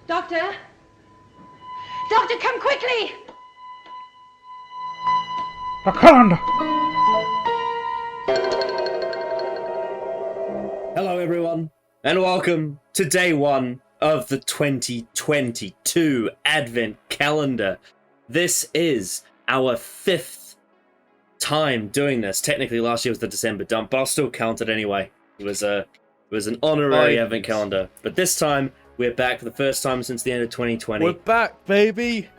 Doctor? Doctor, come quickly! The calendar! Hello everyone, and welcome to day one of the 2022 Advent Calendar. This is our fifth time doing this. Technically last year was the December dump, but I'll still count it anyway. It was an honorary Advent Calendar. But this time, we're back for the first time since the end of 2020. We're back, baby!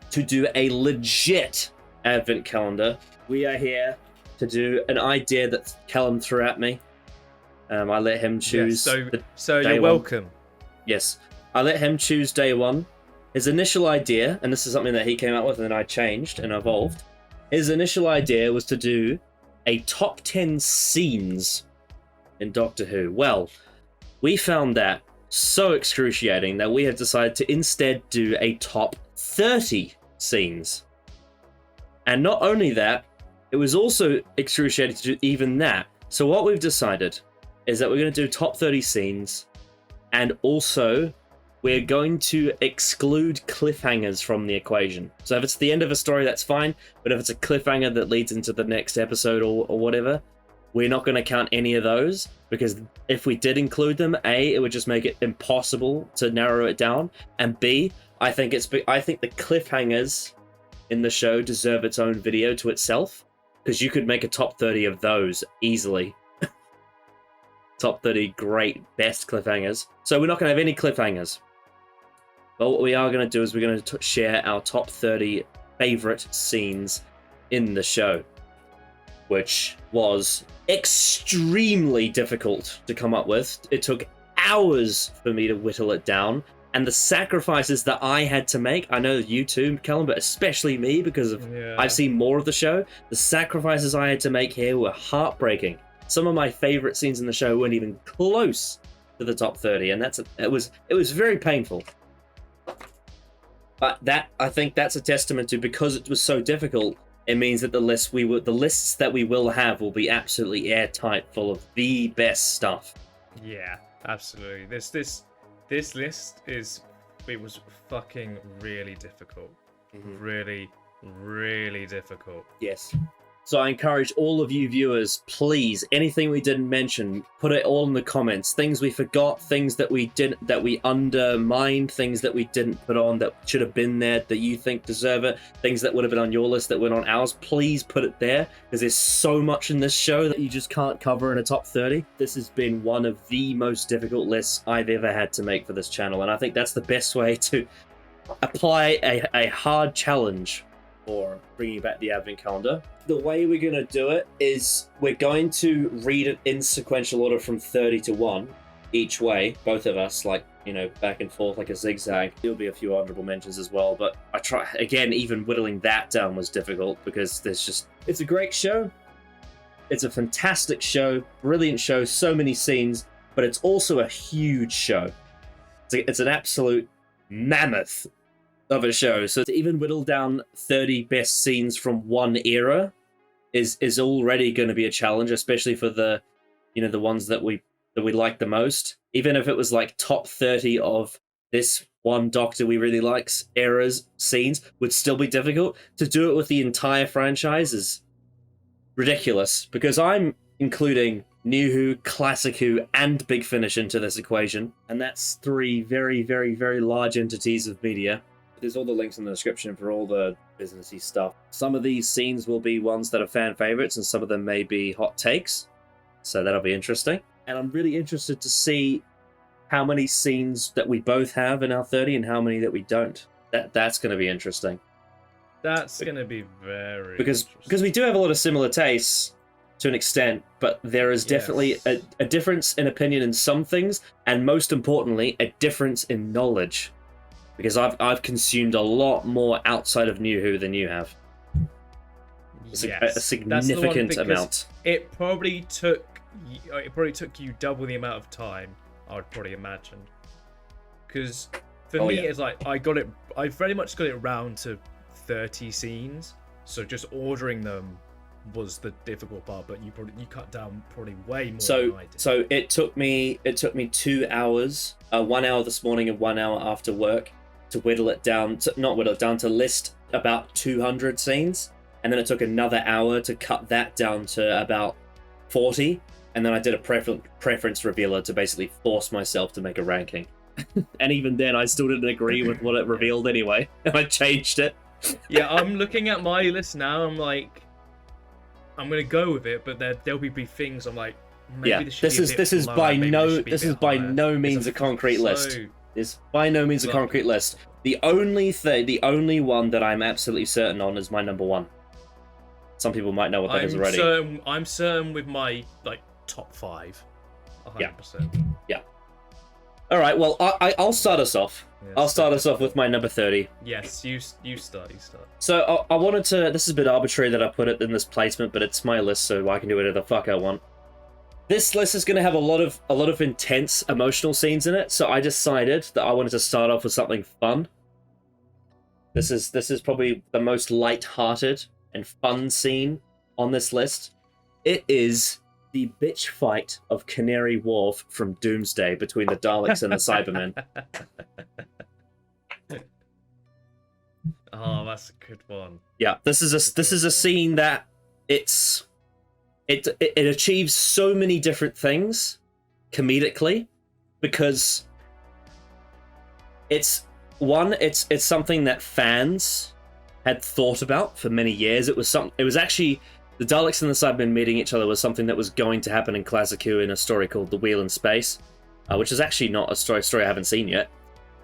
To do a legit Advent Calendar. We are here to do an idea that Callum threw at me. I let him choose. So day you're one. welcome. Yes, I let him choose day one. His initial idea, and this is something that he came out with and then I changed and evolved. His initial idea was to do a top 10 scenes in Doctor Who. Well, we found that so excruciating that we have decided to instead do a top 30 scenes. And not only that, it was also excruciating to do even that. So what we've decided is that we're going to do top 30 scenes, and also we're going to exclude cliffhangers from the equation. So if it's the end of a story, that's fine, but if it's a cliffhanger that leads into the next episode or whatever, we're not going to count any of those, because if we did include them, A, it would just make it impossible to narrow it down, and B, I think the cliffhangers in the show deserve its own video to itself, because you could make a top 30 of those easily. Top 30 great best cliffhangers. So we're not going to have any cliffhangers. But what we are going to do is we're going to share our top 30 favorite scenes in the show, which was extremely difficult to come up with. It took hours for me to whittle it down, and the sacrifices that I had to make, I know you too, Callum, but especially me, because I've seen more of the show. The sacrifices I had to make here were heartbreaking. Some of my favorite scenes in the show weren't even close to the top 30, and it was very painful. But I think that's a testament to, because it was so difficult, it means that the lists that we will have will be absolutely airtight, full of the best stuff. Yeah, absolutely. This list was fucking really difficult. Mm-hmm. Really, really difficult. Yes. So I encourage all of you viewers, please, anything we didn't mention, put it all in the comments. Things we forgot, things that we undermined, things that we didn't put on that should have been there, that you think deserve it, things that would have been on your list that weren't on ours. Please put it there, because there's so much in this show that you just can't cover in a top 30. This has been one of the most difficult lists I've ever had to make for this channel, and I think that's the best way to apply a hard challenge for bringing back the Advent Calendar. The way we're going to do it is we're going to read it in sequential order from 30 to 1 each way, both of us, back and forth like a zigzag. There'll be a few honorable mentions as well, but I try again, even whittling that down was difficult, because it's a great show. It's a fantastic show, brilliant show, so many scenes, but it's also a huge show. It's an absolute mammoth of a show. So to even whittle down 30 best scenes from one era is already going to be a challenge, especially for the ones that we like the most. Even if it was like top 30 of this one Doctor we really likes eras scenes, would still be difficult. To do it with the entire franchise is ridiculous, because I'm including New Who, Classic Who, and Big Finish into this equation, and that's 3 very, very, very large entities of media. There's all the links in the description for all the businessy stuff. Some of these scenes will be ones that are fan favorites, and some of them may be hot takes, so that'll be interesting. And I'm really interested to see how many scenes that we both have in our 30 and how many that we don't. That's going to be interesting. That's going to be very because we do have a lot of similar tastes to an extent, but there is definitely a difference in opinion in some things, and most importantly, a difference in knowledge. Because I've consumed a lot more outside of New Who than you have. A significant amount. It probably took you double the amount of time, I would probably imagine. Because for me, it's like I very much got it round to 30 scenes. So just ordering them was the difficult part, but you cut down probably way more So than I did. so it took me 2 hours, 1 hour this morning and 1 hour after work to whittle it down to not whittle it down to list about 200 scenes, and then it took another hour to cut that down to about 40, and then I did a preference revealer to basically force myself to make a ranking. And even then I still didn't agree with what it revealed anyway, and I changed it. Yeah, I'm looking at my list now. I'm like, I'm gonna go with it, but there'll be things I'm like, maybe Yeah, this should be a bit this is lower, by maybe no this should be a this bit is by higher. no means a concrete list. It's by no means a concrete list. The only one that I'm absolutely certain on is my number one. Some people might know what that is already. I'm certain with my like top 5. 100%. Yeah. All right. Well, I'll start us off. Yes. I'll start us off with my number 30. Yes, you start. So I wanted to. This is a bit arbitrary that I put it in this placement, but it's my list, so I can do whatever the fuck I want. This list is going to have a lot of intense emotional scenes in it, so I decided that I wanted to start off with something fun. This is probably the most light-hearted and fun scene on this list. It is the bitch fight of Canary Wharf from Doomsday between the Daleks and the Cybermen. Oh, that's a good one. Yeah, this is a scene that it achieves so many different things comedically, because it's something that fans had thought about for many years. It was actually the Daleks and the Cybermen meeting each other was something that was going to happen in Classic Who in a story called The Wheel in Space, which is actually not a story I haven't seen yet.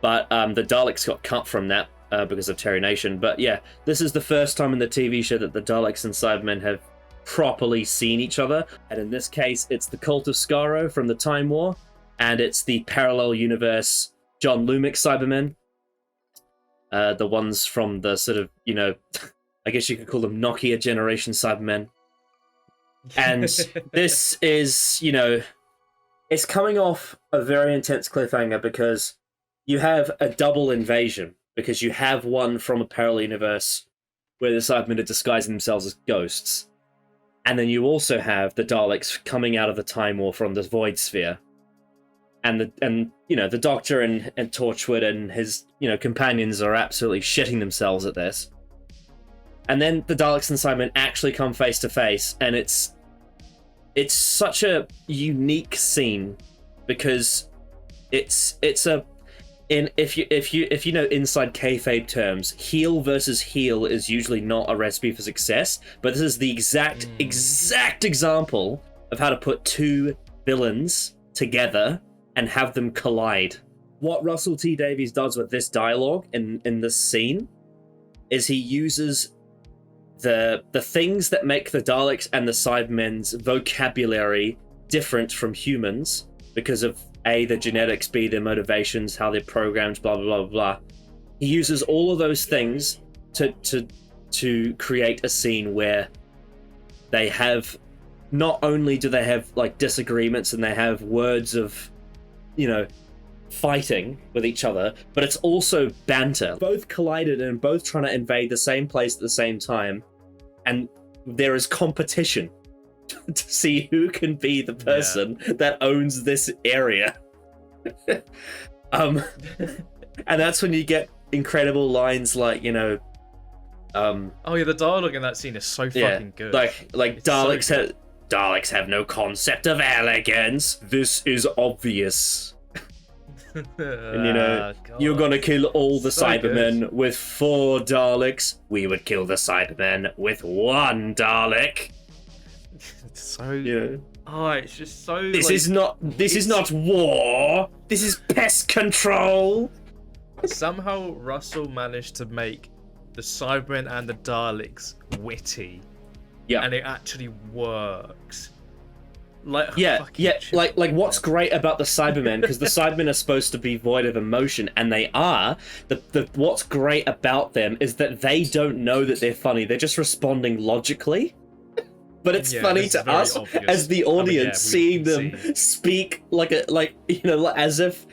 But the Daleks got cut from that because of Terry Nation. But yeah, this is the first time in the TV show that the Daleks and Cybermen have properly seen each other. And in this case, it's the Cult of Skaro from the Time War, and it's the parallel universe John Lumic Cybermen. The ones from the sort of, I guess you could call them Nokia generation Cybermen. And this is, it's coming off a very intense cliffhanger because you have a double invasion, because you have one from a parallel universe where the Cybermen are disguising themselves as ghosts. And then you also have the Daleks coming out of the Time War from the Void Sphere. And the Doctor and Torchwood and his companions are absolutely shitting themselves at this. And then the Daleks and Cybermen actually come face to face, and it's such a unique scene because if you know inside kayfabe terms, heel versus heel is usually not a recipe for success, but this is the exact example of how to put two villains together and have them collide. What Russell T Davies does with this dialogue in this scene is he uses the things that make the Daleks and the Cybermen's vocabulary different from humans because of A, the genetics, B, their motivations, how they're programmed, blah, blah, blah, blah. He uses all of those things to create a scene where they have, not only do they have like disagreements and they have words of, fighting with each other, but it's also banter. Both collided and both trying to invade the same place at the same time, and there is competition to see who can be the person that owns this area. And that's when you get incredible lines like, oh yeah, the dialogue in that scene is so fucking good. Like Daleks have no concept of elegance. This is obvious. And you're gonna kill all the Cybermen with 4 Daleks. We would kill the Cybermen with 1 Dalek. It's so it's just so. This is not war. This is pest control. Somehow Russell managed to make the Cybermen and the Daleks witty. Yeah, and it actually works. Like what's great about the Cybermen, because the Cybermen are supposed to be void of emotion, and they are. What's great about them is that they don't know that they're funny. They're just responding logically. But it's funny to us obvious. As the audience, seeing them speak as if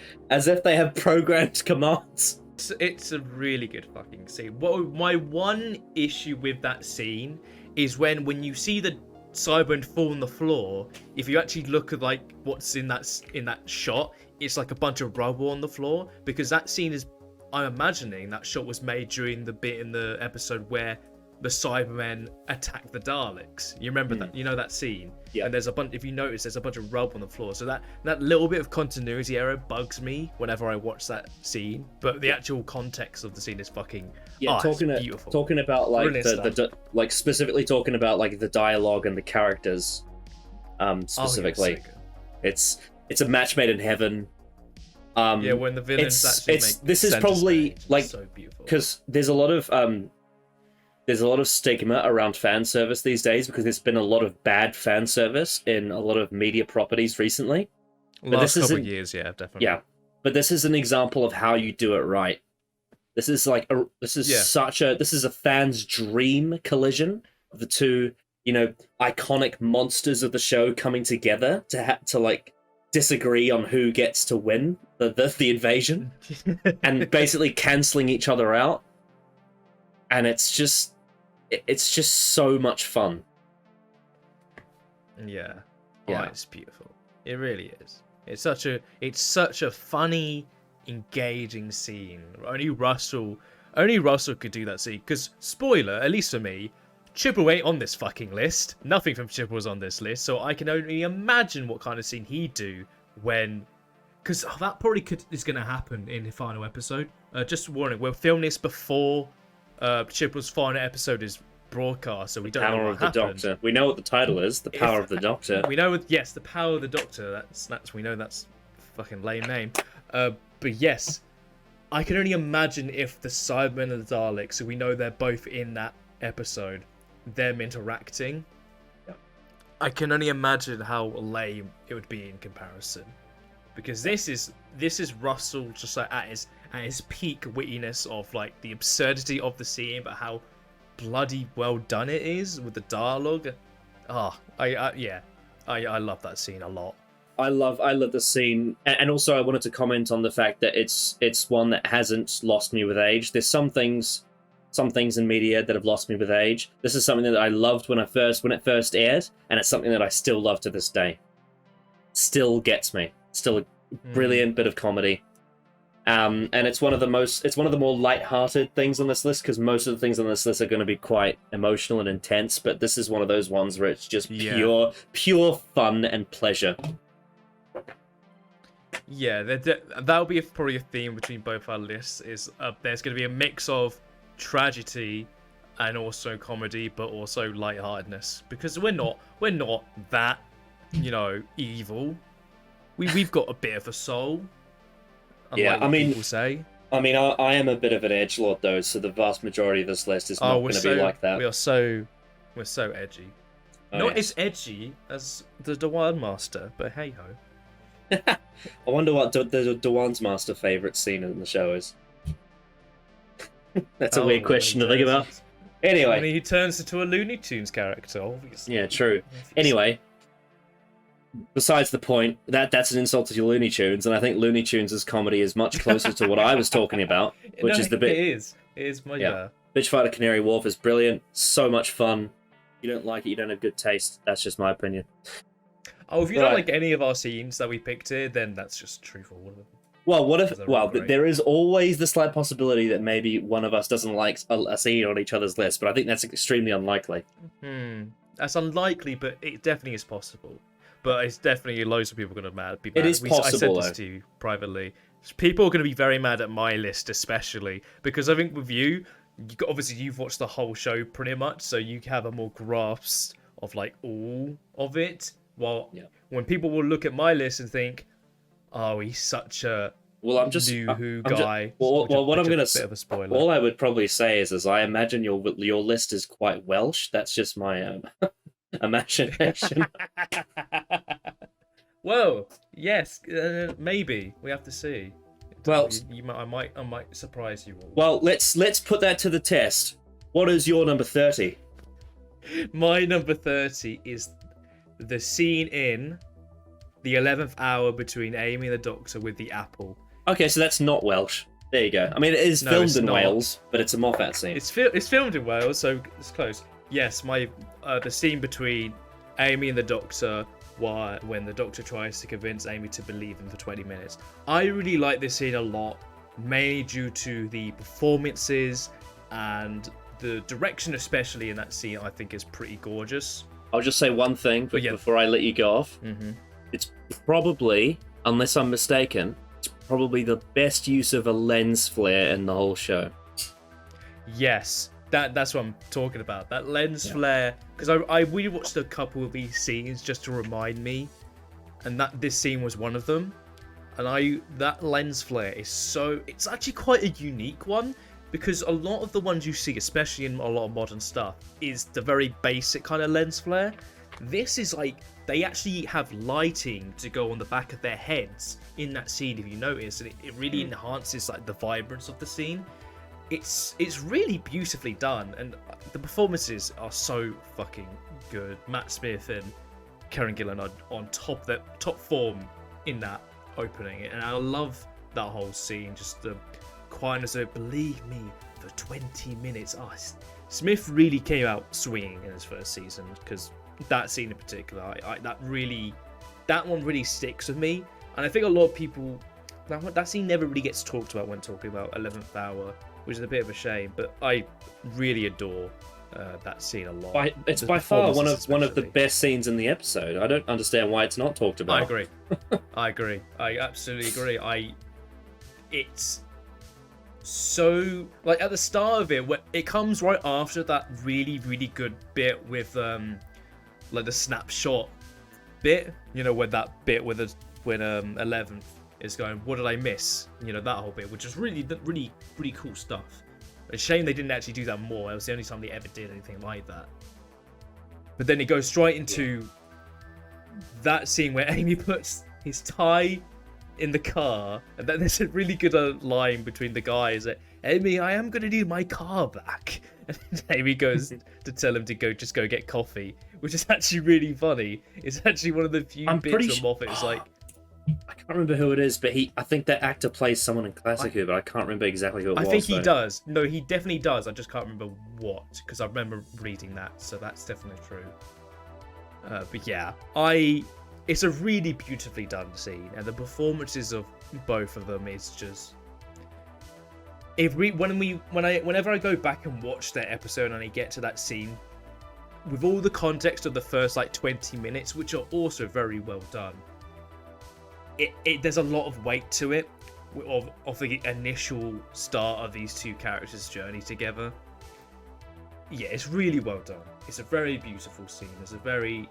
they have programmed commands. It's a really good fucking scene. My one issue with that scene is when you see the Cyberman fall on the floor. If you actually look at like what's in that shot, it's like a bunch of rubble on the floor, because that scene is, I'm imagining that shot was made during the bit in the episode where the Cybermen attack the Daleks. You remember that? You know that scene? Yeah. And there's a bunch. If you notice, there's a bunch of rub on the floor. So that little bit of continuity error bugs me whenever I watch that scene. But the actual context of the scene is fucking beautiful. Talking about like Brilliant like specifically talking about like the dialogue and the characters, specifically, so good. it's a match made in heaven. When the villains actually make this is center probably stage, like, so beautiful. because there's a lot of stigma around fan service these days, because there's been a lot of bad fan service in a lot of media properties recently. Last couple of years, yeah, definitely. Yeah, but this is an example of how you do it right. This is a fan's dream collision of the two, iconic monsters of the show coming together to like disagree on who gets to win the invasion, and basically canceling each other out. And it's just so much fun. Yeah. Yeah. Oh, it's beautiful. It really is. It's such a funny, engaging scene. Only Russell could do that scene. Because, spoiler, at least for me, Chibble ain't on this fucking list. Nothing from Chibble's on this list. So I can only imagine what kind of scene he'd do when... Because that probably is going to happen in the final episode. Just warning, we'll film this before Chibble's final episode is broadcast, so we don't know Power what of the happened. Doctor. We know what the title is. The Power of the Doctor. We know, yes, the Power of the Doctor. We know that's a fucking lame name. But yes, I can only imagine if the Cybermen and the Daleks, so we know they're both in that episode, them interacting. Yeah. I can only imagine how lame it would be in comparison, because this is Russell just like at his peak wittiness of like the absurdity of the scene, but how bloody well done it is with the dialogue. I love that scene a lot. I love the scene, and also I wanted to comment on the fact that it's one that hasn't lost me with age. There's some things in media that have lost me with age. This is something that I loved when it first aired, and it's something that I still love to this day. Still gets me. Still a brilliant bit of comedy. And it's one of the more light-hearted things on this list, because most of the things on this list are going to be quite emotional and intense, but this is one of those ones where it's just pure fun and pleasure. Yeah, that'll be probably a theme between both our lists. Is there's going to be a mix of tragedy and also comedy, but also lightheartedness, because we're not that evil. We've got a bit of a soul. Yeah, I mean, people say. I mean, I am a bit of an edgelord though, so the vast majority of this list is not going to be like that. We're so edgy. Oh, Not yes. as edgy as the Dewan Master, but hey ho. I wonder what the Dewan's Master favourite scene in the show is. That's a weird question to think about. Anyway. I mean, he turns into a Looney Tunes character, obviously. Yeah, true. Anyway, besides the point, that's an insult to your Looney Tunes, and I think Looney Tunes' comedy is much closer to what I was talking about, which is the bit... It is much better. Bitchfight at Canary Wharf is brilliant, so much fun. You don't like it, you don't have good taste. That's just my opinion. Oh, if you don't like any of our scenes that we picked here, then that's just true for all of them. Well, what if... Well, there is always the slight possibility that maybe one of us doesn't like a scene on each other's list, but I think that's extremely unlikely. That's unlikely, but it definitely is possible. But it's definitely loads of people are going to be mad. It is possible, I said this though. to you privately. People are going to be very mad at my list, especially, because I think with you, obviously you've watched the whole show pretty much, so you have a more grasp of like all of it. While when people will look at my list and think, "Oh, he's such a New Who guy." What I'm going to say, bit of a spoiler. all I would probably say is I imagine your list is quite Welsh. That's just my imagination. Well, yes, maybe we have to see. Well, I might surprise you all. Well, let's put that to the test. What is your number 30? My number 30 is the scene in the 11th hour between Amy and the Doctor with the apple. Okay, so that's not Welsh. There you go. I mean, it is filmed in Wales, but it's a Moffat scene. It's filmed in Wales, so it's close. yes, my the scene between Amy and the Doctor, when the Doctor tries to convince Amy to believe him for 20 minutes. I really like this scene a lot, mainly due to the performances and the direction, especially in that scene. I think is pretty gorgeous. I'll just say one thing before I let you go off. Mm-hmm. It's probably, unless I'm mistaken, it's probably the best use of a lens flare in the whole show. Yes, that's what I'm talking about. That lens flare, because I rewatched a couple of these scenes just to remind me, and this scene was one of them. And that lens flare it's actually quite a unique one, because a lot of the ones you see, especially in a lot of modern stuff, is the very basic kind of lens flare. This is like, they actually have lighting to go on the back of their heads in that scene, if you notice, and it really enhances like the vibrance of the scene. It's really beautifully done, and the performances are so fucking good. Matt Smith and Karen Gillan are on top form in that opening, and I love that whole scene. Just the quietness of, believe me, for 20 minutes. Smith really came out swinging in his first season, because that scene in particular, that one really sticks with me, and I think a lot of people, that scene never really gets talked about when talking about 11th Hour, which is a bit of a shame, but I really adore that scene a lot. It's by far one of the best scenes in the episode. I don't understand why it's not talked about. I agree. I absolutely agree. It's so, like, at the start of it comes right after that really, really good bit with like the snapshot bit. You know, when that bit when 11th is going, what did I miss? You know, that whole bit, which is really, really, really cool stuff. It's a shame they didn't actually do that more. It was the only time they ever did anything like that. But then it goes straight into that scene where Amy puts his tie in the car, and then there's a really good line between the guys that, Amy, I am going to need my car back. And Amy goes to tell him to go get coffee, which is actually really funny. It's actually one of the few bits of Moffat is like, I can't remember who it is, but I think that actor plays someone in Classic Who, but I can't remember exactly who it was. I think he does. No, he definitely does. I just can't remember what, because I remember reading that, so that's definitely true. But yeah, it's a really beautifully done scene, and the performances of both of them is just. Whenever I go back and watch that episode and I get to that scene, with all the context of the first like 20 minutes, which are also very well done. There's a lot of weight to it of the initial start of these two characters' journey together. Yeah, it's really well done. It's a very beautiful scene. It's a very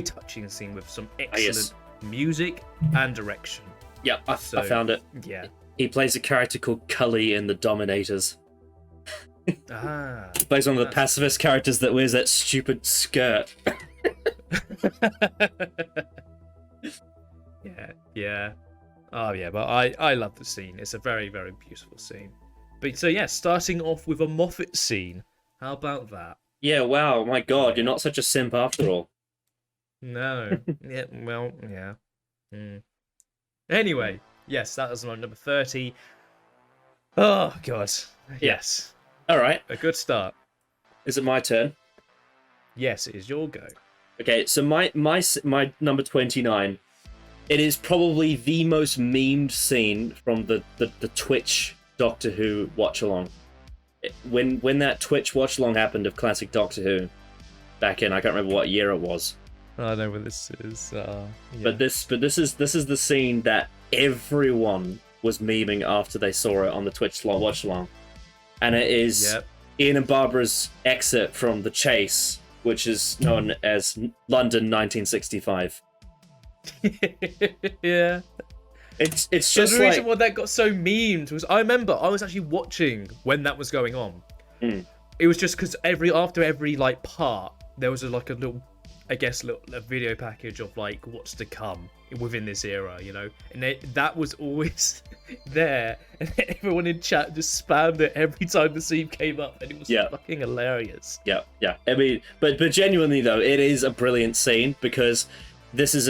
touching scene with some excellent music and direction. Yeah, I found it. Yeah. He plays a character called Cully in The Dominators. He plays one of the pacifist characters that wears that stupid skirt. Yeah. Oh yeah, but I love the scene. It's a very, very beautiful scene. But so yeah, starting off with a Moffat scene. How about that? Yeah, wow, my god, you're not such a simp after all. No. Yeah, well, yeah. Anyway, yes, that was my number 30. Oh god. Yes. Alright. A good start. Is it my turn? Yes, it is your go. Okay, so my number 29. It is probably the most memed scene from the Twitch Doctor Who watch-along. When that Twitch watch-along happened of classic Doctor Who, back in, I can't remember what year it was. I know what this is. Yeah. But this is the scene that everyone was memeing after they saw it on the Twitch watch-along. And it is Ian and Barbara's exit from The Chase, which is known as London 1965. Yeah, it's just the reason why that got so memed was I remember I was actually watching when that was going on. It was just because after every like part there was a little video package of like what's to come within this era, you know, and that was always there, and everyone in chat just spammed it every time the scene came up, and it was fucking hilarious. Yeah. I mean, but genuinely though, it is a brilliant scene because. This is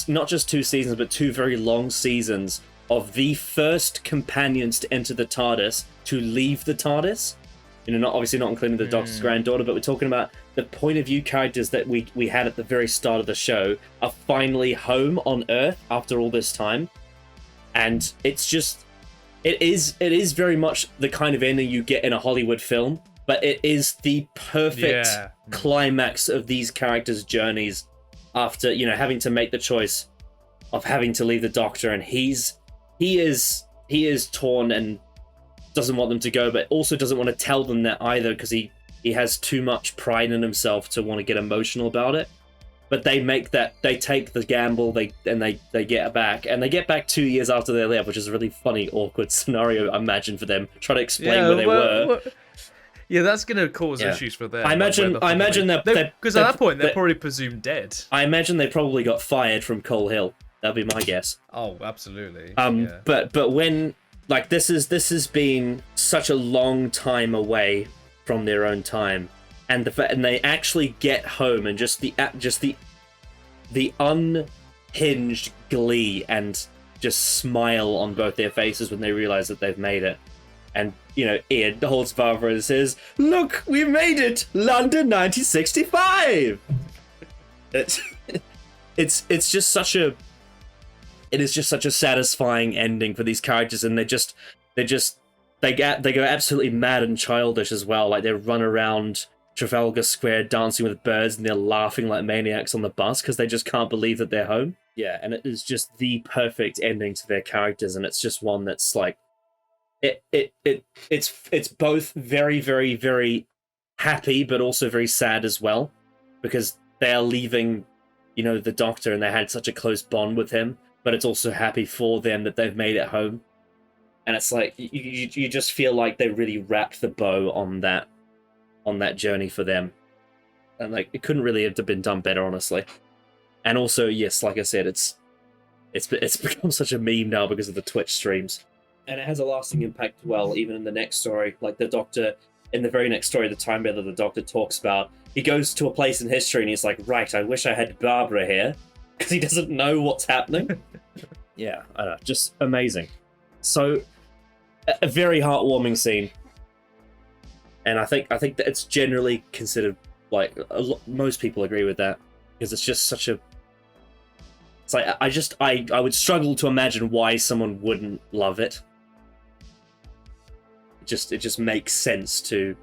not just 2 seasons, but 2 very long seasons of the first companions to enter the TARDIS to leave the TARDIS. You know, not obviously not including the Doctor's granddaughter, but we're talking about the point of view characters that we had at the very start of the show are finally home on Earth after all this time, and it's just it is very much the kind of ending you get in a Hollywood film, but it is the perfect climax of these characters' journeys after, you know, having to make the choice of having to leave the Doctor, and he is torn and doesn't want them to go, but also doesn't want to tell them that either, because he has too much pride in himself to want to get emotional about it. But they take the gamble, they get back, and they get back 2 years after they left, which is a really funny, awkward scenario, I imagine, for them trying to explain where they were. Yeah, that's gonna cause issues for them. I imagine that because at that point they're probably presumed dead. I imagine they probably got fired from Coal Hill. That'd be my guess. Oh, absolutely. But when, like, this has been such a long time away from their own time, and they actually get home, and just the unhinged glee and just smile on both their faces when they realize that they've made it. And, you know, Ian holds Barbara and says, "Look, we made it! London 1965!" It's just such a... It is just such a satisfying ending for these characters, and they go absolutely mad and childish as well. Like, they run around Trafalgar Square dancing with birds, and they're laughing like maniacs on the bus because they just can't believe that they're home. Yeah, and it is just the perfect ending to their characters, and it's just one that's like, it's both very, very, very happy, but also very sad as well, because they are leaving, you know, the Doctor, and they had such a close bond with him. But it's also happy for them that they've made it home, and it's like you just feel like they really wrapped the bow on that journey for them, and like it couldn't really have been done better, honestly. And also, yes, like I said, it's become such a meme now because of the Twitch streams, and it has a lasting impact. Well, even in the next story, like the Doctor, in the very next story, the Time Bender, the Doctor talks about, he goes to a place in history and he's like, right, I wish I had Barbara here, because he doesn't know what's happening. Yeah, I know, just amazing. So, a very heartwarming scene, and I think that it's generally considered, like, most people agree with that, because it's just such a... It's like, I would struggle to imagine why someone wouldn't love it. It just makes sense to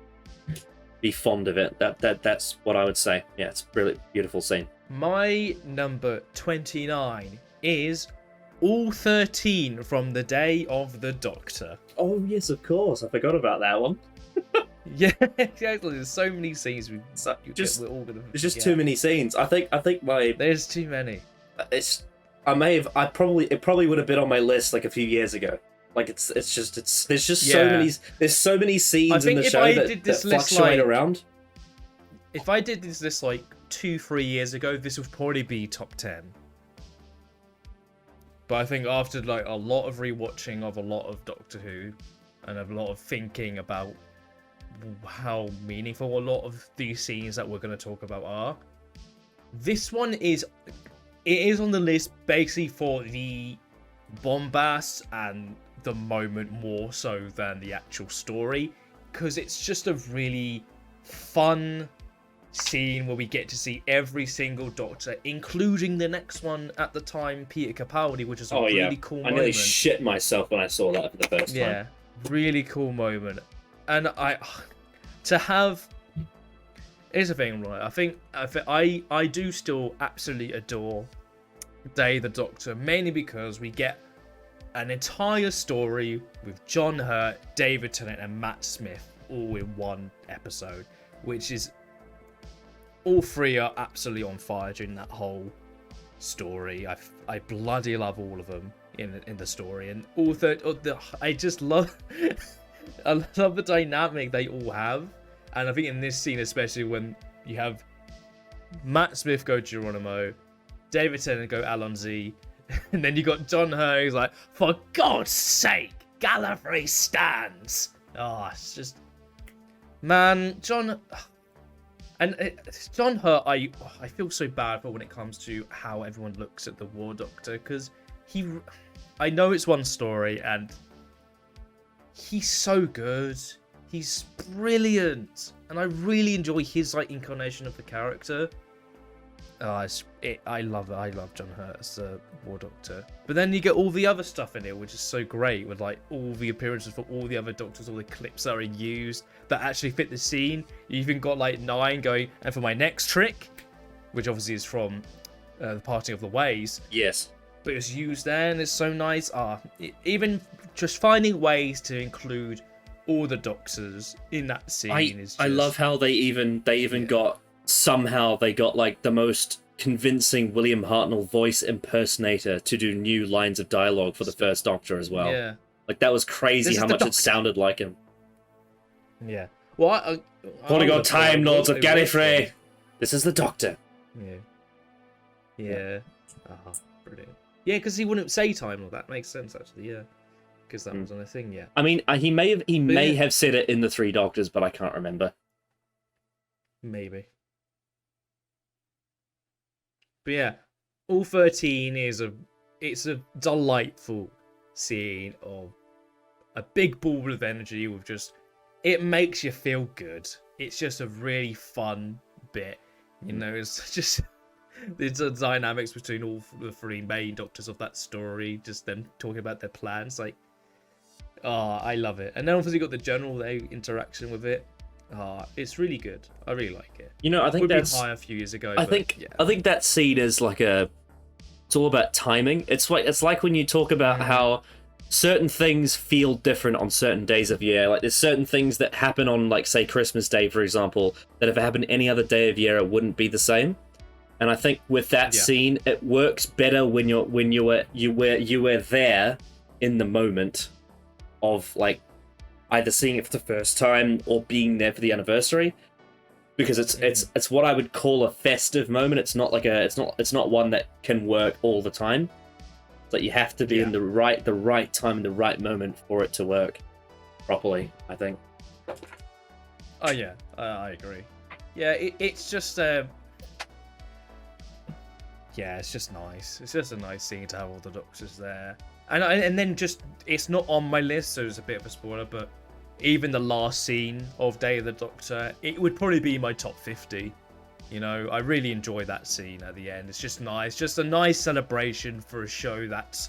be fond of it. That's what I would say. Yeah, it's a really beautiful scene. My number 29 is all 13 from the Day of the Doctor. Oh, yes, of course. I forgot about that one. Yeah, exactly. There's so many scenes we're all gonna there's just too many scenes. I think there's too many. It probably would have been on my list like a few years ago. Like there's just so many scenes in the show that fluctuate around. If I did this list like 2-3 years ago, this would probably be top 10. But I think after like a lot of rewatching of a lot of Doctor Who and a lot of thinking about how meaningful a lot of these scenes that we're going to talk about are, this one is on the list basically for the bombast and the moment more so than the actual story, because it's just a really fun scene where we get to see every single Doctor, including the next one at the time, Peter Capaldi, which is a really cool moment. I nearly shit myself when I saw that for the first time. Yeah, really cool moment. And here's the thing, right? I do still absolutely adore Day of the Doctor, mainly because we get an entire story with John Hurt, David Tennant, and Matt Smith all in one episode, which is... All three are absolutely on fire during that whole story. I bloody love all of them in the story, and I just love I love the dynamic they all have. And I think in this scene, especially when you have Matt Smith go Geronimo, David Tennant go Allons-y, and then you got John Hurt who's like, for God's sake, Gallifrey stands. Oh, it's just, man, John. And John Hurt, I feel so bad for when it comes to how everyone looks at the War Doctor, because I know it's one story, and he's so good. He's brilliant, and I really enjoy his like incarnation of the character. I love it. I love John Hurt as the War Doctor. But then you get all the other stuff in it, which is so great, with like all the appearances from all the other Doctors, all the clips that are used that actually fit the scene. You even got like Nine going, and for my next trick, which obviously is from the Parting of the Ways. Yes. But it's used there, and it's so nice. Even just finding ways to include all the Doctors in that scene is. I love how they even got. Somehow they got like the most convincing William Hartnell voice impersonator to do new lines of dialogue for the first Doctor as well. Yeah. Like that was crazy This how is the much it Doctor. sounded like him. Yeah. Well, I Calling on would Time play- Lords of it Gallifrey. was- This is the Doctor. Yeah. Brilliant. Yeah, because he wouldn't say Time Lord. That makes sense actually. Yeah. Because that wasn't a thing yet. I mean, he may yeah. have said it in the Three Doctors, but I can't remember. Maybe. But yeah, all 13 is it's a delightful scene of a big ball of energy with just it makes you feel good. It's just a really fun bit. You know, it's just it's the dynamics between all the three main Doctors of that story, just them talking about their plans. Like, I love it. And then obviously you got the general interaction with it. It's really good. I really like it. You know, I think Would that's. be higher a few years ago. I but think yeah. I think that scene is like it's all about timing. It's like when you talk about how certain things feel different on certain days of year. Like there's certain things that happen on like say Christmas Day, for example, that if it happened any other day of year, it wouldn't be the same. And I think with that scene, it works better when you were there in the moment of like either seeing it for the first time or being there for the anniversary. Because it's what I would call a festive moment. It's not like it's not one that can work all the time. It's like you have to be in the right time and the right moment for it to work properly, I think. Oh yeah, I agree. Yeah, it's just it's just nice. It's just a nice scene to have all the Doctors there, and then just it's not on my list, so it's a bit of a spoiler, but. Even the last scene of Day of the Doctor, it would probably be my top 50. You know, I really enjoy that scene at the end. It's just nice. Just a nice celebration for a show that's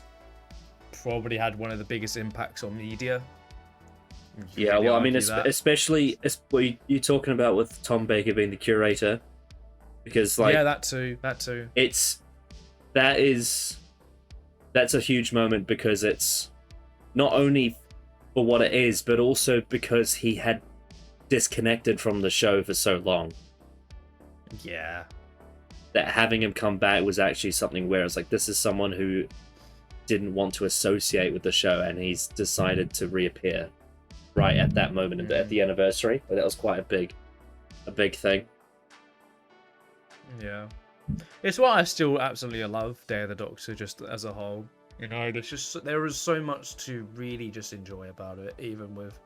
probably had one of the biggest impacts on media. Yeah, well, I mean, especially what you're talking about with Tom Baker being the curator. Because, like... Yeah, that too. That's a huge moment because it's not only... for what it is, but also because he had disconnected from the show for so long. Yeah. That having him come back was actually something where it's like, this is someone who didn't want to associate with the show, and he's decided to reappear right at that moment at the anniversary. But that was quite a big thing. Yeah. It's what I still absolutely love, Day of the Doctor, just as a whole. You know, there is so much to really just enjoy about it, even with,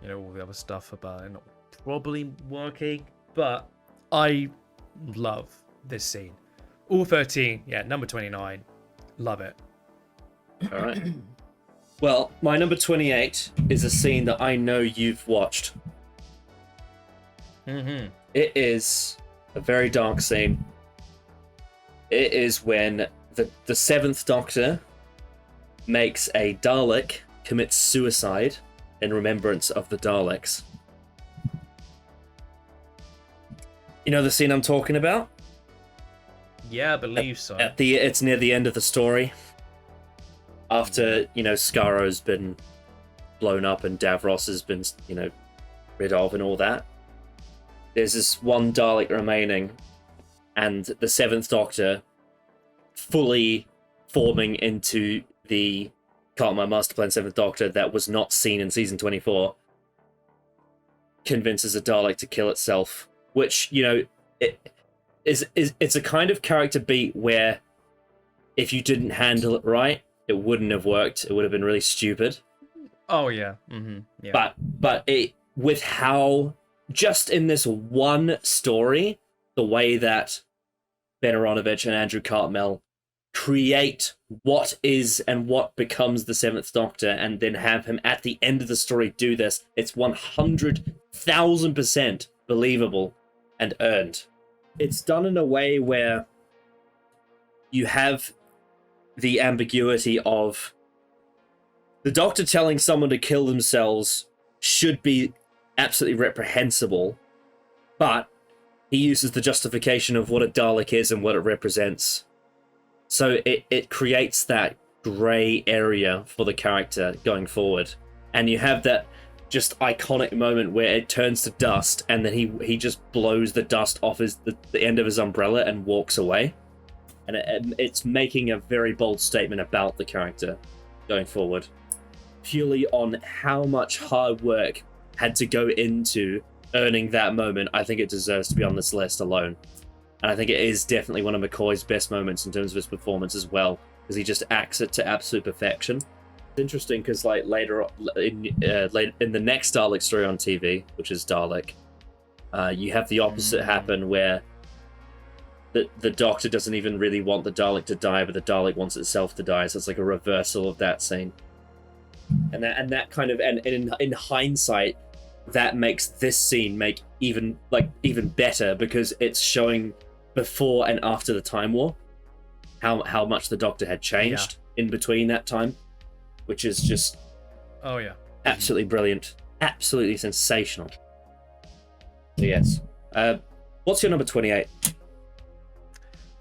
you know, all the other stuff about it not probably working. But I love this scene. All 13, yeah, number 29. Love it. All right. Well, my number 28 is a scene that I know you've watched. Mm-hmm. It is a very dark scene. It is when the Seventh Doctor makes a Dalek commit suicide in remembrance of the Daleks. You know the scene I'm talking about? Yeah, I believe so. It's near the end of the story. After, you know, Scaro's been blown up and Davros has been, you know, rid of and all that. There's this one Dalek remaining, and the Seventh Doctor, fully forming into the Can't My Master Plan Seventh Doctor that was not seen in season 24, convinces a Dalek to kill itself, which, you know, it's a kind of character beat where if you didn't handle it right, it wouldn't have worked. It would have been really stupid. Oh yeah. Mm-hmm. Yeah. But it, with how just in this one story, the way that Ben Aronovich and Andrew Cartmel create what is and what becomes the Seventh Doctor, and then have him at the end of the story do this, it's 100,000% believable and earned. It's done in a way where you have the ambiguity of the Doctor telling someone to kill themselves should be absolutely reprehensible, but he uses the justification of what a Dalek is and what it represents. So it creates that grey area for the character going forward. And you have that just iconic moment where it turns to dust, and then he just blows the dust off the end of his umbrella and walks away. And it's making a very bold statement about the character going forward. Purely on how much hard work had to go into earning that moment, I think it deserves to be on this list alone. And I think it is definitely one of McCoy's best moments in terms of his performance as well, because he just acts it to absolute perfection. It's interesting because like later in the next Dalek story on TV, which is Dalek, you have the opposite happen where the Doctor doesn't even really want the Dalek to die, but the Dalek wants itself to die. So it's like a reversal of that scene. And that kind of, and in hindsight, that makes this scene make even better, because it's showing before and after the Time War how much the Doctor had changed in between that time, which is just absolutely brilliant, absolutely sensational. So yes, what's your number 28?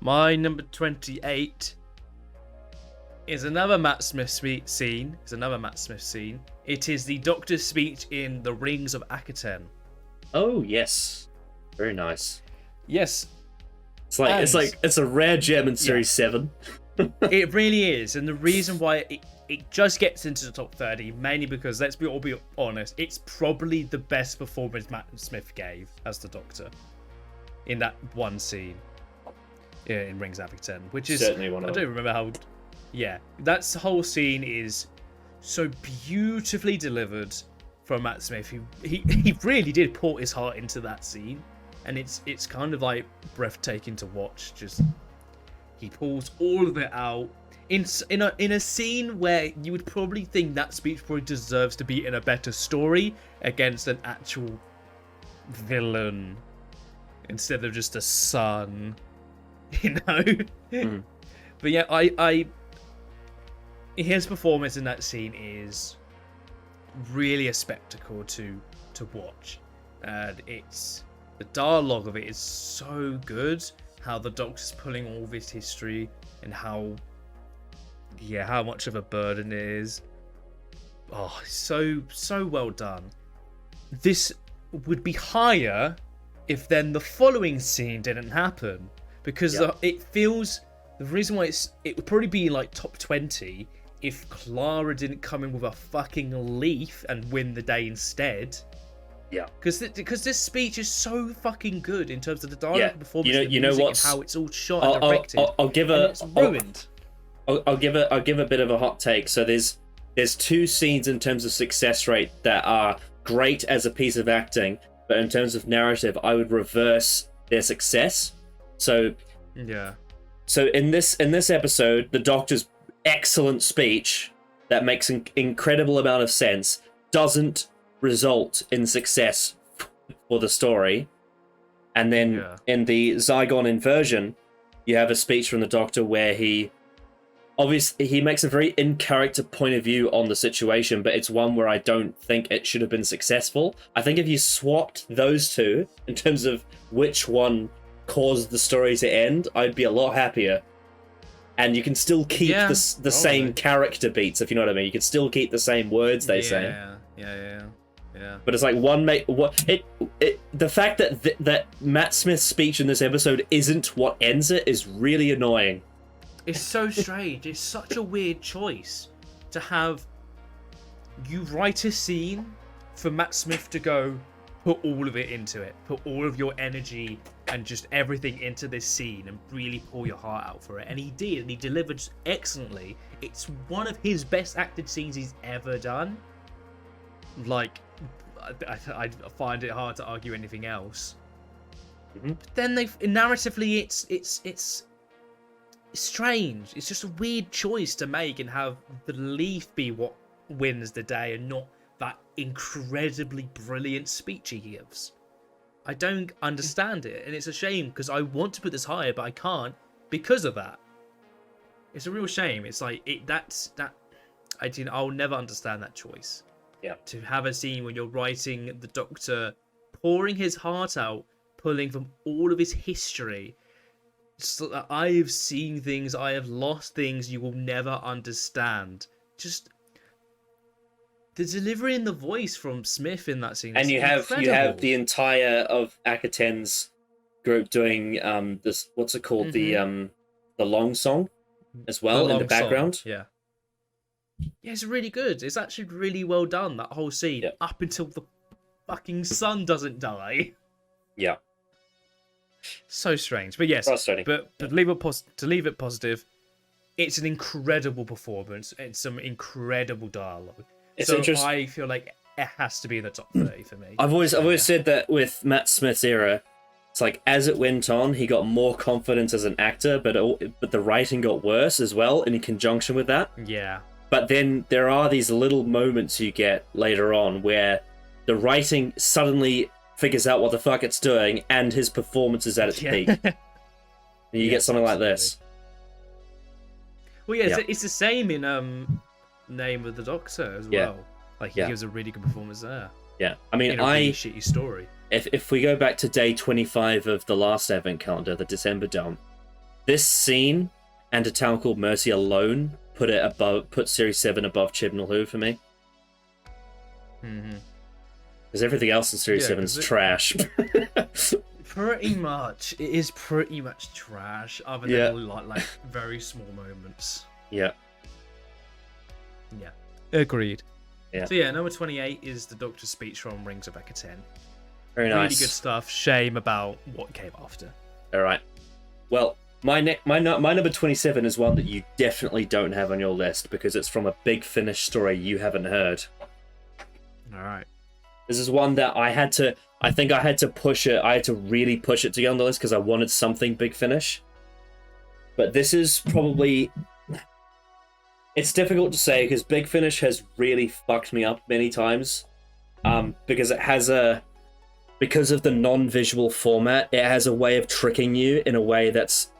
My number 28 is another Matt Smith scene. It is the Doctor's speech in The Rings of Akaten. Oh yes, very nice. Yes, it's a rare gem in Series 7. It really is, and the reason why it just gets into the top 30 mainly because, let's be honest, it's probably the best performance Matt Smith gave as the Doctor in that one scene in Rings of Akaten, which is certainly one of them. I don't remember how. Yeah, that whole scene is so beautifully delivered from Matt Smith. He really did pour his heart into that scene, and it's kind of like breathtaking to watch. Just he pulls all of it out in a scene where you would probably think that speech probably deserves to be in a better story against an actual villain instead of just a son, you know. But yeah, his performance in that scene is really a spectacle to watch, and the dialogue of it is so good. How the Doctor's pulling all of his history and how much of a burden it is. Oh, so well done. This would be higher if then the following scene didn't happen, because it feels, the reason why it would probably be like top 20 if Clara didn't come in with a fucking leaf and win the day instead. Yeah. Because this speech is so fucking good in terms of the dialogue performance, you know and how it's all shot and directed. I'll give it's ruined. I'll give a bit of a hot take. So there's two scenes in terms of success rate that are great as a piece of acting, but in terms of narrative, I would reverse their success. So in this episode, the Doctor's excellent speech that makes an incredible amount of sense doesn't result in success for the story. And then in the Zygon inversion, you have a speech from the Doctor where he makes a very in-character point of view on the situation, but it's one where I don't think it should have been successful. I think if you swapped those two in terms of which one caused the story to end, I'd be a lot happier. And you can still keep the same character beats, if you know what I mean. You can still keep the same words they say. Yeah. But it's like the fact that Matt Smith's speech in this episode isn't what ends it is really annoying. It's so strange. It's such a weird choice to have you write a scene for Matt Smith to go, put all of it into it, put all of your energy and just everything into this scene and really pour your heart out for it. And he did, and he delivered excellently. It's one of his best acted scenes he's ever done. Like, I find it hard to argue anything else. But then narratively, it's strange. It's just a weird choice to make and have the leaf be what wins the day and not that incredibly brilliant speech he gives. I don't understand it, and it's a shame because I want to put this higher, but I can't because of that. It's a real shame. It's like I'll never understand that choice. Yeah. To have a scene when you're writing the Doctor pouring his heart out, pulling from all of his history. So that I have seen things, I have lost things you will never understand. Just the delivery and the voice from Smith in that scene. And you have the entire of Akaten's group doing this, what's it called, the long song as well in the background. Song. Yeah, it's really good. It's actually really well done, that whole scene, up until the fucking sun doesn't die. Yeah. So strange, but yes. Frustrating. But to leave it positive, it's an incredible performance. It's some incredible dialogue. It's so interesting. I feel like it has to be in the top 30 for me. I've always said that with Matt Smith's era, it's like as it went on, he got more confidence as an actor, but the writing got worse as well in conjunction with that. Yeah. But then there are these little moments you get later on where the writing suddenly figures out what the fuck it's doing, and his performance is at its peak. And you get something like this. Well, yeah, it's the same in Name of the Doctor as well. Like he gives a really good performance there. Yeah, I mean, in a really shitty story. If we go back to day 25 of the last Advent calendar, the December Dome, this scene and A Town Called Mercy alone put Series 7 above Chibnall Who for me. Because everything else in Series 7 is trash. Pretty much, it is pretty much trash, other than like very small moments. Yeah. Agreed. Yeah. So number 28 is the Doctor's speech from Rings of Akaten. Very nice. Really good stuff. Shame about what came after. All right. Well, my number 27 is one that you definitely don't have on your list because it's from a Big Finish story you haven't heard. All right. This is one that I had to push it. I had to really push it to get on the list because I wanted something Big Finish. But this is probably... It's difficult to say because Big Finish has really fucked me up many times. Because it has because of the non-visual format, it has a way of tricking you in a way that's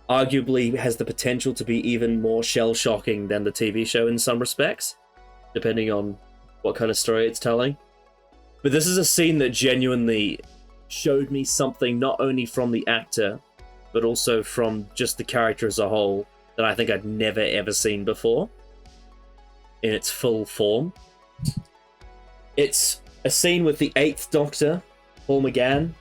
arguably has the potential to be even more shell-shocking than the TV show in some respects, depending on what kind of story it's telling. But this is a scene that genuinely showed me something not only from the actor, but also from just the character as a whole that I think I'd never ever seen before in its full form. It's a scene with the 8th Doctor, Paul McGann.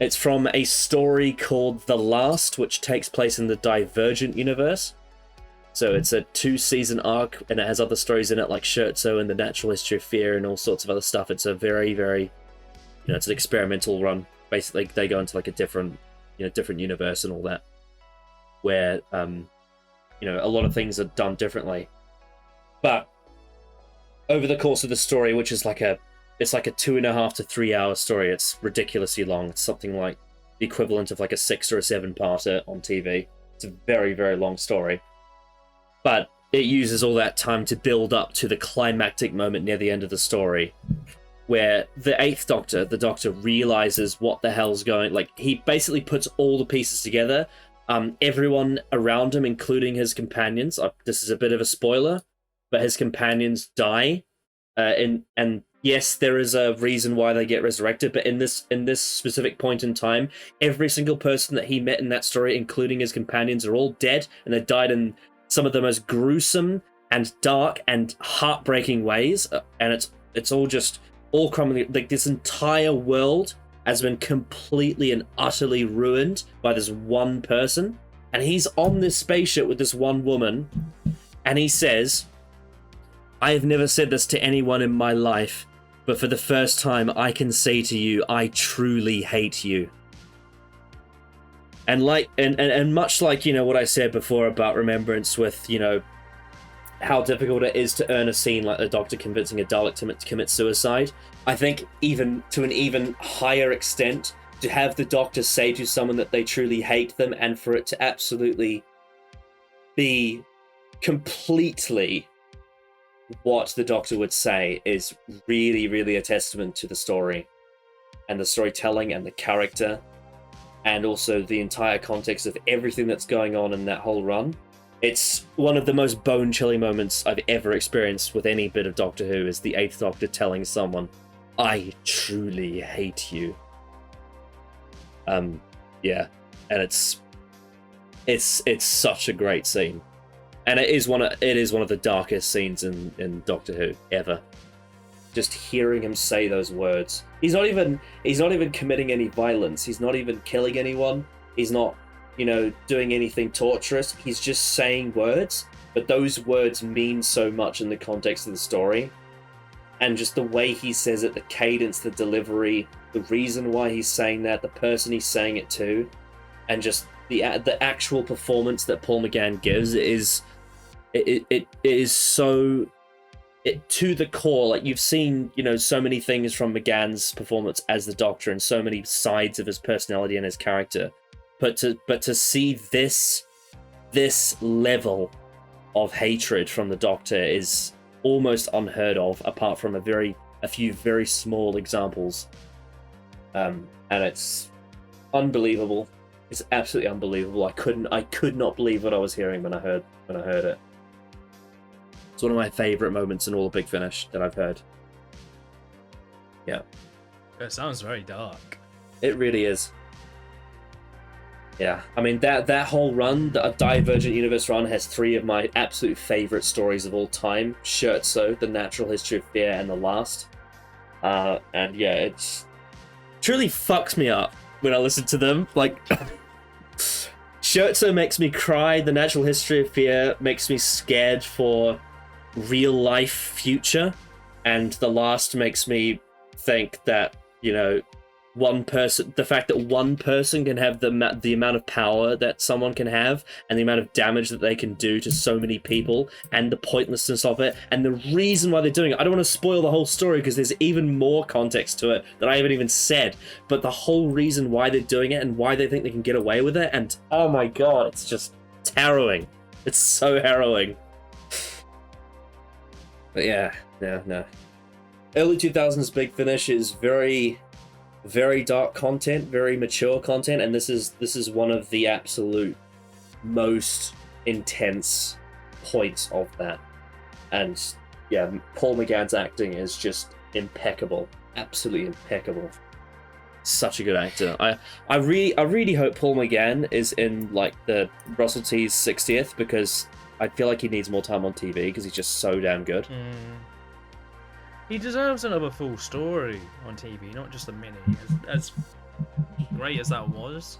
It's from a story called The Last, which takes place in the Divergent universe. So it's a 2-season arc, and it has other stories in it like Scherzo and the Natural History of Fear and all sorts of other stuff. It's a very, very, it's an experimental run. Basically, they go into like a different universe and all that, where, a lot of things are done differently. But over the course of the story, which is like a 2.5 to 3 hour story, it's ridiculously long. It's something like the equivalent of like a 6 or a 7-parter on TV. It's a very, very long story. But it uses all that time to build up to the climactic moment near the end of the story, where the 8th Doctor, the Doctor, realizes what the hell's going... Like, he basically puts all the pieces together. Everyone around him, including his companions... this is a bit of a spoiler, but his companions die. And yes, there is a reason why they get resurrected, but in this specific point in time, every single person that he met in that story, including his companions, are all dead, and they died in some of the most gruesome and dark and heartbreaking ways. And it's all crumbling. Like, this entire world has been completely and utterly ruined by this one person. And he's on this spaceship with this one woman, and he says, "I have never said this to anyone in my life, but for the first time I can say to you, I truly hate you." And much like, what I said before about Remembrance with, how difficult it is to earn a scene like the Doctor convincing a Dalek to commit suicide, I think even to an even higher extent, to have the Doctor say to someone that they truly hate them, and for it to absolutely be completely what the Doctor would say, is really, really a testament to the story and the storytelling and the character, and also the entire context of everything that's going on in that whole run. It's one of the most bone-chilling moments I've ever experienced with any bit of Doctor Who, is the Eighth Doctor telling someone, "I truly hate you." Yeah, and it's such a great scene, and it is one of the darkest scenes in Doctor Who ever. Just hearing him say those words. He's not even committing any violence. He's not even killing anyone. He's not, doing anything torturous. He's just saying words, but those words mean so much in the context of the story. And just the way he says it, the cadence, the delivery, the reason why he's saying that, the person he's saying it to, and just the actual performance that Paul McGann gives is so to the core. Like, you've seen, so many things from McGann's performance as the Doctor, and so many sides of his personality and his character, but to see this level of hatred from the Doctor is almost unheard of, apart from a few very small examples. And it's unbelievable. It's absolutely unbelievable. I could not believe what I was hearing when I heard it. It's one of my favourite moments in all of Big Finish that I've heard. Yeah. It sounds very dark. It really is. Yeah, I mean, that whole run, the Divergent Universe run, has three of my absolute favourite stories of all time: Scherzo, The Natural History of Fear, and The Last. And yeah, it's truly fucks me up when I listen to them. Like, Scherzo makes me cry. The Natural History of Fear makes me scared for real life future, and The Last makes me think that, the fact that one person can have the amount of power that someone can have, and the amount of damage that they can do to so many people, and the pointlessness of it, and the reason why they're doing it. I don't want to spoil the whole story, because there's even more context to it that I haven't even said, but the whole reason why they're doing it and why they think they can get away with it, and oh my god, it's just harrowing. It's so harrowing. But yeah, no. Early 2000s Big Finish is very, very dark content, very mature content, and this is one of the absolute most intense points of that. And yeah, Paul McGann's acting is just impeccable, absolutely impeccable. Such a good actor. I really hope Paul McGann is in like the Russell T's 60th, because I feel like he needs more time on TV, because he's just so damn good. He deserves another full story on TV, not just a mini. As great as that was,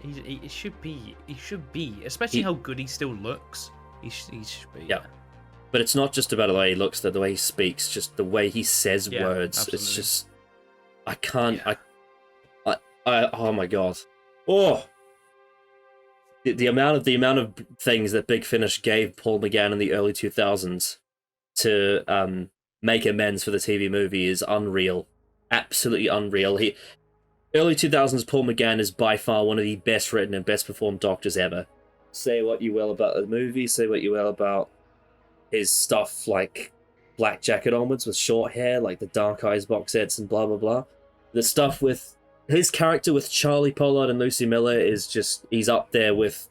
he should be. He should be, especially how good he still looks. He should be. Yeah. But it's not just about the way he looks, the way he speaks, just the way he says words. Absolutely. It's just, I can't. Yeah. I oh my god. Oh. The amount of things that Big Finish gave Paul McGann in the early 2000s to make amends for the TV movie is unreal. Absolutely unreal. Early 2000s Paul McGann is by far one of the best written and best performed Doctors ever. Say what you will about the movie, say what you will about his stuff like Black Jacket onwards with short hair, like the Dark Eyes box sets and blah blah blah. The stuff with his character with Charlie Pollard and Lucy Miller is just, he's up there with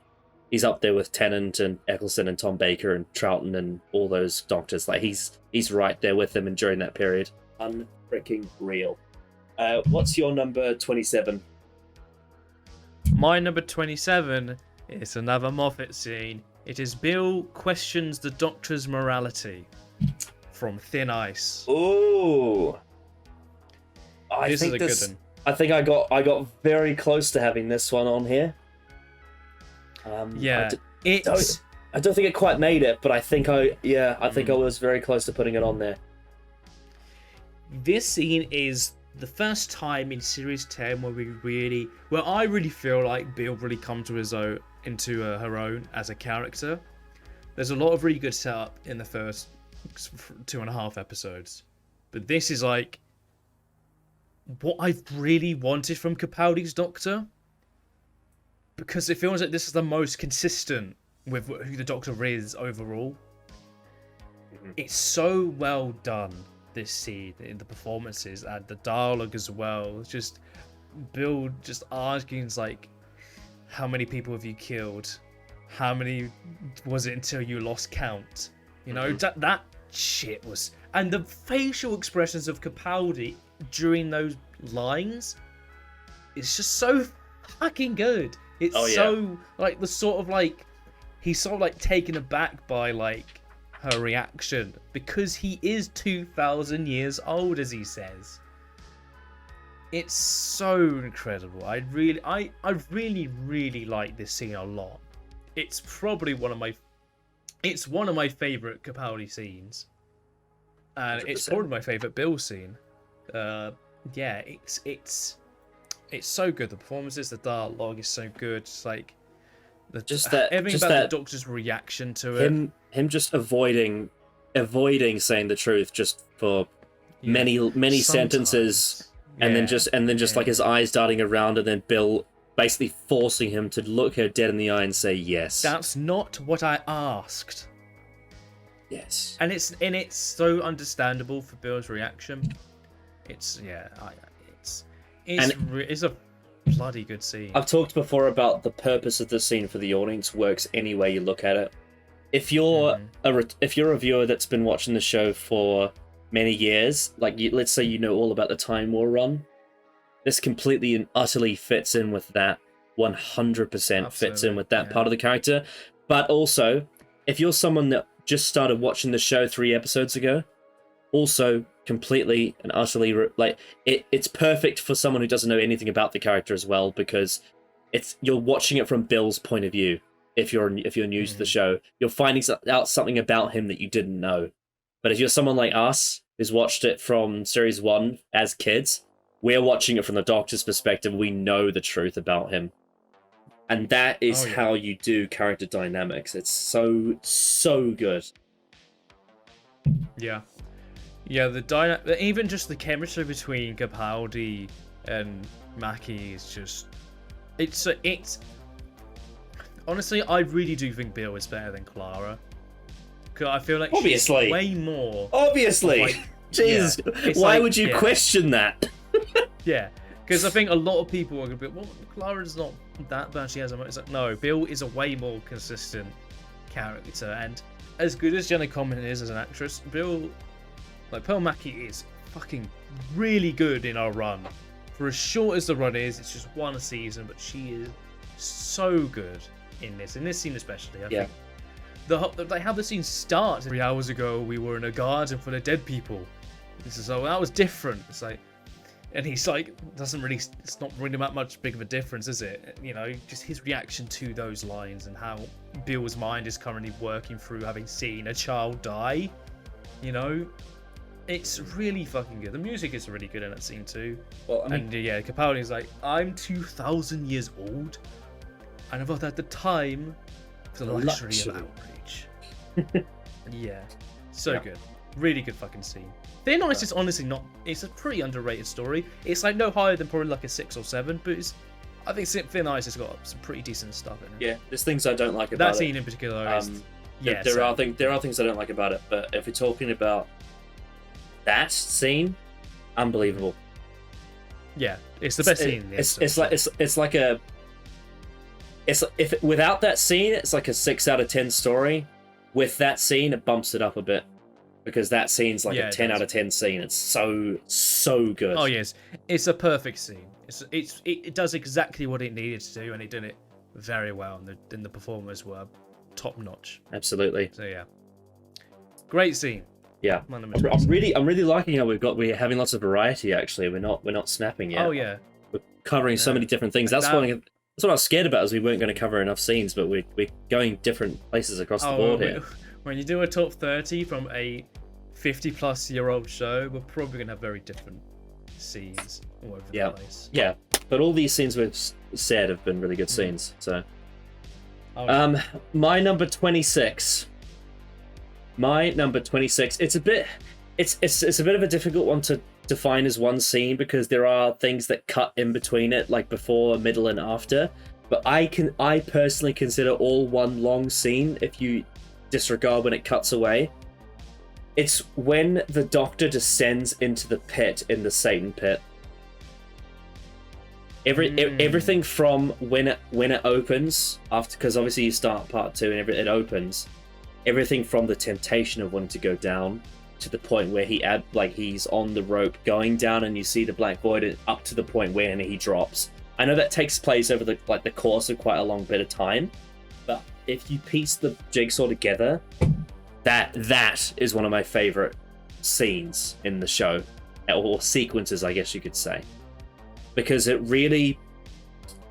Tennant and Eccleston and Tom Baker and Troughton and all those Doctors. Like, he's right there with them, and during that period, unfreaking real. What's your number 27? My number 27 is another Moffat scene. It is Bill questions the Doctor's morality from Thin Ice. Ooh, This is a good one. I think I got very close to having this one on here. Yeah, I don't think it quite made it, but I think I was very close to putting it on there. This scene is the first time in Series 10 where I really feel like Bill really comes to his own, into her own as a character. There's a lot of really good setup in the first 2.5 episodes, but this is like what I've really wanted from Capaldi's Doctor, because it feels like this is the most consistent with who the Doctor is overall. It's so well done, this scene, in the performances and the dialogue as well. It's just Bill just asking, like, how many people have you killed? How many was it until you lost count? You know, that shit was... And the facial expressions of Capaldi during those lines, it's just so fucking good. It's so, like, the sort of, like... He's sort of, like, taken aback by, like, her reaction. Because he is 2,000 years old, as he says. It's so incredible. I really, really like this scene a lot. It's probably one of my favorite Capaldi scenes, and 100%. It's probably my favorite Bill scene. Yeah, it's so good. The performances, the dialogue is so good. It's like everything about the Doctor's reaction to it. Him just avoiding saying the truth just for many sentences, and then just like his eyes darting around, and then Bill basically forcing him to look her dead in the eye and say yes. That's not what I asked. Yes. And it's so understandable for Bill's reaction. It's a bloody good scene. I've talked before about the purpose of the scene for the audience works any way you look at it. If you're a viewer that's been watching the show for many years, like let's say you know all about the Time War run, this completely and utterly fits in with that. 100% fits in with that part of the character. But also, if you're someone that just started watching the show 3 episodes ago, also completely and utterly it's perfect for someone who doesn't know anything about the character as well, because you're watching it from Bill's point of view. If you're new to the show, you're finding out something about him that you didn't know. But if you're someone like us who's watched it from series 1 as kids, we're watching it from the Doctor's perspective. We know the truth about him. And that is how you do character dynamics. It's so good. Yeah. Yeah, even just the chemistry between Capaldi and Mackie is just... It's honestly, I really do think Bill is better than Clara. Because I feel like she's way more... Obviously! Like, Jesus, why would you question that? Yeah, because I think a lot of people are going to be, well, Clara's not that bad, she has a... It's like, no, Bill is a way more consistent character, and as good as Jenna Coleman is as an actress, Pearl Mackie is fucking really good in our run. For as short as the run is, it's just 1 season, but she is so good in this scene especially. I think how the scene starts. 3 hours ago, we were in a garden full of dead people. This is that was different. It's like, and he's like, it's not really that much big of a difference, is it? You know, just his reaction to those lines and how Bill's mind is currently working through having seen a child die. You know, it's really fucking good. The music is really good in that scene too. Well, I mean, and Capaldi's like, I'm 2,000 years old, and I thought at the time for the luxury of outrage. Good. Really good fucking scene. Thin Ice is honestly not... It's a pretty underrated story. It's like no higher than probably like a 6 or 7, but I think Thin Ice has got some pretty decent stuff in it. Yeah, there's things I don't like about it. That scene in particular there are things I don't like about it, but if we're talking about that scene, unbelievable. Yeah, it's the best scene. Without that scene, it's like a 6 out of 10 story. With that scene, it bumps it up a bit. Because that scene's like a 10 out of 10 scene. It's so good. Oh yes, it's a perfect scene. It does exactly what it needed to do, and it did it very well. And the performers were top notch. Absolutely. So yeah, great scene. Yeah, I'm really liking how we're having lots of variety. Actually, we're not snapping yet. Oh yeah, we're covering so many different things. That's what I was scared about, is we weren't going to cover enough scenes, but we're going different places across the board here. When you do a top 30 from a 50-plus-year-old show, we're probably going to have very different scenes all over the place. Yeah, but all these scenes we've said have been really good scenes. So, my number 26. It's a bit of a difficult one define as one scene because there are things that cut in between it, like before, middle, and after. But I personally consider all one long scene if you disregard when it cuts away. It's when the Doctor descends into the pit in the Satan pit. Everything from when it opens after, because obviously you start part 2 and it opens. Everything from the temptation of wanting to go down to the point where he's on the rope going down and you see the black void up to the point where he drops. I know that takes place over the course of quite a long bit of time, but if you piece the jigsaw together, that is one of my favorite scenes in the show, or sequences, I guess you could say, because it really.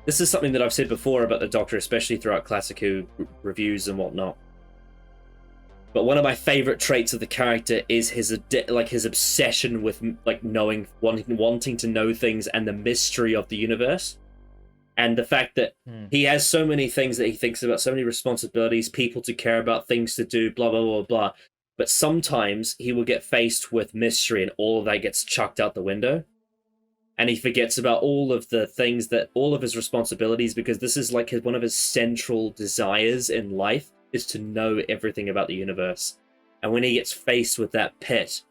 This is something that I've said before about the Doctor, especially throughout Classic Who reviews and whatnot. But one of my favorite traits of the character is his obsession with knowing, wanting to know things and the mystery of the universe, and the fact that he has so many things that he thinks about, so many responsibilities, people to care about, things to do, blah blah blah blah. But sometimes he will get faced with mystery, and all of that gets chucked out the window, and he forgets about all of the things all of his responsibilities, because this is one of his central desires in life, is to know everything about the universe. And when he gets faced with that pit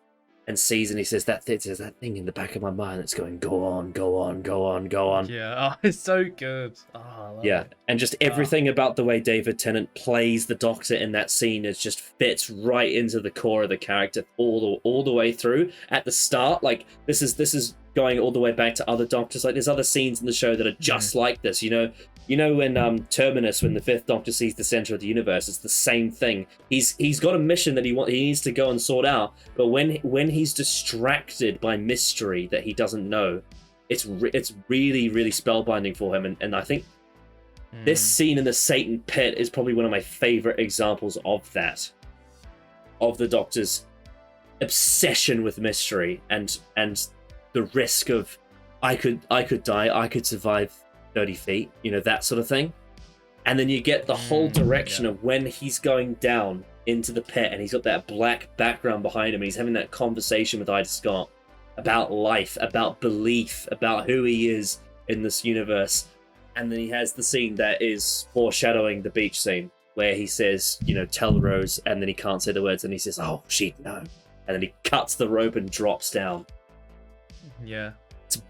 and sees, and he says, there's that thing in the back of my mind that's going, go on, go on, go on, go on. Yeah, it's so good. Oh, I love it. And just everything about the way David Tennant plays the Doctor in that scene is just fits right into the core of the character all the way through. At the start, this is going all the way back to other Doctors. There's other scenes in the show that are just like this, You know when Terminus, when the Fifth Doctor sees the center of the universe, it's the same thing. He's got a mission that he needs to go and sort out, but when he's distracted by mystery that he doesn't know, it's really, really spellbinding for him. And I think this scene in the Satan pit is probably one of my favorite examples of that, of the Doctor's obsession with mystery and the risk of I could die, I could survive 30 feet, that sort of thing. And then you get the whole direction of when he's going down into the pit and he's got that black background behind him and he's having that conversation with Ida Scott about life, about belief, about who he is in this universe. And then he has the scene that is foreshadowing the beach scene where he says, tell Rose, and then he can't say the words and he says, oh, she'd know. And then he cuts the rope and drops down. Yeah.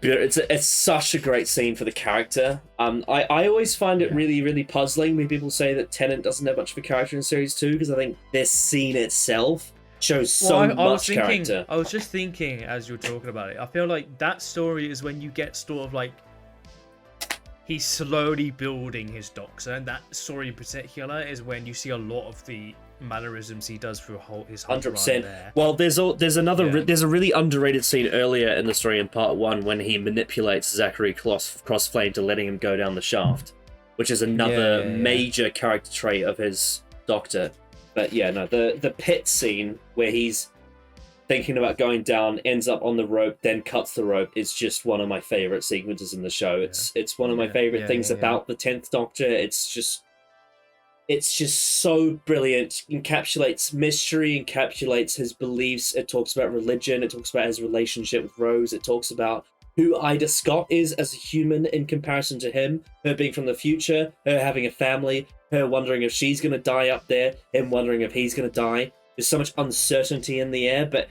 It's such a great scene for the character. I always find it really, really puzzling when people say that Tennant doesn't have much of a character in Series 2, because I think this scene itself shows much character. I was just thinking as you were talking about it, I feel like that story is when you get sort of he's slowly building his Doctor, and that story in particular is when you see a lot of the mannerisms he does through his whole 100%. run there. Well, there's a really underrated scene earlier in the story in part 1 when he manipulates Zachary Crossflame to letting him go down the shaft, which is another major character trait of his Doctor. But the pit scene where he's thinking about going down, ends up on the rope, then cuts the rope, is just one of my favorite sequences in the show. It's one of my favorite things about the 10th Doctor. It's just so brilliant. Encapsulates mystery, encapsulates his beliefs. It talks about religion. It talks about his relationship with Rose. It talks about who Ida Scott is as a human in comparison to him. Her being from the future, her having a family, her wondering if she's going to die up there, him wondering if he's going to die. There's so much uncertainty in the air, but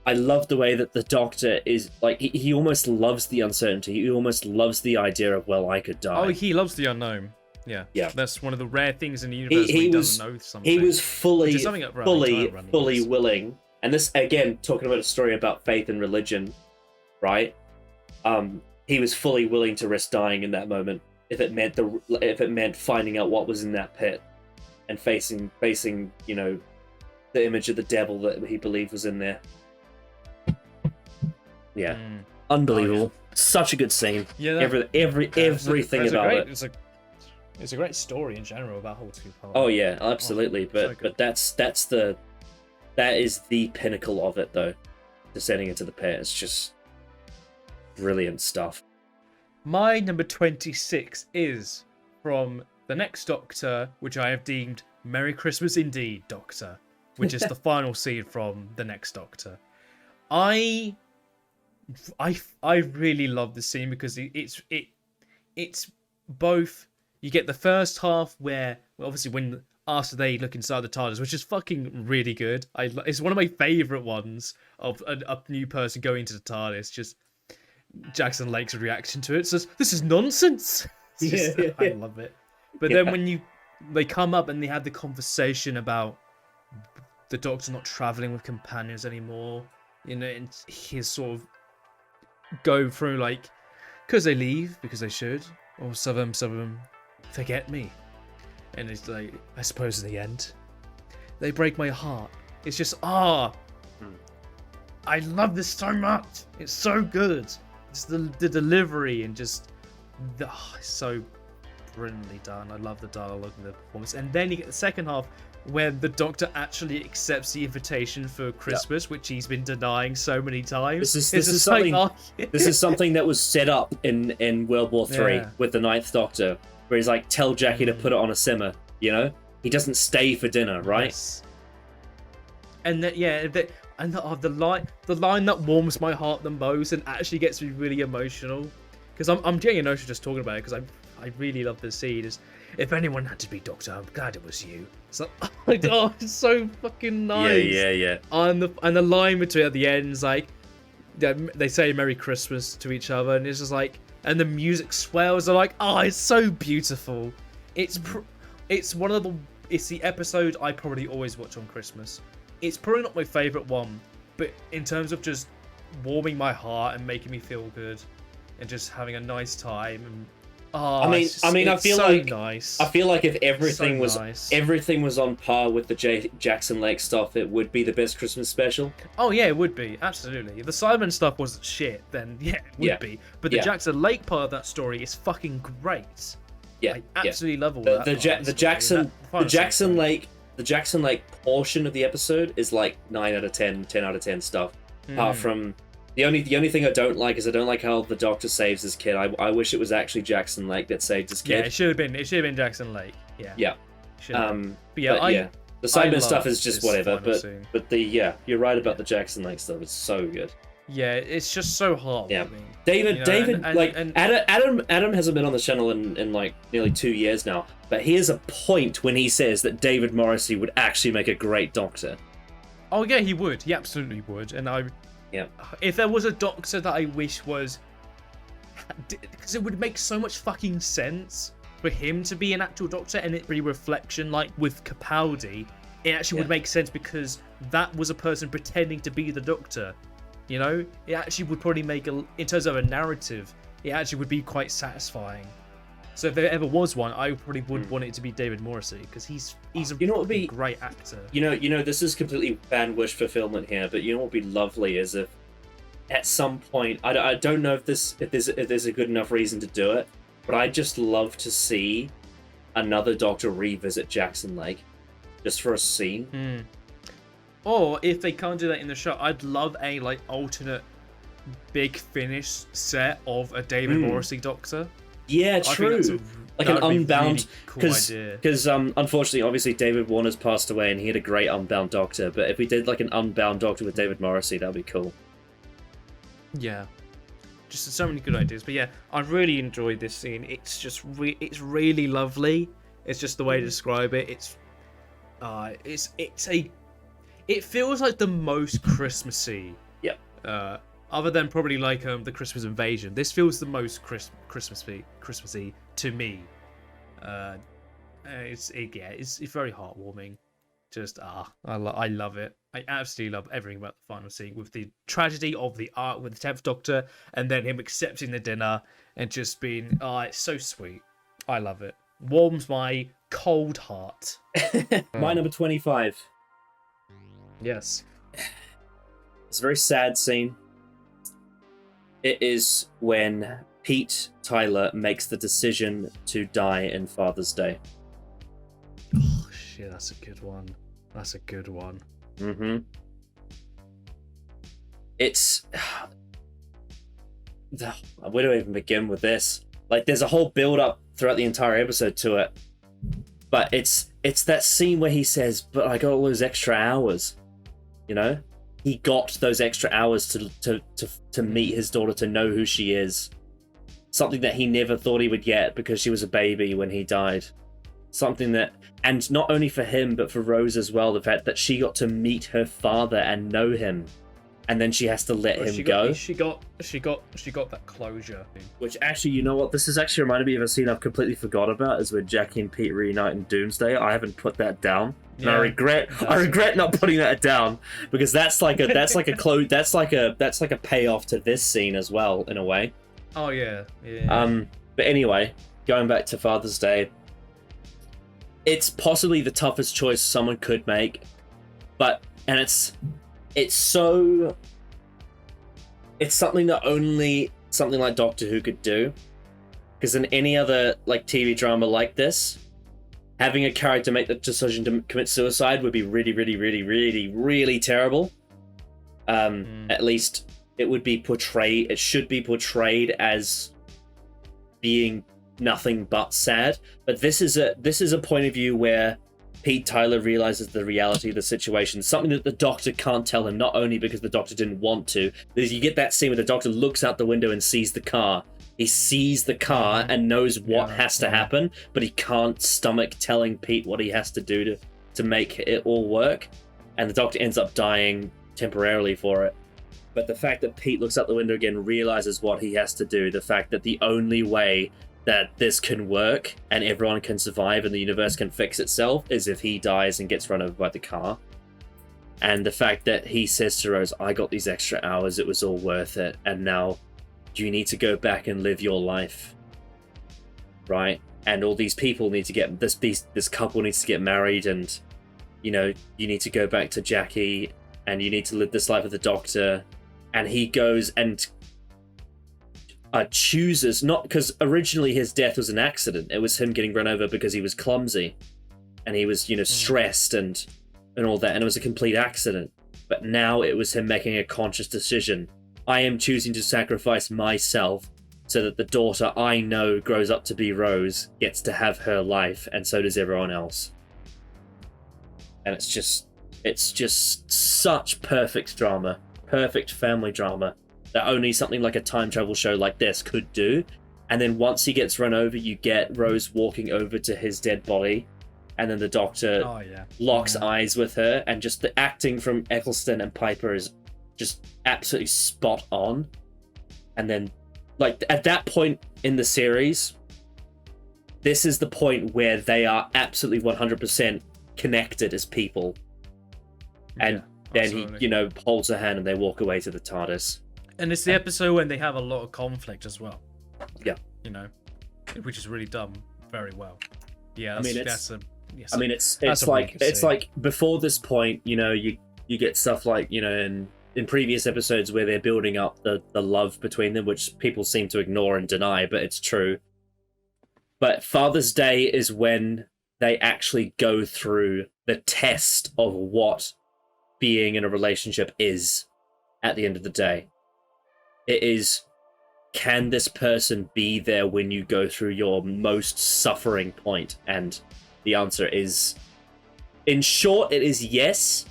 I love the way that the Doctor is he almost loves the uncertainty. He almost loves the idea of, well, I could die. Oh, he loves the unknown. Yeah. That's one of the rare things in the universe where he doesn't know something. He was fully willing. And this, again, talking about a story about faith and religion, right? He was fully willing to risk dying in that moment if it meant finding out what was in that pit and facing the image of the devil that he believed was in there. Yeah. Unbelievable. Such a good scene. Yeah, everything about it. It's a great story in general about whole two-part. Oh yeah, absolutely. But that is the pinnacle of it, though. Descending into the pit, it's just brilliant stuff. My number 26 is from the next Doctor, which I have deemed Merry Christmas Indeed, Doctor, which is the final scene from the next Doctor. I I really love the scene because it's both. You get the first half where, well, obviously, when after they look inside the TARDIS, which is fucking really good. It's one of my favorite ones of a new person going into the TARDIS. Just Jackson Lake's reaction to it says, "This is nonsense." It's just, I love it. But then when they come up and they have the conversation about the Doctor not traveling with companions anymore, you know, and he's sort of go through like, because they leave because they should, or some of them forget me, and it's like, I suppose in the end they break my heart. It's just I love this so much. It's so good. It's the delivery and just it's so brilliantly done. I love the dialogue and the performance. And then you get the second half where the Doctor actually accepts the invitation for Christmas, which he's been denying so many times. This is something. This is something that was set up in World War III with the Ninth Doctor, where he's like, tell Jackie to put it on a simmer. You know, he doesn't stay for dinner, right? Yes. And that, the line that warms my heart the most and actually gets me really emotional, because I'm getting emotional just talking about it, because I really love this scene. Is, if anyone had to be Doctor, I'm glad it was you. It's like, oh, it's so fucking nice. Yeah. And the line between at the end is like, they say Merry Christmas to each other, and it's just like, and the music swells. They're like, oh, it's so beautiful. It's the episode I probably always watch on Christmas. It's probably not my favorite one, but in terms of just warming my heart and making me feel good and just having a nice time, and I feel so like nice. I feel like if everything was on par with the Jackson Lake stuff, it would be the best Christmas special. Oh yeah, it would be, absolutely. If the Simon stuff was shit, then yeah, it would be. But the Jackson Lake part of that story is fucking great. Yeah, I absolutely love all that. The Jackson Lake portion of the episode is like 9 out of 10, 10 out of 10 stuff. Apart from the only thing I don't like is I don't like how the Doctor saves his kid. I wish it was actually Jackson Lake that saved his kid. Yeah, it should have been Jackson Lake. Yeah. The Simon stuff is just whatever. But you're right about the Jackson Lake stuff. It's so good. Yeah, it's just so heartwarming. Yeah. David, Adam hasn't been on the channel in like nearly 2 years now, but he has a point when he says that David Morrissey would actually make a great Doctor. Oh yeah, he would. He absolutely would. And if there was a Doctor that I wish was, because it would make so much fucking sense for him to be an actual Doctor and it be reflection, like with Capaldi. It actually would make sense because that was a person pretending to be the Doctor. You know, it actually would probably make in terms of a narrative, it actually would be quite satisfying. So if there ever was one, I probably would want it to be David Morrissey, because he's a great actor. You know, this is completely fan wish fulfillment here, but you know what would be lovely is if at some point, I don't know if there's a good enough reason to do it, but I'd just love to see another Doctor revisit Jackson Lake, just for a scene. Or if they can't do that in the show, I'd love a like alternate big finish set of a David Morrissey Doctor. Yeah, true. Like an Unbound, because unfortunately, obviously, David Warner's passed away, and he had a great Unbound Doctor. But if we did like an Unbound Doctor with David Morrissey, that'd be cool. Yeah, just so many good ideas. But yeah, I really enjoyed this scene. It's just it's really lovely. It's just the way to describe it. It feels like the most Christmassy. Yep. Other than probably like the Christmas Invasion, this feels the most Christmassy to me. It's very heartwarming. Just I love it. I absolutely love everything about the final scene, with the tragedy of the art with the 10th Doctor, and then him accepting the dinner and just being it's so sweet. I love it. Warms my cold heart. My number 25. Yes. It's a very sad scene. It is when Pete Tyler makes the decision to die in Father's Day. Oh shit, that's a good one. Mm-hmm. It's... Where do I even begin with this? Like, there's a whole build-up throughout the entire episode to it. But it's that scene where he says, but I got all those extra hours. You know? he got those extra hours to meet his daughter, to know who she is. Something that he never thought he would get because she was a baby when he died. Something that, and not only for him, but for Rose as well, the fact that she got to meet her father and know him, and then she has to let him go. She got that closure. Which actually, you know what? This has actually reminded me of a scene I've completely forgot about, is when Jackie and Pete reunite in Doomsday. I haven't put that down. And Yeah, I regret not putting that down, because that's like a payoff to this scene as well, in a way. Oh yeah. But anyway, going back to Father's Day, it's possibly the toughest choice someone could make, and it's something that only something like Doctor Who could do, because in any other like TV drama like this, having a character make the decision to commit suicide would be really, really, really, really, really terrible. At least it would be portrayed. It should be portrayed as being nothing but sad. But this is a point of view where Pete Tyler realizes the reality of the situation, something that the Doctor can't tell him, not only because the Doctor didn't want to, because you get that scene where the Doctor looks out the window and sees the car. He sees the car and knows what has to happen, but he can't stomach telling Pete what he has to do to make it all work. And the Doctor ends up dying temporarily for it. But the fact that Pete looks out the window again, realizes what he has to do, the fact that the only way that this can work and everyone can survive and the universe can fix itself is if he dies and gets run over by the car. And the fact that he says to Rose, I got these extra hours, it was all worth it, and now you need to go back and live your life, right? And all these people need to get, this couple needs to get married, and you know, you need to go back to Jackie and you need to live this life with the Doctor. And he goes and chooses, not because originally his death was an accident, it was him getting run over because he was clumsy and he was, you know, stressed and all that, and it was a complete accident. But now it was him making a conscious decision. I am choosing to sacrifice myself so that the daughter I know grows up to be Rose gets to have her life, and so does everyone else. And it's just such perfect drama, perfect family drama that only something like a time travel show like this could do. And then once he gets run over, you get Rose walking over to his dead body, and then the Doctor locks eyes with her, and just the acting from Eccleston and Piper is just absolutely spot on. And then, like, at that point in the series, this is the point where they are absolutely 100% connected as people. And then he, you know, holds her hand and they walk away to the TARDIS. And it's the episode when they have a lot of conflict as well. Yeah. You know, which is really done very well. Yeah, it's like before this point, you know, you get stuff like, you know, in previous episodes where they're building up the love between them, which people seem to ignore and deny, but it's true. But Father's Day is when they actually go through the test of what being in a relationship is at the end of the day. It is, can this person be there when you go through your most suffering point? And the answer is, in short, it is yes,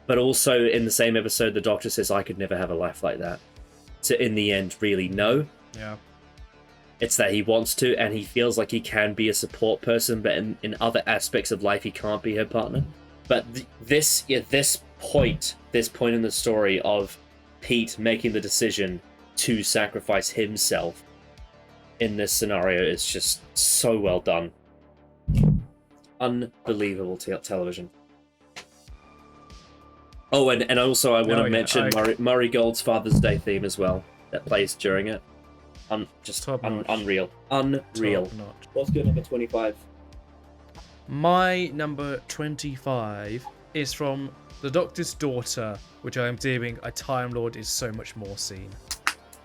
but also in the same episode, the Doctor says, I could never have a life like that. So in the end, really, no. Yeah. It's that he wants to, and he feels like he can be a support person, but in other aspects of life, he can't be her partner. But this point in the story of Pete making the decision to sacrifice himself in this scenario is just so well done. Unbelievable television. Oh, and also I want to mention Murray Gold's Father's Day theme as well that plays during it. Unreal. What's good, number 25? My number 25 is from The Doctor's Daughter, which I am deeming a Time Lord is so much more scene.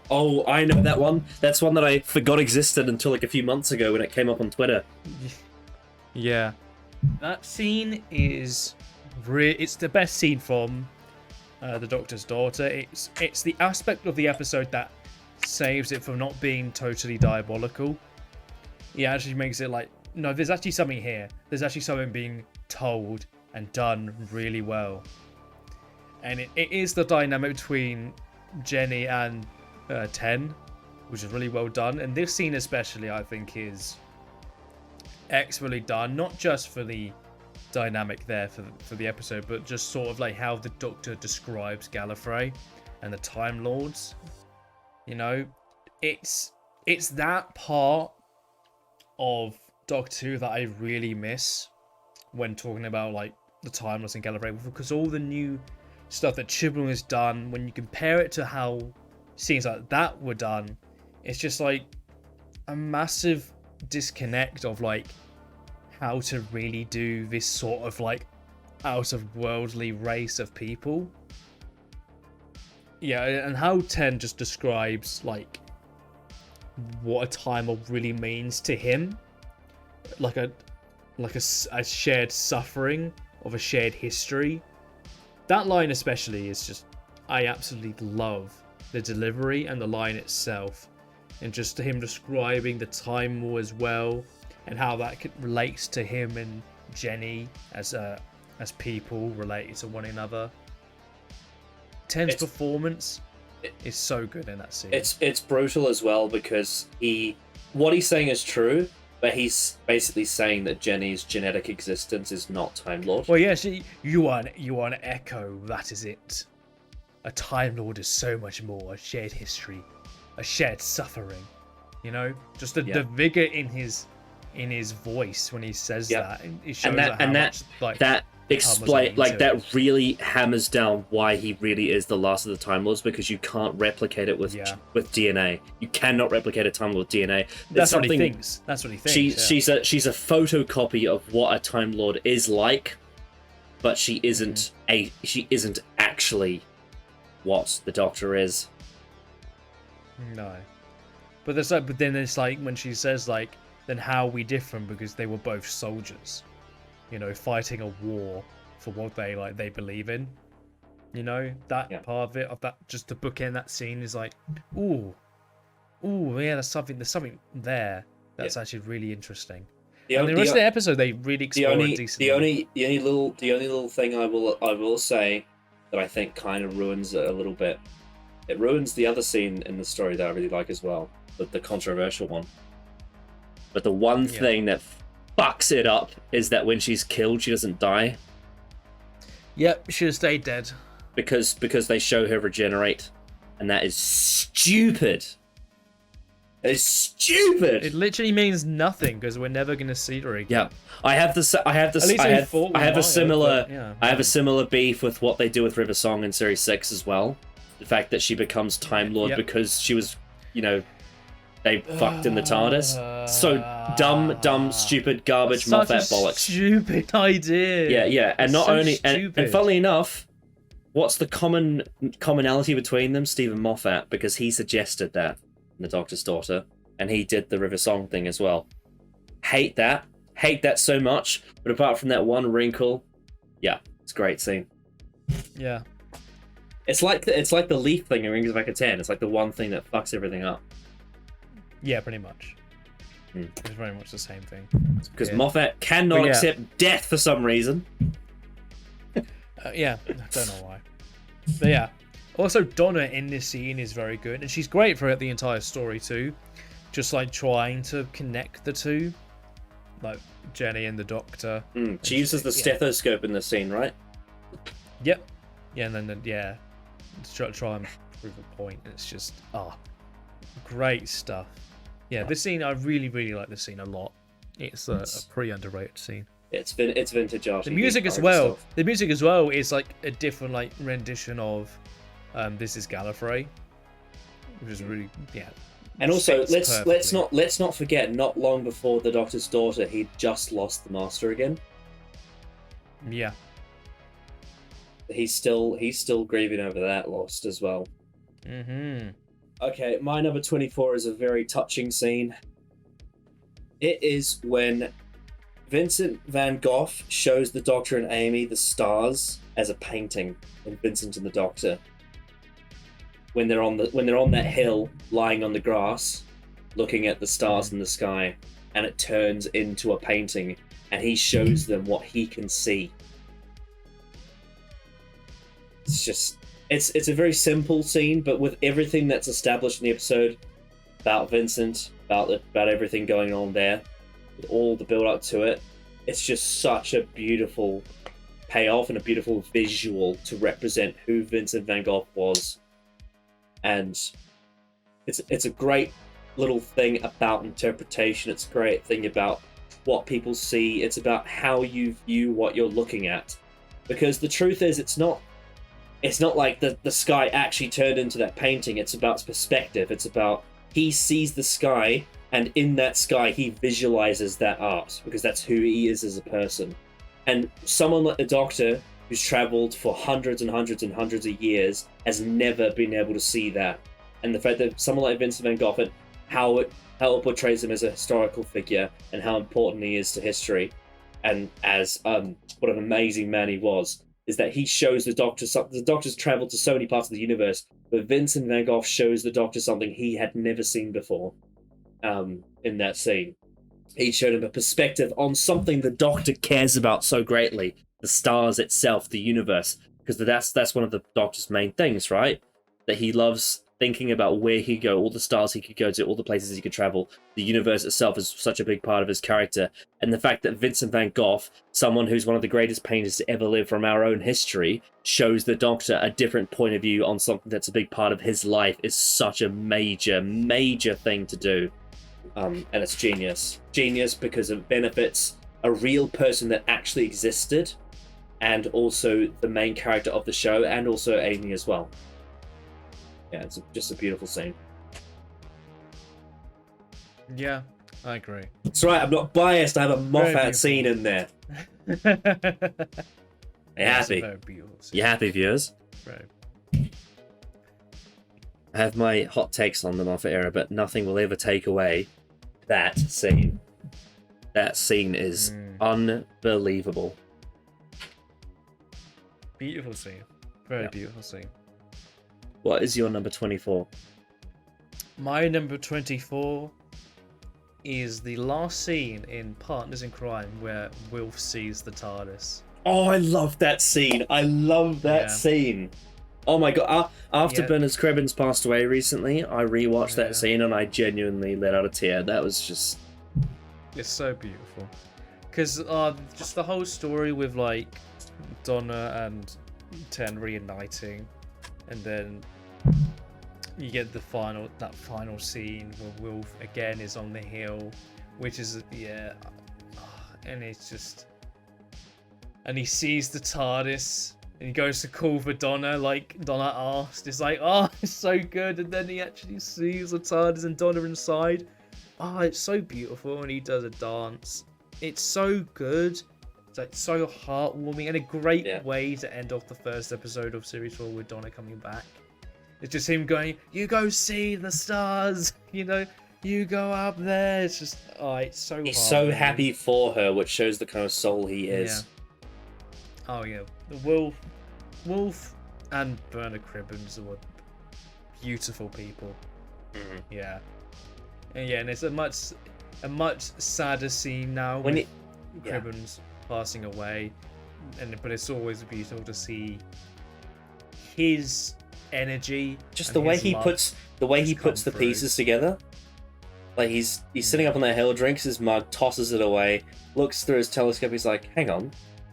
Oh, I know that one. That's one that I forgot existed until like a few months ago when it came up on Twitter. Yeah. That scene is it's the best scene from The Doctor's Daughter. It's the aspect of the episode that saves it from not being totally diabolical. He actually makes it like, no, there's actually something here. There's actually something being told and done really well. and it is the dynamic between Jenny and Ten, which is really well done. And this scene especially, I think, is expertly done, not just for the dynamic there for the episode, but just sort of like how the Doctor describes Gallifrey and the Time Lords. You know, it's that part of Doctor Who that I really miss when talking about like the Time Lords and Gallifrey, because all the new stuff that Chibnall has done, when you compare it to how scenes like that were done, it's just like a massive disconnect of like how to really do this sort of like out of worldly race of people. Yeah, and how Ten just describes like what a Time Lord really means to him, like a shared suffering of a shared history. That line especially is just, I absolutely love the delivery and the line itself, and just him describing the Time War as well, and how that relates to him and Jenny as people related to one another. Ten's performance is so good in that scene. It's brutal as well, because what he's saying is true, but he's basically saying that Jenny's genetic existence is not Time Lord. Well, yes, you are an echo. That is it. A Time Lord is so much more. A shared history, a shared suffering. You know, just the vigor in his voice when he says that. It shows that really hammers down why he really is the last of the Time Lords, because you can't replicate it with DNA. You cannot replicate a Time Lord DNA. That's what he thinks. That's what he thinks. She's a photocopy of what a Time Lord is like, but she isn't actually what the Doctor is. No, but then it's like when she says like, then how are we different, because they were both soldiers, you know, fighting a war for what they believe in. You know, that part of it, of that, just to bookend that scene is like, ooh, yeah, there's something there that's actually really interesting. The rest of the episode, they really explore it decently. The only little thing I will say that I think kind of ruins it a little bit. It ruins the other scene in the story that I really like as well, the controversial one. But the one thing that fucks it up is that when she's killed, she doesn't die. Yep, she should have stayed dead. Because they show her regenerate, and that is stupid. It's stupid. It literally means nothing, because we're never going to see her again. Yeah, I have a similar beef with what they do with River Song in Series 6 as well. The fact that she becomes Time Lord because she was, you know, they fucked in the TARDIS. So dumb, stupid, garbage, Moffat bollocks. Stupid idea. Yeah, and not only, and funnily enough, what's the commonality between them? Stephen Moffat, because he suggested that in The Doctor's Daughter, and he did the River Song thing as well. Hate that so much. But apart from that one wrinkle, yeah, it's a great scene. Yeah. It's like the Leaf thing in Rings of Akhaten. It's like the one thing that fucks everything up. Yeah, pretty much. It's very much the same thing. Because Moffat cannot accept death for some reason. Yeah, I don't know why. But yeah. Also, Donna in this scene is very good, and she's great throughout the entire story too. Just like trying to connect the two, like Jenny and the Doctor. She uses the stethoscope in the scene, right? Yep. Yeah, and then try and prove a point. It's just great stuff. Yeah, this scene, I really, really like this scene a lot. It's a pretty underrated scene. It's vintage art. The music as well. Stuff. The music as well is like a different like rendition of This Is Gallifrey, which is really And also, let's not forget, not long before The Doctor's Daughter, he'd just lost the Master again. Yeah. He's still grieving over that loss as well. Okay, my number 24 is a very touching scene. It is when Vincent van Gogh shows the Doctor and Amy the stars as a painting in Vincent and the Doctor. When they're on that hill, lying on the grass, looking at the stars in the sky, and it turns into a painting, and he shows them what he can see. it's just it's a very simple scene, but with everything that's established in the episode about Vincent, about everything going on there, with all the build up to it, it's just such a beautiful payoff and a beautiful visual to represent who Vincent van Gogh was. And it's a great little thing about interpretation. It's a great thing about what people see. It's about how you view what you're looking at. Because the truth is, it's not like the sky actually turned into that painting. It's about perspective. It's about he sees the sky, and in that sky he visualizes that art, because that's who he is as a person. And someone like the Doctor, who's traveled for hundreds and hundreds and hundreds of years, has never been able to see that. And the fact that someone like Vincent van Gogh, and how it portrays him as a historical figure and how important he is to history, and as what an amazing man he was, is that he shows the Doctor something. The Doctor's traveled to so many parts of the universe, but Vincent van Gogh shows the Doctor something he had never seen before. In that scene, he showed him a perspective on something the Doctor cares about so greatly: the stars itself, the universe, because that's one of the Doctor's main things, right? That he loves thinking about where he could go, all the stars he could go to, all the places he could travel. The universe itself is such a big part of his character. And the fact that Vincent van Gogh, someone who's one of the greatest painters to ever live from our own history, shows the Doctor a different point of view on something that's a big part of his life is such a major, major thing to do. And it's genius. Genius because it benefits a real person that actually existed, and also the main character of the show, and also Amy as well. Yeah, it's just a beautiful scene. Yeah, I agree. That's right, I'm not biased. I have a Moffat scene in there. You happy? You happy, viewers? Right. I have my hot takes on the Moffat era, but nothing will ever take away that scene. That scene is unbelievable. Beautiful scene. Very beautiful scene. What is your number 24? My number 24 is the last scene in Partners in Crime where Wilf sees the TARDIS. Oh, I love that scene. I love that scene. Oh my god. After Bernard Cribbins passed away recently, I rewatched that scene and I genuinely let out a tear. That was just... It's so beautiful. Because just the whole story with, like, Donna and Ten reuniting, and then you get that final scene where Wilf again is on the hill, which is and it's just, and he sees the TARDIS and he goes to call for Donna, like Donna asked. It's like, oh, it's so good, and then he actually sees the TARDIS and Donna inside. Oh, it's so beautiful, and he does a dance. It's so good. It's like so heartwarming, and a great way to end off the first episode of Series 4 with Donna coming back. It's just him going, you go see the stars, you know, you go up there. It's just, it's so He's so happy for her, which shows the kind of soul he is. Yeah. Oh, yeah. The Wolf and Bernard Cribbins are beautiful people. Mm-hmm. Yeah. And it's a much sadder scene now with Cribbins passing away, but it's always beautiful to see his energy, just the way he puts the pieces together. Like he's sitting up on that hill, drinks his mug, tosses it away, looks through his telescope. He's like, "Hang on,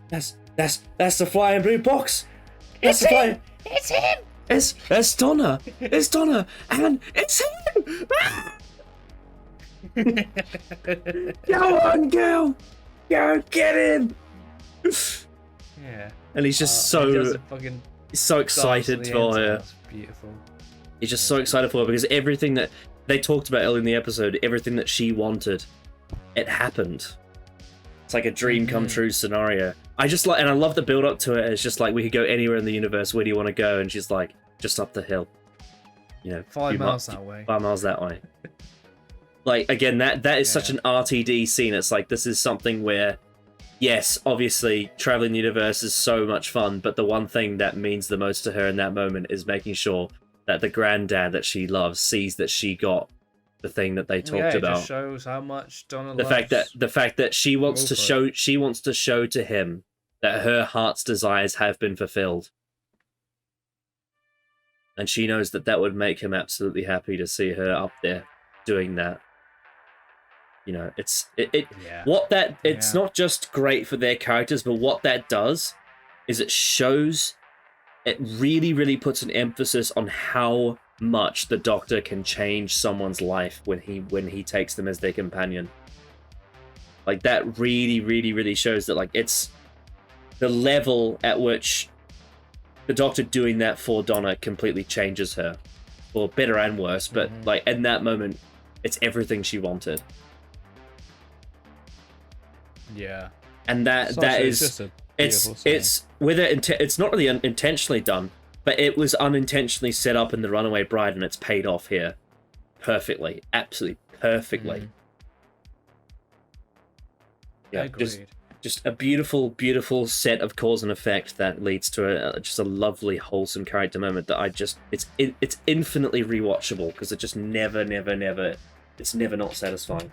that's the flying blue box. It's him. It's him. It's Donna. It's Donna, and it's him." Go on, girl. Go get him. Yeah. And he's just he's so excited for her. Beautiful. He's just so excited for her because everything that they talked about early in the episode, everything that she wanted, it happened. It's like a dream come true scenario. I love the build up to it. It's just like, we could go anywhere in the universe. Where do you want to go? And she's like, just up the hill. You know, 5 miles that way. 5 miles that way. Like, again, that is such an RTD scene. It's like, this is something where, yes, obviously, traveling the universe is so much fun, but the one thing that means the most to her in that moment is making sure that the granddad that she loves sees that she got the thing that they talked about. Just shows how much Donna the fact that she wants to show to him that her heart's desires have been fulfilled. and she knows that that would make him absolutely happy to see her up there doing that. You know, it's not just great for their characters, but what that does is it really, really puts an emphasis on how much the Doctor can change someone's life when he takes them as their companion. Like, that really, really, really shows that, like, it's the level at which the Doctor doing that for Donna completely changes her, for better and worse. But like, in that moment, it's everything she wanted. Yeah, and that is it's whether it's not really intentionally done, but it was unintentionally set up in The Runaway Bride, and it's paid off here perfectly, absolutely perfectly. Yeah, agreed. Just a beautiful, beautiful set of cause and effect that leads to just a lovely, wholesome character moment that it's infinitely rewatchable because it just never, it's never not satisfying.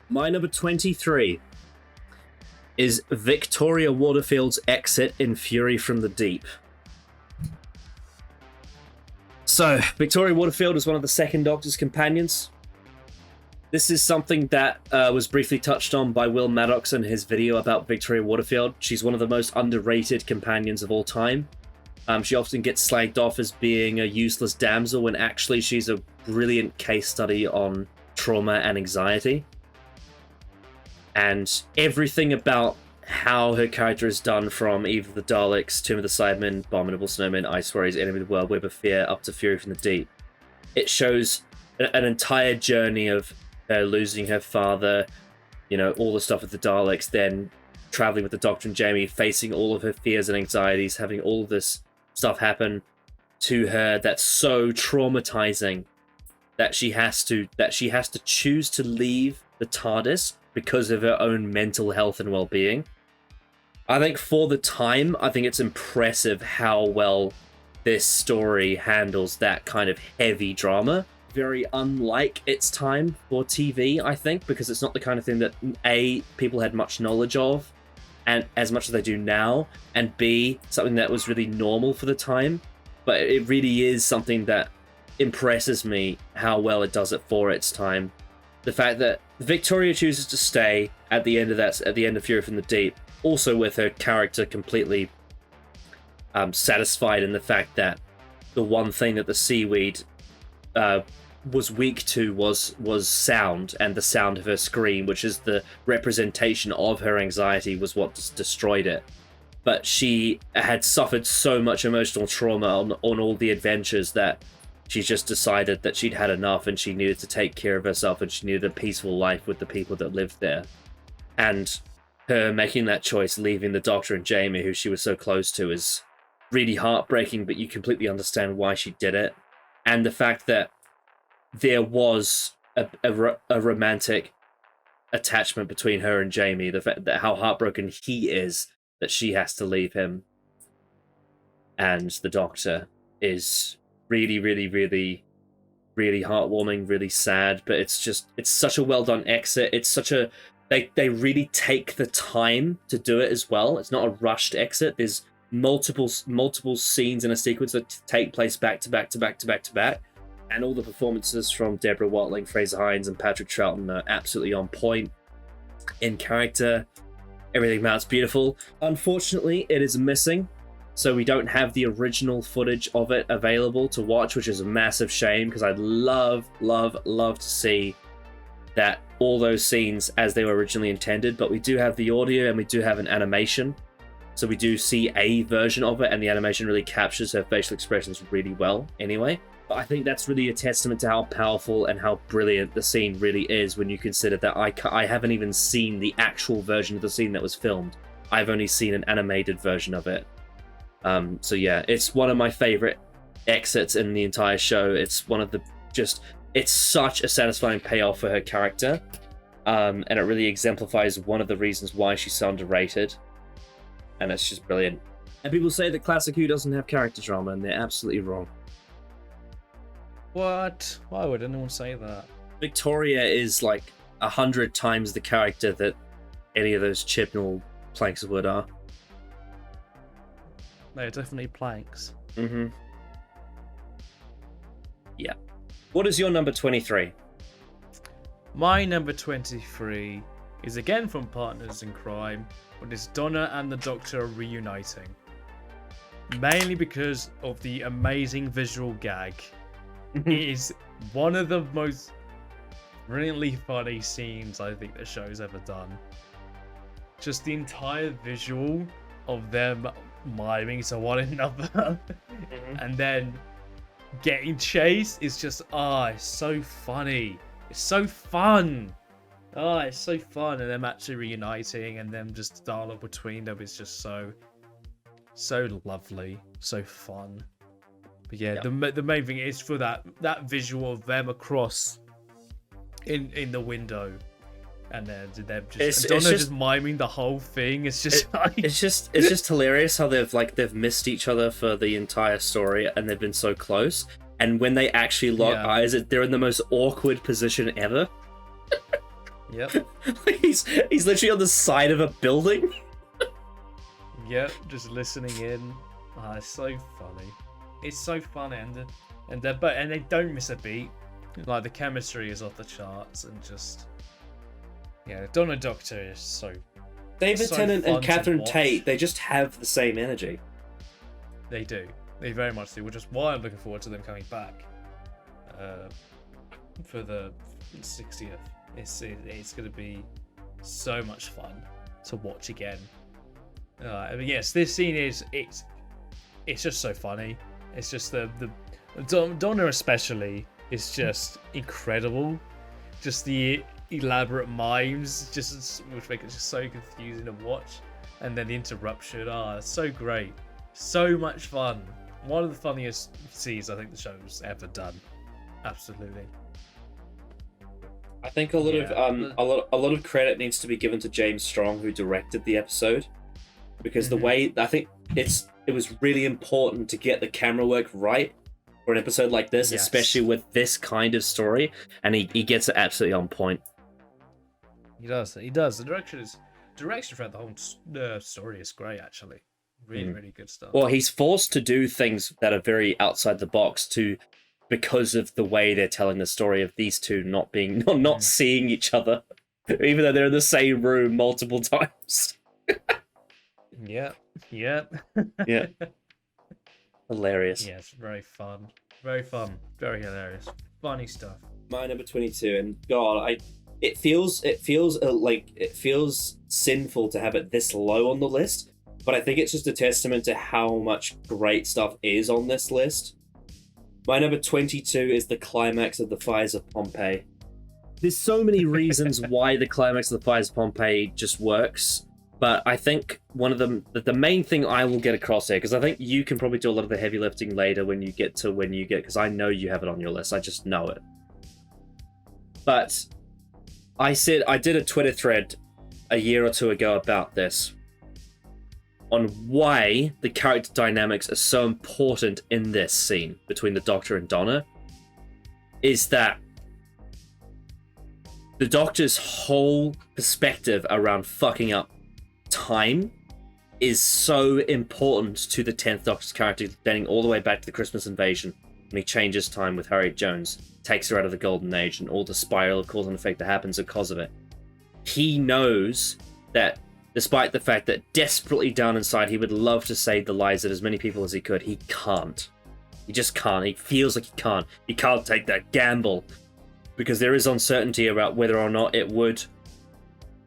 My number 23 is Victoria Waterfield's exit in Fury from the Deep. So, Victoria Waterfield is one of the Second Doctor's companions. This is something that was briefly touched on by Will Maddox in his video about Victoria Waterfield. She's one of the most underrated companions of all time. She often gets slagged off as being a useless damsel when actually she's a brilliant case study on trauma and anxiety. And everything about how her character is done, from Eve of the Daleks, Tomb of the Cybermen, Abominable Snowmen, Ice Warriors, Enemy of the World, Web of Fear, up to Fury from the Deep. It shows an entire journey of her losing her father, you know, all the stuff with the Daleks, then traveling with the Doctor and Jamie, facing all of her fears and anxieties, having all of this stuff happen to her that's so traumatizing that she has to choose to leave the TARDIS because of her own mental health and well-being. I think for the time, I think it's impressive how well this story handles that kind of heavy drama. Very unlike its time for TV, I think, because it's not the kind of thing that A, people had much knowledge of, and as much as they do now, and B, something that was really normal for the time. But it really is something that impresses me how well it does it for its time. The fact that Victoria chooses to stay at the end of Fury from the Deep, also with her character completely satisfied in the fact that the one thing that the seaweed was weak to was sound, and the sound of her scream, which is the representation of her anxiety, was what destroyed it. But she had suffered so much emotional trauma on all the adventures that she just decided that she'd had enough and she needed to take care of herself, and she needed a peaceful life with the people that lived there. And her making that choice, leaving the Doctor and Jamie, who she was so close to, is really heartbreaking, but you completely understand why she did it. And the fact that there was a romantic attachment between her and Jamie, the fact that how heartbroken he is that she has to leave him and the Doctor, is really, really, really, really heartwarming, really sad. But it's such a well done exit. It's such a they really take the time to do it as well. It's not a rushed exit. There's multiple scenes in a sequence that take place back to back to back to back to back. And all the performances from Deborah Watling, Fraser Hines, and Patrick Troughton are absolutely on point in character. Everything about it's beautiful. Unfortunately, it is missing, so we don't have the original footage of it available to watch, which is a massive shame, because I'd love to see that all those scenes as they were originally intended. But we do have the audio and we do have an animation, so we do see a version of it, and the animation really captures her facial expressions really well anyway. But I think that's really a testament to how powerful and how brilliant the scene really is, when you consider that I haven't even seen the actual version of the scene that was filmed. I've only seen an animated version of it. So yeah, it's one of my favorite exits in the entire show. It's one of the it's such a satisfying payoff for her character. And it really exemplifies one of the reasons why she's so underrated. And it's just brilliant. And people say that Classic Who doesn't have character drama, and they're absolutely wrong. What? Why would anyone say that? Victoria is like 100 times the character that any of those Chibnall planks of wood are. They're definitely planks. Mm-hmm. Yeah. What is your number 23? My number 23 is again from Partners in Crime, but it's Donna and the Doctor reuniting. Mainly because of the amazing visual gag. It is one of the most brilliantly funny scenes I think the show's ever done. Just the entire visual of them miming to one another and then getting chased is just, it's so funny. It's so fun. It's so fun. And them actually reuniting and them just dialogue between them is just so lovely, so fun. But yeah, the main thing is for that visual of them across in the window, and then them just Donna just miming the whole thing. It's just it's just hilarious how they've missed each other for the entire story, and they've been so close. And when they actually lock eyes, they're in the most awkward position ever. Yep. he's literally on the side of a building. Yep, just listening in. It's so funny. It's so funny, and they don't miss a beat. Like the chemistry is off the charts, and just Donna Doctor is so. David so Tennant and Catherine watch. Tate, they just have the same energy. They do. They very much do, which is why I'm looking forward to them coming back for the 60th. It's going to be so much fun to watch again. But yes, this scene it's just so funny. It's just the Donna especially is just incredible. Just the elaborate mimes, which make it just so confusing to watch, and then the interruption. It's so great, so much fun. One of the funniest scenes I think the show's ever done. Absolutely. I think a lot of credit needs to be given to James Strong, who directed the episode, because the way I think it was really important to get the camera work right for an episode like this, especially with this kind of story, and he gets it absolutely on point. He does. The direction throughout the whole story is great, actually. Really, really good stuff. Well, he's forced to do things that are very outside the box because of the way they're telling the story of these two not seeing each other, even though they're in the same room multiple times. Yep. Yeah. Hilarious. Yeah, it's very fun. Very fun. Very hilarious. Funny stuff. My number 22, and God, it feels sinful to have it this low on the list, but I think it's just a testament to how much great stuff is on this list. My number 22 is the climax of the Fires of Pompeii. There's so many reasons why the climax of the Fires of Pompeii just works, but I think one of them, the main thing I will get across here, because I think you can probably do a lot of the heavy lifting later because I know you have it on your list. I just know it. But I did a Twitter thread a year or two ago about this, on why the character dynamics are so important in this scene between the Doctor and Donna, is that the Doctor's whole perspective around fucking up time is so important to the 10th Doctor's character, dating all the way back to the Christmas invasion, when he changes time with Harriet Jones, takes her out of the Golden Age, and all the spiral of cause and effect that happens because of it. He knows that despite the fact that desperately down inside he would love to save the lives of as many people as he could, he can't. He just can't. He feels like he can't. He can't take that gamble, because there is uncertainty about whether or not it would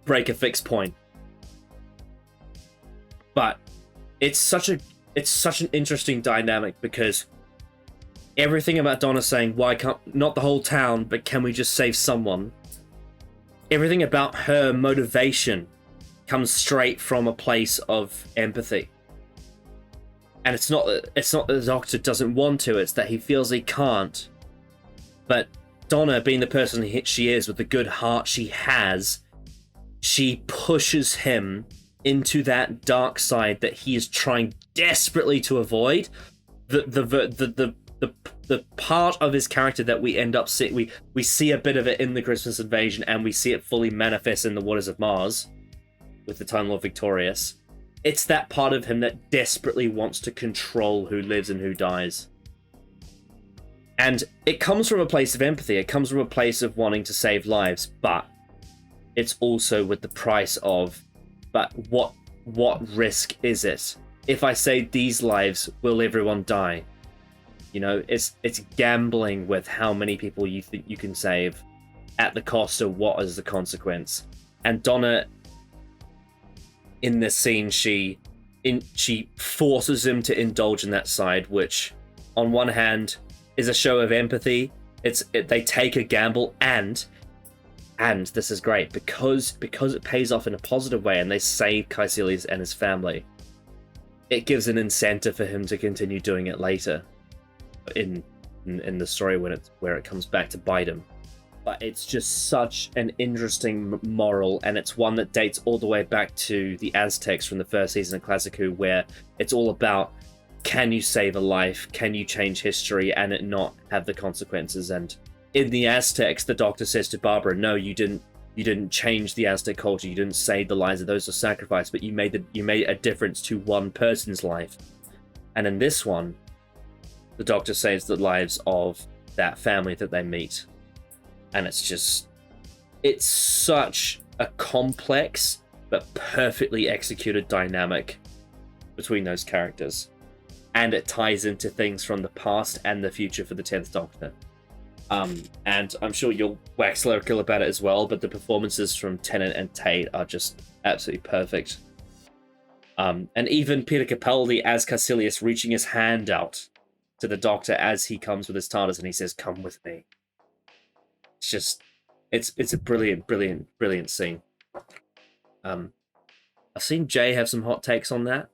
break a fixed point. But it's such an interesting dynamic, because everything about Donna saying, why can't, not the whole town, but can we just save someone? Everything about her motivation comes straight from a place of empathy. And it's not that the Doctor doesn't want to, it's that he feels he can't. But Donna, being the person she is, with the good heart she has, she pushes him into that dark side that he is trying desperately to avoid. The part of his character that we end up seeing, we see a bit of it in the Christmas invasion, and we see it fully manifest in the Waters of Mars with the Time Lord Victorious. It's that part of him that desperately wants to control who lives and who dies. And it comes from a place of empathy. It comes from a place of wanting to save lives, but it's also with the price of, but what risk is it? If I save these lives, will everyone die? You know, it's gambling with how many people you think you can save at the cost of what is the consequence. And Donna, in this scene, she forces him to indulge in that side, which on one hand is a show of empathy. They take a gamble, and this is great because it pays off in a positive way and they save Caecilius and his family. It gives an incentive for him to continue doing it later in the story where it comes back to bite him. But it's just such an interesting moral, and it's one that dates all the way back to the Aztecs from the first season of Classic Who, where it's all about, can you save a life? Can you change history and it not have the consequences? And in the Aztecs, the Doctor says to Barbara, no, you didn't change the Aztec culture. You didn't save the lives of those who sacrificed, but you made a difference to one person's life. And in this one, the Doctor saves the lives of that family that they meet. And it's such a complex but perfectly executed dynamic between those characters. And it ties into things from the past and the future for the 10th Doctor. And I'm sure you'll wax lyrical about it as well, but the performances from Tennant and Tate are just absolutely perfect. And even Peter Capaldi as Caecilius reaching his hand out to the Doctor as he comes with his TARDIS and he says, "Come with me." It's just, it's a brilliant, brilliant, brilliant scene. I've seen Jay have some hot takes on that.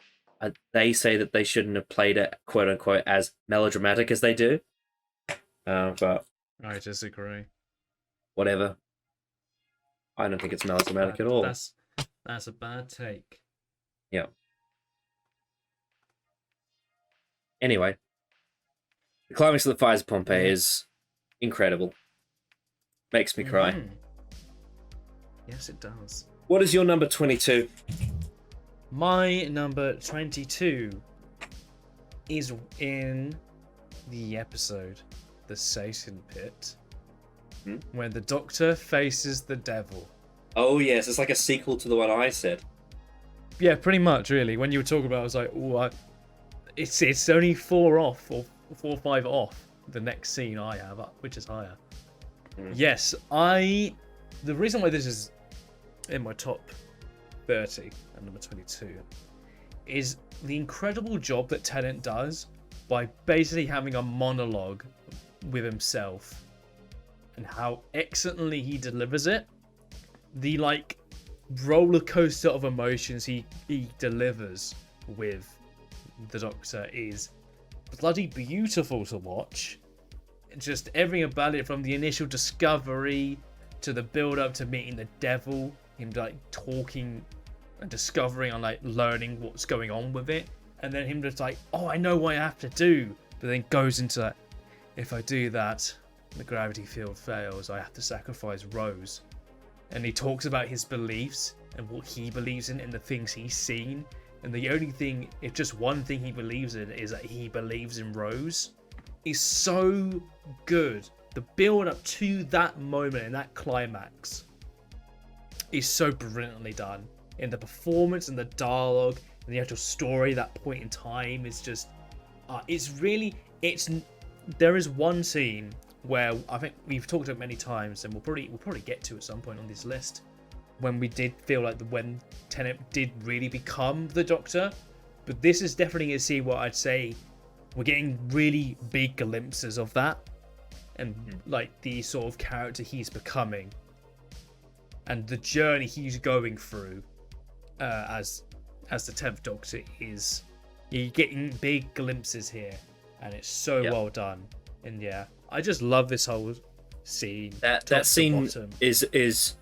They say that they shouldn't have played it, quote unquote, as melodramatic as they do. But I disagree. Whatever. I don't think it's melodramatic at all. That's a bad take. Yeah. Anyway, the climax of the Fires of Pompeii is incredible. Makes me cry. Mm. Yes, it does. What is your number 22? My number 22 is in the episode The Satan Pit, when the Doctor faces the devil. Oh yes, it's like a sequel to the one I said. Yeah, pretty much, really. When you were talking about it, I was like, oh, it's only 4 off, or 4 or 5 off the next scene I have, which is higher. Yes, the reason why this is in my top 30 and number 22 is the incredible job that Tennant does by basically having a monologue with himself and how excellently he delivers it. The roller coaster of emotions he delivers with the Doctor is bloody beautiful to watch. Just everything about it, from the initial discovery to the build up to meeting the devil, him talking and discovering and learning what's going on with it, and then him just oh, I know what I have to do, but then goes into that, if I do that, the gravity field fails, I have to sacrifice Rose. And he talks about his beliefs and what he believes in and the things he's seen, and the only thing, if just one thing he believes in, is that he believes in Rose. Is so good. The build up to that moment and that climax is so brilliantly done. In the performance and the dialogue and the actual story, that point in time is just, there is one scene where I think we've talked about many times, and we'll probably get to at some point on this list, when we did feel like when Tennant did really become the Doctor. But this is definitely a scene where I'd say we're getting really big glimpses of that, and the sort of character he's becoming, and the journey he's going through as the 10th Doctor is. You're getting big glimpses here, and it's so well done. And yeah, I just love this whole scene. That scene is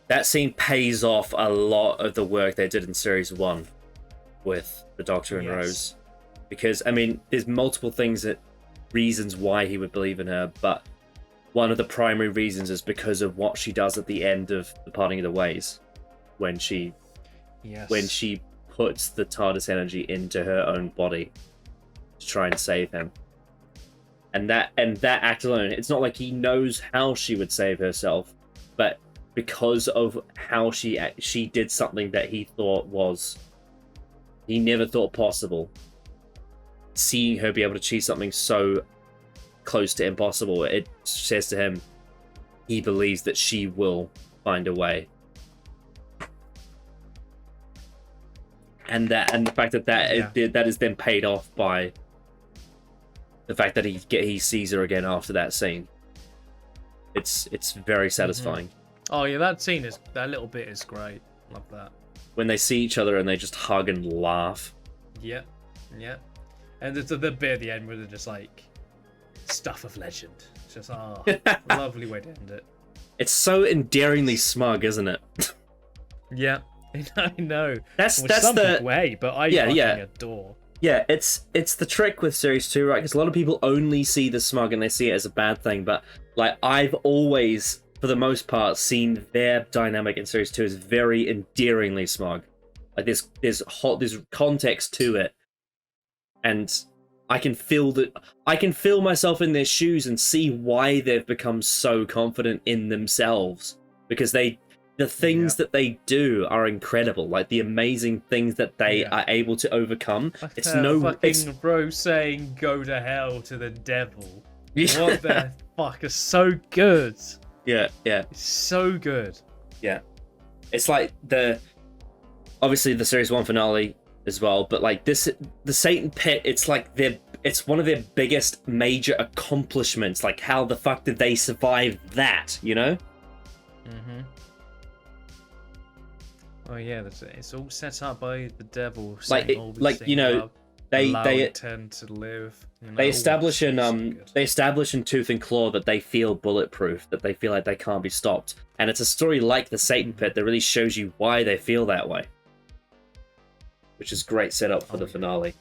that scene pays off a lot of the work they did in series 1 with the Doctor and Rose. Because, I mean, there's multiple reasons why he would believe in her, but one of the primary reasons is because of what she does at the end of The Parting of the Ways, when she puts the TARDIS energy into her own body to try and save him. and that act alone, it's not like he knows how she would save herself, but because of how she did something that he never thought possible. Seeing her be able to achieve something so close to impossible, it says to him he believes that she will find a way. And the fact that is then paid off by the fact that he sees her again after that scene. It's very satisfying. Oh yeah, that little bit is great. Love that. When they see each other and they just hug and laugh. Yep. And the bit at the end where they're just like, stuff of legend. It's just lovely way to end it. It's so endearingly smug, isn't it? Yeah, I know. That's some the way, but I fucking adore. Yeah, it's the trick with series 2, right? Because a lot of people only see the smug and they see it as a bad thing, but like I've always, for the most part, seen their dynamic in series 2 as very endearingly smug. Like there's context to it, and I can feel myself in their shoes and see why they've become so confident in themselves, because the things that they do are incredible. Like the amazing things that they are able to overcome. Fucking bro saying "go to hell" to the devil. What the fuck is so good? Yeah. It's so good. Yeah, it's like obviously the series 1 finale as well, but like the Satan Pit, it's like it's one of their biggest major accomplishments. Like how the fuck did they survive that, you know? Mm-hmm. Oh yeah, it's all set up by the devil. They tend to live. They establish in Tooth and Claw that they feel bulletproof, that they feel like they can't be stopped, and it's a story like the Satan Pit that really shows you why they feel that way, which is great setup for the finale.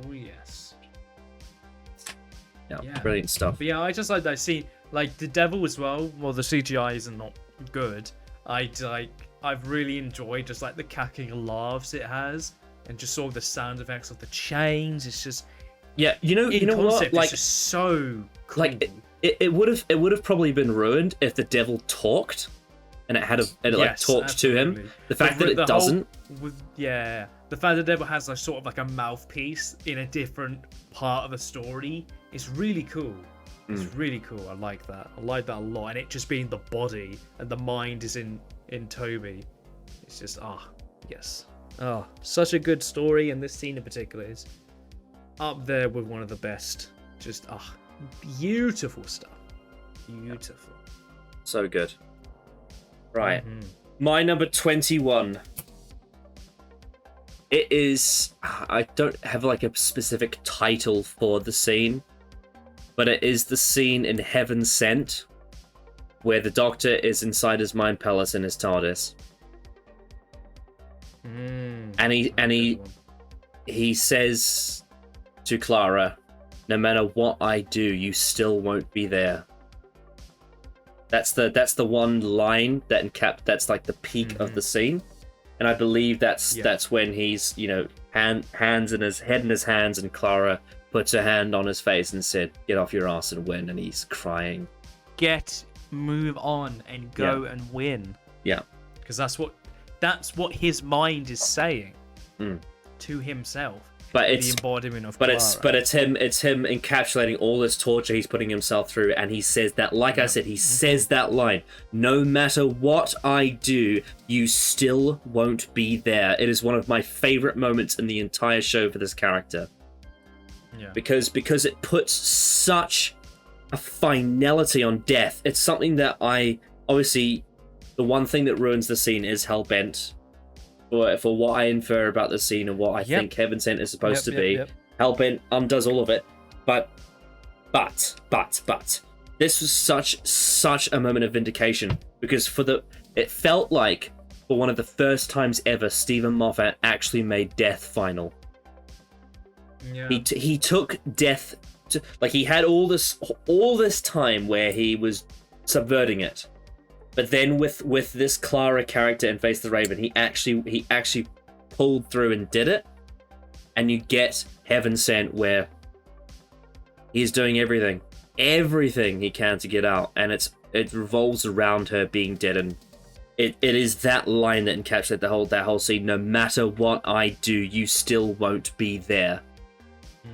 Oh yes. Yeah, brilliant stuff. But yeah, I just like that scene, like the devil as well. Well, the CGI isn't not good. I've really enjoyed just like the cackling laughs it has, and just sort of the sound effects of the chains. It's just you know what? Like it's just so cool. Like it would have probably been ruined if the devil talked, and it talked absolutely. to him. The fact that it doesn't. The fact that the devil has sort of like a mouthpiece in a different part of the story is really cool. It's really cool. I like that. I like that a lot. And it just being the body and the mind is in Toby. It's just yes. Such a good story, and this scene in particular is up there with one of the best. Just beautiful stuff. Beautiful. So good. Right. My number 21. It is, I don't have like a specific title for the scene, but it is the scene in Heaven Sent where the Doctor is inside his mind palace in his TARDIS. And he says to Clara, no matter what I do, you still won't be there. That's the one line that's like the peak of the scene. And I believe that's when he's, hands in his head in his hands, and Clara puts her hand on his face and said, "Get off your ass and win," and he's crying. Move on and go and win. Yeah. Because that's what his mind is saying to himself. But it's the embodiment of Clara. But it's him encapsulating all this torture he's putting himself through, and he says that, like I said, he says that line, no matter what I do, you still won't be there. It is one of my favorite moments in the entire show for this character. Yeah. Because it puts such a finality on death. It's something that obviously the one thing that ruins the scene is Hellbent. For what I infer about the scene and what I think Heaven Sent is supposed to be. Hellbent undoes all of it. But this was such a moment of vindication, because it felt like for one of the first times ever Stephen Moffat actually made death final. Yeah. He took death like he had all this time where he was subverting it. But then with this Clara character in Face the Raven, he actually pulled through and did it. And you get Heaven Sent, where He's doing everything he can to get out, and it revolves around her being dead, and it is that line that encapsulates that whole scene. No matter what I do, you still won't be there.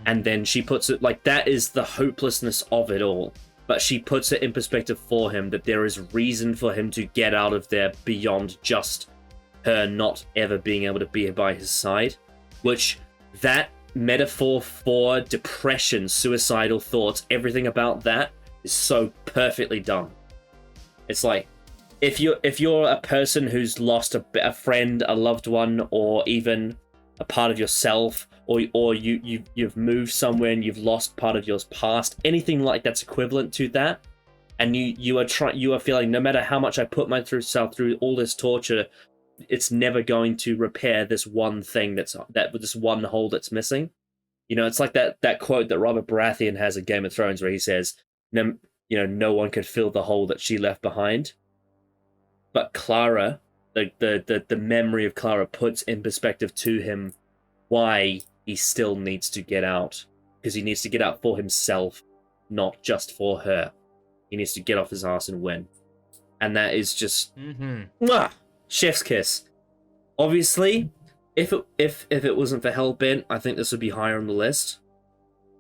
And then she puts it like that is the hopelessness of it all. But she puts it in perspective for him that there is reason for him to get out of there beyond just her not ever being able to be by his side. Which, that metaphor for depression, suicidal thoughts, everything about that is so perfectly done. It's like, if you're a person who's lost a friend, a loved one, or even a part of yourself, or you've moved somewhere and you've lost part of your past, anything like that's equivalent to that, and you are feeling no matter how much I put myself through all this torture, it's never going to repair this one thing this one hole that's missing. You know, it's like that quote that Robert Baratheon has in Game of Thrones where he says, no one could fill the hole that she left behind. But Clara, the memory of Clara puts in perspective to him why he still needs to get out. Because he needs to get out for himself, not just for her. He needs to get off his ass and win. And that is just... Mwah! Chef's kiss. Obviously, if it wasn't for Hellbent, I think this would be higher on the list.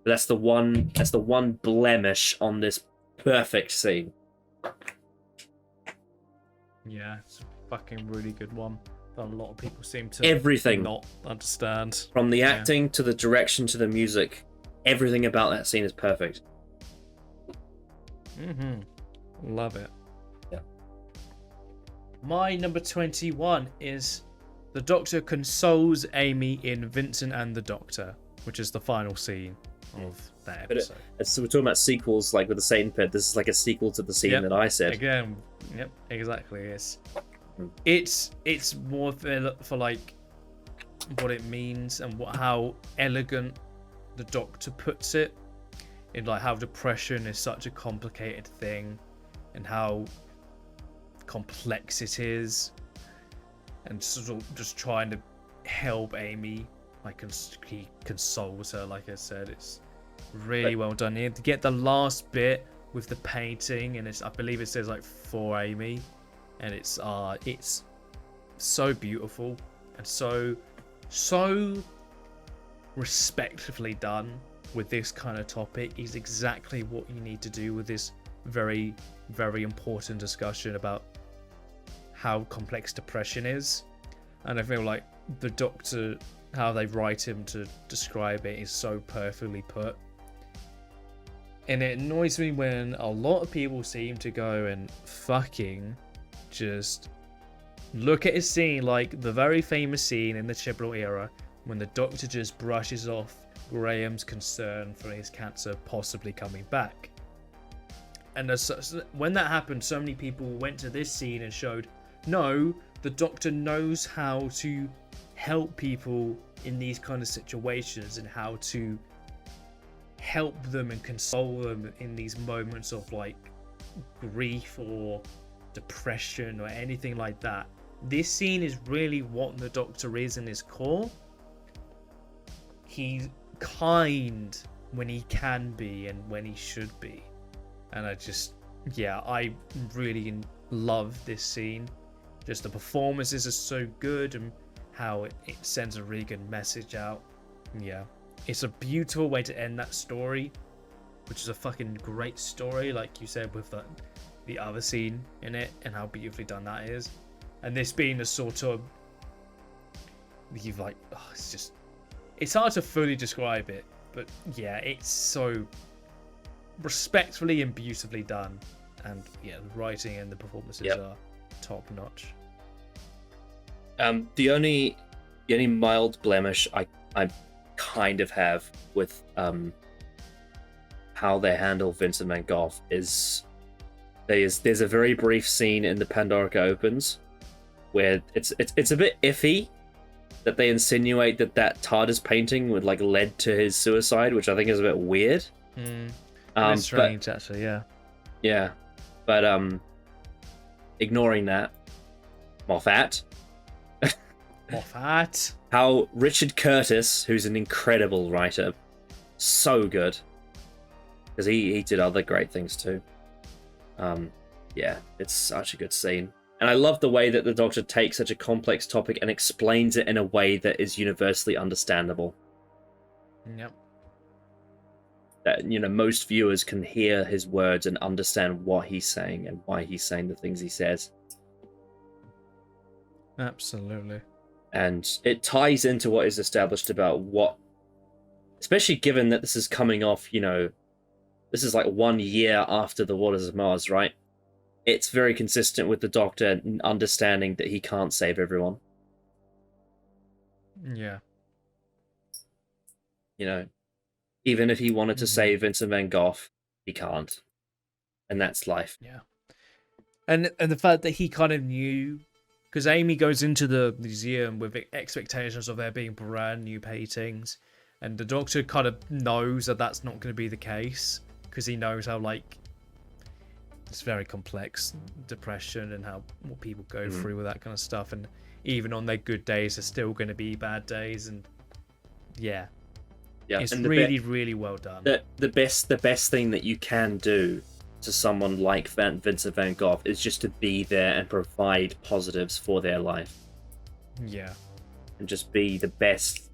But that's the one blemish on this perfect scene. Yeah, it's a fucking really good one that a lot of people seem to everything not understand. From the acting to the direction to the music, everything about that scene is perfect. Love it. Yeah. My number 21 is the Doctor consoles Amy in Vincent and the Doctor, which is the final scene of that episode. So we're talking about sequels, like with the Satan Pit. This is like a sequel to the scene that I said. Again, yep, exactly. It's more for like what it means and how elegant the Doctor puts it, in like how depression is such a complicated thing, and how complex it is, and sort of just trying to help Amy. Like he consoles her. Like I said, it's really well done here. To get the last bit with the painting, and I believe it says like for Amy, and it's so beautiful and so respectfully done with this kind of topic. Is exactly what you need to do with this very, very important discussion about how complex depression is. And I feel like the Doctor, how they write him to describe it, is so perfectly put. And it annoys me when a lot of people seem to go and fucking just look at a scene like the very famous scene in the Chibnall era when the Doctor just brushes off Graham's concern for his cancer possibly coming back. And when that happened, so many people went to this scene and showed, no, the Doctor knows how to help people in these kind of situations and how to help them and console them in these moments of like grief or depression or anything like that. This scene is really what the Doctor is in his core. He's kind when he can be and when he should be. And I really love this scene. Just the performances are so good, and how it sends a really good message out. Yeah, it's a beautiful way to end that story, which is a fucking great story, like you said, with the other scene in it and how beautifully done that is. And this being a sort of, it's hard to fully describe it, but yeah, it's so respectfully and beautifully done. And yeah, the writing and the performances are top notch. The only mild blemish I kind of have with how they handle Vincent Van Gogh is there's a very brief scene in the Pandorica Opens where it's a bit iffy that they insinuate that TARDIS painting would like led to his suicide, which I think is a bit weird. It's strange, actually, yeah. Yeah, but ignoring that, Moffat. How Richard Curtis, who's an incredible writer, so good. because he did other great things too. Yeah, it's such a good scene. And I love the way that the Doctor takes such a complex topic and explains it in a way that is universally understandable. Yep. That, most viewers can hear his words and understand what he's saying and why he's saying the things he says. Absolutely. And it ties into what is established about what, especially given that this is coming off, this is like 1 year after the Waters of Mars, right? It's very consistent with the Doctor understanding that he can't save everyone. Yeah. Even if he wanted to save Vincent van Gogh, he can't. And that's life. Yeah. And the fact that he kind of knew, because Amy goes into the museum with expectations of there being brand new paintings, and the Doctor kind of knows that that's not going to be the case, because he knows how, it's very complex depression and what people go through with that kind of stuff, and even on their good days, there's still going to be bad days, and yeah, it's and really, really well done. The best thing that you can do to someone like Vincent van Gogh is just to be there and provide positives for their life. Yeah, and just be the best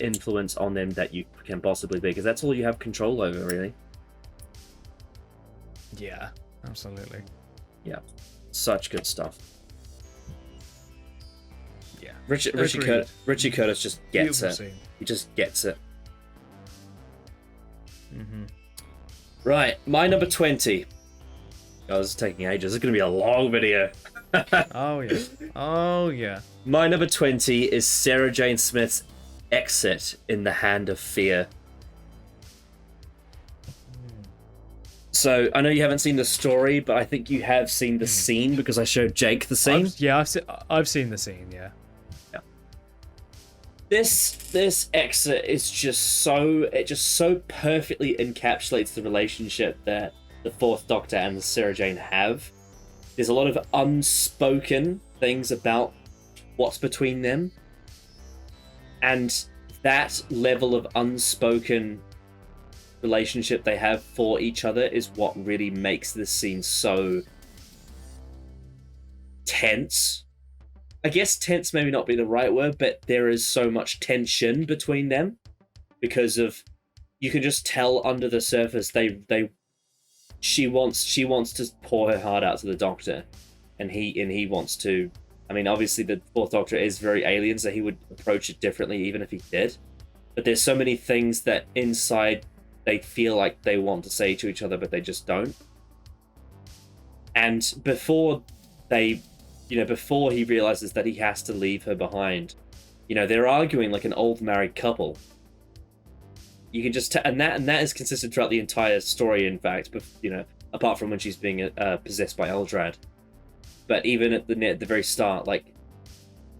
influence on them that you can possibly be, because that's all you have control over, really. Yeah, absolutely. Yeah, such good stuff. Yeah, Richard Curtis just gets it. Scene. He just gets it. Mm-hmm. Right, my number 20. Oh, this is taking ages. This is going to be a long video. Oh yeah. My number 20 is Sarah Jane Smith's exit in The Hand of Fear. So, I know you haven't seen the story, but I think you have seen the scene because I showed Jake the scene. I've seen the scene, yeah. This exit is just so perfectly encapsulates the relationship that the Fourth Doctor and Sarah Jane have. There's a lot of unspoken things about what's between them, and that level of unspoken relationship they have for each other is what really makes this scene so tense. I guess tense maybe not be the right word, but there is so much tension between them because of, you can just tell under the surface she wants to pour her heart out to the Doctor, and he wants to. I mean, obviously the Fourth Doctor is very alien, so he would approach it differently even if he did. But there's so many things that inside they feel like they want to say to each other, but they just don't. And before he realizes that he has to leave her behind, they're arguing like an old married couple. You can just and that is consistent throughout the entire story, in fact, but apart from when she's being possessed by Eldrad. But even at the very start, like,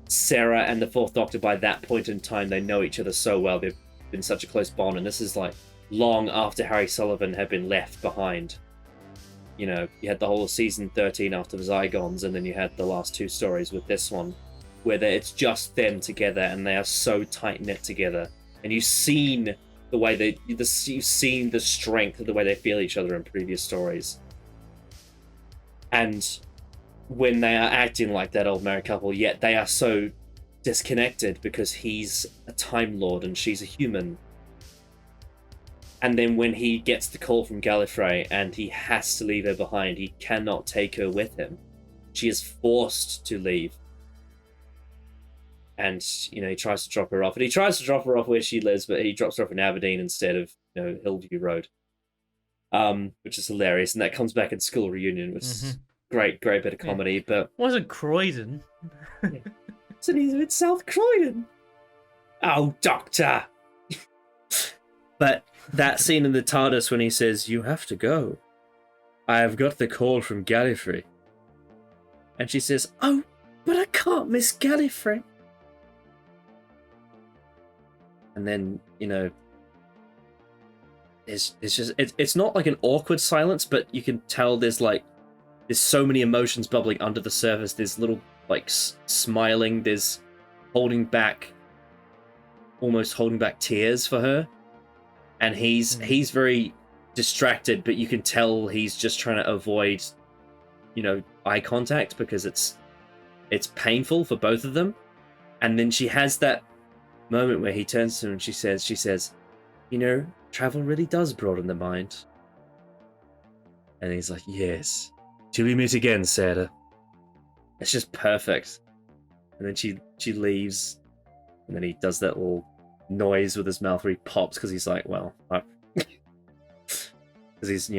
Sarah and the Fourth Doctor, by that point in time, they know each other so well. They've been such a close bond, and this is like long after Harry Sullivan had been left behind. You had the whole of season 13 after the Zygons, and then you had the last two stories with this one, where it's just them together, and they are so tight-knit together. And you've seen the way you've seen the strength of the way they feel each other in previous stories. And when they are acting like that old married couple, yet they are so disconnected because he's a Time Lord and she's a human. And then when he gets the call from Gallifrey and he has to leave her behind, he cannot take her with him. She is forced to leave. And, he tries to drop her off. And he tries to drop her off where she lives, but he drops her off in Aberdeen instead of, Hillview Road. Which is hilarious. And that comes back in School Reunion, which is great bit of comedy. But wasn't Croydon. So he's in South Croydon. Oh, Doctor! But that scene in the TARDIS when he says, "You have to go. I have got the call from Gallifrey." And she says, "Oh, but I can't miss Gallifrey." And then, it's not like an awkward silence, but you can tell there's so many emotions bubbling under the surface. There's little, smiling, there's almost holding back tears for her. And he's very distracted, but you can tell he's just trying to avoid, eye contact because it's painful for both of them. And then she has that moment where he turns to her and she says, travel really does broaden the mind. And he's like, yes. Till we meet again, Sarah. It's just perfect. And then she leaves, and then he does that little noise with his mouth where he pops because he's like, well, because he's,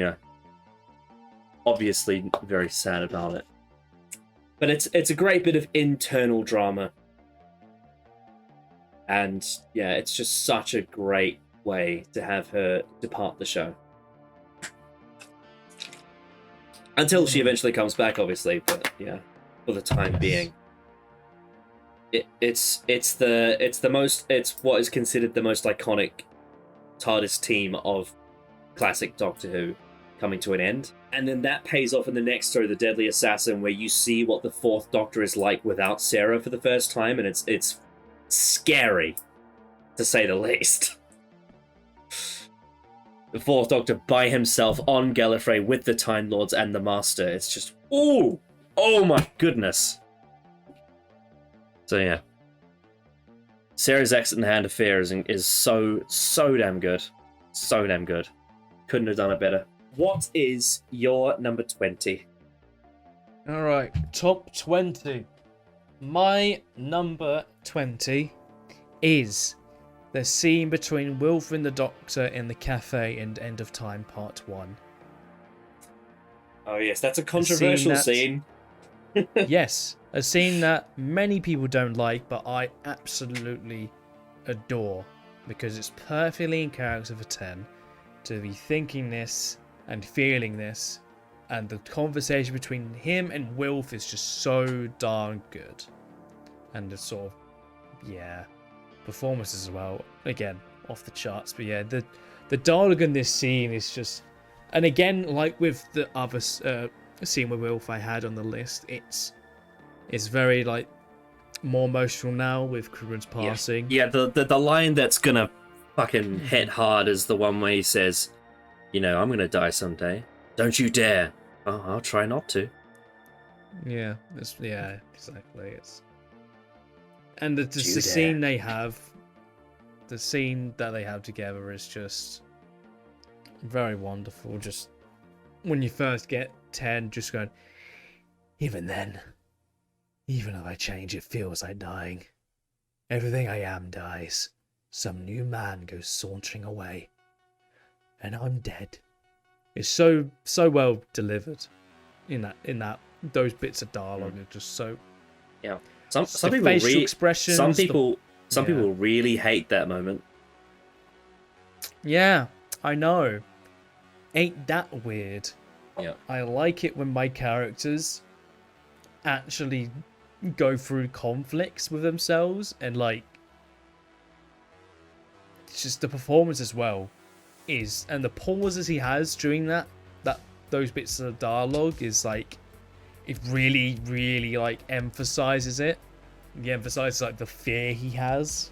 obviously very sad about it. But it's a great bit of internal drama. And yeah, it's just such a great way to have her depart the show. Until she eventually comes back, obviously, but yeah, for the time being. It's what is considered the most iconic TARDIS team of classic Doctor Who coming to an end. And then that pays off in the next story, The Deadly Assassin, where you see what the Fourth Doctor is like without Sarah for the first time, and it's scary, to say the least. The Fourth Doctor by himself on Gallifrey with the Time Lords and the Master. It's just, oh my goodness. So yeah, Sarah's exit in the Hand of Fear is so damn good, so damn good. Couldn't have done it better. What is your number 20? All right, top 20. My number 20 is the scene between Wilf and the Doctor in the cafe in End of Time Part 1. Oh yes, that's a controversial scene. Yes, a scene that many people don't like, but I absolutely adore, because it's perfectly in character for 10 to be thinking this and feeling this, and the conversation between him and Wilf is just so darn good. And the sort of, performances as well, again, off the charts. But yeah, the dialogue in this scene is just, and again, like with the other scene with Wilf I had on the list, it's very like more emotional now with Crewman's passing. Yeah, the line that's gonna fucking hit hard is the one where he says, I'm gonna die someday. Don't you dare. Oh, I'll try not to. Yeah, exactly. And the scene they have, the scene that they have together is just very wonderful. Just when you first get 10, just going, even then, even if I change, it feels like dying. Everything I am dies. Some new man goes sauntering away, and I'm dead. It's so well delivered in that those bits of dialogue are just so. Yeah. Some people facial expressions. Some people really hate that moment. Yeah, I know. Ain't that weird? Yeah. I like it when my characters actually go through conflicts with themselves, and like it's just the performance as well is, and the pauses he has during those bits of dialogue is like, it really like emphasizes it. He emphasizes like the fear he has,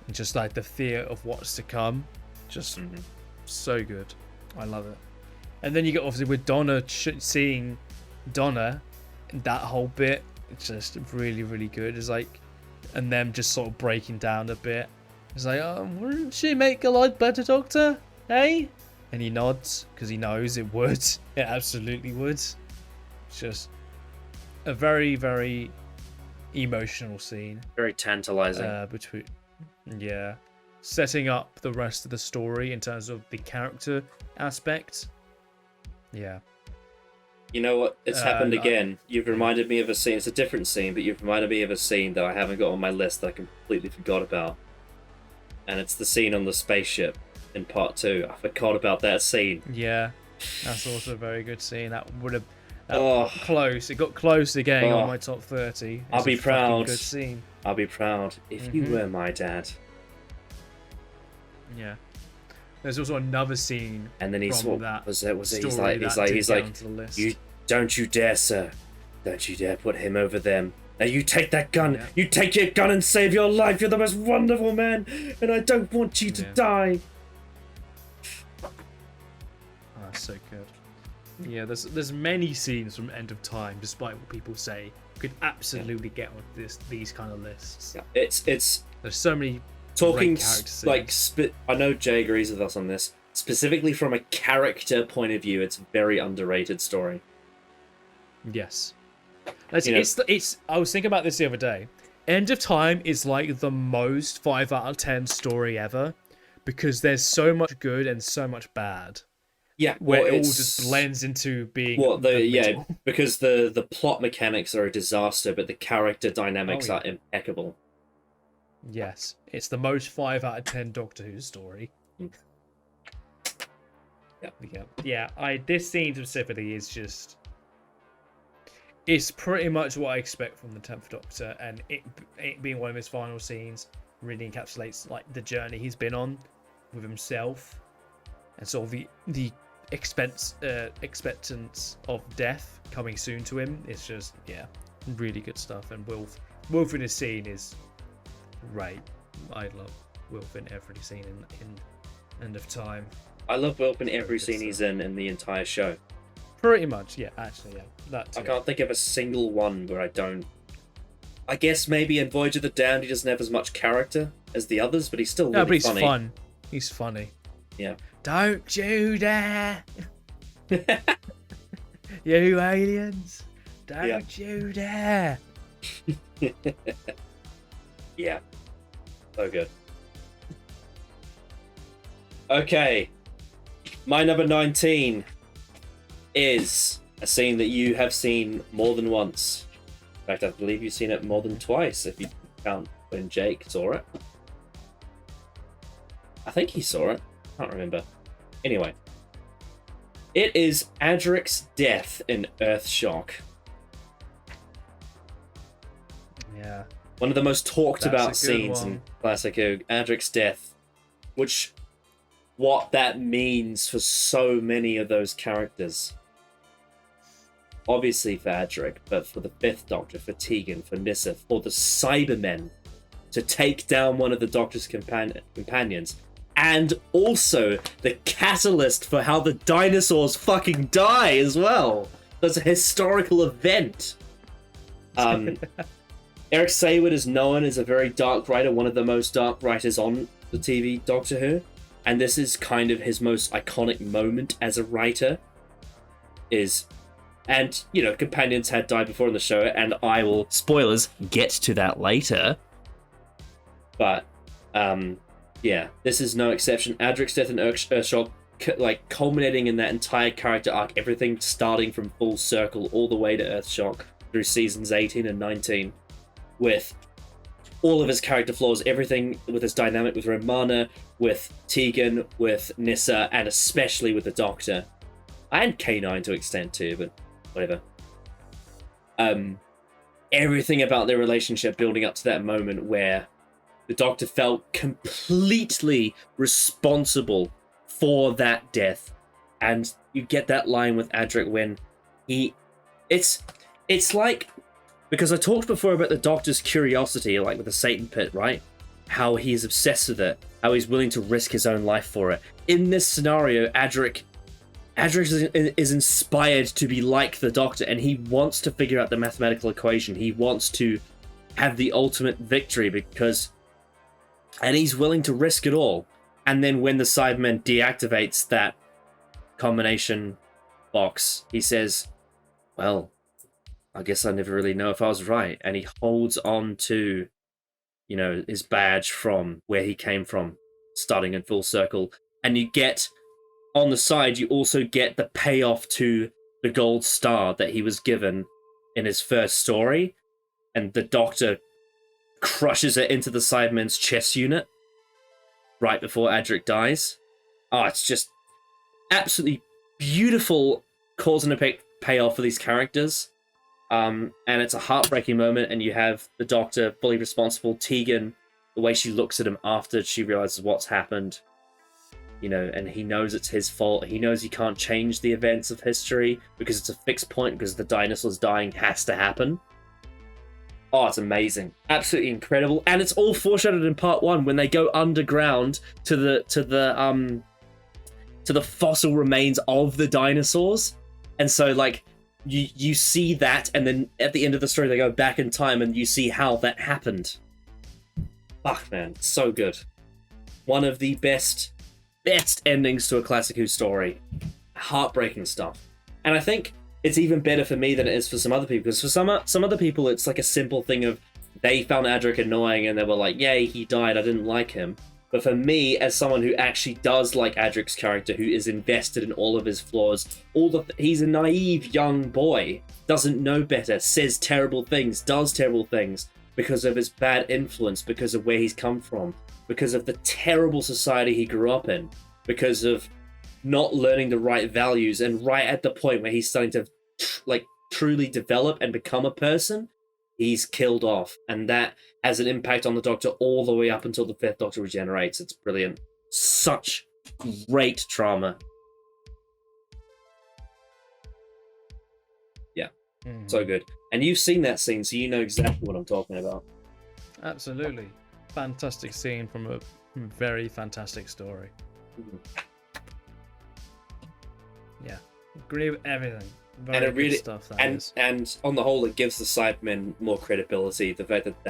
and just like the fear of what's to come. Just so good. I love it. And then you get obviously with Donna, seeing Donna, that whole bit, it's just really good. It's like, and them just sort of breaking down a bit. It's like, wouldn't she make a lot better Doctor? Hey? And he nods because he knows it would. It absolutely would. It's just a very emotional scene. Very tantalizing. Setting up the rest of the story in terms of the character aspect. Yeah. You know what? It's happened again. You've reminded me of a scene. It's a different scene, but you've reminded me of a scene that I haven't got on my list that I completely forgot about. And it's the scene on the spaceship in part 2. I forgot about that scene. Yeah, that's also a very good scene. That would have close. It got close to getting on my top 30. I'll be proud. Good scene. I'll be proud if you were my dad. Yeah. There's also another scene. And then he's from what that was it? He's like, you don't you dare, sir. Don't you dare put him over them. Now you take that gun. Yeah. You take your gun and save your life. You're the most wonderful man, and I don't want you to die. That's so good. Yeah, there's many scenes from End of Time, despite what people say, could absolutely get on these kind of lists. Yeah. It's There's so many talking great character like scenes. I know Jay agrees with us on this. Specifically from a character point of view, it's a very underrated story. Yes. You know- It's I was thinking about this the other day. End of Time is like the most 5 out of 10 story ever because there's so much good and so much bad. Yeah, Where well, it all it's- just blends into being yeah, middle. because the plot mechanics are a disaster, but the character dynamics Oh, yeah. are impeccable. Yes. It's the most 5 out of 10 Doctor Who story. Yeah. This scene specifically is just, it's pretty much what I expect from the 10th Doctor, and it being one of his final scenes really encapsulates like the journey he's been on with himself and sort of the expectance of death coming soon to him. It's just, yeah, really good stuff. And Wilf in his scene is great. I love Wilf in every scene in End of Time. I love Wilf in every good scene he's in the entire show. Pretty much, yeah. Actually, yeah. That too. I can't think of a single one where I don't. I guess maybe in Voyage of the Damned he doesn't have as much character as the others, but he's still really No, but he's funny. fun. He's funny. Yeah. Don't you dare! You aliens! Don't you dare! Yeah. So good. Okay. My number 19 is a scene that you have seen more than once. In fact, I believe you've seen it more than twice if you count when Jake saw it. I think he saw it. Can't remember. Anyway. It is Adric's death in Earthshock. Yeah. One of the most talked That's about a good scenes one. in Classic Who, Adric's death, which what that means for so many of those characters. Obviously for Adric, but for the Fifth Doctor, for Tegan, for Nyssa, for the Cybermen to take down one of the Doctor's companions, and also the catalyst for how the dinosaurs fucking die as well. That's a historical event. Eric Sayward is known as a very dark writer, one of the most dark writers on the TV Doctor Who, and this is kind of his most iconic moment as a writer. And companions had died before in the show, and I will, spoilers, get to that later. But yeah, this is no exception. Adric's death in Earthshock, culminating in that entire character arc, everything starting from Full Circle all the way to Earthshock through seasons 18 and 19. With all of his character flaws, everything with his dynamic with Romana, with Tegan, with Nyssa, and especially with the Doctor. And K9 to extent too, but whatever. Everything about their relationship building up to that moment where the Doctor felt completely responsible for that death. And you get that line with Adric when it's like, because I talked before about the Doctor's curiosity, like with the Satan Pit, right? How he is obsessed with it, how he's willing to risk his own life for it. In this scenario, Adric is inspired to be like the Doctor, and he wants to figure out the mathematical equation. He wants to have the ultimate victory and he's willing to risk it all. And then when the Cyberman deactivates that combination box, he says, well, I guess I never really know if I was right. And he holds on to, his badge from where he came from, starting in Full Circle. And you get, on the side, you also get the payoff to the gold star that he was given in his first story. And the Doctor crushes it into the Cyberman's chest unit right before Adric dies. Oh, it's just absolutely beautiful cause and effect payoff for these characters. And it's a heartbreaking moment, and you have the Doctor fully responsible, Tegan, the way she looks at him after she realizes what's happened, and he knows it's his fault. He knows he can't change the events of history because it's a fixed point, because the dinosaurs dying has to happen. Oh, it's amazing. Absolutely incredible. And it's all foreshadowed in part 1 when they go underground to the to the fossil remains of the dinosaurs. And so, like, you see that, and then at the end of the story, they go back in time, and you see how that happened. Fuck, man, so good. One of the best endings to a Classic Who story. Heartbreaking stuff. And I think it's even better for me than it is for some other people, because for some other people, it's like a simple thing of they found Adric annoying and they were like, yay, he died, I didn't like him. But for me, as someone who actually does like Adric's character, who is invested in all of his flaws, he's a naive young boy, doesn't know better, says terrible things, does terrible things because of his bad influence, because of where he's come from, because of the terrible society he grew up in, because of not learning the right values, and right at the point where he's starting to truly develop and become a person, he's killed off, and that has an impact on the Doctor all the way up until the Fifth Doctor regenerates. It's brilliant. Such great trauma. Yeah, so good. And you've seen that scene, so you know exactly what I'm talking about. Absolutely. Fantastic scene from a very fantastic story. Yeah, agree with everything. Very and it really, good stuff. And on the whole, it gives the Cybermen more credibility. The fact that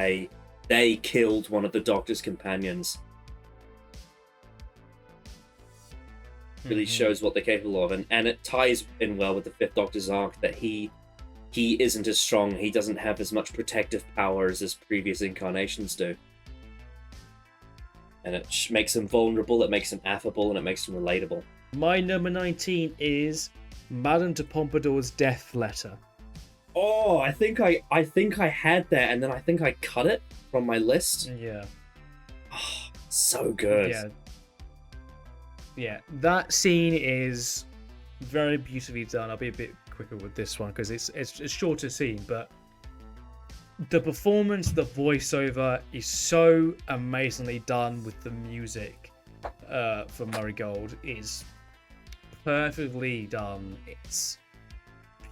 they killed one of the Doctor's companions really shows what they're capable of, and it ties in well with the Fifth Doctor's arc that he isn't as strong. He doesn't have as much protective power as his previous incarnations do. And it makes him vulnerable, it makes him affable, and it makes him relatable. My number 19 is Madame de Pompadour's death letter. Oh, I think I had that, and then I think I cut it from my list. Yeah. Oh, so good. Yeah, that scene is very beautifully done. I'll be a bit quicker with this one because it's a shorter scene, but the performance, the voiceover is so amazingly done with the music for Murray Gold. Is perfectly done. It's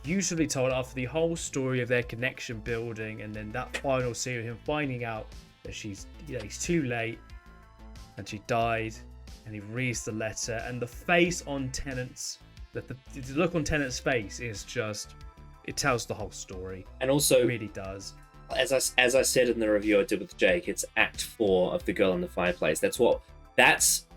beautifully told after the whole story of their connection building, and then that final scene of him finding out that he's too late and she died, and he reads the letter, and the face on Tennant's, the look on Tennant's face is just, it tells the whole story. And also, it really does. As I said in the review I did with Jake, it's Act 4 of The Girl in the Fireplace. That's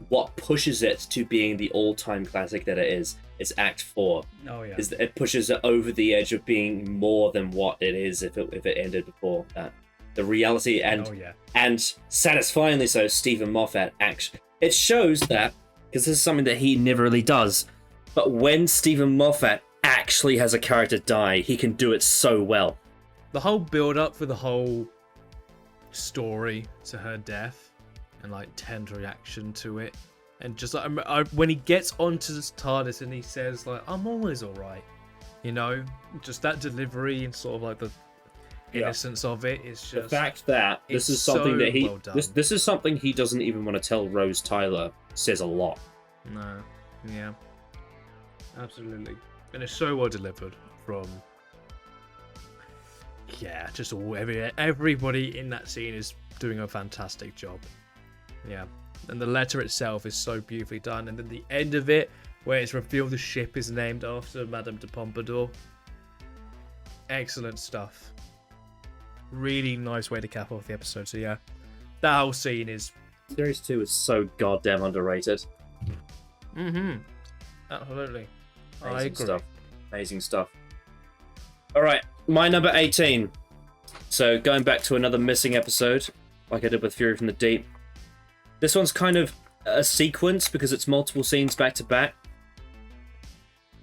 what pushes it to being the all-time classic that it is. It's Act 4. Oh yeah. It pushes it over the edge of being more than what it is if it ended before that. The reality and satisfyingly so, Stephen Moffat actually. It shows that, because this is something that he never really does, but when Stephen Moffat actually has a character die, he can do it so well. The whole build-up for the whole story to her death, and like tender reaction to it, and just like when he gets onto the TARDIS and he says like, "I'm always all right," just that delivery and sort of like the innocence of it is just the fact that this is something that he this is something he doesn't even want to tell Rose Tyler says a lot. No, yeah, absolutely, and it's so well delivered from. Yeah, just everybody in that scene is doing a fantastic job. Yeah, and the letter itself is so beautifully done, and then the end of it, where it's revealed the ship is named after Madame de Pompadour. Excellent stuff. Really nice way to cap off the episode. So yeah, that whole scene is. Series 2 is so goddamn underrated. Absolutely. Amazing I agree. stuff. Amazing stuff. All right, my number 18. So going back to another missing episode, like I did with Fury from the Deep. This one's kind of a sequence because it's multiple scenes back to back.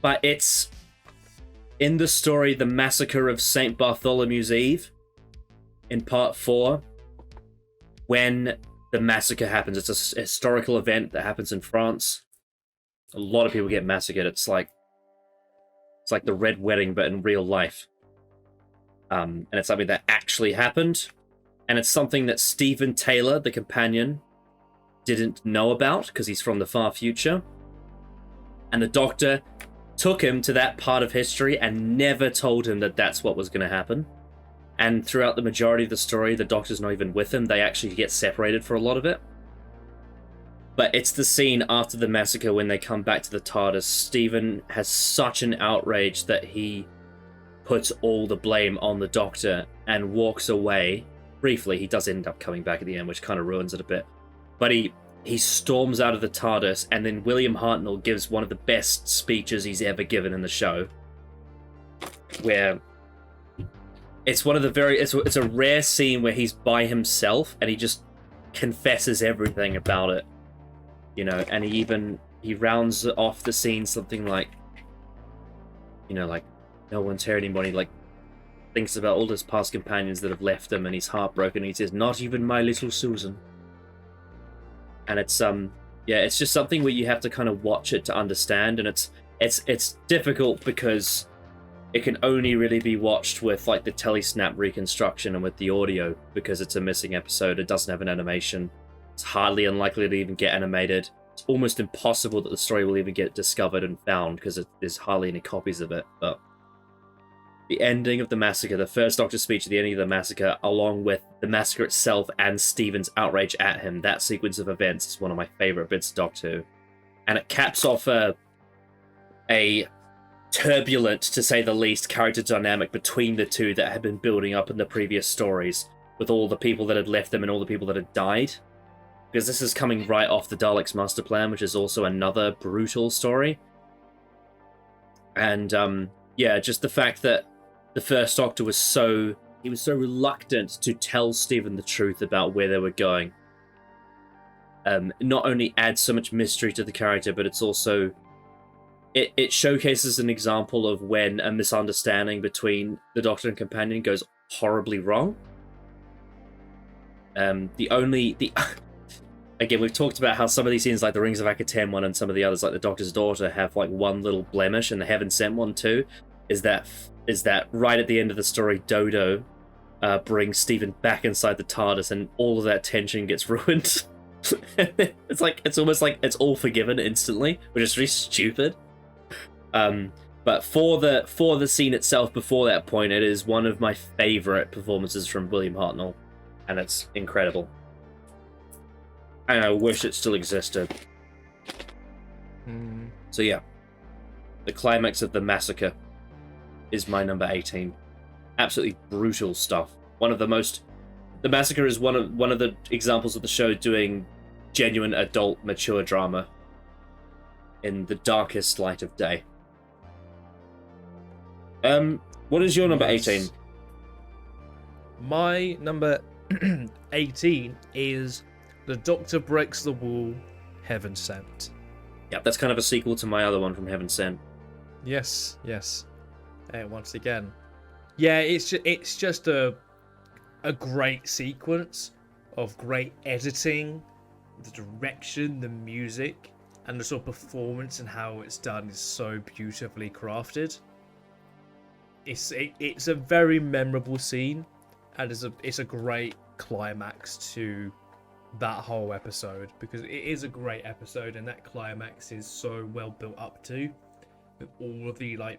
But it's in the story, The Massacre of St. Bartholomew's Eve, in part 4, when the massacre happens. It's a historical event that happens in France. A lot of people get massacred. It's like the Red Wedding, but in real life. And it's something that actually happened. And it's something that Stephen Taylor, the companion, didn't know about because he's from the far future. And the Doctor took him to that part of history and never told him that that's what was going to happen. And throughout the majority of the story, the Doctor's not even with him. They actually get separated for a lot of it. But it's the scene after the massacre when they come back to the TARDIS. Stephen has such an outrage that he puts all the blame on the Doctor and walks away. Briefly, he does end up coming back at the end, which kind of ruins it a bit. But he storms out of the TARDIS, and then William Hartnell gives one of the best speeches he's ever given in the show, where it's one of the it's a rare scene where he's by himself and he just confesses everything about it, you know, and he rounds off the scene something like, you know, like, no one's here anymore. He like thinks about all his past companions that have left him, and he's heartbroken. He says, "Not even my little Susan." And it's it's just something where you have to kind of watch it to understand, and it's difficult because it can only really be watched with like the telesnap reconstruction and with the audio, because it's a missing episode. It doesn't have an animation. It's hardly unlikely to even get animated. It's almost impossible that the story will even get discovered and found because there's hardly any copies of it. But the ending of the massacre, the first Doctor speech at the ending of the massacre, along with the massacre itself and Stephen's outrage at him, that sequence of events is one of my favourite bits of Doctor Who. And it caps off a turbulent, to say the least, character dynamic between the two that had been building up in the previous stories, with all the people that had left them and all the people that had died. Because this is coming right off the Daleks' Master Plan, which is also another brutal story. And just the fact that the first Doctor was so reluctant to tell Stephen the truth about where they were going. Not only adds so much mystery to the character, but it's also it showcases an example of when a misunderstanding between the Doctor and companion goes horribly wrong. Again, we've talked about how some of these scenes, like the Rings of Akaten one and some of the others, like the Doctor's Daughter, have like one little blemish, and the Heaven Sent one too, is that right at the end of the story, Dodo brings Stephen back inside the TARDIS, and all of that tension gets ruined. It's almost like it's all forgiven instantly, which is really stupid. But for the scene itself before that point, it is one of my favorite performances from William Hartnell, and it's incredible. And I wish it still existed. So yeah, the climax of the massacre is my number 18. Absolutely brutal stuff. The massacre is one of the examples of the show doing genuine adult mature drama in the darkest light of day. What is your number 18? My number 18 is The Doctor Breaks the Wall, Heaven Sent. Yeah, that's kind of a sequel to my other one from Heaven Sent. Yes. Once again. Yeah, it's just a great sequence of great editing, the direction, the music, and the sort of performance and how it's done is so beautifully crafted. It's a very memorable scene, and it's a great climax to that whole episode, because it is a great episode, and that climax is so well built up to, with all of the like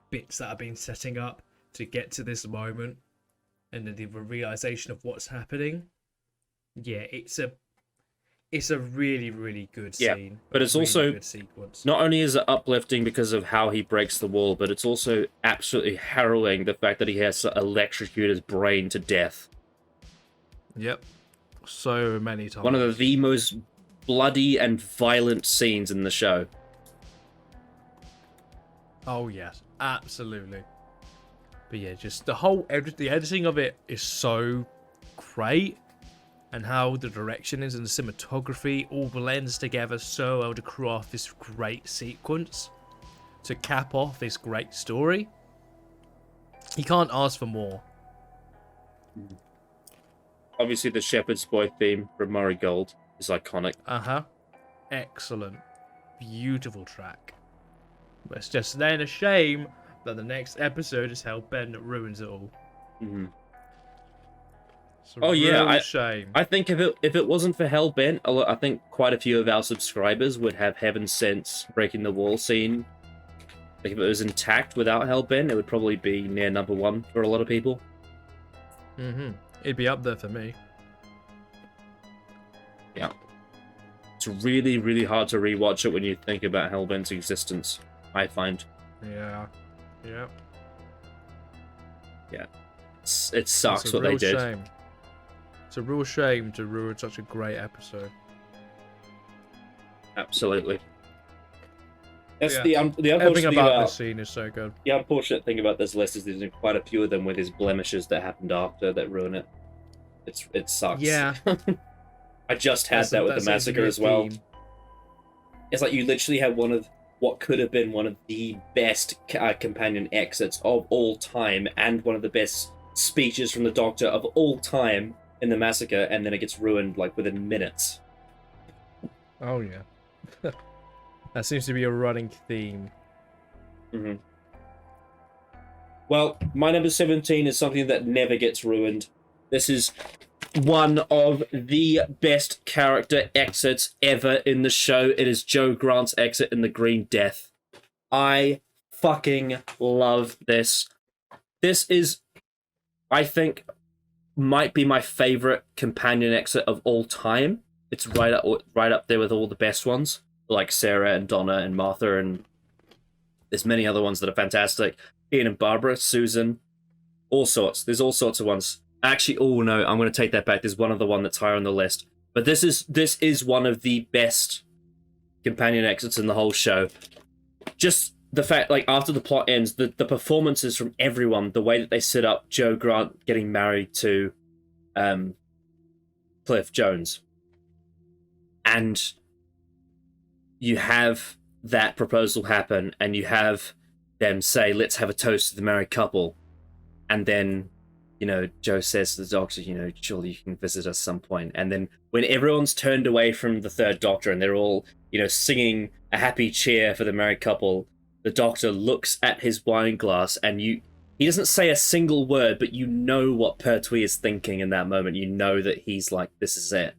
bits that have been setting up to get to this moment, and then the realization of what's happening. Yeah, it's a really, really good scene. But it's really also good sequence. Not only is it uplifting because of how he breaks the wall, but it's also absolutely harrowing, the fact that he has to electrocute his brain to death. Yep. So many times. One of the most bloody and violent scenes in the show. Oh yes, absolutely. But yeah, just the editing of it is so great, and how the direction is and the cinematography all blends together so well to craft this great sequence to cap off this great story. You can't ask for more. Obviously, the Shepherd's Boy theme from Murray Gold is iconic. Excellent. Beautiful track. But it's just then a shame that the next episode is Hellbent that ruins it all. Mm-hmm. It's a real shame. I think if it wasn't for Hellbent, I think quite a few of our subscribers would have Heaven Sent's Breaking the Wall scene. Like if it was intact without Hellbent, it would probably be near number 1 for a lot of people. It'd be up there for me. Yeah. It's It's really, really hard to rewatch it when you think about Hellbent's existence, I find. Yeah. It sucks It's a what they real did. shame. It's a real shame to ruin such a great episode. Absolutely. That's Yeah. the Everything unfortunate thing about about this scene is so good. the unfortunate thing about this list is there's quite a few of them with his blemishes that happened after that ruin it. It sucks. Yeah. I just had that with the seems to be massacre a as well. theme. It's like you literally had one of what could have been one of the best companion exits of all time and one of the best speeches from the Doctor of all time in the massacre, and then it gets ruined like within minutes. Oh yeah. That seems to be a running theme. hmm Well, my number 17 is something that never gets ruined. This is one of the best character exits ever in the show. It is Joe Grant's exit in The Green Death. I fucking love this. This is, I think, might be my favorite companion exit of all time. It's right up there with all the best ones, like Sarah and Donna and Martha, and there's many other ones that are fantastic. Ian and Barbara, Susan, all sorts. There's all sorts of ones. Actually, oh no, I'm going to take that back. There's one other one that's higher on the list. But this is one of the best companion exits in the whole show. Just the fact, like, after the plot ends, the performances from everyone, the way that they set up Joe Grant getting married to Cliff Jones. And you have that proposal happen, and you have them say, let's have a toast to the married couple. And then, Joe says to the Doctor, surely you can visit us some point. And then when everyone's turned away from the third Doctor and they're all, singing a happy cheer for the married couple, the Doctor looks at his wine glass and he doesn't say a single word, but you know what Pertwee is thinking in that moment. You know that he's like, this is it.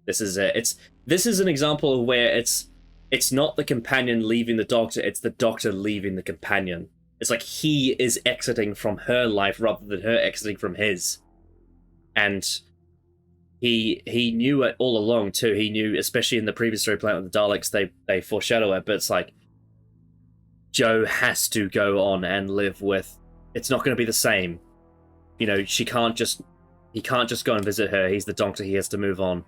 This is it. This is an example of where it's not the companion leaving the Doctor, it's the Doctor leaving the companion. It's like he is exiting from her life rather than her exiting from his. And he knew it all along too. He knew, especially in the previous story, Planet of the Daleks, they foreshadow it, but it's like Joe has to go on and live with. It's not going to be the same. He can't just go and visit her. He's the Doctor. He has to move on.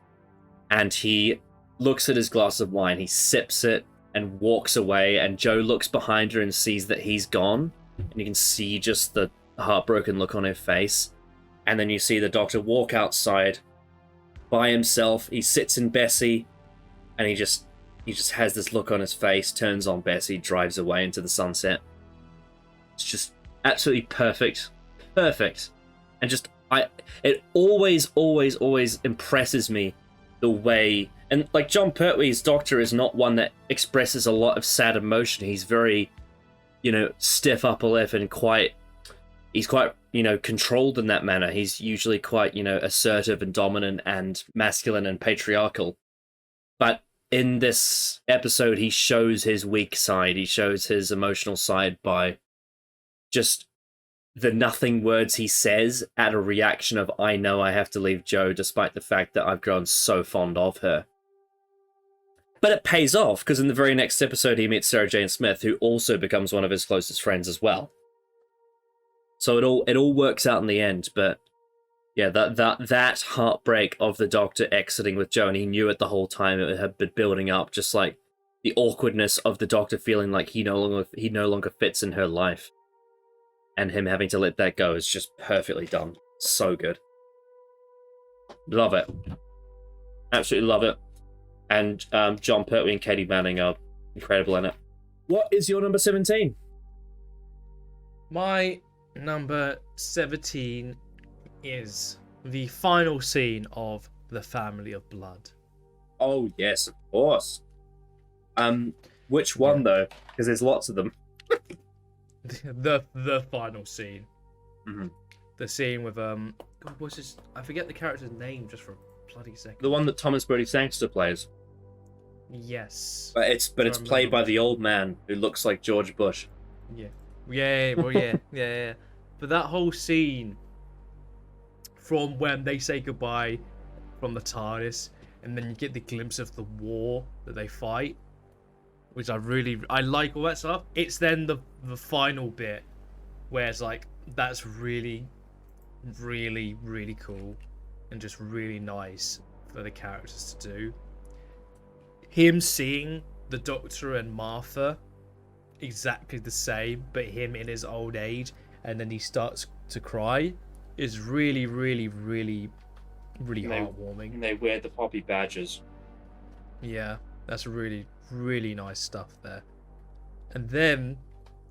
And he looks at his glass of wine. He sips it and walks away. And Joe looks behind her and sees that he's gone. And you can see just the heartbroken look on her face. And then you see the Doctor walk outside by himself. He sits in Bessie, and he just has this look on his face, turns on Bessie, drives away into the sunset. It's just absolutely perfect. Perfect. And just, it always impresses me the way, and like John Pertwee's Doctor is not one that expresses a lot of sad emotion. He's very, stiff upper lip and he's quite, controlled in that manner. He's usually quite, assertive and dominant and masculine and patriarchal. But in this episode, he shows his weak side. He shows his emotional side by just the nothing words he says at a reaction of, I know I have to leave Jo, despite the fact that I've grown so fond of her. But it pays off, because in the very next episode, he meets Sarah Jane Smith, who also becomes one of his closest friends as well. So it all works out in the end, but yeah, that heartbreak of the Doctor exiting with Jo, and he knew it the whole time. It had been building up, just like the awkwardness of the Doctor feeling like he no longer fits in her life, and him having to let that go is just perfectly done. So good. Love it. Absolutely love it. And John Pertwee and Katie Manning are incredible in it. What is your number 17? My number 17 is the final scene of The Family of Blood. Oh yes, of course. Which one though? Because there's lots of them. the final scene. Mm-hmm. The scene with God, what's his? I forget the character's name just for a bloody second. The one that Thomas Brodie Sangster plays. Yes. But it's played by the old man who looks like George Bush. Yeah. Yeah. But that whole scene from when they say goodbye from the TARDIS, and then you get the glimpse of the war that they fight, which I like all that stuff. It's then the final bit where it's like that's really, really, really cool and just really nice for the characters to do. Him seeing the Doctor and Martha exactly the same, but him in his old age, and then he starts to cry, is really, really, really, really heartwarming. And they wear the poppy badges. Yeah, that's really, really nice stuff there. And then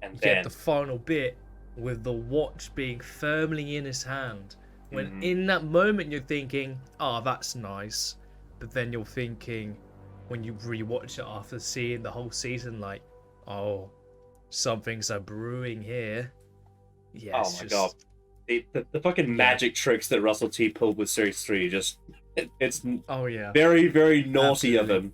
you get the final bit with the watch being firmly in his hand. When in that moment you're thinking, oh, that's nice. But then you're thinking, when you rewatch it after seeing the whole season, like, oh, something's a brewing here. Yeah, oh my god. The fucking magic tricks that Russell T pulled with Series 3, just it's oh yeah, very, very naughty of him.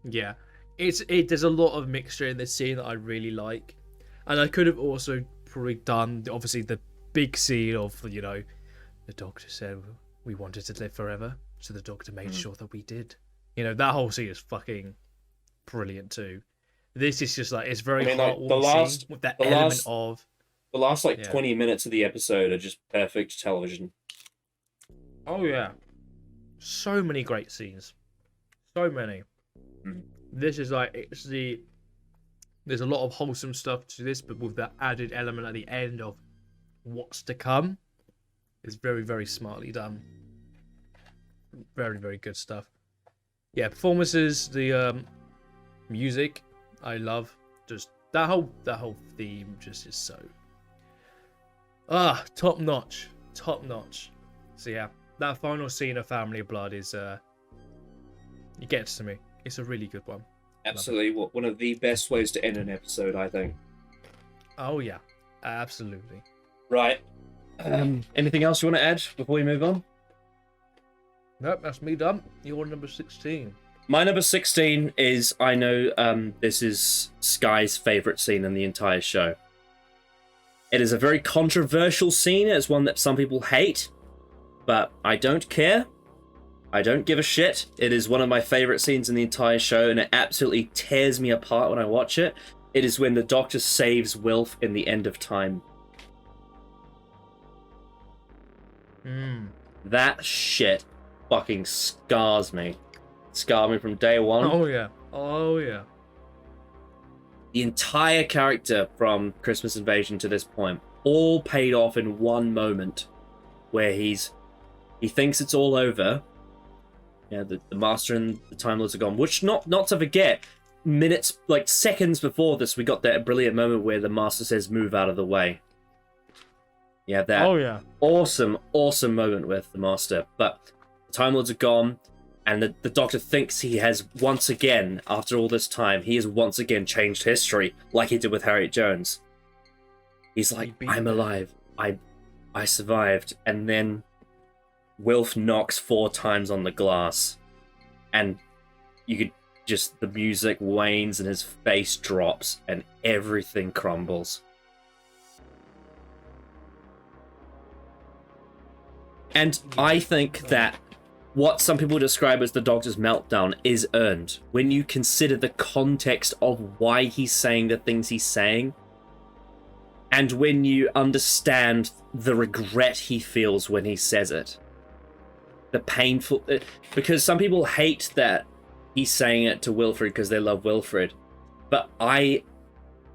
Yeah, there's a lot of mixture in this scene that I really like, and I could have also probably done obviously the big scene of, you know, the Doctor said we wanted to live forever, so the Doctor made sure that we did. You know, that whole scene is fucking brilliant too. This is just like, it's very heartwarming with that element of the last 20 minutes of the episode are just perfect television. Oh yeah, so many great scenes, so many. This is like, there's a lot of wholesome stuff to this, but with that added element at the end of what's to come. It's very, very smartly done. Very, very good stuff. Yeah, performances, the music, I love. Just that whole theme just is so top notch. So yeah, that final scene of Family of Blood is it gets to me. It's a really good one. Absolutely, one of the best ways to end an episode, I think. Oh yeah, absolutely. Right. Anything else you want to add before we move on? Nope, that's me done. You're number 16. My number 16 is, I know this is Sky's favourite scene in the entire show. It is a very controversial scene. It's one that some people hate, but I don't care. I don't give a shit. It is one of my favourite scenes in the entire show, and it absolutely tears me apart when I watch it. It is when the Doctor saves Wilf in the end of time. That shit fucking scars me. Scarred me from day one. Oh yeah. The entire character from Christmas Invasion to this point all paid off in one moment where he thinks it's all over. Yeah, the Master and the Time Lords are gone. Which, not to forget, minutes, like seconds before this, we got that brilliant moment where the Master says, "Move out of the way." Yeah, that awesome moment with the Master. But the Time Lords are gone, and the Doctor thinks he has once again, after all this time, he has once again changed history, like he did with Harriet Jones. He's like, I'm alive. I survived. And then Wilf knocks 4 times on the glass, and you could just, the music wanes and his face drops and everything crumbles. And I think that what some people describe as the Doctor's meltdown is earned when you consider the context of why he's saying the things he's saying, and when you understand the regret he feels when he says it. The painful... Because some people hate that he's saying it to Wilfred because they love Wilfred, but I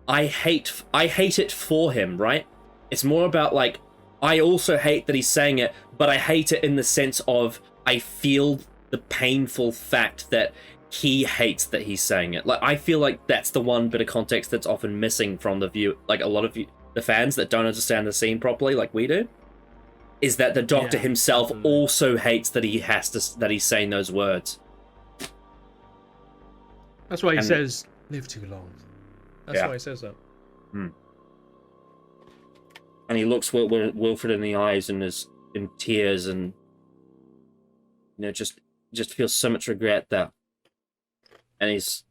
hate it for him, right? It's more about, like, I also hate that he's saying it, but I hate it in the sense of I feel the painful fact that he hates that he's saying it. Like, I feel like that's the one bit of context that's often missing from the view, like a lot of the fans that don't understand the scene properly, like we do, is that the Doctor himself also hates that that he's saying those words. That's why he says, "Live too long." That's why he says that. And he looks Wilfred in the eyes and is in tears, and just feels so much regret that. And he's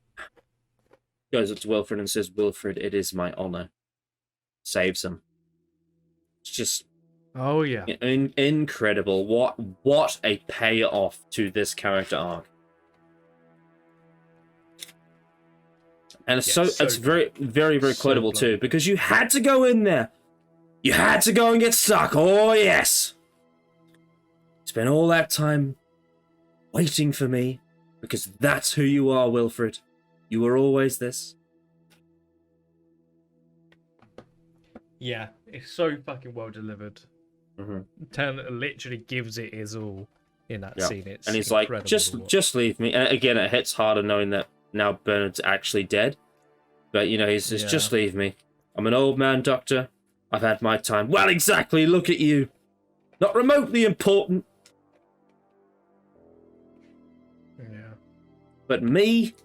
goes up to Wilfred and says, "Wilfred, it is my honor." Saves him. It's just Oh yeah. Incredible. What a payoff to this character arc. And it's Yeah, it's good. very So quotable blunt. too, because you had to go in there. You had to go and get stuck. Oh yes. Spent all that time waiting for me, because that's who you are, Wilfred. You were always this. Yeah, it's so fucking well delivered. Mm-hmm. Tennant literally gives it his all in that Yeah. scene. It's And he's like, incredible just to watch. just leave me. And again, it hits harder knowing that now Bernard's actually dead. But you know, he says, just Yeah. leave me. I'm an old man, Doctor. I've had my time. Well, exactly. Look at you. Not remotely important. Yeah. But me,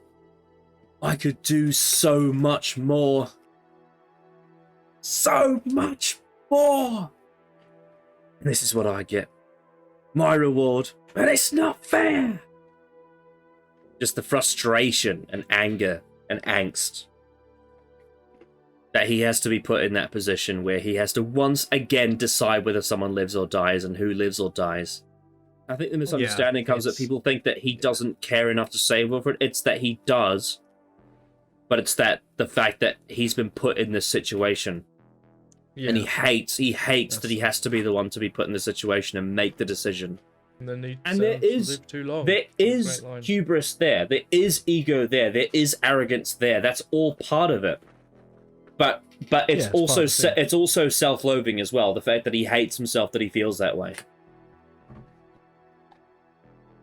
I could do so much more. So much more. And this is what I get. My reward. But it's not fair. Just the frustration and anger and angst that he has to be put in that position where he has to once again decide whether someone lives or dies and who lives or dies. I think the misunderstanding comes that people think that he doesn't care enough to save Wilfred. It's that he does, but it's that the fact that he's been put in this situation, Yeah. and he hates that he has to be the one to be put in the situation and make the decision. And then he And there sounds to is live too long. there is Great line. hubris there. There is ego there. There is arrogance there. That's all part of it. But it's Yeah, it's also part of it. it's also self-loathing as well. The fact that he hates himself that he feels that way.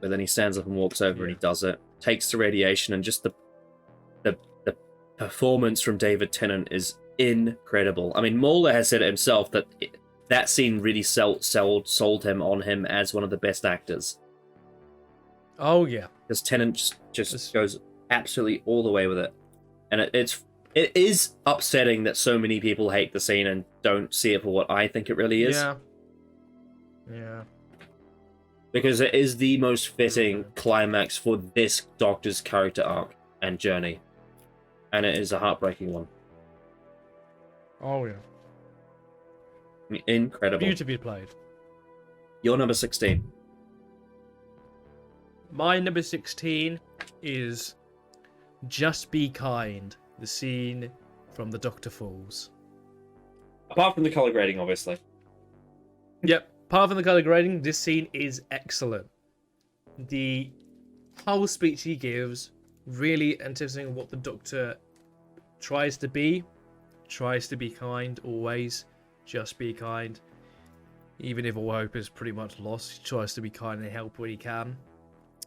But then he stands up and walks over and he does it. Takes the radiation, and just the performance from David Tennant is incredible. I mean, Mauler has said it himself that that scene really sold him on him as one of the best actors. Oh yeah. Because Tennant just goes absolutely all the way with it, and it is upsetting that so many people hate the scene and don't see it for what I think it really is. Yeah. Yeah. Because it is the most fitting climax for this Doctor's character arc and journey, and it is a heartbreaking one. Oh yeah. Incredible. Beautifully played. Your number 16. My number 16 is Just Be Kind, the scene from The Doctor Falls. Apart from the color grading, obviously. Yep, apart from the colour grading, this scene is excellent. The whole speech he gives, really anticipating what the Doctor tries to be kind always, just be kind. Even if all hope is pretty much lost, he tries to be kind and help when he can.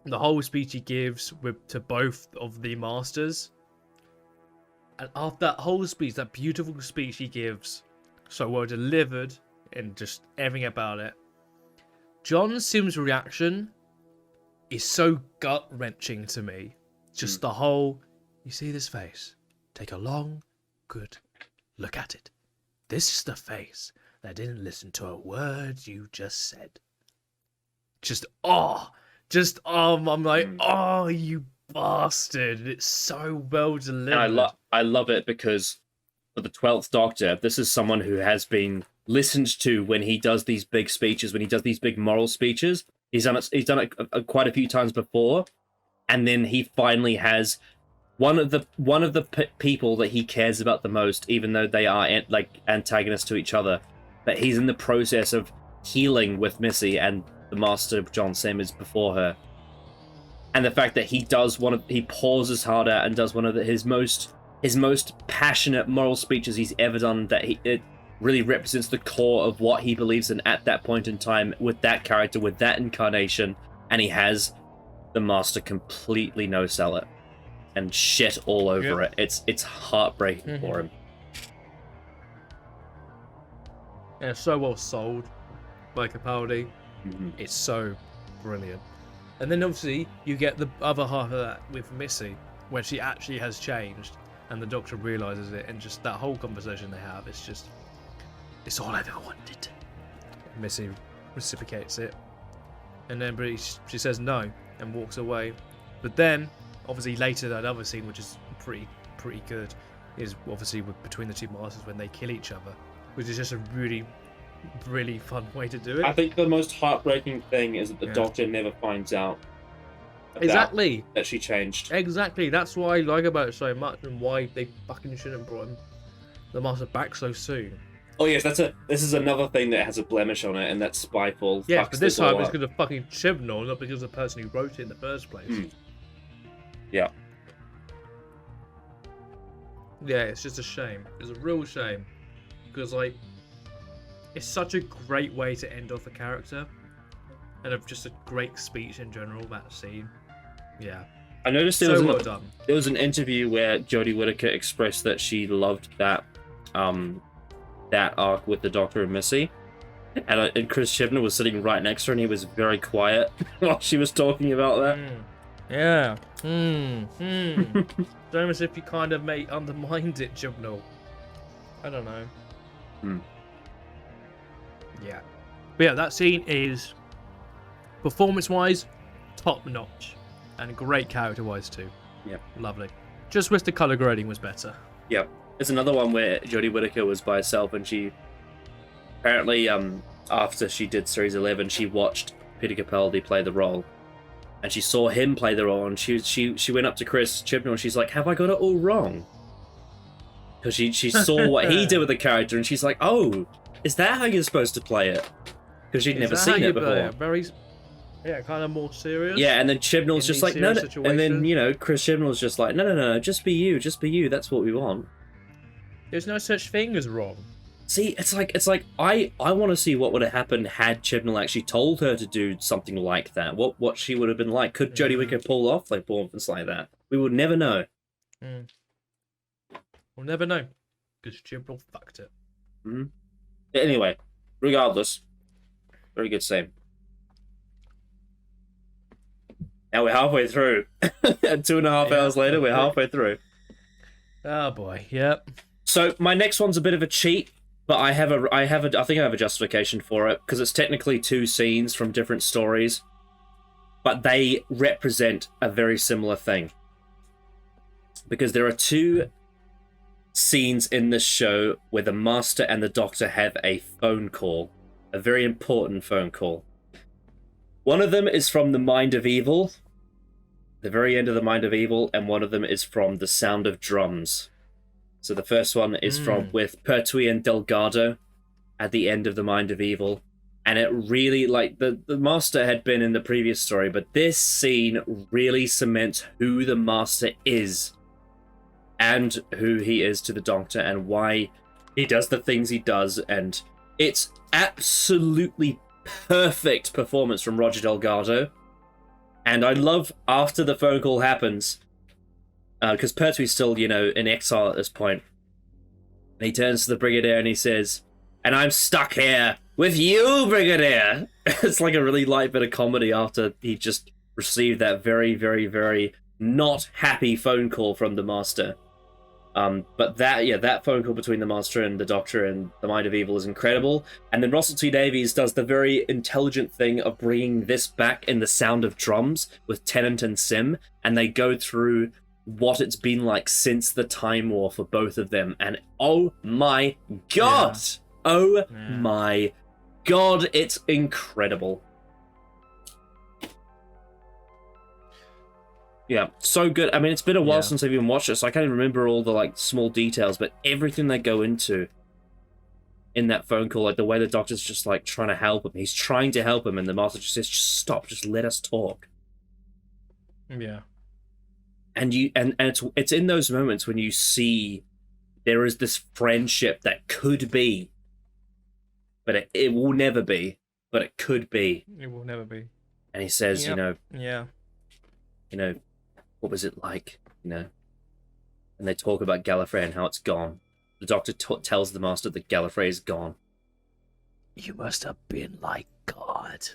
The whole speech he gives to both of the masters. And after that whole speech, that beautiful speech he gives, so well delivered, and just everything about it, John Sims' reaction is so gut-wrenching to me. Just the whole, you see this face? Take a long, good look at it. This is the face that didn't listen to a word you just said. I'm like, oh, you bastard. It's so well delivered. And I love it because for the 12th Doctor, this is someone who has been listened to when he does these big speeches, when he does these big moral speeches. He's done it quite a few times before, and then he finally has one of the people that he cares about the most, even though they are antagonists to each other, that he's in the process of healing with Missy, and the Master John Simmons before her. And the fact that he pauses harder and does one of his most passionate moral speeches he's ever done, it really represents the core of what he believes in at that point in time with that character, with that incarnation, and he has the Master completely no-sell it and shit all over it. It's heartbreaking for him. Yeah, so well sold by Capaldi. Mm-hmm. It's so brilliant. And then obviously you get the other half of that with Missy, where she actually has changed, and the Doctor realizes it, and just that whole conversation they have, it's all I've ever wanted. Missy reciprocates it, and then she says no and walks away. But then, obviously later, that other scene, which is pretty good, is obviously between the two masters when they kill each other, which is just a really really fun way to do it. I think the most heartbreaking thing is that the Yeah. Doctor never finds out about Exactly. that she changed. Exactly. That's what I like about it so much, and why they fucking shouldn't have brought the Master back so soon. Oh yes, this is another thing that has a blemish on it, and that's Spyfall. Yeah, fucks but this all time it's up. because of fucking Chibnall, not because of the person who wrote it in the first place. Yeah. Yeah, it's just a shame. It's a real shame. Because, like, it's such a great way to end off a character. And of just a great speech in general, that scene. Yeah. I noticed So well done. there was an interview where Jodie Whittaker expressed that she loved that arc with the Doctor and Missy. And Chris Chibnall was sitting right next to her, and he was very quiet while she was talking about that. Yeah. It's almost if you kind of undermined it, Chibnall. I don't know. Yeah. But yeah, that scene is, performance-wise, top-notch. And great character-wise, too. Yep. Lovely. Just wish the colour grading was better. Yep. There's another one where Jodie Whittaker was by herself, and she apparently, after she did Series 11, she watched Peter Capaldi play the role. And she saw him play the role, and she went up to Chris Chibnall, and she's like, "Have I got it all wrong?" Because she saw what he did with the character, and she's like, "Oh, is that how you're supposed to play it?" Because she'd never seen it before. Very, yeah, kind of more serious. Yeah, and then Chibnall's in just these like, no, serious no, and then situations. Chris Chibnall's just like, no, just be you, that's what we want. There's no such thing as wrong. See, it's like I want to see what would have happened had Chibnall actually told her to do something like that. What she would have been like. Could Jodie Whittaker pull off like performance like that? We would never know. We'll never know. Because Chibnall fucked it. Anyway, regardless, very good scene. Now we're halfway through. 2.5 hours later, we're halfway through. Oh boy, yep. So my next one's a bit of a cheat, but I think I have a justification for it, because it's technically two scenes from different stories, but they represent a very similar thing. Because there are two scenes in this show where the Master and the Doctor have a phone call, a very important phone call. One of them is from The Mind of Evil, the very end of The Mind of Evil, and one of them is from The Sound of Drums. So the first one is from with Pertwee and Delgado at the end of The Mind of Evil. And it really, like, the Master had been in the previous story, but this scene really cements who the Master is and who he is to the Doctor and why he does the things he does. And it's absolutely perfect performance from Roger Delgado. And I love after the phone call happens, because Pertwee's still, in exile at this point. And he turns to the Brigadier and he says, "And I'm stuck here with you, Brigadier." It's like a really light bit of comedy after he just received that very, very, very not happy phone call from the Master. But that phone call between the Master and the Doctor and The Mind of Evil is incredible. And then Russell T Davies does the very intelligent thing of bringing this back in The Sound of Drums with Tennant and Sim, and they go through what it's been like since the Time War for both of them. And oh my god! Yeah. Oh my god, it's incredible. Yeah, so good. I mean, it's been a while since I've even watched it, so I can't even remember all the small details, but everything they go into in that phone call, like the way the Doctor's just trying to help him. He's trying to help him, and the Master just says, "Just stop, just let us talk." Yeah. And it's in those moments when you see there is this friendship that could be, but it will never be, but it could be. It will never be. And he says, yeah. What was it like, And they talk about Gallifrey and how it's gone. The Doctor tells the Master that Gallifrey is gone. You must have been like God.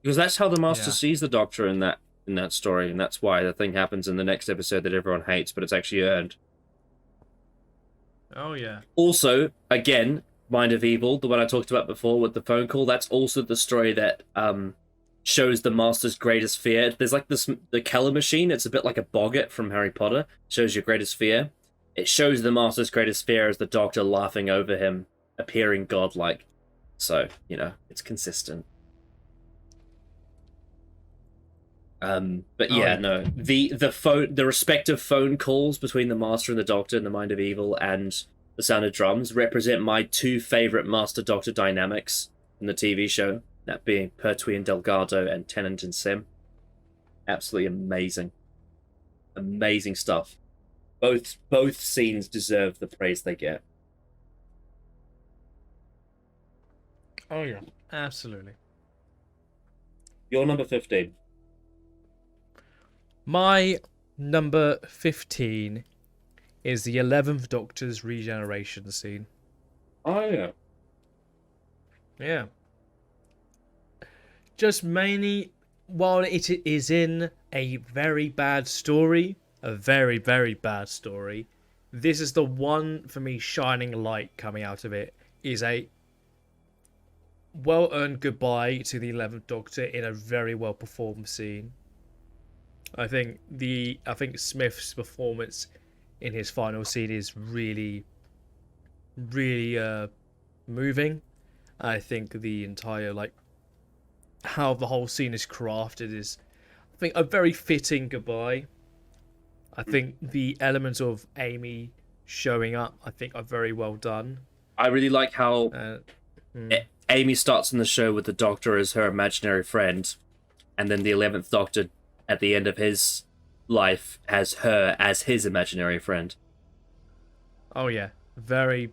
Because that's how the Master sees the Doctor in that story, and that's why the thing happens in the next episode that everyone hates, but it's actually earned. Oh, yeah. Also, again, Mind of Evil, the one I talked about before with the phone call, that's also the story that shows the Master's greatest fear. There's the Keller machine, it's a bit like a boggart from Harry Potter, shows your greatest fear. it shows the Master's greatest fear as the Doctor laughing over him, appearing godlike. So, it's consistent. But yeah, no. The respective phone calls between the Master and the Doctor in The Mind of Evil and The Sound of Drums represent my two favorite Master Doctor dynamics in the TV show, that being Pertwee and Delgado and Tennant and Sim. Absolutely amazing. Amazing stuff. Both scenes deserve the praise they get. Oh yeah, absolutely. Your number 15. My number 15 is the 11th Doctor's regeneration scene. Oh yeah. Yeah. Just mainly, while it is in a very bad story, a very, very bad story, this is the one, for me, shining light coming out of it, is a well-earned goodbye to the 11th Doctor in a very well-performed scene. I think Smith's performance in his final scene is really, really moving. I think the entire, how the whole scene is crafted is, I think, a very fitting goodbye. I think the elements of Amy showing up, I think, are very well done. I really like how Amy starts in the show with the Doctor as her imaginary friend, and then the 11th Doctor at the end of his life has her as his imaginary friend. Oh yeah, very,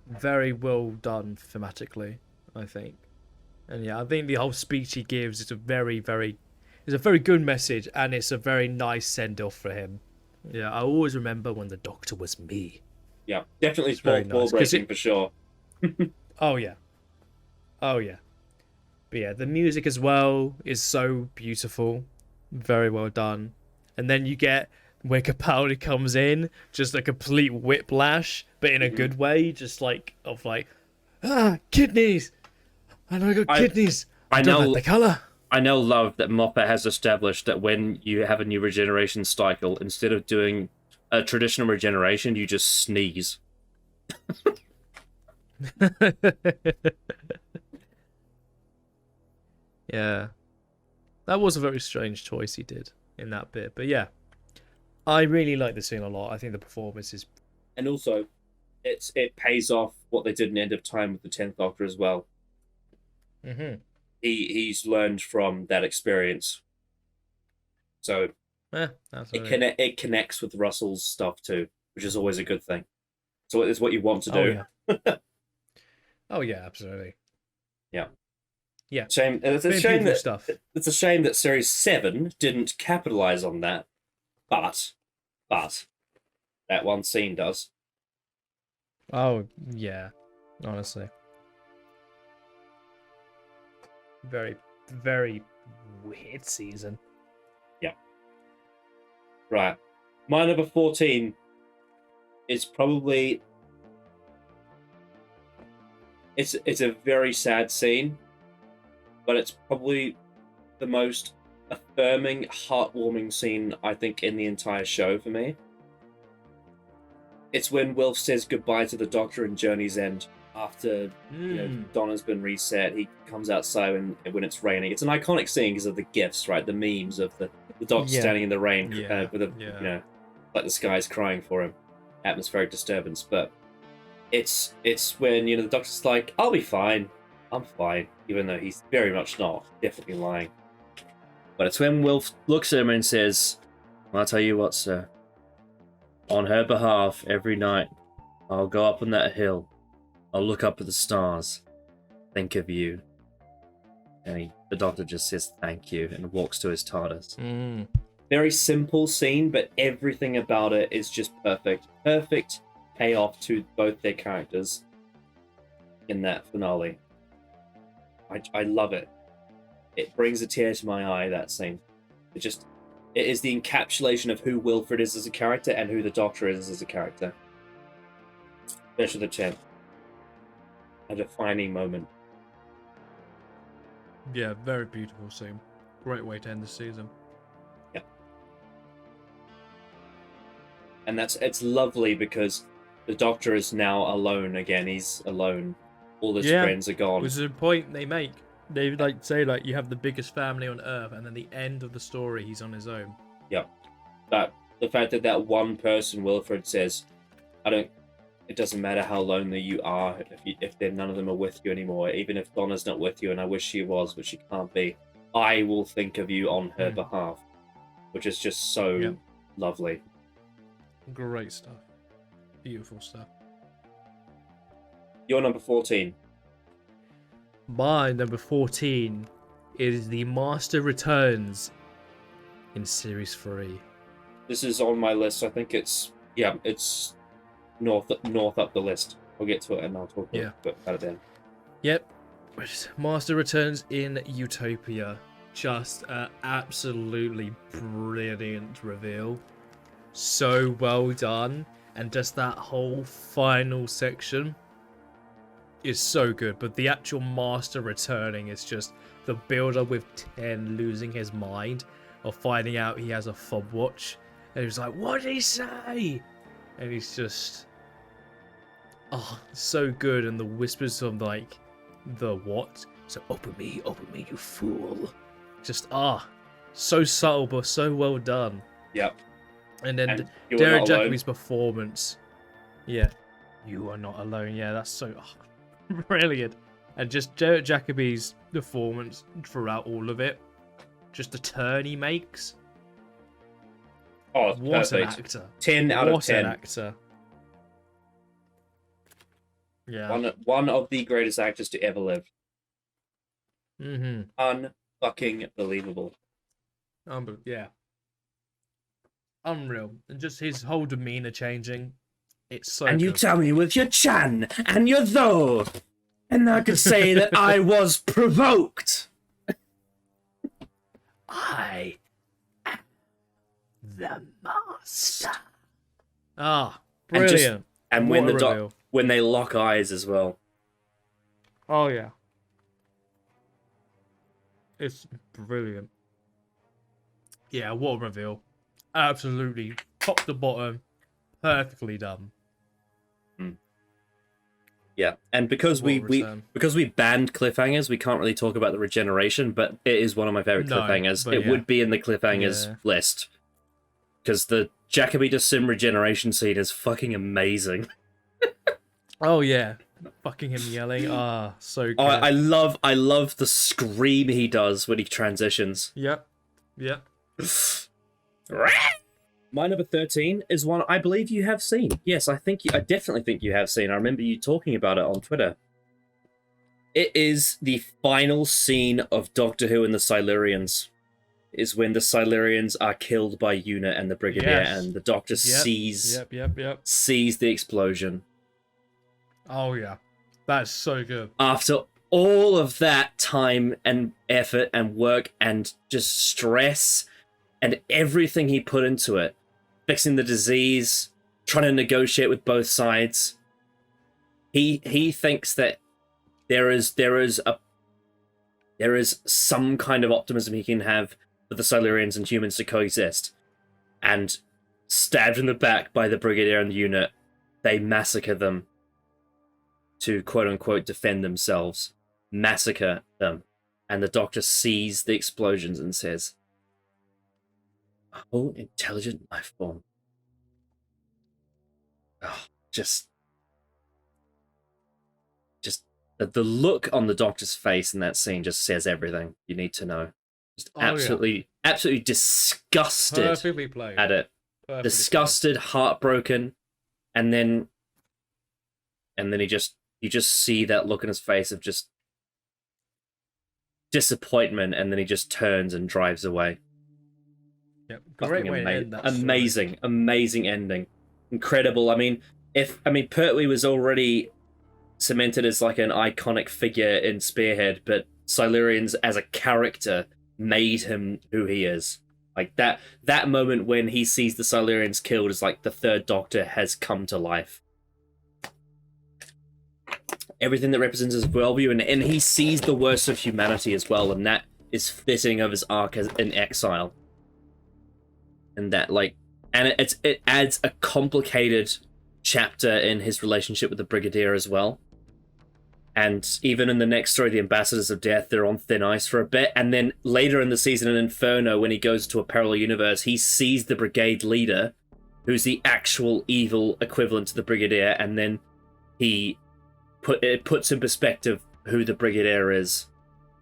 very well done thematically, I think. And yeah, I think the whole speech he gives is a very good message, and it's a very nice send-off for him. Yeah, I always remember when the Doctor was me. Yeah, definitely very ball nice, breaking for sure. Oh yeah. But yeah, the music as well is so beautiful. Very well done. And then you get where Capaldi comes in, just a complete whiplash, but in a good way, just kidneys! I know I got kidneys! I don't like the colour! I now love that Moffat has established that when you have a new regeneration cycle, instead of doing a traditional regeneration, you just sneeze. Yeah. That was a very strange choice he did in that bit. But yeah, I really like the scene a lot. I think the performance is... And also, it pays off what they did in End of Time with the 10th Doctor as well. Mm-hmm. He's learned from that experience. So it connects with Russell's stuff too, which is always a good thing. So it's what you want to do. Oh yeah, oh, yeah, absolutely. Yeah. Yeah. Shame. It's a shame that stuff. It's a shame that Series 7 didn't capitalize on that, but that one scene does. Oh yeah, honestly, very, very weird season. Yeah. Right. My number 14 is probably it's a very sad scene, but it's probably the most affirming, heartwarming scene, I think, in the entire show for me. It's when Wilf says goodbye to the Doctor in Journey's End after Donna's been reset. He comes outside when it's raining. It's an iconic scene because of the GIFs, right? The memes of the Doctor standing in the rain with like the sky's crying for him. Atmospheric disturbance. But it's when the Doctor's like, I'll be fine. I'm fine, even though he's very much not, definitely lying. But it's when Wilf looks at him and says, I'll tell you what, sir. On her behalf, every night, I'll go up on that hill. I'll look up at the stars. Think of you. And the Doctor just says thank you and walks to his TARDIS. Very simple scene, but everything about it is just perfect. Perfect payoff to both their characters in that finale. I love it. It brings a tear to my eye, that scene. It is the encapsulation of who Wilfred is as a character and who the Doctor is as a character. Especially the 10th. A defining moment. Yeah, very beautiful scene. Great way to end the season. Yeah. And it's lovely because the Doctor is now alone again. He's alone. All his friends are gone. Which is a point they make. They like say like you have the biggest family on Earth, and then the end of the story, he's on his own. Yep. But the fact that one person, Wilfred, says, it doesn't matter how lonely you are if none of them are with you anymore. Even if Donna's not with you, and I wish she was, but she can't be, I will think of you on her behalf. Which is just so lovely. Great stuff. Beautiful stuff. Your number 14. My number 14 is The Master Returns in Series 3. This is on my list. I think it's north up the list. I'll get to it and I'll talk about it then. Yep. Master Returns in Utopia. Just an absolutely brilliant reveal. So well done. And just that whole final section is so good. But the actual Master returning is just the build-up with Ten losing his mind or finding out he has a fob watch. And he's like, what did he say? And he's just... oh, so good. And the whispers of like, the what? So open me, you fool. Just, so subtle but so well done. Yep. And then Derek Jacobi's performance. Yeah. You are not alone. Yeah, that's so brilliant. And just Derek Jacobi's performance throughout all of it. Just the turn he makes. Oh, it's what perfect. An actor. 10 out of 10. What an actor. Yeah. One of the greatest actors to ever live. Unfucking believable. Yeah. Unreal. And just his whole demeanor changing. It's so And good. you tell me with your chan and your though, and I could say that I was provoked. I am the master. Brilliant. And What when they lock eyes as well. Oh yeah. It's brilliant. Yeah, what a reveal. Absolutely top to bottom, perfectly done. Yeah, and because we banned cliffhangers, we can't really talk about the regeneration, but it is one of my favorite cliffhangers. It would be in the cliffhangers list. Because the Jacobi to Sim regeneration scene is fucking amazing. Oh yeah. Fucking him yelling. So good. I love the scream he does when he transitions. Yep. My number 13 is one I believe you have seen. Yes, I definitely think you have seen. I remember you talking about it on Twitter. It is the final scene of Doctor Who and the Silurians. Is when the Silurians are killed by Una and the Brigadier, and the Doctor sees the explosion. Oh yeah, that's so good. After all of that time and effort and work and just stress and everything he put into it, fixing the disease, trying to negotiate with both sides, he thinks that there is some kind of optimism he can have for the Silurians and humans to coexist. And stabbed in the back by the Brigadier and the unit, they massacre them to quote-unquote defend themselves. Massacre them. And the Doctor sees the explosions and says, "A whole intelligent life form." Oh, just the look on the Doctor's face in that scene just says everything you need to know. Just absolutely disgusted Perfectly played. at it. Perfectly Disgusted, heartbroken, and then you just see that look in his face of just disappointment, and then he just turns and drives away. Yep. Great way to end that story. Amazing ending. Incredible. I mean, Pertwee was already cemented as like an iconic figure in Spearhead, but Silurians as a character made him who he is. Like that moment when he sees the Silurians killed is like the third Doctor has come to life. Everything that represents his worldview, and he sees the worst of humanity as well, and that is fitting of his arc in exile. And that, like, and it adds a complicated chapter in his relationship with the Brigadier as well. And even in the next story, the Ambassadors of Death, they're on thin ice for a bit. And then later in the season in Inferno, when he goes to a parallel universe, he sees the Brigade leader, who's the actual evil equivalent to the Brigadier, and then it puts in perspective who the Brigadier is,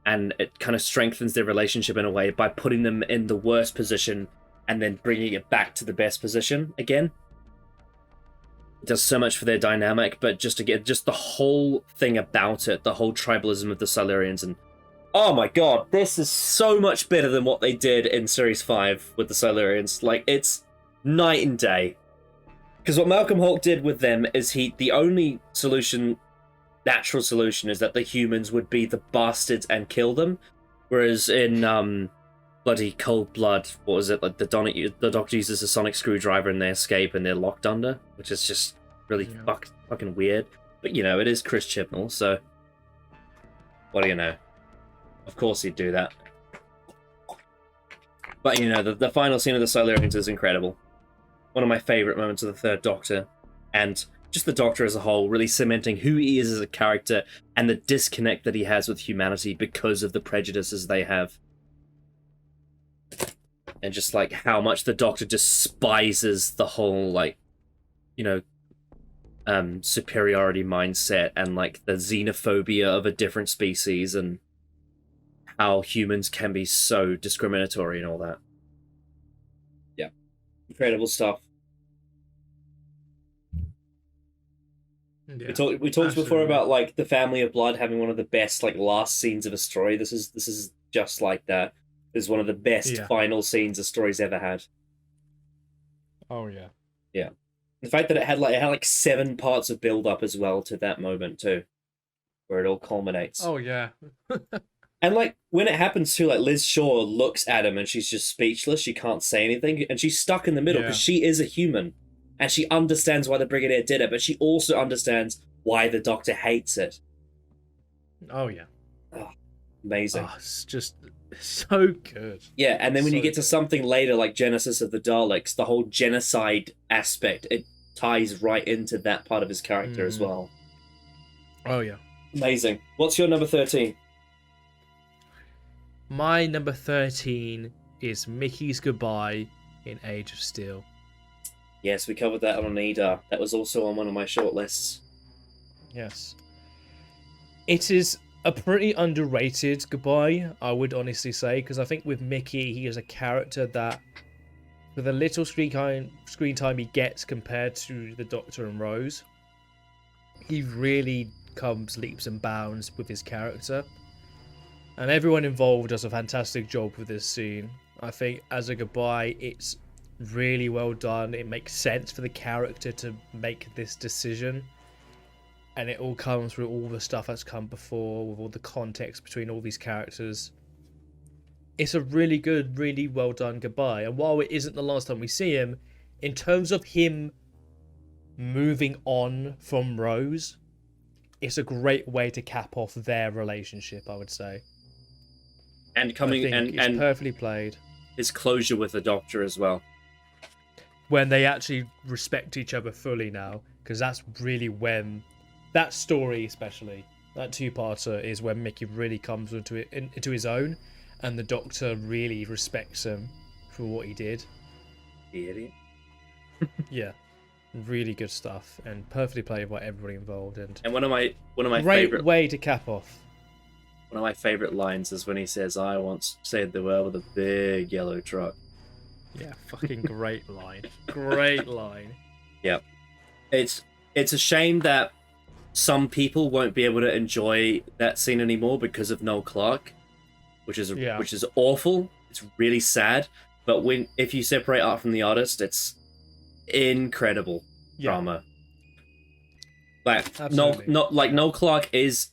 and it kind of strengthens their relationship in a way by putting them in the worst position and then bringing it back to the best position again. It does so much for their dynamic, but just the whole thing about it, the whole tribalism of the Silurians, and oh my god, this is so much better than what they did in Series 5 with the Silurians. Like, it's night and day. Because what Malcolm Hawke did with them is the only natural solution is that the humans would be the bastards and kill them. Whereas in bloody Cold Blood, what was it, like the Doctor uses a sonic screwdriver and they escape and they're locked under, which is just really fucking weird. But it is Chris Chibnall, so what do you know? Of course he'd do that. But the final scene of the Silurians is incredible. One of my favourite moments of the Third Doctor, and just the Doctor as a whole, really cementing who he is as a character and the disconnect that he has with humanity because of the prejudices they have. And just like how much the Doctor despises the whole superiority mindset and like the xenophobia of a different species, and how humans can be so discriminatory and all that. Yeah. Incredible stuff. Yeah, we talked before about like the Family of Blood having one of the best like last scenes of a story. This is just like that. This is one of the best final scenes a story's ever had. Oh yeah. Yeah. The fact that it had like 7 parts of build up as well to that moment too, where it all culminates. Oh yeah. And like when it happens too, like Liz Shaw looks at him and she's just speechless. She can't say anything, and she's stuck in the middle because she is a human. And she understands why the Brigadier did it, but she also understands why the Doctor hates it. Oh, yeah. Oh, amazing. Oh, it's just so good. Yeah, and then when you get to something later like Genesis of the Daleks, the whole genocide aspect, it ties right into that part of his character as well. Oh, yeah. Amazing. What's your number 13? My number 13 is Mickey's Goodbye in Age of Steel. Yes, we covered that on Oneida. That was also on one of my short lists. Yes. It is a pretty underrated goodbye, I would honestly say, because I think with Mickey, he is a character that, with the little screen time he gets compared to the Doctor and Rose, he really comes leaps and bounds with his character. And everyone involved does a fantastic job with this scene. I think as a goodbye, it's really well done. It makes sense for the character to make this decision, and it all comes through all the stuff that's come before, with all the context between all these characters. It's a really good, really well done goodbye. And while it isn't the last time we see him, in terms of him moving on from Rose, it's a great way to cap off their relationship, I would say. And coming and perfectly played. His closure with the Doctor as well. When they actually respect each other fully now, because that's really when that story, especially that two-parter, is when Mickey really comes into his own, and the Doctor really respects him for what he did. The idiot. Yeah, really good stuff, and perfectly played by everybody involved. And one of my great favorite way to cap off. One of my favorite lines is when he says, "I once saved the world with a big yellow truck." Yeah, fucking great line. Great line. Yeah. It's a shame that some people won't be able to enjoy that scene anymore because of Noel Clarke, which is awful. It's really sad. But if you separate art from the artist, it's incredible drama. Like Noel Clarke is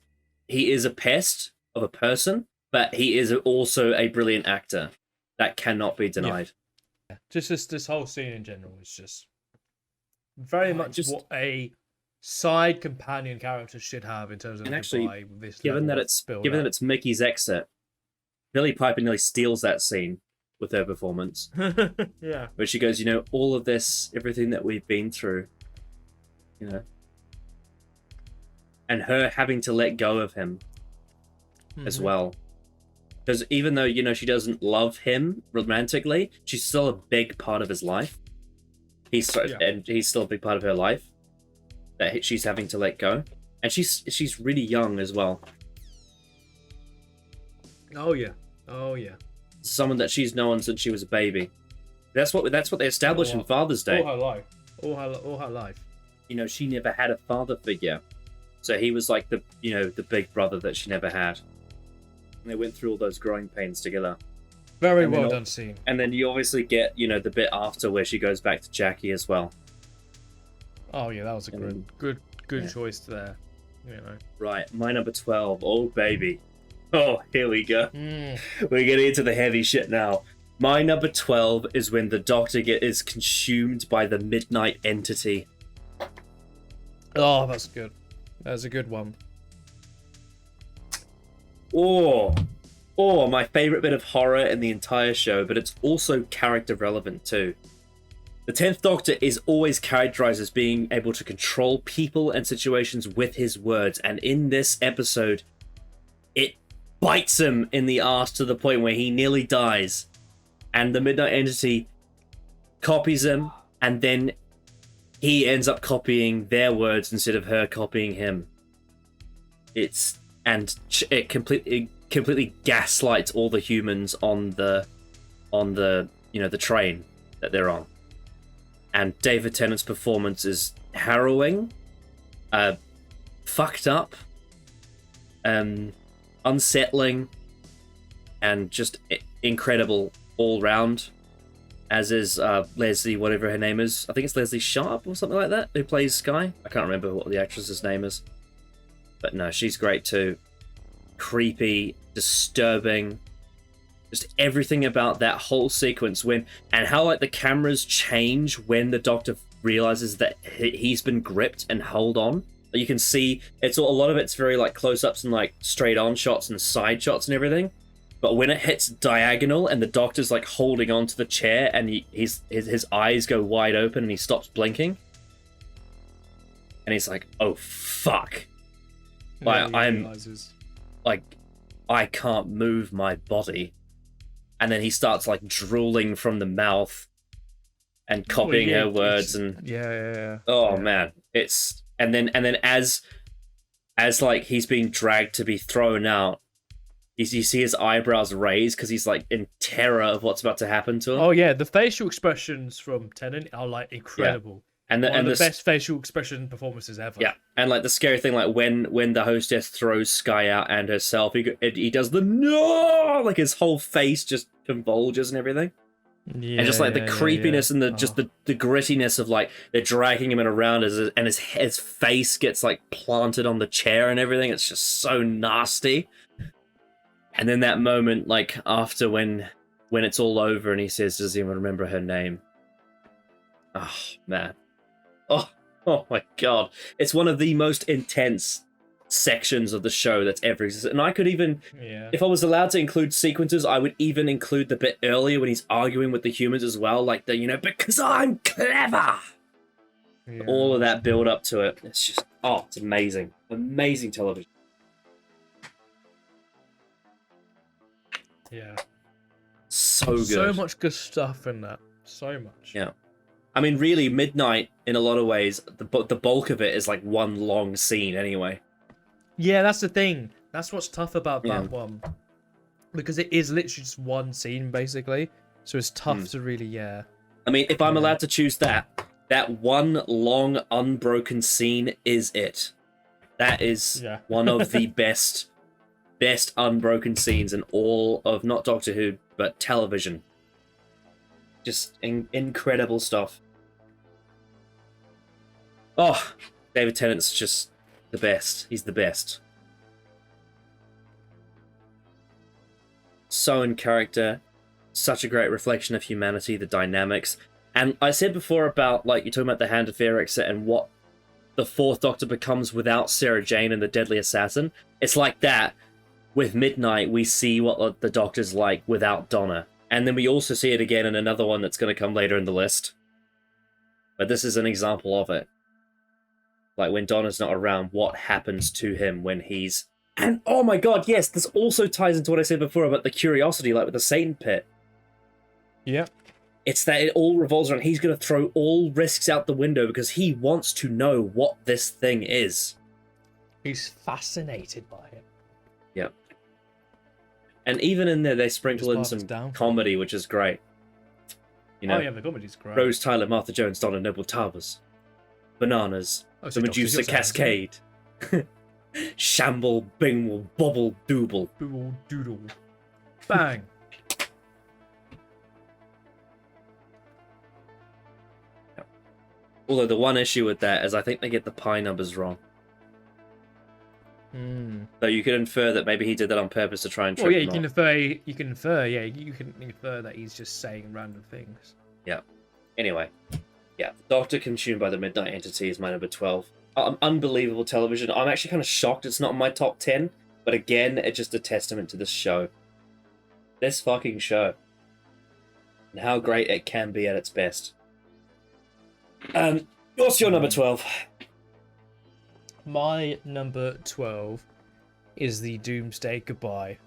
a pest of a person, but he is also a brilliant actor. That cannot be denied. Yeah. Just this whole scene in general is just very much what a side companion character should have in terms of given that it's Mickey's exit, Billy Piper nearly steals that scene with her performance. Yeah. Where she goes, all of this, everything that we've been through, and her having to let go of him as well. Because even though, she doesn't love him romantically, she's still a big part of his life. And he's still a big part of her life that she's having to let go. And she's really young as well. Oh yeah. Someone that she's known since she was a baby. That's what they established in Father's Day. All her life. She never had a father figure, so he was like the big brother that she never had. And they went through all those growing pains together. Very well done scene. And then you obviously get the bit after where she goes back to Jackie as well. Oh yeah, that was a good choice there. Right, my number 12. Oh baby. Oh, here we go. Mm. We're getting into the heavy shit now. My number 12 is when the Doctor is consumed by the Midnight Entity. Oh, that's good. That's a good one. Oh, my favorite bit of horror in the entire show, but it's also character relevant too. The 10th Doctor is always characterized as being able to control people and situations with his words, and in this episode, it bites him in the ass to the point where he nearly dies. And the Midnight Entity copies him, and then he ends up copying their words instead of her copying him. It completely gaslights all the humans on the the train that they're on. And David Tennant's performance is harrowing, fucked up, unsettling, and just incredible all round. As is Leslie, whatever her name is. I think it's Leslie Sharp or something like that, who plays Skye. I can't remember what the actress's name is. But no, she's great too. Creepy, disturbing, just everything about that whole sequence and how the cameras change when the Doctor realizes that he's been gripped and held on. You can see a lot of it's very close-ups and straight on shots and side shots and everything. But when it hits diagonal and the Doctor's holding on to the chair and his eyes go wide open and he stops blinking, and he's like, "Oh fuck!" I can't move my body, and then he starts drooling from the mouth and copying her words and man, it's and then as he's being dragged to be thrown out. You see his eyebrows raised because he's in terror of what's about to happen to him. Oh yeah, the facial expressions from Tennant are incredible. Yeah. One of the best facial expression performances ever. Yeah, and the scary thing, when the hostess throws Skye out and herself, he does the no, his whole face just convulges and everything. Yeah, and just the creepiness and the grittiness of they're dragging him around and his face gets planted on the chair and everything. It's just so nasty. And then that moment, after when it's all over and he says, "Does anyone remember her name?" Oh, man. Oh my God. It's one of the most intense sections of the show that's ever existed. And I could even, if I was allowed to include sequences, I would even include the bit earlier when he's arguing with the humans as well. Because I'm clever! Yeah. All of that build up to it. It's just, it's amazing. Amazing television. Yeah. So good. So much good stuff in that. So much. Yeah. I mean, really, Midnight, in a lot of ways, the bulk of it is one long scene anyway. Yeah, that's the thing. That's what's tough about that one. Because it is literally just one scene, basically. So it's tough to really, I mean, if I'm allowed to choose that one long, unbroken scene is it. That is one of the best unbroken scenes in all of not Doctor Who but television. Just incredible stuff. Oh, David Tennant's just the best. He's the best. So in character, such a great reflection of humanity, the dynamics. And I said before about you're talking about the Hand of Erixer and what the Fourth Doctor becomes without Sarah Jane and the Deadly Assassin. It's like that. With Midnight, we see what the Doctor's like without Donna. And then we also see it again in another one that's going to come later in the list. But this is an example of it. Like, when Donna's not around, what happens to him when he's... And, oh my god, yes, this also ties into what I said before about the curiosity, like with the Satan pit. Yeah. It's that it all revolves around he's going to throw all risks out the window because he wants to know what this thing is. He's fascinated by it. Yep. And even in there, they sprinkle in Just some Barbara's down. comedy, which is great. You know, Oh yeah, the comedy's great. Rose Tyler, Martha Jones, Donna Noble Towers, Bananas, Oh, so the Dr. Medusa Seuss has it. Cascade, Shamble, Bingle, Bobble, Dooble. Doodle doodle. Bang. Although the one issue with that is I think they get the pi numbers wrong. Hmm. So you could infer that maybe he did that on purpose to try and trick Well, yeah, them you can infer that he's just saying random things. Yeah. Anyway, yeah, the Doctor consumed by the Midnight Entity is my number 12. Unbelievable television. I'm actually kind of shocked it's not in my top 10, but again, it's just a testament to this show. This fucking show. And how great it can be at its best. What's your number 12? My number 12 is the Doomsday Goodbye.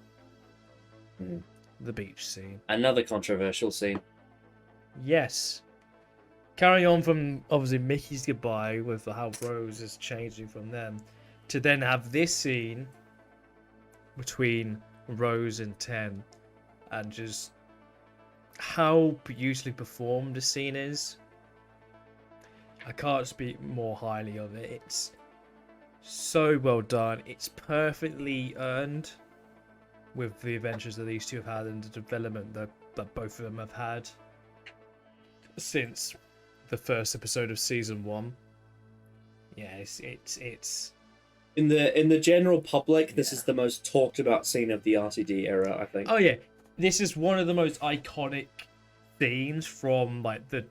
Mhm. The beach scene. Another controversial scene. Yes. Carry on from obviously Mickey's goodbye with how Rose is changing from them to then have this scene between Rose and Ten and just how beautifully performed the scene is. I can't speak more highly of it. It's so well done. It's perfectly earned with the adventures that these two have had and the development that both of them have had since the first episode of season 1. Yeah, it's In the general public, this is the most talked about scene of the RTD era, I think. oh yeah, this is one of the most iconic scenes from like the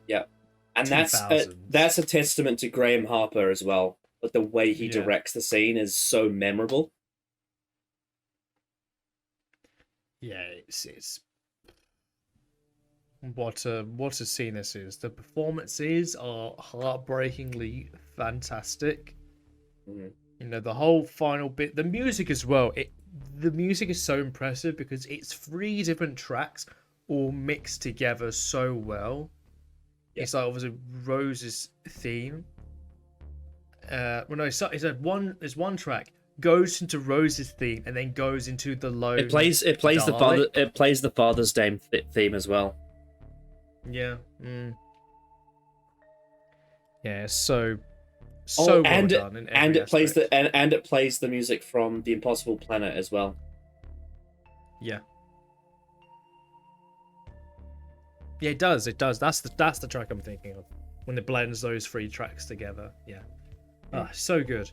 And 2000s. that's a testament to Graham Harper as well. But the way he Yeah. directs the scene is so memorable. yeah, it's what a scene this is. The performances are heartbreakingly fantastic. Mhm. You know, the whole final bit, the music as well. The music is so impressive because it's 3 different tracks all mixed together so well. Yeah. It's like obviously Rose's theme. Well, no, there's one track goes into Rose's theme and then goes into the lone. It plays the Father's Day theme as well. Yeah. Mm. Yeah. So well and done in and every it plays aspect. and it plays the music from The Impossible Planet as well. Yeah. Yeah, it does. It does. That's the track I'm thinking of when it blends those 3 tracks together. Yeah. So good.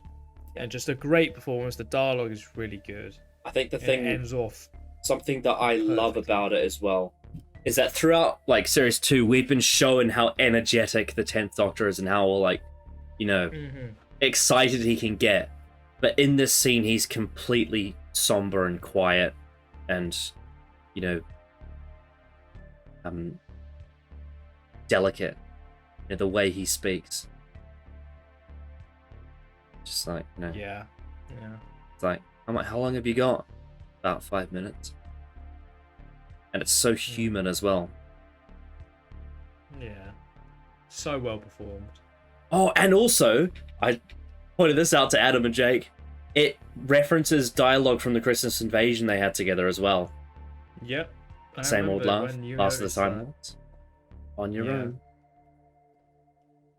And just a great performance. The dialogue is really good. I think the It thing ends off. something that I love Perfectly. about it as well is that throughout like series 2 we've been showing how energetic the 10th Doctor is and how like, you know, excited he can get. But in this scene he's completely somber and quiet and, you know, delicate in the way he speaks. Just like, you know, Yeah. Yeah. it's like, I'm like, how long have you got? About 5 minutes. And it's so human as well. Yeah. So well performed. Oh, and also, I pointed this out to Adam and Jake. It references dialogue from the Christmas invasion they had together as well. Yep. I Same old remember laugh, when you last of the noticed time. that. Lords. On your Yeah. own.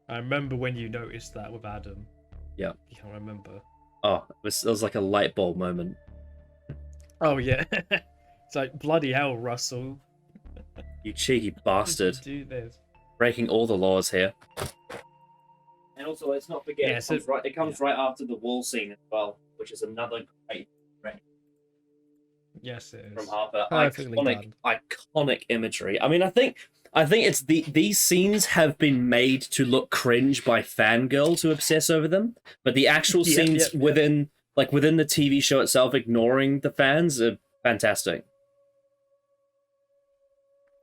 I remember when you noticed that with Adam. Yeah. You can't remember. Oh, it was like a light bulb moment. Oh yeah. It's like bloody hell, Russell. You cheeky How did bastard. you do this? Breaking all the laws here. And also, let's not forget, Yeah, so- it comes right after the wall scene as well, which is another great Yes, it is. from Harper. Perfectly Iconic imagery. I mean, I think it's these scenes have been made to look cringe by fangirls who obsess over them, but the actual Yep, scenes yep, yep. within the TV show itself, ignoring the fans, are fantastic.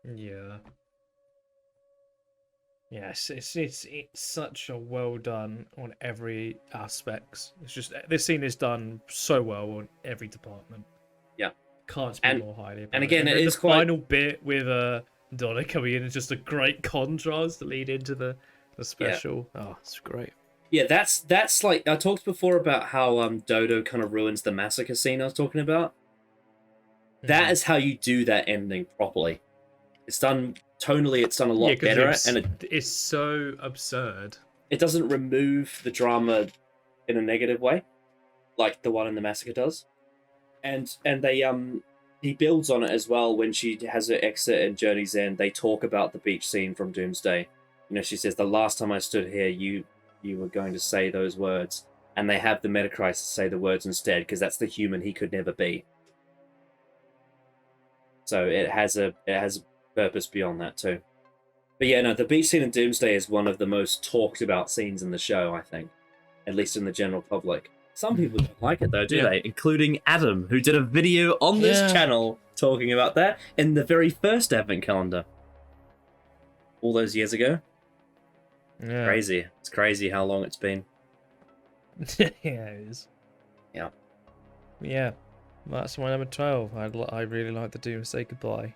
Yeah. Yes, it's such a well done on every aspect. It's just this scene is done so well on every department. Yeah. Can't speak more highly about and again, it. it And is the quite final bit with Donna coming in is just a great contrast to lead into the special. Oh, it's great. Yeah, that's like I talked before about how Dodo kind of ruins the massacre scene I was talking about. That is how you do that ending properly. It's done tonally. It's done a lot better, and it's so absurd. it doesn't remove the drama in a negative way, like the one in the massacre does. And they he builds on it as well when she has her exit in Journey's End. They talk about the beach scene from Doomsday. You know, she says, "The last time I stood here, you were going to say those words," and they have the Metacrisis say the words instead because that's the human he could never be. So it has a purpose beyond that too. But yeah, no, the beach scene in Doomsday is one of the most talked about scenes in the show, I think, at least in the general public. Some people don't like it though, do they? Including Adam, who did a video on this channel talking about that in the very first Advent calendar. All those years ago. Yeah. Crazy. It's crazy how long it's been. Yeah, it is. Yeah. Yeah. That's my number 12. I really like the Doomsday Goodbye.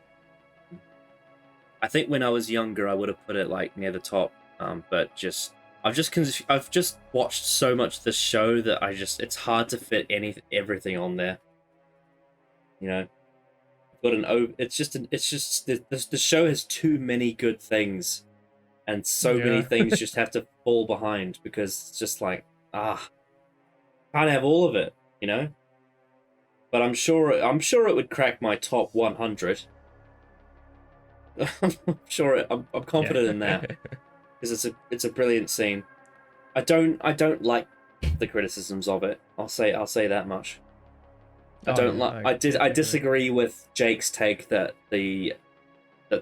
I think when I was younger, I would have put it like near the top, but I've just watched so much of this show that it's hard to fit everything on there. You know, it's just the show has too many good things, and so many things just have to fall behind because it's just like can't have all of it, you know. But I'm sure it would crack my top 100. I'm confident in that because it's a brilliant scene. I don't like the criticisms of it. I'll say that much. I disagree with Jake's take that the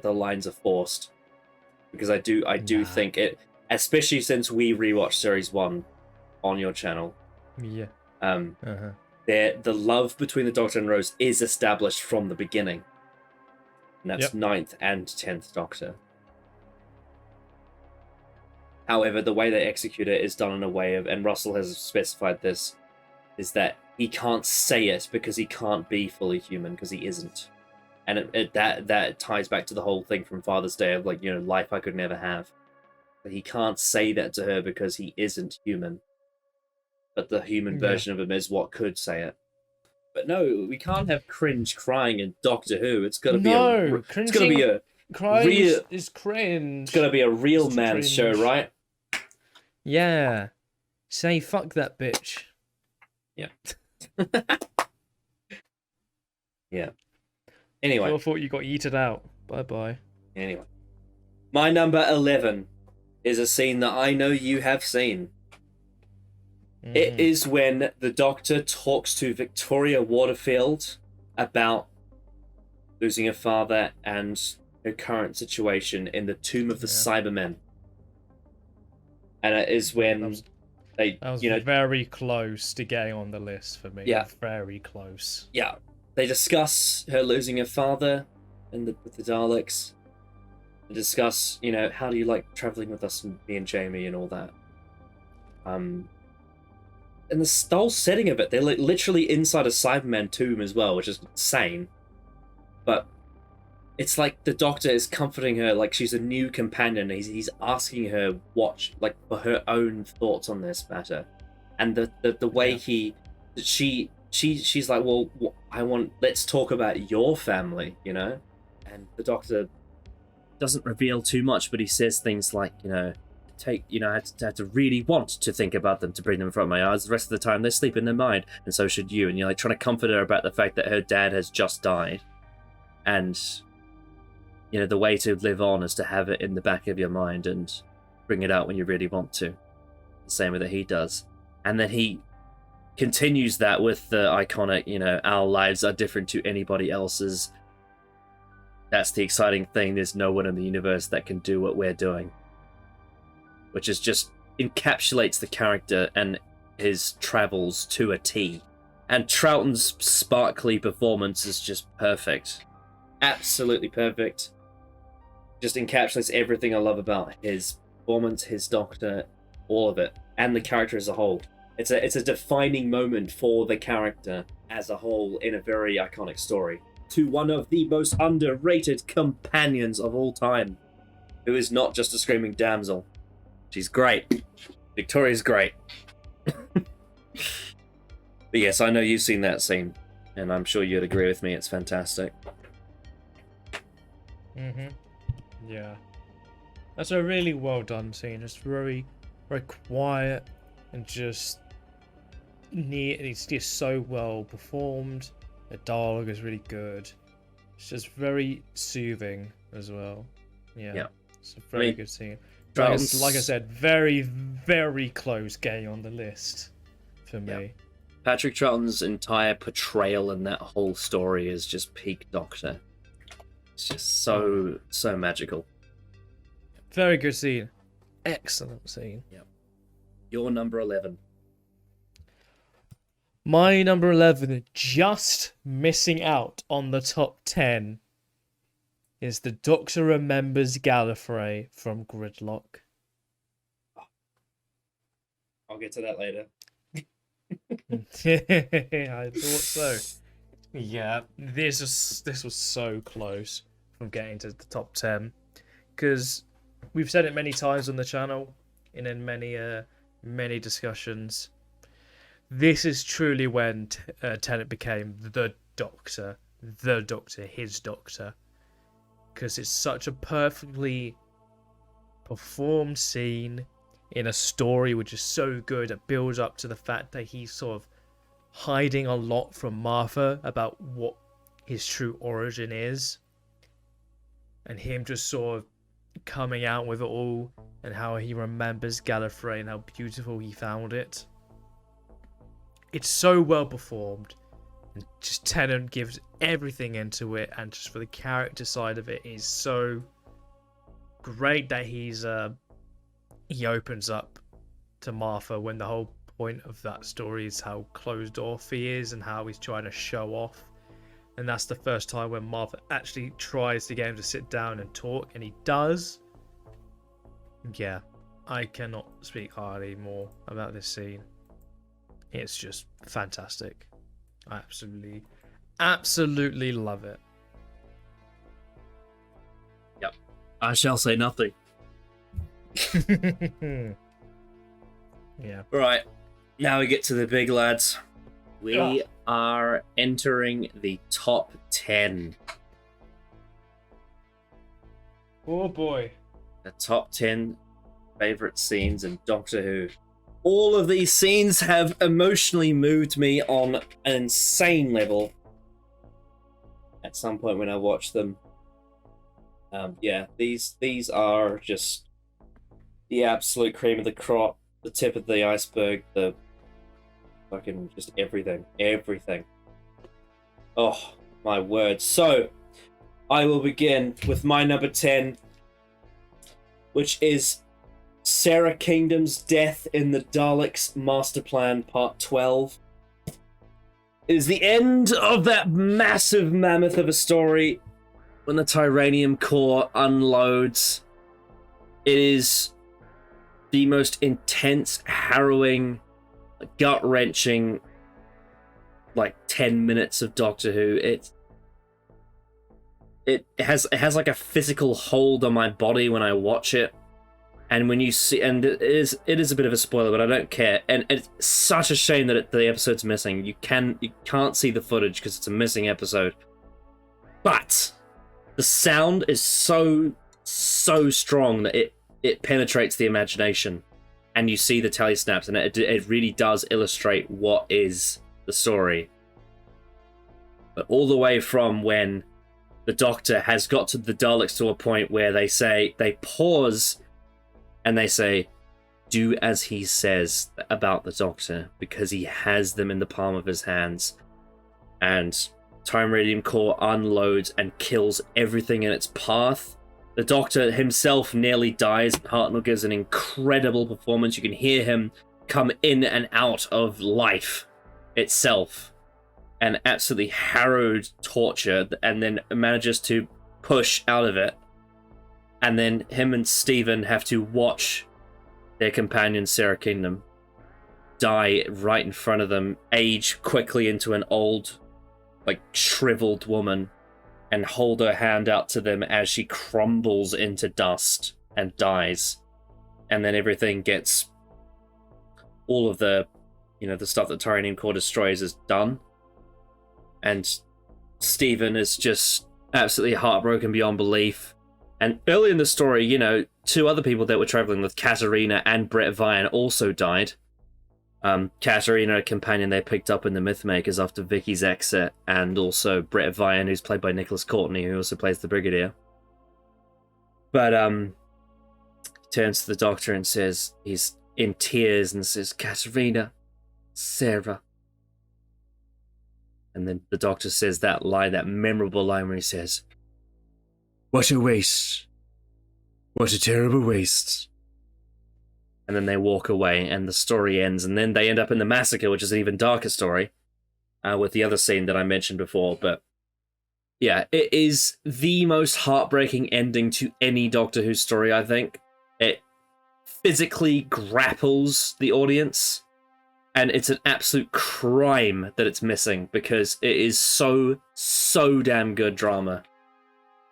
lines are forced because I do think it, especially since we rewatched series 1 on your channel. Yeah. The love between the Doctor and Rose is established from the beginning. And that's 9th and 10th Doctor. However, the way they execute it is done in a way of, and Russell has specified this, is that he can't say it because he can't be fully human because he isn't. And that ties back to the whole thing from Father's Day of like, you know, life I could never have. But he can't say that to her because he isn't human. But the human version of him is what could say it. But no, we can't have cringe crying in Doctor Who. It's got to be crying is cringe. It's got to be a real man's show, right? Yeah. Say fuck that bitch. Yeah. Yeah. Anyway. I thought you got yeeted out. Bye-bye. Anyway. My number 11 is a scene that I know you have seen. It is when the Doctor talks to Victoria Waterfield about losing her father and her current situation in the Tomb of the Cybermen. And it is when that was very close to getting on the list for me. Yeah. Very close. Yeah. They discuss her losing her father with the Daleks. They discuss, you know, how do you like traveling with us, me and Jamie and all that. And the whole setting of it, they're like literally inside a Cyberman tomb as well, which is insane. But it's like the Doctor is comforting her like she's a new companion. He's asking her for her own thoughts on this matter, and the way she's like, well, let's talk about your family, you know. And the Doctor doesn't reveal too much, but he says things like, you know, I had to really want to think about them to bring them in front of my eyes. The rest of the time they sleep in their mind, and so should you. And you're like trying to comfort her about the fact that her dad has just died, and you know the way to live on is to have it in the back of your mind and bring it out when you really want to. The same way that he does, and then he continues that with the iconic, you know, our lives are different to anybody else's. That's the exciting thing. There's no one in the universe that can do what we're doing. Which is just encapsulates the character and his travels to a T. And Troughton's sparkly performance is just perfect. Absolutely perfect. just encapsulates everything I love about his performance, his Doctor, all of it, and the character as a whole. It's a defining moment for the character as a whole in a very iconic story. To one of the most underrated companions of all time, who is not just a screaming damsel. She's great. Victoria's great. But yes, I know you've seen that scene, and I'm sure you'd agree with me. It's fantastic. Yeah. That's a really well done scene. It's very, very quiet and just neat. It's just so well performed. The dialogue is really good. It's just very soothing as well. Yeah. It's a very good scene. Like I said, very, very close game on the list for me. Patrick Troughton's entire portrayal in that whole story is just peak Doctor. It's just so magical. Very good scene. Excellent scene. Yep. Your number 11. My number 11, just missing out on the top 10, is the Doctor remembers Gallifrey from Gridlock. I'll get to that later. I thought so. Yeah, this was so close from getting to the top 10, because we've said it many times on the channel and in many discussions. This is truly when Tennant became the Doctor, his Doctor, because it's such a perfectly performed scene in a story which is so good. It builds up to the fact that he's sort of hiding a lot from Martha about what his true origin is, and him just sort of coming out with it all, and how he remembers Gallifrey and how beautiful he found it. It's so well performed, and just Tennant gives everything into it, and just for the character side of it is so great that he opens up to Martha when the whole point of that story is how closed off he is and how he's trying to show off. And that's the first time when Martha actually tries to get him to sit down and talk, and he does. Yeah, I cannot speak highly more about this scene. It's just fantastic. I absolutely love it. Yep. I shall say nothing. Yeah. Right. Now we get to the big lads. We are entering the top 10. Oh boy. The top 10 favorite scenes in Doctor Who. All of these scenes have emotionally moved me on an insane level at some point when I watch them. Yeah, these are just the absolute cream of the crop, the tip of the iceberg, the fucking just everything. Oh, my word. So, I will begin with my number 10, which is Sarah Kingdom's death in the Daleks Master Plan Part 12. It is the end of that massive mammoth of a story when the Tyranium core unloads. It is the most intense, harrowing, gut-wrenching, 10 minutes of Doctor Who. It has like a physical hold on my body when I watch it. And when you see, and it is a bit of a spoiler, but I don't care. And it's such a shame that the episode's missing. You can't see the footage because it's a missing episode. But the sound is so strong that it penetrates the imagination, and you see the telesnaps, and it really does illustrate what is the story. But all the way from when the Doctor has got to the Daleks to a point where they pause. And they say, do as he says about the Doctor, because he has them in the palm of his hands. And Time Radium Core unloads and kills everything in its path. The Doctor himself nearly dies. Hartnell gives an incredible performance. You can hear him come in and out of life itself. And absolutely harrowed torture, and then manages to push out of it. And then him and Steven have to watch their companion, Sarah Kingdom, die right in front of them, age quickly into an old, like, shriveled woman, and hold her hand out to them as she crumbles into dust and dies. And then everything gets... all of the, the stuff that Tyranium Core destroys is done. And Steven is just absolutely heartbroken beyond belief. And early in the story, two other people that were traveling with, Katarina and Brett Vian, also died. Katarina, a companion they picked up in the Mythmakers after Vicky's exit, and also Brett Vian, who's played by Nicholas Courtney, who also plays the Brigadier. But he turns to the Doctor and says, he's in tears and says, "Katarina, Sarah." And then the Doctor says that line, that memorable line where he says, "What a waste. What a terrible waste." And then they walk away and the story ends, and then they end up in the massacre, which is an even darker story, with the other scene that I mentioned before. But yeah, it is the most heartbreaking ending to any Doctor Who story, I think. It physically grapples the audience, and it's an absolute crime that it's missing, because it is so damn good drama.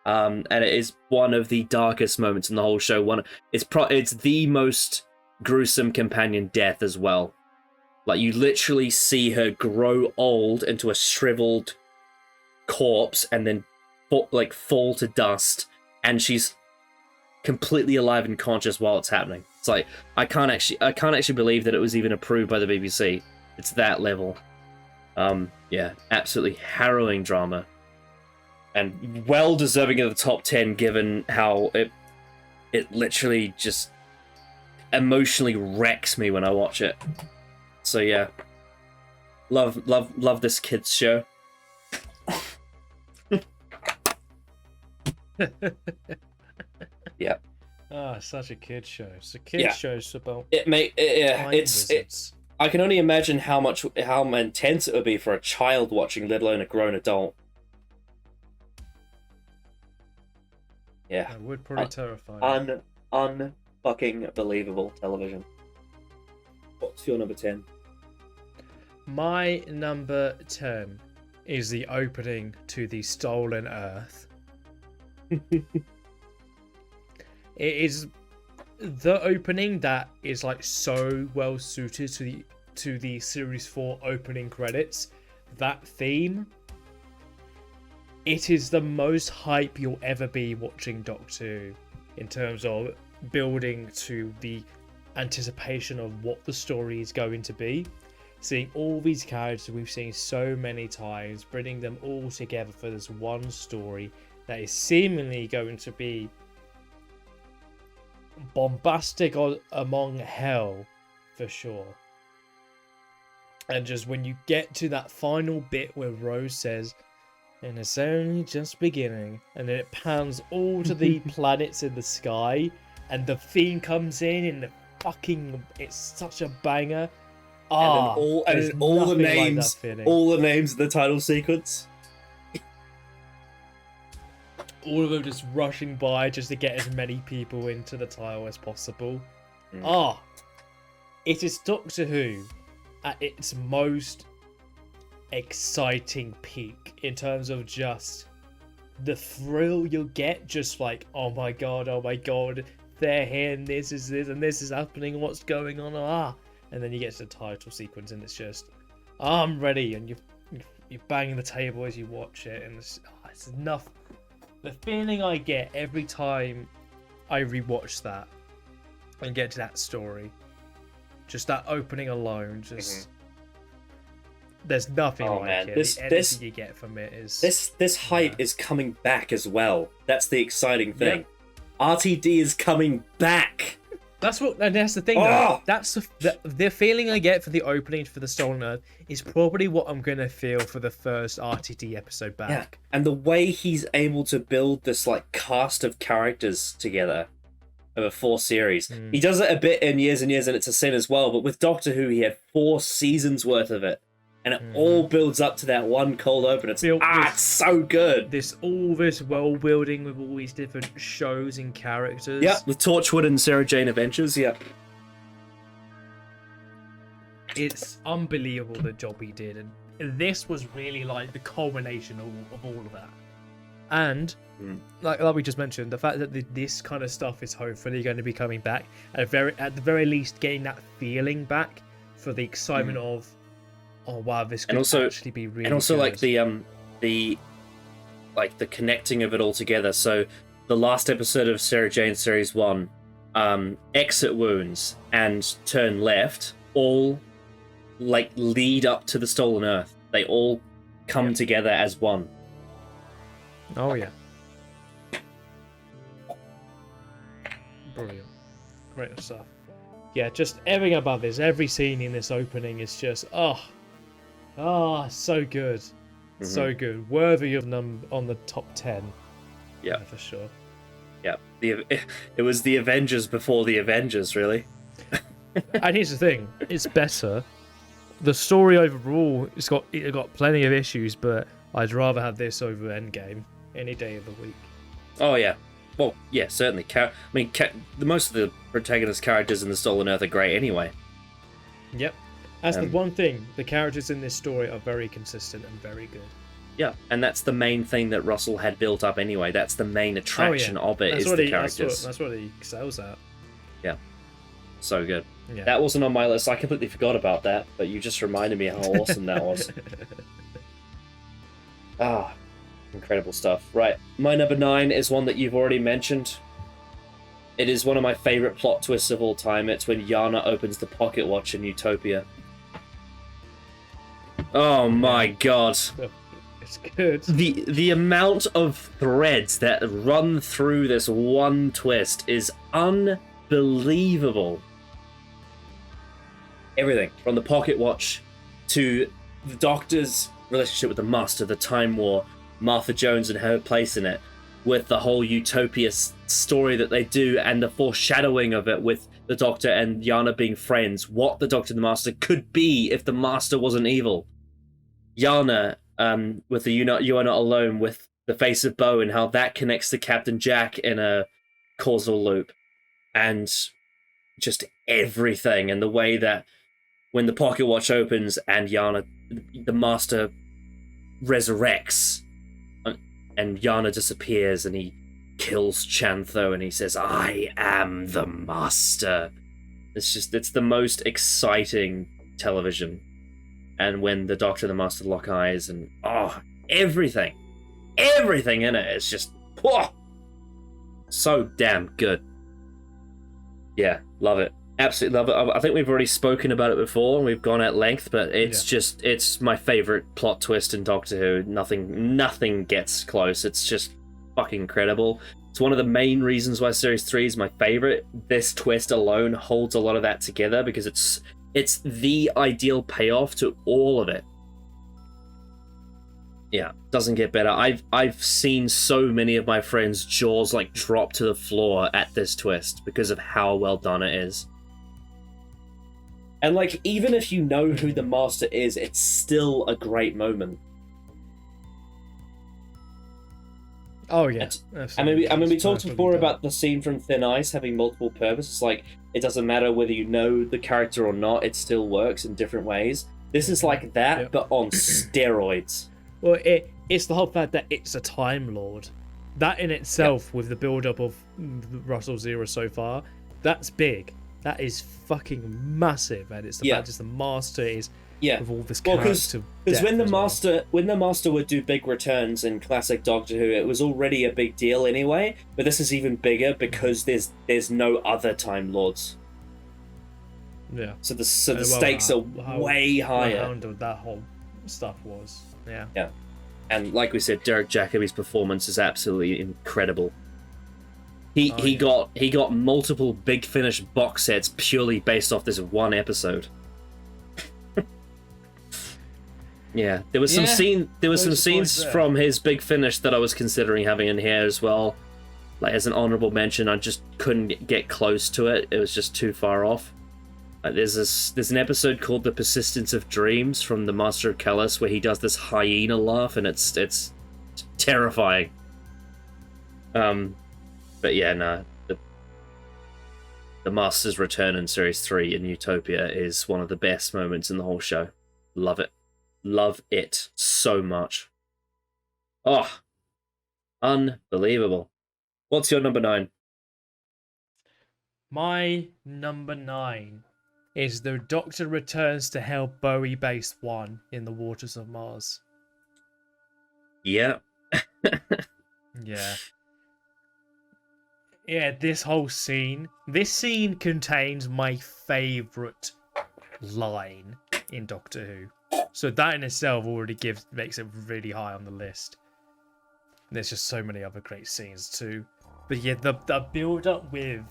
And it is one of the darkest moments in the whole show. It's the most gruesome companion death as well. Like, you literally see her grow old into a shriveled corpse and then fall to dust, and she's completely alive and conscious while it's happening. It's like, I can't actually believe that it was even approved by the BBC. It's that level. Yeah, absolutely harrowing drama, and well deserving of the top 10, given how it literally just emotionally wrecks me when I watch it. So yeah, love this kids show. Yeah. Such a kid show. It's a kid show's about it's I can only imagine how intense it would be for a child watching, let alone a grown adult. Yeah. It would probably terrify. Fucking believable television. What's your number 10? My number 10 is the opening to the Stolen Earth. It is the opening that is like so well suited to the series 4 opening credits. That theme, it is the most hype you'll ever be watching Doctor Who, in terms of building to the anticipation of what the story is going to be. Seeing all these characters we've seen so many times, bringing them all together for this one story that is seemingly going to be bombastic among hell, for sure. And just when you get to that final bit where Rose says, "And it's only just beginning," and then it pans all to the planets in the sky, and the theme comes in, and it's such a banger. And all the names of the title sequence. All of them just rushing by just to get as many people into the title as possible. It is Doctor Who at its most exciting peak in terms of just the thrill you'll get, just like, oh my god, they're here, and this is happening, what's going on, and then you get to the title sequence, and it's just, I'm ready, and you're banging the table as you watch it, and it's enough. The feeling I get every time I rewatch that and get to that story, just that opening alone, just there's nothing like it. The energy you get from it is this hype is coming back as well. That's the exciting thing. RTD is coming back. That's the thing. Though. That's the feeling I get for the opening for the Stolen Earth is probably what I'm gonna feel for the first RTD episode back. Yeah, and the way he's able to build this like cast of characters together over 4 series. He does it a bit in Years and Years, and It's a Sin as well. But with Doctor Who, he had 4 seasons worth of it. and it all builds up to that one cold open. It's it's so good. This world building with all these different shows and characters. Yeah, with Torchwood and Sarah Jane Adventures. Yeah, it's unbelievable the job he did, and this was really like the culmination of all of that. And like we just mentioned, the fact that this kind of stuff is hopefully going to be coming back at the very least, getting that feeling back for the excitement of, oh wow, this could actually be really. And also good. Like the connecting of it all together. So the last episode of Sarah Jane Series 1, Exit Wounds and Turn Left all like lead up to the Stolen Earth. They all come together as one. Oh yeah. Brilliant. Great stuff. Yeah, just everything about this, every scene in this opening is just so good. So good. Worthy of on the top 10. Yeah, for sure. Yeah. It was the Avengers before the Avengers, really. And here's the thing, it's better. The story overall, it got plenty of issues, but I'd rather have this over Endgame any day of the week. Oh yeah, well yeah, certainly. Most of the protagonist characters in the Stolen Earth are great anyway. Yep, that's the one thing. The characters in this story are very consistent and very good. Yeah, and that's the main thing that Russell had built up anyway. That's the main attraction of it, is the characters. That's what he excels at. Yeah, so good. Yeah. That wasn't on my list. I completely forgot about that, but you just reminded me how awesome that was. Incredible stuff. Right, my number 9 is one that you've already mentioned. It is one of my favourite plot twists of all time. It's when Yana opens the pocket watch in Utopia. Oh my god. It's good. The amount of threads that run through this one twist is unbelievable. Everything from the pocket watch to the Doctor's relationship with the Master, the Time War, Martha Jones and her place in it, with the whole Utopia story that they do, and the foreshadowing of it with the Doctor and Yana being friends, what the Doctor and the Master could be if the Master wasn't evil. Yana, with the You Are Not Alone, with the Face of Bo, and how that connects to Captain Jack in a causal loop, and just everything, and the way that when the pocket watch opens and Yana, the Master, resurrects, and Yana disappears, and he kills Chantho, and he says, "I am the Master." It's the most exciting television. And when the Doctor and the Master lock eyes, and everything in it is just so damn good. Yeah, love it. Absolutely love it. I think we've already spoken about it before, and we've gone at length, but it's my favorite plot twist in Doctor Who. Nothing gets close. It's just fucking incredible. It's one of the main reasons why Series 3 is my favorite. This twist alone holds a lot of that together, because it's the ideal payoff to all of it. Yeah, doesn't get better. I've seen so many of my friends' jaws like drop to the floor at this twist because of how well done it is. And like, even if you know who the Master is, it's still a great moment. Oh yeah. We talked before about the scene from Thin Ice having multiple purposes. Like, it doesn't matter whether you know the character or not, it still works in different ways. This is like that, but on steroids. Well, it's the whole fact that it's a Time Lord. That in itself, with the build-up of Russell Zero so far, that's big. That is fucking massive, and it's the fact that the Master is with all this character. Because when the Master would do big returns in classic Doctor Who, it was already a big deal anyway. But this is even bigger because there's no other Time Lords. Yeah. So the stakes are way higher. How that whole stuff was. Yeah. Yeah. And like we said, Derek Jacobi's performance is absolutely incredible. He got multiple Big Finish box sets purely based off this one episode. Yeah, there was some scenes from his Big Finish that I was considering having in here as well. Like, as an honorable mention, I just couldn't get close to it. It was just too far off. There's an episode called "The Persistence of Dreams" from the Master of Calus where he does this hyena laugh, and it's terrifying. But yeah, no, the Master's return in Series 3 in Utopia is one of the best moments in the whole show. Love it so much. Oh, unbelievable. What's your number 9? My number 9 is the Doctor returns to help Bowie Base 1 in the waters of Mars. Yeah. Yeah. Yeah, this whole scene. This scene contains my favourite line in Doctor Who. So that in itself already makes it really high on the list. There's just so many other great scenes too. But yeah, the build up with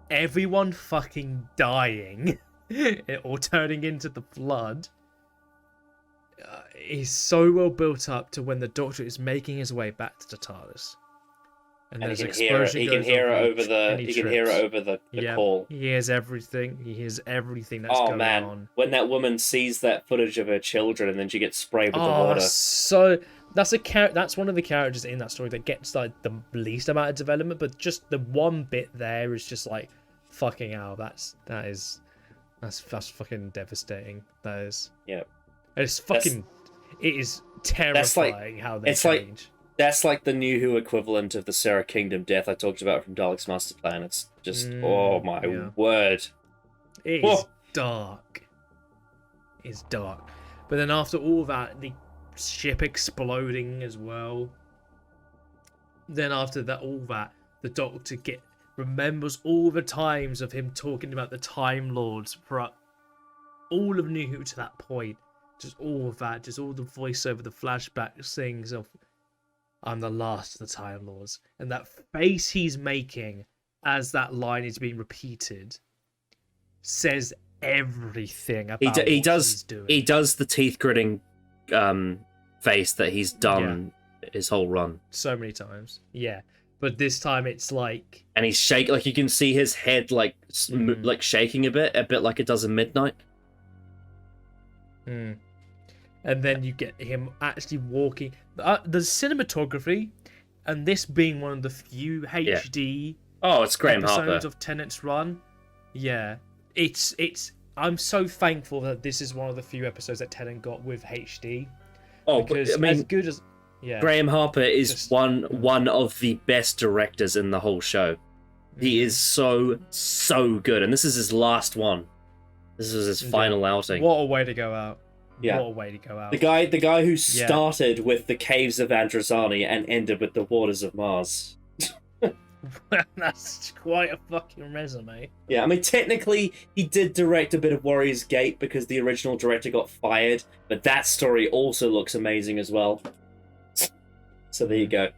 everyone fucking dying or turning into the flood is so well built up to when the Doctor is making his way back to the TARDIS. And he can hear it over the call. He hears everything. He hears everything that's going on. When that woman sees that footage of her children and then she gets sprayed with the water. So that's one of the characters in that story that gets like the least amount of development, but just the one bit there is just like fucking hell. That's fucking devastating. That is. Yeah. It's fucking. It is terrifying how they change. That's like the New Who equivalent of the Sarah Kingdom death I talked about from Dalek's Master Plan. It's just, oh my word. It is dark. It's dark. But then after all that, the ship exploding as well. Then after that, the Doctor remembers all the times of him talking about the Time Lords for all of New Who to that point. Just all of that, just all the voiceover, the flashback things of I'm the last of the Time Lords. And that face he's making as that line is being repeated says everything about what he's doing. He does the teeth gritting face that he's done his whole run. So many times. Yeah. But this time it's like... And he's shaking, like you can see his head like shaking a bit like it does in Midnight. And then you get him actually walking. The cinematography, and this being one of the few HD it's Graham episodes Harper of Tennant's run. Yeah, it's. I'm so thankful that this is one of the few episodes that Tennant got with HD. Because as good as Graham Harper is one of the best directors in the whole show. He is so good, and this is his last one. This is his final outing. What a way to go out! Yeah. What a way to go out. The guy who started with the caves of Androzani and ended with the waters of Mars. That's quite a fucking resume. Yeah, I mean, technically, he did direct a bit of Warrior's Gate because the original director got fired, but that story also looks amazing as well. So there you go.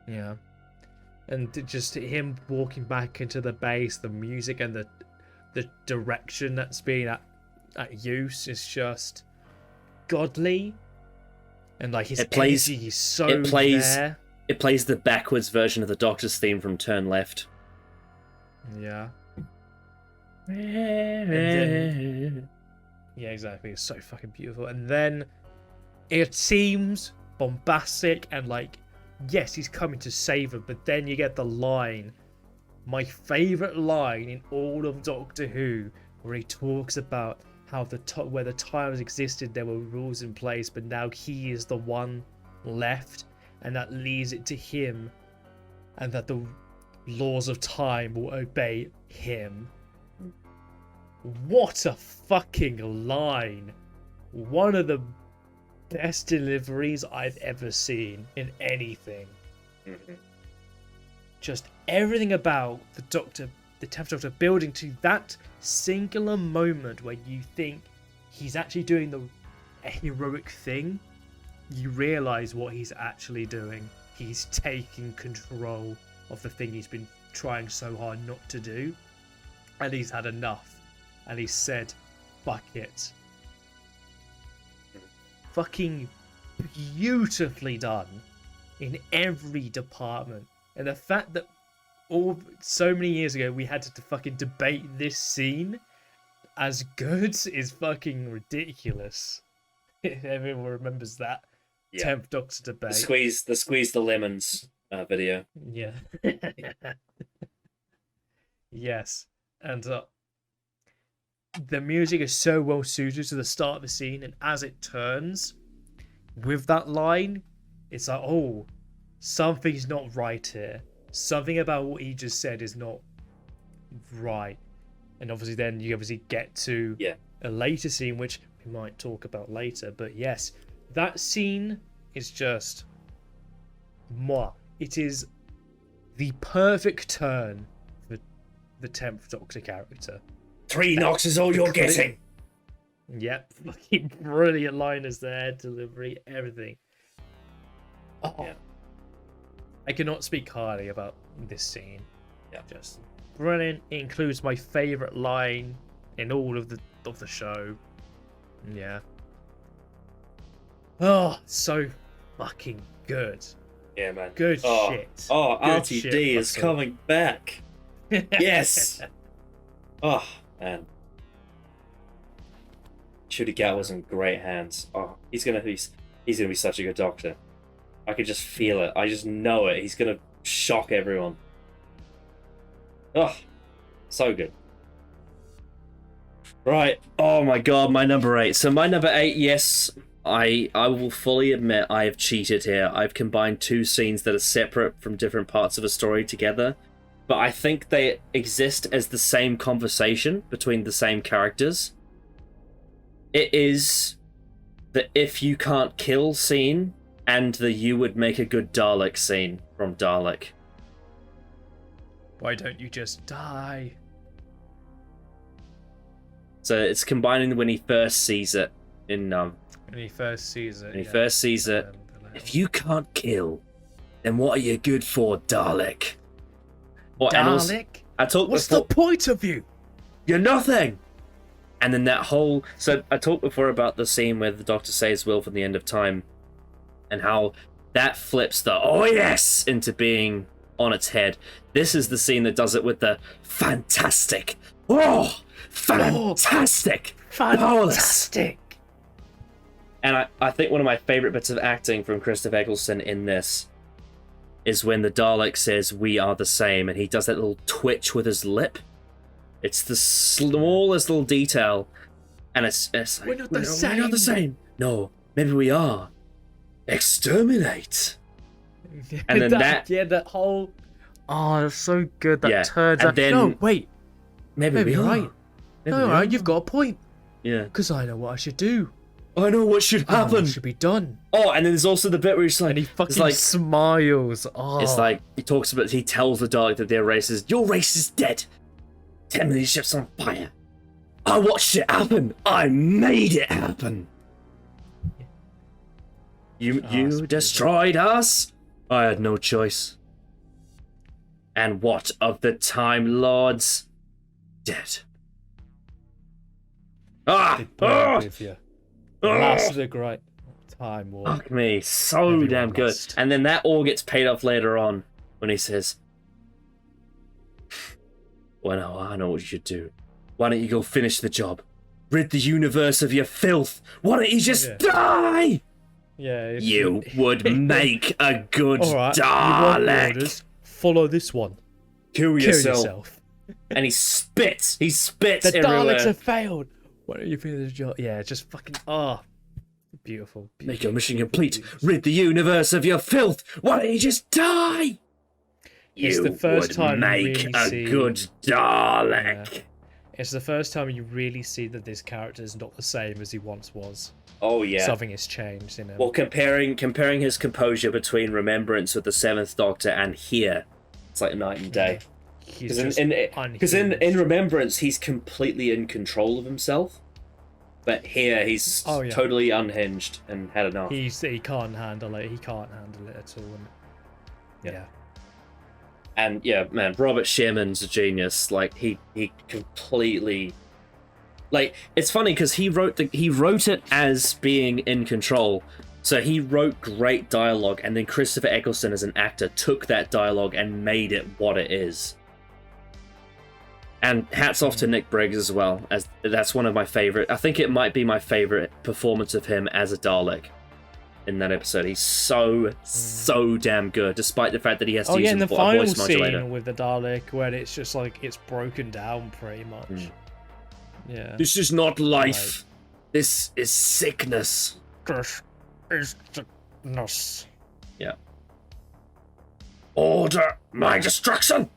Yeah. And just him walking back into the base, the music and the direction that's being at use is just godly. And like his energy is so there. It plays the backwards version of the Doctor's theme from Turn Left. Yeah. Then, yeah, exactly. It's so fucking beautiful. And then it seems bombastic and like, yes, he's coming to save her, but then you get the line, my favourite line in all of Doctor Who, where he talks about how where the times existed, there were rules in place, but now he is the one left, and that leaves it to him, and that the laws of time will obey him. What a fucking line! One of the best deliveries I've ever seen in anything. Just everything about the 10th Doctor building to that singular moment where you think he's actually doing a heroic thing. You realise what he's actually doing. He's taking control of the thing he's been trying so hard not to do. And he's had enough. And he said, fuck it. Fucking beautifully done in every department. And the fact that so many years ago we had to fucking debate this scene as good is fucking ridiculous. Everyone remembers that 10th Doctor debate. The squeeze the lemons video. Yeah. Yes. And the music is so well suited to the start of the scene, and as it turns with that line, it's like, oh, something's not right here. Something about what he just said is not right. And obviously then you obviously get to a later scene, which we might talk about later. But yes, that scene is just moi. It is the perfect turn for the 10th Doctor character. 3 knocks is all you're getting. Yep, fucking brilliant liners there, delivery, everything. Oh, Yeah. I cannot speak highly about this scene. Yeah. Just brilliant. It includes my favourite line in all of the show. Yeah. Oh, so fucking good. Yeah, man. Good shit. Oh, Good RTD shit, is Russell. coming back. Yes. Oh, man. Ncuti Gatwa's in great hands. Oh, he's gonna be such a good Doctor. I could just feel it. I just know it. He's gonna shock everyone. Oh, so good. Right. Oh my god, my number 8. So my number 8, yes, I will fully admit I have cheated here. I've combined 2 scenes that are separate from different parts of a story together. But I think they exist as the same conversation between the same characters. It is the if you can't kill scene and the you would make a good Dalek scene from Dalek. Why don't you just die? So it's combining when he first sees it in When he first sees it. when he first sees it. If you can't kill, then what are you good for, Dalek? Or, and also, Dalek? I talked What's before, the point of you? you're nothing. And then that whole, so I talked before about the scene where the Doctor says will from the end of time, and how that flips the oh yes into being on its head. This is the scene that does it with the fantastic. Oh, fantastic. Fantastic. And I think one of my favorite bits of acting from Christopher Eccleston in this is when the Dalek says we are the same, and he does that little twitch with his lip. It's the smallest little detail, and it's like, We're not the same. We're not the same. No, maybe we are. Exterminate. And then that whole. Oh, that's so good. That Yeah, turns and out. then- No, wait. Maybe Maybe we you're are. right. Maybe No, we alright, are. you've got a point. Yeah. Because I know what I should do. I know what should I know happen. what should be done. Oh, and then there's also the bit where he's like, And he it's fucking like, smiles. Oh. it's like he talks about. He tells the Dalek that their race is your race is dead. 10 million ships on fire. I watched it happen. I made it happen. You that's destroyed us. I had no choice. And what of the Time Lords? Dead. Ah! It burned with you. Lasted a great time war. Fuck me, so Everyone damn good. must. And then that all gets paid off later on when he says, well, no, I know what you should do. Why don't you go finish the job? Rid the universe of your filth. Why don't you just Yeah. die? Yeah. If You would make a good Alright, you want Dalek. orders? Follow this one. Kill Kill yourself. And he spits. He spits The everywhere. Daleks have failed. Why don't you finish the job? Yeah, just fucking. Oh. Beautiful. Make your mission complete. Rid the universe of your filth. Why don't you just die? It's You the first would time you make really a see- good Dalek. It's the first time you really see that this character is not the same as he once was. Oh yeah. Something has changed in him. Well, comparing his composure between Remembrance with the Seventh Doctor and here, it's like night and day. He's Because just in unhinged. Remembrance, he's completely in control of himself, but here he's Oh, yeah. totally unhinged and had enough. he can't handle it. He can't handle it at all. And, yeah. And yeah, man, Robert Sherman's a genius. Like he completely, like it's funny because he wrote it as being in control, So he wrote great dialogue, and then Christopher Eccleston as an actor took that dialogue and made it what it is. And hats off to Nick Briggs as well, as that's one of my favorite. I think it might be my favorite performance of him as a Dalek in that episode. He's so damn good, despite the fact that he has to use in the a final voice modulator. scene with the Dalek, where it's just like it's broken down pretty much. Yeah. This is not life. This is sickness. This is sickness. Yeah. Order my destruction.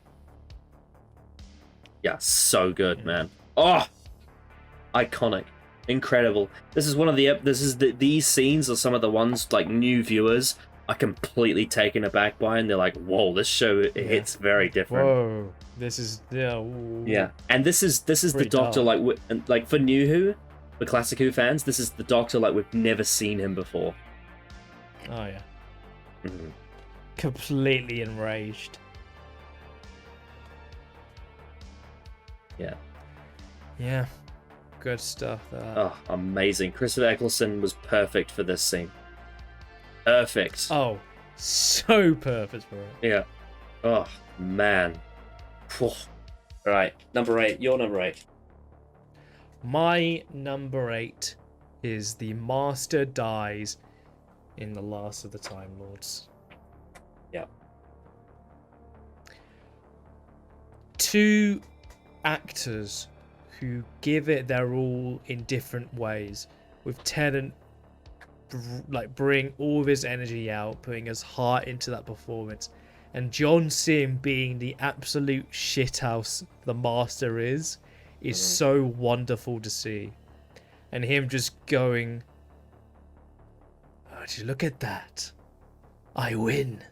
Yeah, so good, man. Oh, iconic, incredible. This is one of the. These scenes are some of the ones like new viewers are completely taken aback by, and they're like, "Whoa, this show hits very different." Whoa, this is ooh. Yeah, and this is the Pretty Doctor dark. like for new Who, for classic Who fans, this is the Doctor like we've never seen him before. Oh yeah. Mhm. Completely enraged. Yeah. Yeah. Good stuff there. Oh, amazing. Christopher Eccleston was perfect for this scene. Perfect. Oh, so perfect for it. Yeah. Oh, man. Phew. Right, number 8. Your number 8. My number 8 is the Master dies in The Last of the Time Lords. Yeah. 2 actors who give it their all in different ways, with Tennant like bring all of his energy out, putting his heart into that performance, and John Sim being the absolute shithouse the Master is so wonderful to see. And him just going, "Oh, you look at that, I win."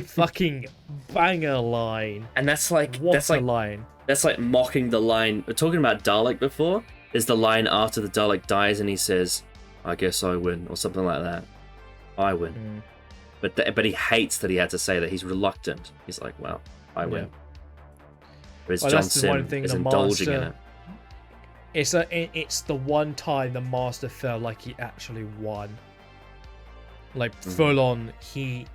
Fucking banger line. And that's like What a line. That's like mocking the line. We're talking about Dalek before. Is the line after the Dalek dies and he says, "I guess I win," or something like that. I win. But he hates that he had to say that. He's reluctant. He's like, "Well, I win." Yeah. Whereas Well, John that's the one Sim thing is the indulging in Master- it. It's the one time the Master felt like he actually won. Like full on, he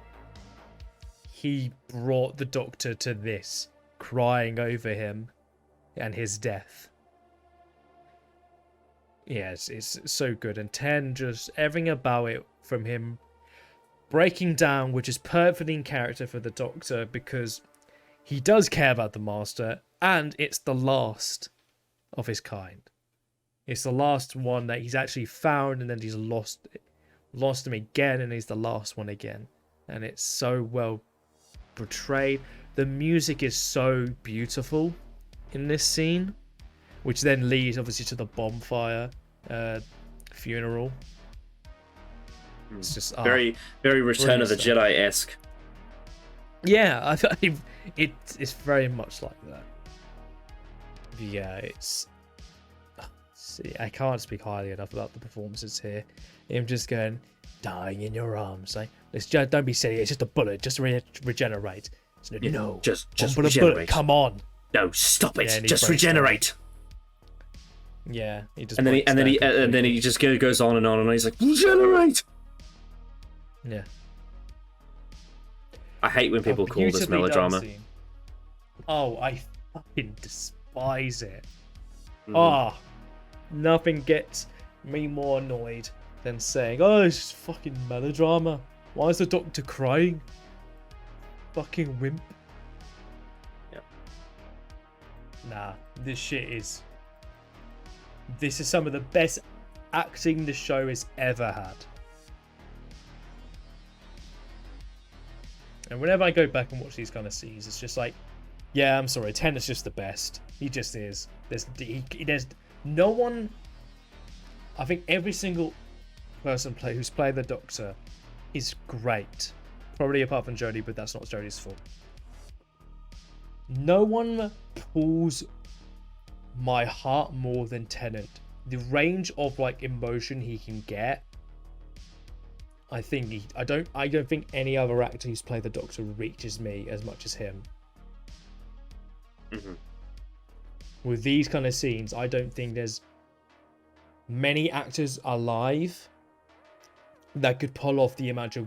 brought the Doctor to this, crying over him and his death. Yes, it's so good. And 10, just everything about it, from him breaking down, which is perfectly in character for the Doctor, because he does care about the Master, and it's the last of his kind. It's the last one that he's actually found, and then he's lost him again, and he's the last one again. And it's so well portrayed. The music is so beautiful in this scene, which then leads obviously to the bonfire funeral. It's just Very Return of the stuff. Jedi-esque. Yeah, I think it's very much like that. Yeah, it's. See, I can't speak highly enough about the performances here. Him just going, dying in your arms, like, don't be silly. It's just a bullet. Just regenerate. So, no, just bullet, regenerate. come on. No, stop it. Yeah, and he Just breaks down. regenerate. Yeah, he just. And then he just goes on, and he's like, regenerate. Yeah. I hate when people call this Beautifully done melodrama. scene. Oh, I fucking despise it. Mhm. Oh, nothing gets me more annoyed than saying, "Oh, it's just fucking melodrama. Why is the Doctor crying? Fucking wimp." Yep. Nah, this is some of the best acting the show has ever had. And whenever I go back and watch these kind of scenes, it's just like, yeah, I'm sorry, Tennant's just the best. He just is. There's no one. I think every single person who's played the Doctor is great. Probably apart from Jodie, but that's not Jodie's fault. No one pulls my heart more than Tennant. The range of like emotion he can get, I don't think any other actor who's played the Doctor reaches me as much as him. Mhm. With these kind of scenes, I don't think there's many actors alive that could pull off the amount of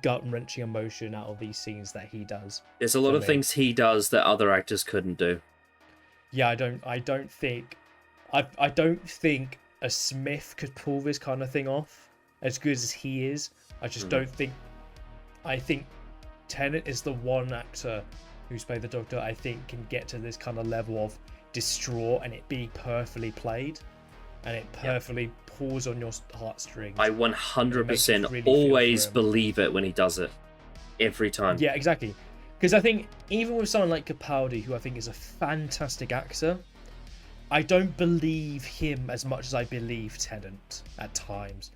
gut-wrenching emotion out of these scenes that he does. There's a lot for of me. things he does that other actors couldn't do. Yeah, I don't think a Smith could pull this kind of thing off as good as he is. I just don't think. I think Tennant is the one actor who's played the Doctor I think can get to this kind of level of distraught and it being perfectly played, and it perfectly pulls on your heartstrings. I 100% really feel always for him. believe it when he does it. Every time. Yeah, exactly. Because I think even with someone like Capaldi, who I think is a fantastic actor, I don't believe him as much as I believe Tennant at times.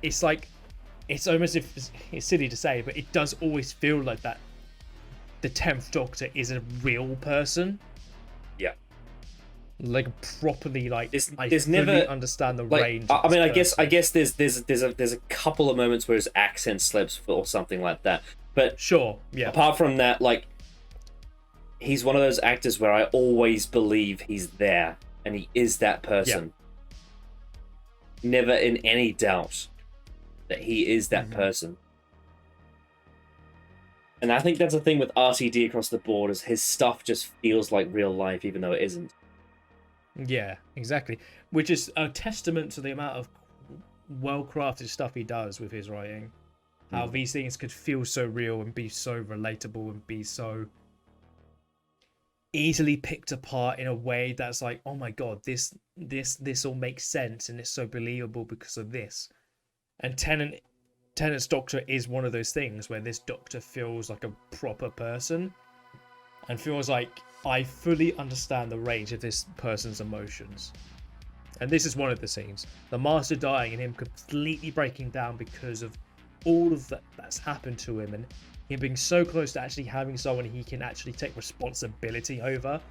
It's like, it's almost if it's silly to say, but it does always feel like that. The 10th Doctor is a real person. Yeah. Like properly, like There's I never- fully understand the Like, range. I of mean, this I guess person. there's a couple of moments where his accent slips or something like that. But Sure, yeah. apart from that, like, he's one of those actors where I always believe he's there and he is that person. Never in any doubt that he is that person. And I think that's the thing with RTD across the board, is his stuff just feels like real life even though it isn't. Yeah, exactly. Which is a testament to the amount of well-crafted stuff he does with his writing. How these things could feel so real and be so relatable and be so easily picked apart in a way that's like, oh my god, this all makes sense and it's so believable because of this. And Tennant's Doctor is one of those things where this Doctor feels like a proper person and feels like I fully understand the range of this person's emotions. And this is one of the scenes. The Master dying and him completely breaking down because of all of that's happened to him, and him being so close to actually having someone he can actually take responsibility over,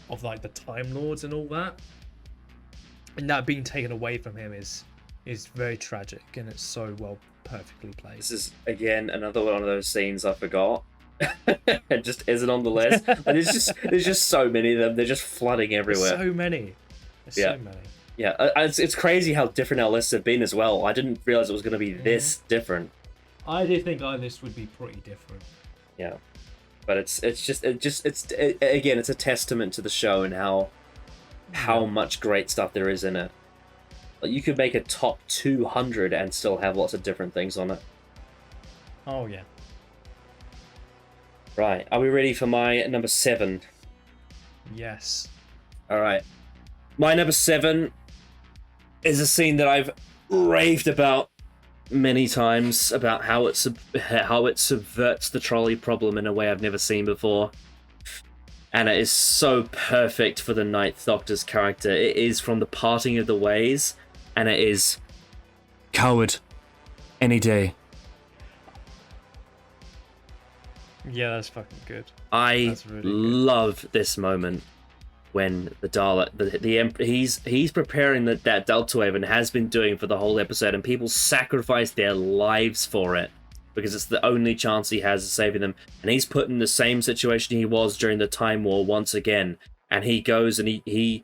of like the Time Lords and all that. And that being taken away from him is very tragic, and it's so well perfectly played. This is, again, another one of those scenes I forgot. It just isn't on the list. And there's just so many of them. They're just flooding everywhere. There's so many. There's Yeah. so many. Yeah, it's crazy how different our lists have been as well. I didn't realize it was going to be this different. I did think our list would be pretty different. Yeah, but it's again, it's a testament to the show and how much great stuff there is in it. Like, you could make a top 200 and still have lots of different things on it. Oh yeah. Right, are we ready for my number 7? Yes. All right, my number 7 is a scene that I've raved about many times, about how it subverts the trolley problem in a way I've never seen before, and it is so perfect for the Ninth Doctor's character. It is from The Parting of the Ways, and it is coward any day. Yeah, that's fucking good. I That's really good. love this moment when the Dalek, he's preparing that Delta Wave and has been doing for the whole episode, and people sacrifice their lives for it because it's the only chance he has of saving them, and he's put in the same situation he was during the Time War once again, and he goes and he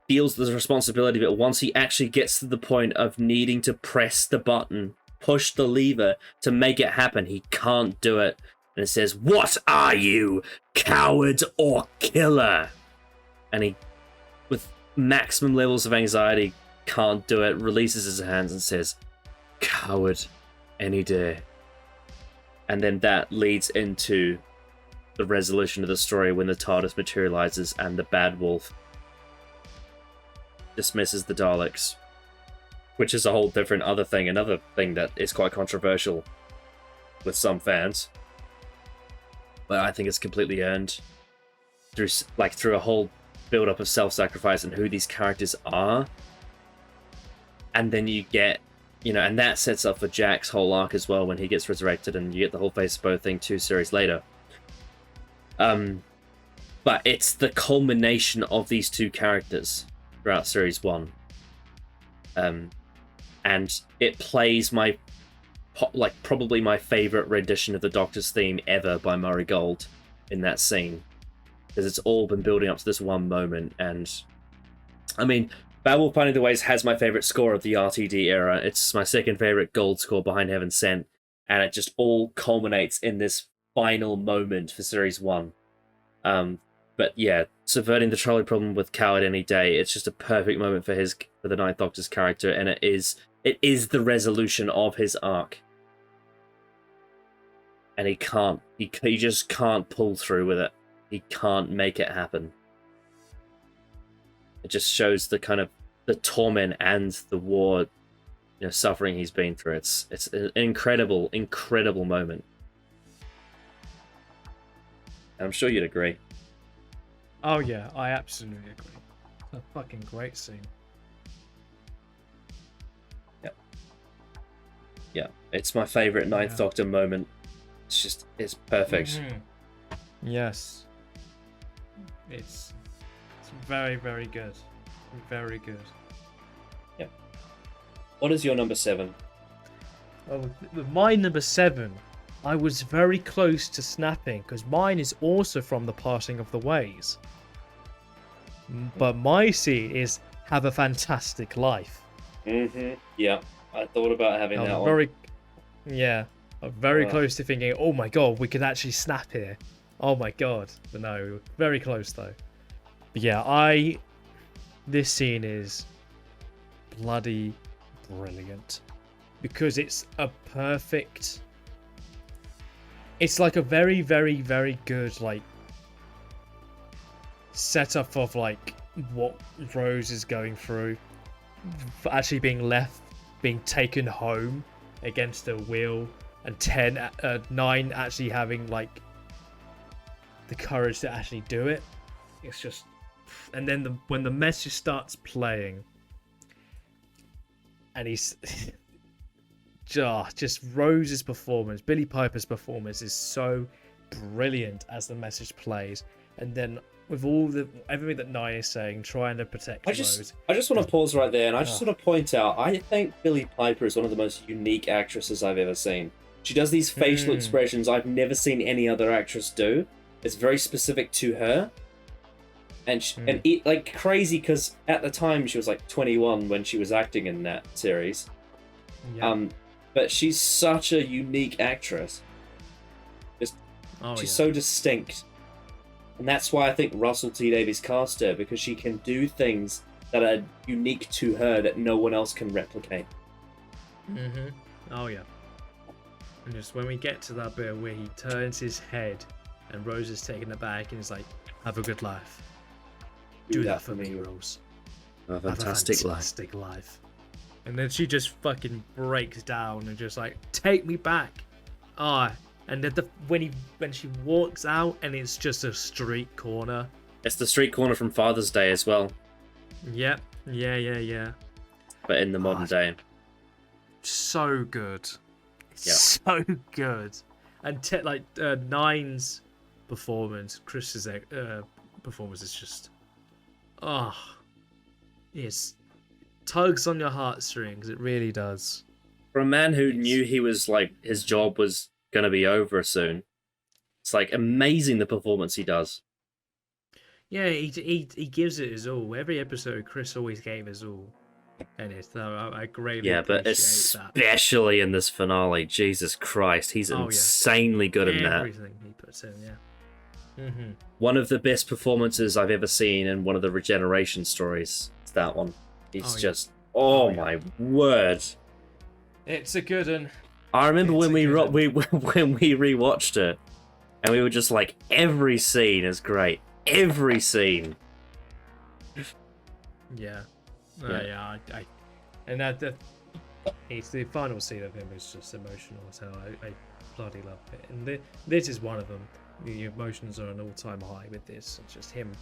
feels the responsibility, but once he actually gets to the point of needing to press the button, push the lever to make it happen, he can't do it. And it says, "What are you, coward or killer?" And he, with maximum levels of anxiety, can't do it, releases his hands and says, "Coward any day." And then that leads into the resolution of the story when the TARDIS materializes and the Bad Wolf dismisses the Daleks. Which is a whole different another thing that is quite controversial with some fans. But I think it's completely earned through a whole build-up of self-sacrifice and who these characters are. And then you get, and that sets up for Jack's whole arc as well when he gets resurrected, and you get the whole Face of Both thing 2 series later. But it's the culmination of these two characters throughout series 1. And it plays probably my favorite rendition of the Doctor's theme ever by Murray Gold in that scene, because it's all been building up to this one moment. And I mean, Beowulf Finding the Ways has my favorite score of the RTD era. It's my second favorite gold score behind Heaven Sent, and it just all culminates in this final moment for Series 1. But yeah, subverting the trolley problem with Coward Any Day, it's just a perfect moment for the Ninth Doctor's character, and it is the resolution of his arc. And he just can't pull through with it. He can't make it happen. It just shows the kind of the torment and the war, suffering he's been through. It's an incredible, incredible moment. I'm sure you'd agree. Oh yeah, I absolutely agree. It's a fucking great scene. Yeah, it's my favorite Ninth Doctor moment. It's perfect. Mm-hmm. Yes. It's very, very good. Very good. Yep. What is your number 7? Oh, with my number 7, I was very close to snapping because mine is also from The Parting of the Ways. But my scene is Have a Fantastic Life. Mm-hmm. Yeah, I thought about having that one. I'm very close to thinking, oh my god, we could actually snap here. Oh my god. But no, very close though. But yeah, this scene is bloody brilliant. Because it's a perfect... It's like a very, very, very good, like, setup of, like, what Rose is going through. For actually being taken home against her will. And 9 actually having, like, the courage to actually do it. It's just... And then when the message starts playing, and he's... just Rose's performance, Billie Piper's performance is so brilliant as the message plays. And then with everything that 9 is saying, trying to protect Rose. I just want to pause right there, and I just want to point out, I think Billie Piper is one of the most unique actresses I've ever seen. She does these facial expressions I've never seen any other actress do. It's very specific to her. And like crazy, because at the time she was like 21 when she was acting in that series. Yeah. But she's such a unique actress. She's so distinct. And that's why I think Russell T Davies cast her, because she can do things that are unique to her that no one else can replicate. Mm-hmm. Oh yeah. And just when we get to that bit where he turns his head and Rose is taken aback and he's like, have a good life. Do that for me, Rose. A fantastic life. And then she just fucking breaks down and just like, take me back. And when she walks out and it's just a street corner. It's the street corner from Father's Day as well. Yep. Yeah. But in the modern day. So good. So good. And 9's performance, Chris's performance is just... It tugs on your heartstrings. It really does. For a man who knew he was like his job was gonna be over soon, it's like amazing the performance he does. Yeah, he gives it his all. Every episode, Chris always gave his all, and I greatly appreciate but especially in this finale, Jesus Christ, he's insanely good in that. Everything he puts in, yeah. Mm-hmm. One of the best performances I've ever seen in one of the Regeneration stories. It's that one. He's my word. It's a good one. I remember when we rewatched it, and we were just like, every scene is great. Every scene. Yeah. And it's the final scene of him is just emotional as hell. I bloody love it. And this is one of them. The emotions are an all-time high with this. It's just him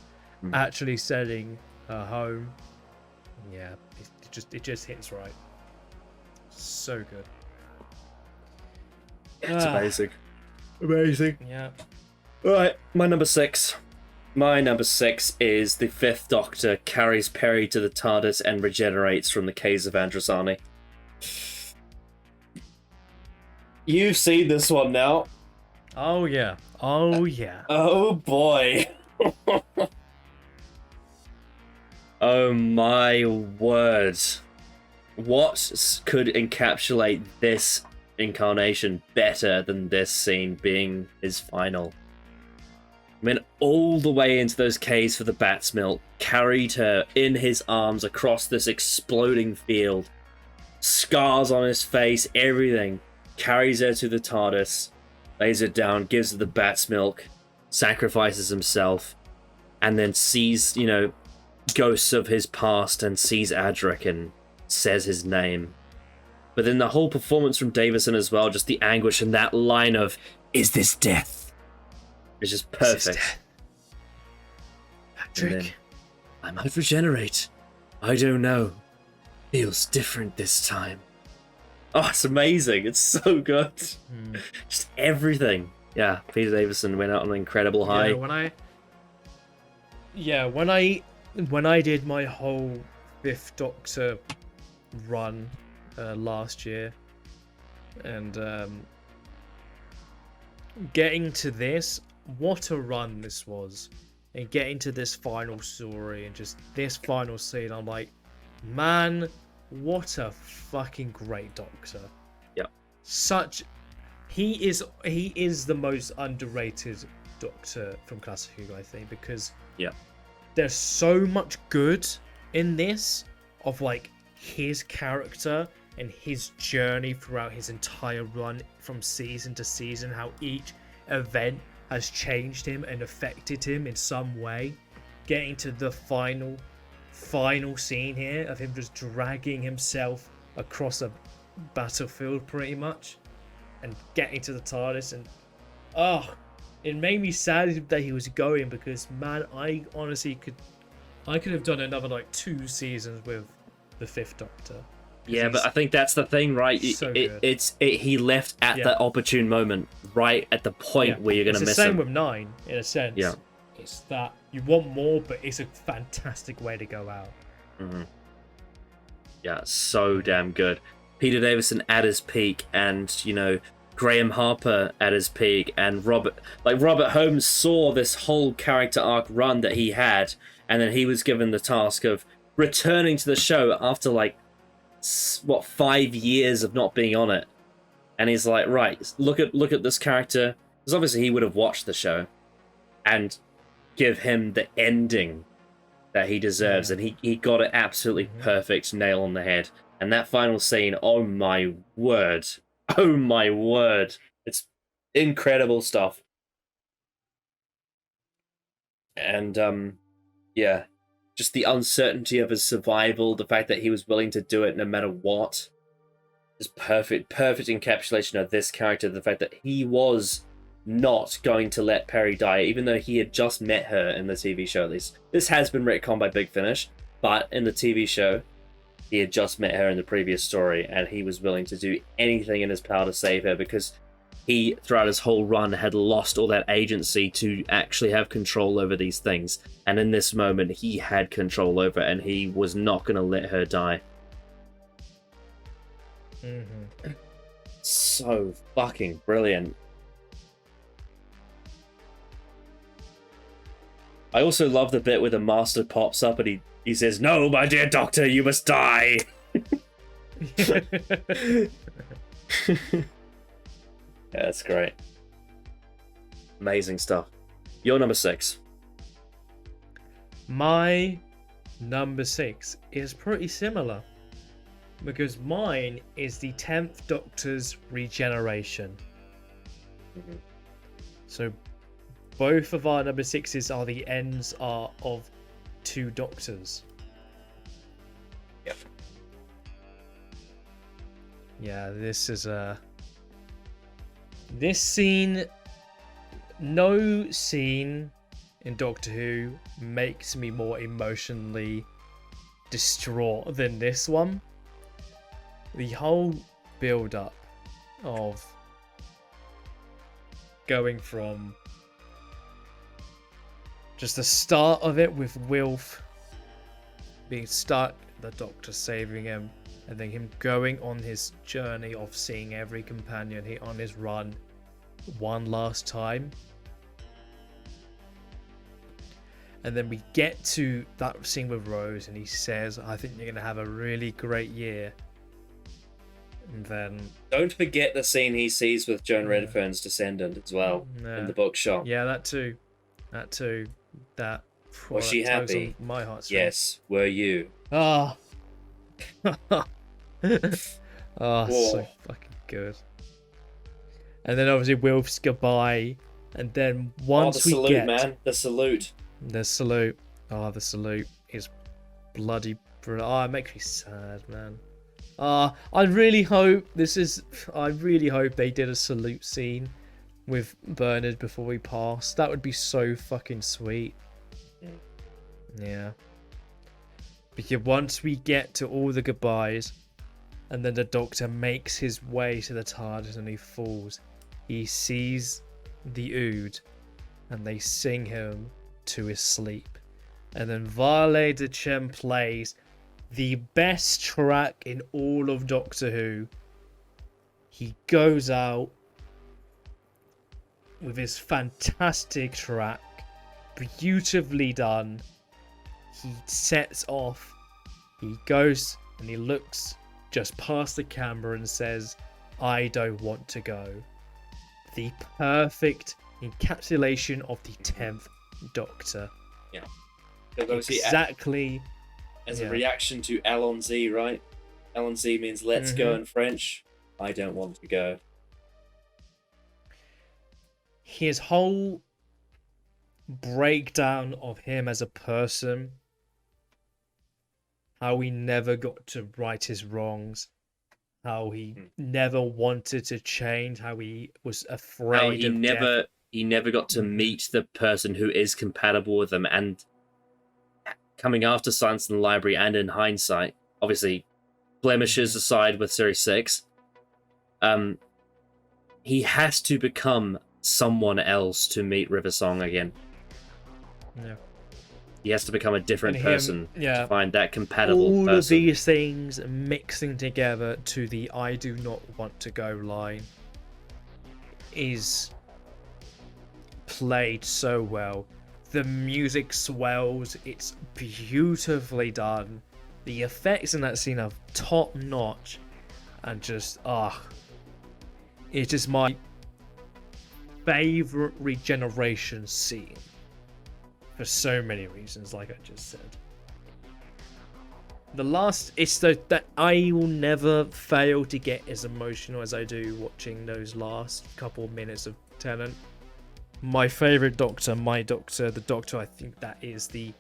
actually sending her home. Yeah, it just hits right. So good. It's amazing. Amazing. Yeah. Alright, my number 6. My number 6 is the 5th Doctor carries Peri to the TARDIS and regenerates from the caves of Androzani. You've seen this one now. Oh yeah. Oh yeah. Oh boy. Oh my word. Could encapsulate this incarnation better than this scene being his final? Went all the way into those caves for the bat's milk, carried her in his arms across this exploding field, scars on his face, everything, carries her to the TARDIS, lays her down, gives her the bat's milk, sacrifices himself, and then sees, ghosts of his past and sees Adric and says his name. But then the whole performance from Davison as well, just the anguish and that line of, "Is this death?" It's just perfect. Patrick. I might regenerate. I don't know. Feels different this time. Oh, it's amazing. It's so good. Just everything. Yeah, Peter Davison went out on an incredible high. When I did my whole Fifth Doctor run last year, and getting to this, what a run this was, and getting to this final story and just this final scene, I'm like, man, what a fucking great Doctor. Yeah. He is the most underrated Doctor from Classic Who, I think, because there's so much good in this of like his character and his journey throughout his entire run from season to season, how each event has changed him and affected him in some way. Getting to the final scene here of him just dragging himself across a battlefield pretty much and getting to the TARDIS, and it made me sad that he was going, because man, I honestly could have done another like 2 seasons with the Fifth Doctor. Yeah, but I think that's the thing, right? He left at that opportune moment, right at the point where you're going to miss him. It's the same with 9, in a sense. Yeah. It's that you want more, but it's a fantastic way to go out. Mm-hmm. Yeah, so damn good. Peter Davison at his peak, and, Graham Harper at his peak, and Robert Holmes saw this whole character arc run that he had, and then he was given the task of returning to the show after 5 years of not being on it, and he's like, right, look at this character, because obviously he would have watched the show, and give him the ending that he deserves, and he got it absolutely perfect, nail on the head. And that final scene, oh my word, it's incredible stuff. And just the uncertainty of his survival, the fact that he was willing to do it no matter what, is perfect encapsulation of this character. The fact that he was not going to let Peri die, even though he had just met her in the TV show. At least this has been retconned by Big Finish, but in the TV show, he had just met her in the previous story, and he was willing to do anything in his power to save her, because he, throughout his whole run, had lost all that agency to actually have control over these things. And in this moment, he had control over it, and he was not going to let her die. So fucking brilliant. I also love the bit where the Master pops up and he says, "No, my dear Doctor, you must die." Yeah, that's great. Amazing stuff. Your number 6. My number 6 is pretty similar, because mine is the 10th Doctor's regeneration. So both of our number 6s are the ends of 2 Doctors. Yep. Yeah, this is this scene, no scene in Doctor Who makes me more emotionally distraught than this one. The whole build-up of going from just the start of it with Wilf being stuck, the Doctor saving him, and then him going on his journey of seeing every companion on his run one last time. And then we get to that scene with Rose, and he says, "I think you're gonna have a really great year." And then, Don't forget the scene he sees with Joan Redfern's descendant as well in the bookshop. yeah, that too. That. Was she that tugs happy? on my heartstrings. Yes, were you? Ah. Oh, Whoa. so fucking good. And then obviously Wilf's goodbye, and then once the salute, we get man, the salute. the salute. Oh, the salute is bloody brilliant. Oh, it makes me sad, man. I really hope they did a salute scene with Bernard before he passed. That would be so fucking sweet. Yeah. Because once we get to all the goodbyes, and then the Doctor makes his way to the TARDIS and he falls, he sees the Ood, and they sing him to his sleep. And then Varley Dechem plays the best track in all of Doctor Who. He goes out with his fantastic track, beautifully done. He sets off, he goes and he looks just past the camera and says, "I don't want to go." The perfect encapsulation of the 10th Doctor. Yeah. Obviously, Exactly. as a reaction to Allons-y, right? Allons-y means let's go in French. I don't want to go. His whole breakdown of him as a person, how he never got to right his wrongs, how he never wanted to change, how he was afraid How he of death. he never got to meet the person who is compatible with him, and coming after Silence in the Library and in hindsight, obviously blemishes aside with Series 6, he has to become someone else to meet River Song again. Yeah. He has to become a different And him- person yeah. to find that compatible All person. of these things mixing together to the "I do not want to go" line is played so well. The music swells, it's beautifully done. The effects in that scene are top notch, and just it's just my favorite regeneration scene for so many reasons, like I just said. The last, it's that I will never fail to get as emotional as I do watching those last couple minutes of Tennant. My favorite Doctor, the Doctor, I think that is the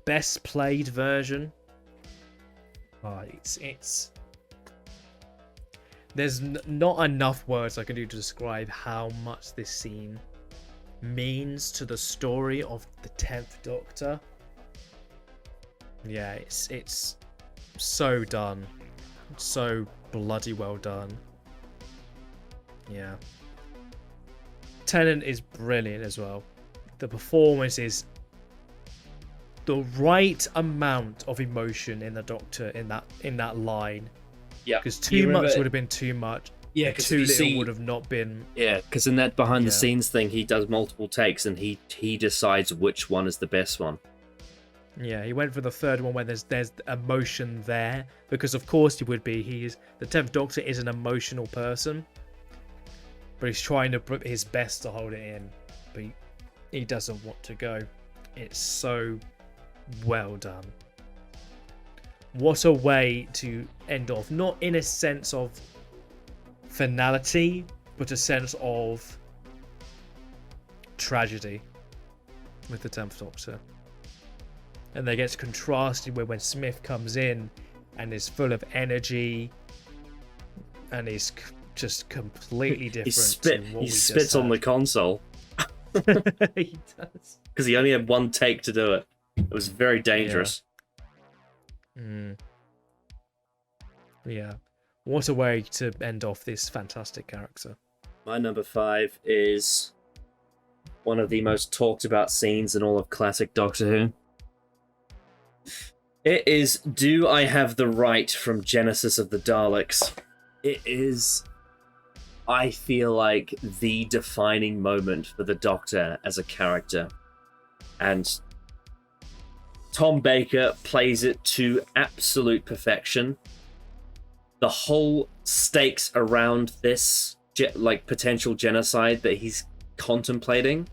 best played version. It's there's not enough words I can do to describe how much this scene means to the story of the 10th Doctor. Yeah, it's so done, so bloody well done. Yeah, Tennant is brilliant as well. The performance is the right amount of emotion in the Doctor in that line. Yeah, Because too much would have been too much. Yeah, and because too little would have not been. Yeah, because in that behind the scenes thing, he does multiple takes and he decides which one is the best one. Yeah, he went for the third one where there's emotion there, because of course he would be. The 10th Doctor is an emotional person, but he's trying to put his best to hold it in, but he doesn't want to go. It's so well done. What a way to end off, not in a sense of finality, but a sense of tragedy with the 10th Doctor. And that gets contrasted with when Smith comes in and is full of energy and is just completely different. He spits on the console. He does. Because he only had one take to do it. It was very dangerous. Yeah. What a way to end off this fantastic character. My number 5 is one of the most talked about scenes in all of classic Doctor Who. It is Do I Have the Right from Genesis of the Daleks. It is, I feel like, the defining moment for the Doctor as a character. And Tom Baker plays it to absolute perfection. The whole stakes around this like potential genocide that he's contemplating,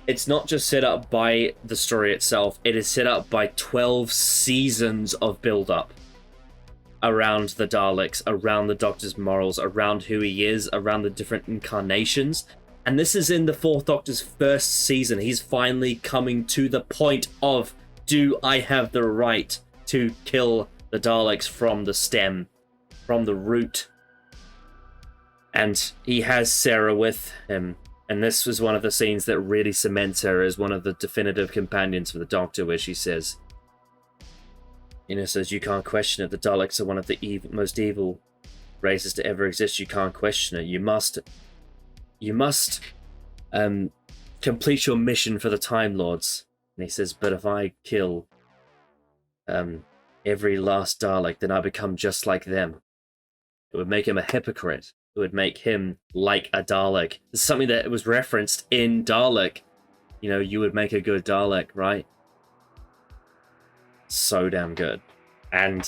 it's not just set up by the story itself, it is set up by 12 seasons of build-up around the Daleks, around the Doctor's morals, around who he is, around the different incarnations. And this is in the Fourth Doctor's first season. He's finally coming to the point of, do I have the right to kill the Daleks from the stem, from the root? And he has Sarah with him. And this was one of the scenes that really cements her as one of the definitive companions for the Doctor, where she says, says, you can't question it. The Daleks are one of the most evil races to ever exist. You can't question it. You must complete your mission for the Time Lords. And he says, but if I kill every last Dalek, then I become just like them. It would make him a hypocrite. It would make him like a Dalek. It's something that was referenced in Dalek. You would make a good Dalek, right? So damn good. And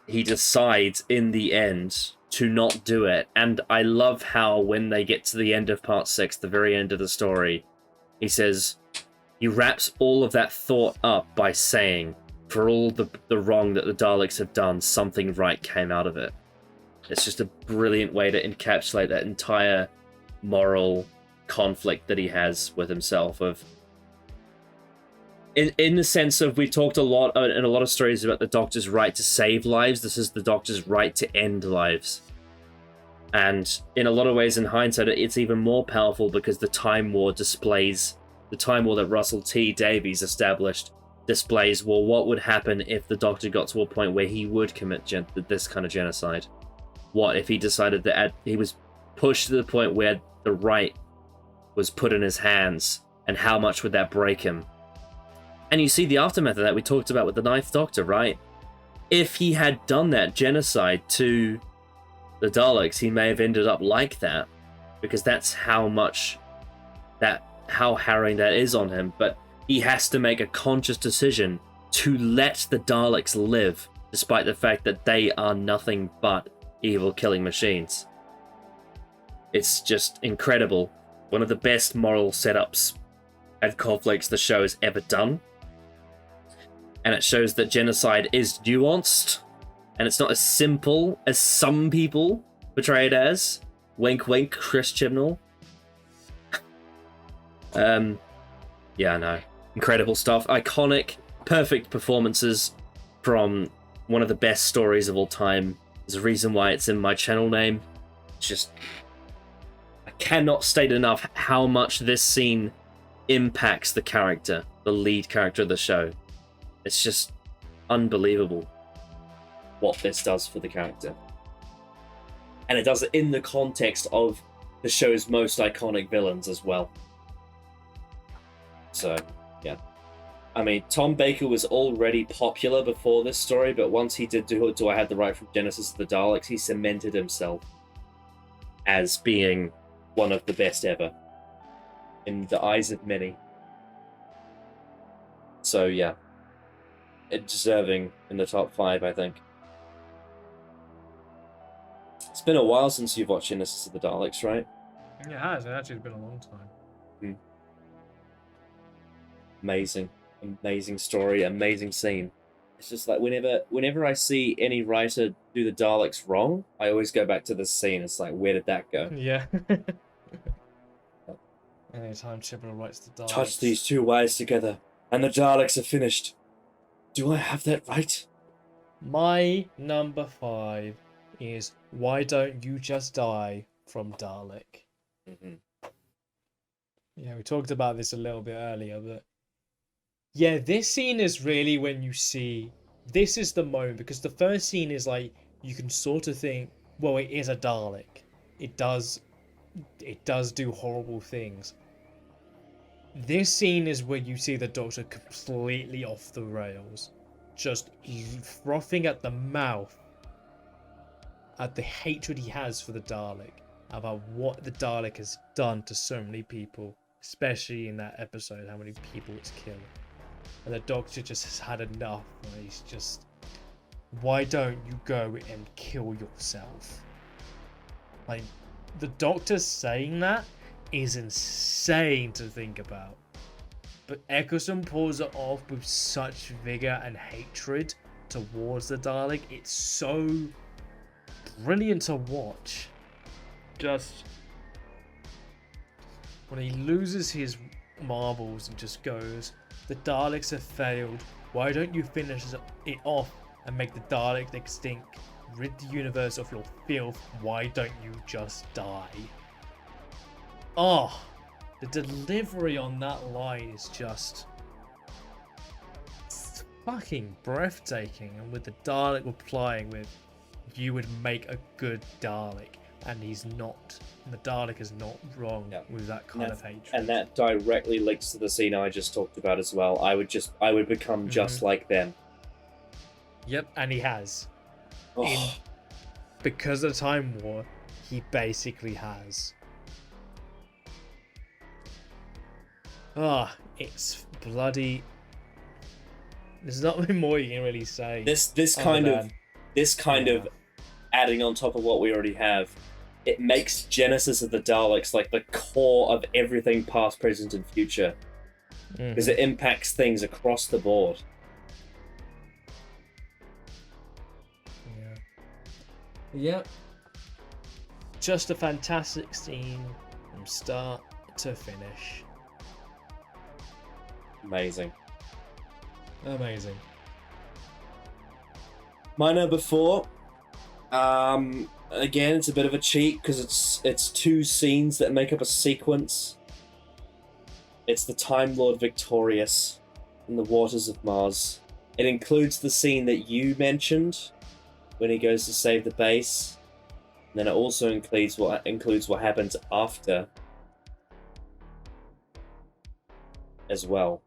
he decides in the end to not do it. And I love how when they get to the end of part 6, the very end of the story, he says, he wraps all of that thought up by saying, for all the wrong that the Daleks have done, something right came out of it. It's just a brilliant way to encapsulate that entire moral conflict that he has with himself. In the sense of, we talked a lot in a lot of stories about the Doctor's right to save lives. This is the Doctor's right to end lives. And in a lot of ways, in hindsight, it's even more powerful because the Time War that Russell T Davies established displays, well, what would happen if the Doctor got to a point where he would commit this kind of genocide? What if he decided that he was pushed to the point where the right was put in his hands, and how much would that break him? And you see the aftermath of that we talked about with the Ninth Doctor, right? If he had done that genocide to the Daleks, he may have ended up like that, because that's how harrowing that is on him. But he has to make a conscious decision to let the Daleks live, despite the fact that they are nothing but evil killing machines. It's just incredible. One of the best moral setups and conflicts the show has ever done. And it shows that genocide is nuanced, and it's not as simple as some people portray it as. Wink wink, Chris Chibnall. Yeah, no. Incredible stuff. Iconic, perfect performances from one of the best stories of all time. There's a reason why it's in my channel name. It's just, I cannot state enough how much this scene impacts the character, the lead character of the show. It's just unbelievable what this does for the character. And it does it in the context of the show's most iconic villains as well. So, yeah. I mean, Tom Baker was already popular before this story, but once he did Do I Have the Right from Genesis of the Daleks, he cemented himself as being one of the best ever in the eyes of many. So, yeah. It's deserving in the top 5, I think. It's been a while since you've watched Genesis of the Daleks, right? It has. It actually has been a long time. Amazing story, amazing scene. It's just like whenever I see any writer do the Daleks wrong, I always go back to this scene. It's like, where did that go? Yeah. Anytime Chibnall writes the Daleks. Touch these two wires together, and the Daleks are finished. Do I have that right? My number 5 is Why Don't You Just Die from Dalek. Yeah, we talked about this a little bit earlier, but yeah, this scene is really when you see, this is the moment, because the first scene is like, you can sort of think, well, it is a Dalek. It does do horrible things. This scene is where you see the Doctor completely off the rails, just frothing at the mouth at the hatred he has for the Dalek, about what the Dalek has done to so many people, especially in that episode, how many people it's killed. And the Doctor just has had enough. And he's just, why don't you go and kill yourself? Like, the Doctor saying that is insane to think about. But Eccleston pulls it off with such vigor and hatred towards the Dalek. It's so brilliant to watch. Just when he loses his marbles and just goes, the Daleks have failed. Why don't you finish it off and make the Daleks extinct? Rid the universe of your filth. Why don't you just die? Oh, the delivery on that line is just fucking breathtaking. And with the Dalek replying with, you would make a good Dalek. And he's not. And the Dalek is not wrong with that kind of hatred. And that directly links to the scene I just talked about as well. I would become just like them. Yep, and he has. Oh. Because of Time War, he basically has. It's bloody. There's not much more you can really say. This kind of adding on top of what we already have, it makes Genesis of the Daleks like the core of everything past, present, and future. Because it impacts things across the board. Yep. Just a fantastic scene from start to finish. Amazing. My number 4. Again, it's a bit of a cheat because it's 2 scenes that make up a sequence. It's the Time Lord victorious in the waters of Mars. It includes the scene that you mentioned when he goes to save the base. And then it also includes what happens after as well.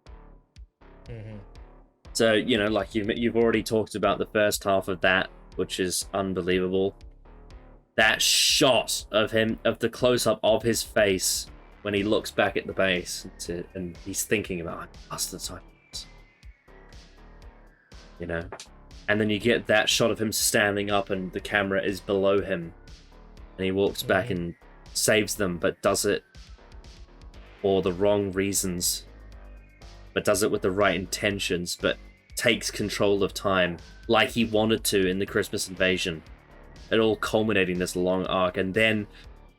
So, like you've already talked about the first half of that, which is unbelievable. That shot of him, of the close-up of his face when he looks back at the base and he's thinking about, us the time. And then you get that shot of him standing up and the camera is below him. And he walks back and saves them, but does it for the wrong reasons. But does it with the right intentions, but takes control of time, like he wanted to in the Christmas invasion. It all culminating this long arc, and then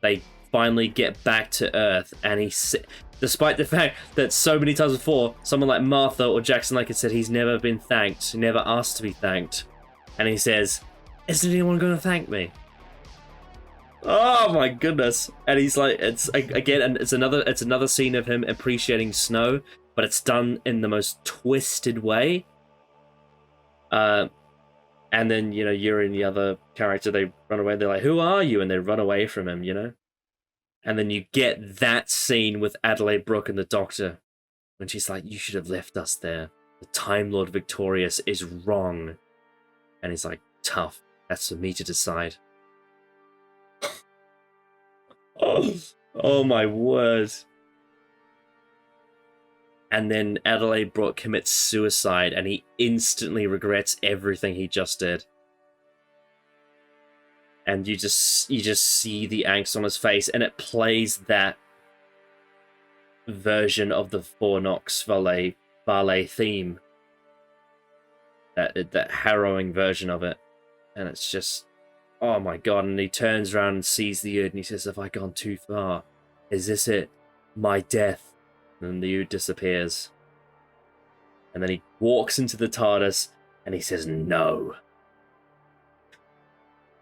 they finally get back to Earth, and despite the fact that so many times before, someone like Martha or Jackson like had said he's never been thanked, never asked to be thanked, and he says, "Isn't anyone going to thank me?" Oh my goodness! And he's like, it's another scene of him appreciating snow, but it's done in the most twisted way. And then, you're in the other character, they run away, they're like, "Who are you?" And they run away from him, And then you get that scene with Adelaide Brooke and the Doctor, when she's like, "You should have left us there. The Time Lord victorious is wrong." And he's like, "Tough. That's for me to decide." Oh my word. And then Adelaide Brooke commits suicide, and he instantly regrets everything he just did. And you just see the angst on his face, and it plays that version of the Fornox ballet theme, that harrowing version of it, and it's just, oh my god! And he turns around and sees the Ood, and he says, "Have I gone too far? Is this it? My death?" And the Ood disappears. And then he walks into the TARDIS and he says, "No."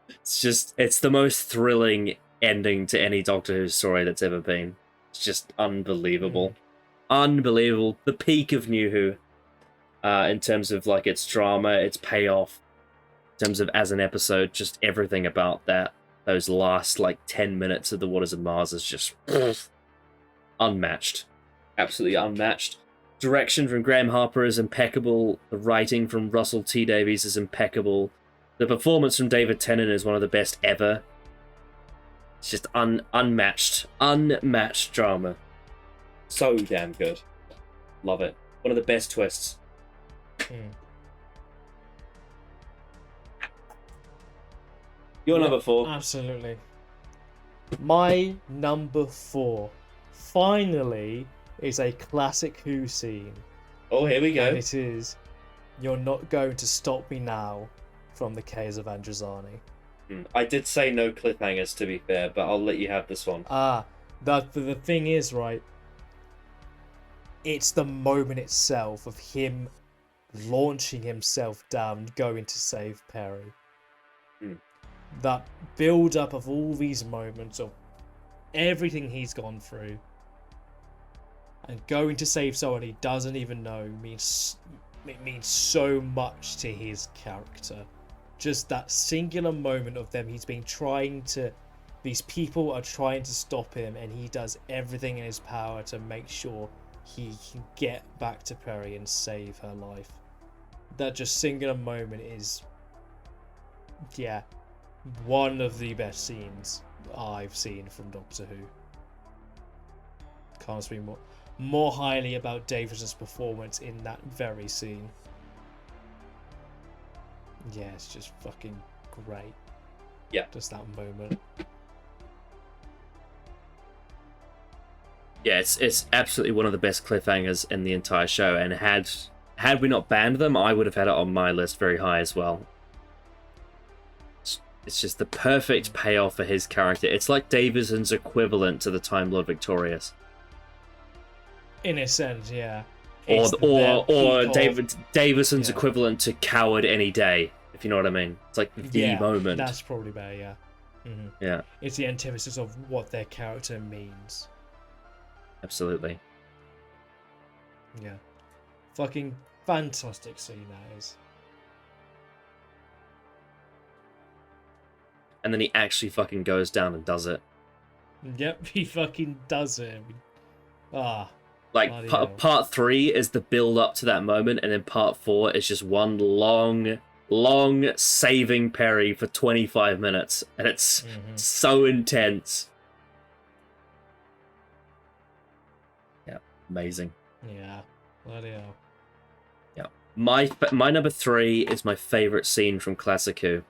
It's the most thrilling ending to any Doctor Who story that's ever been. It's just unbelievable. Unbelievable. The peak of New Who. In terms of like its drama, its payoff. In terms of as an episode, just everything about that. Those last 10 minutes of the Waters of Mars is just unmatched. Absolutely unmatched. Direction from Graham Harper is impeccable. The writing from Russell T Davies is impeccable. The performance from David Tennant is one of the best ever. It's just unmatched drama. So damn good. Love it. One of the best twists. Your number 4. Absolutely. My number 4, finally, is a classic Who scene. Oh, here we go. And it is "You're Not Going to Stop Me Now" from The Caves of Androzani. I did say no cliffhangers, to be fair, but I'll let you have this one. The thing is, right, it's the moment itself of him launching himself down, going to save Perry. That build up of all these moments of everything he's gone through, and going to save someone he doesn't even know means so much to his character. Just that singular moment of them, these people are trying to stop him, and he does everything in his power to make sure he can get back to Perry and save her life. That just singular moment is, one of the best scenes I've seen from Doctor Who. Can't speak more highly about Davis's performance in that very scene. Yeah, it's just fucking great. Yeah. Just that moment. Yeah, it's absolutely one of the best cliffhangers in the entire show, and had we not banned them, I would have had it on my list very high as well. It's just the perfect payoff for his character. It's like Davison's equivalent to the Time Lord Victorious. In a sense, yeah. Or Davison's equivalent to Coward Any Day, if you know what I mean. It's like the moment. That's probably better, yeah. Mm-hmm. Yeah. It's the antithesis of what their character means. Absolutely. Yeah. Fucking fantastic scene that is. And then he actually fucking goes down and does it. Yep, he fucking does it. Like, part 3 is the build up to that moment, and then part 4 is just one long saving Perry for 25 minutes, and it's so intense. Yeah, amazing. Yeah, bloody hell. Yeah, my number 3 is my favorite scene from Classic Who.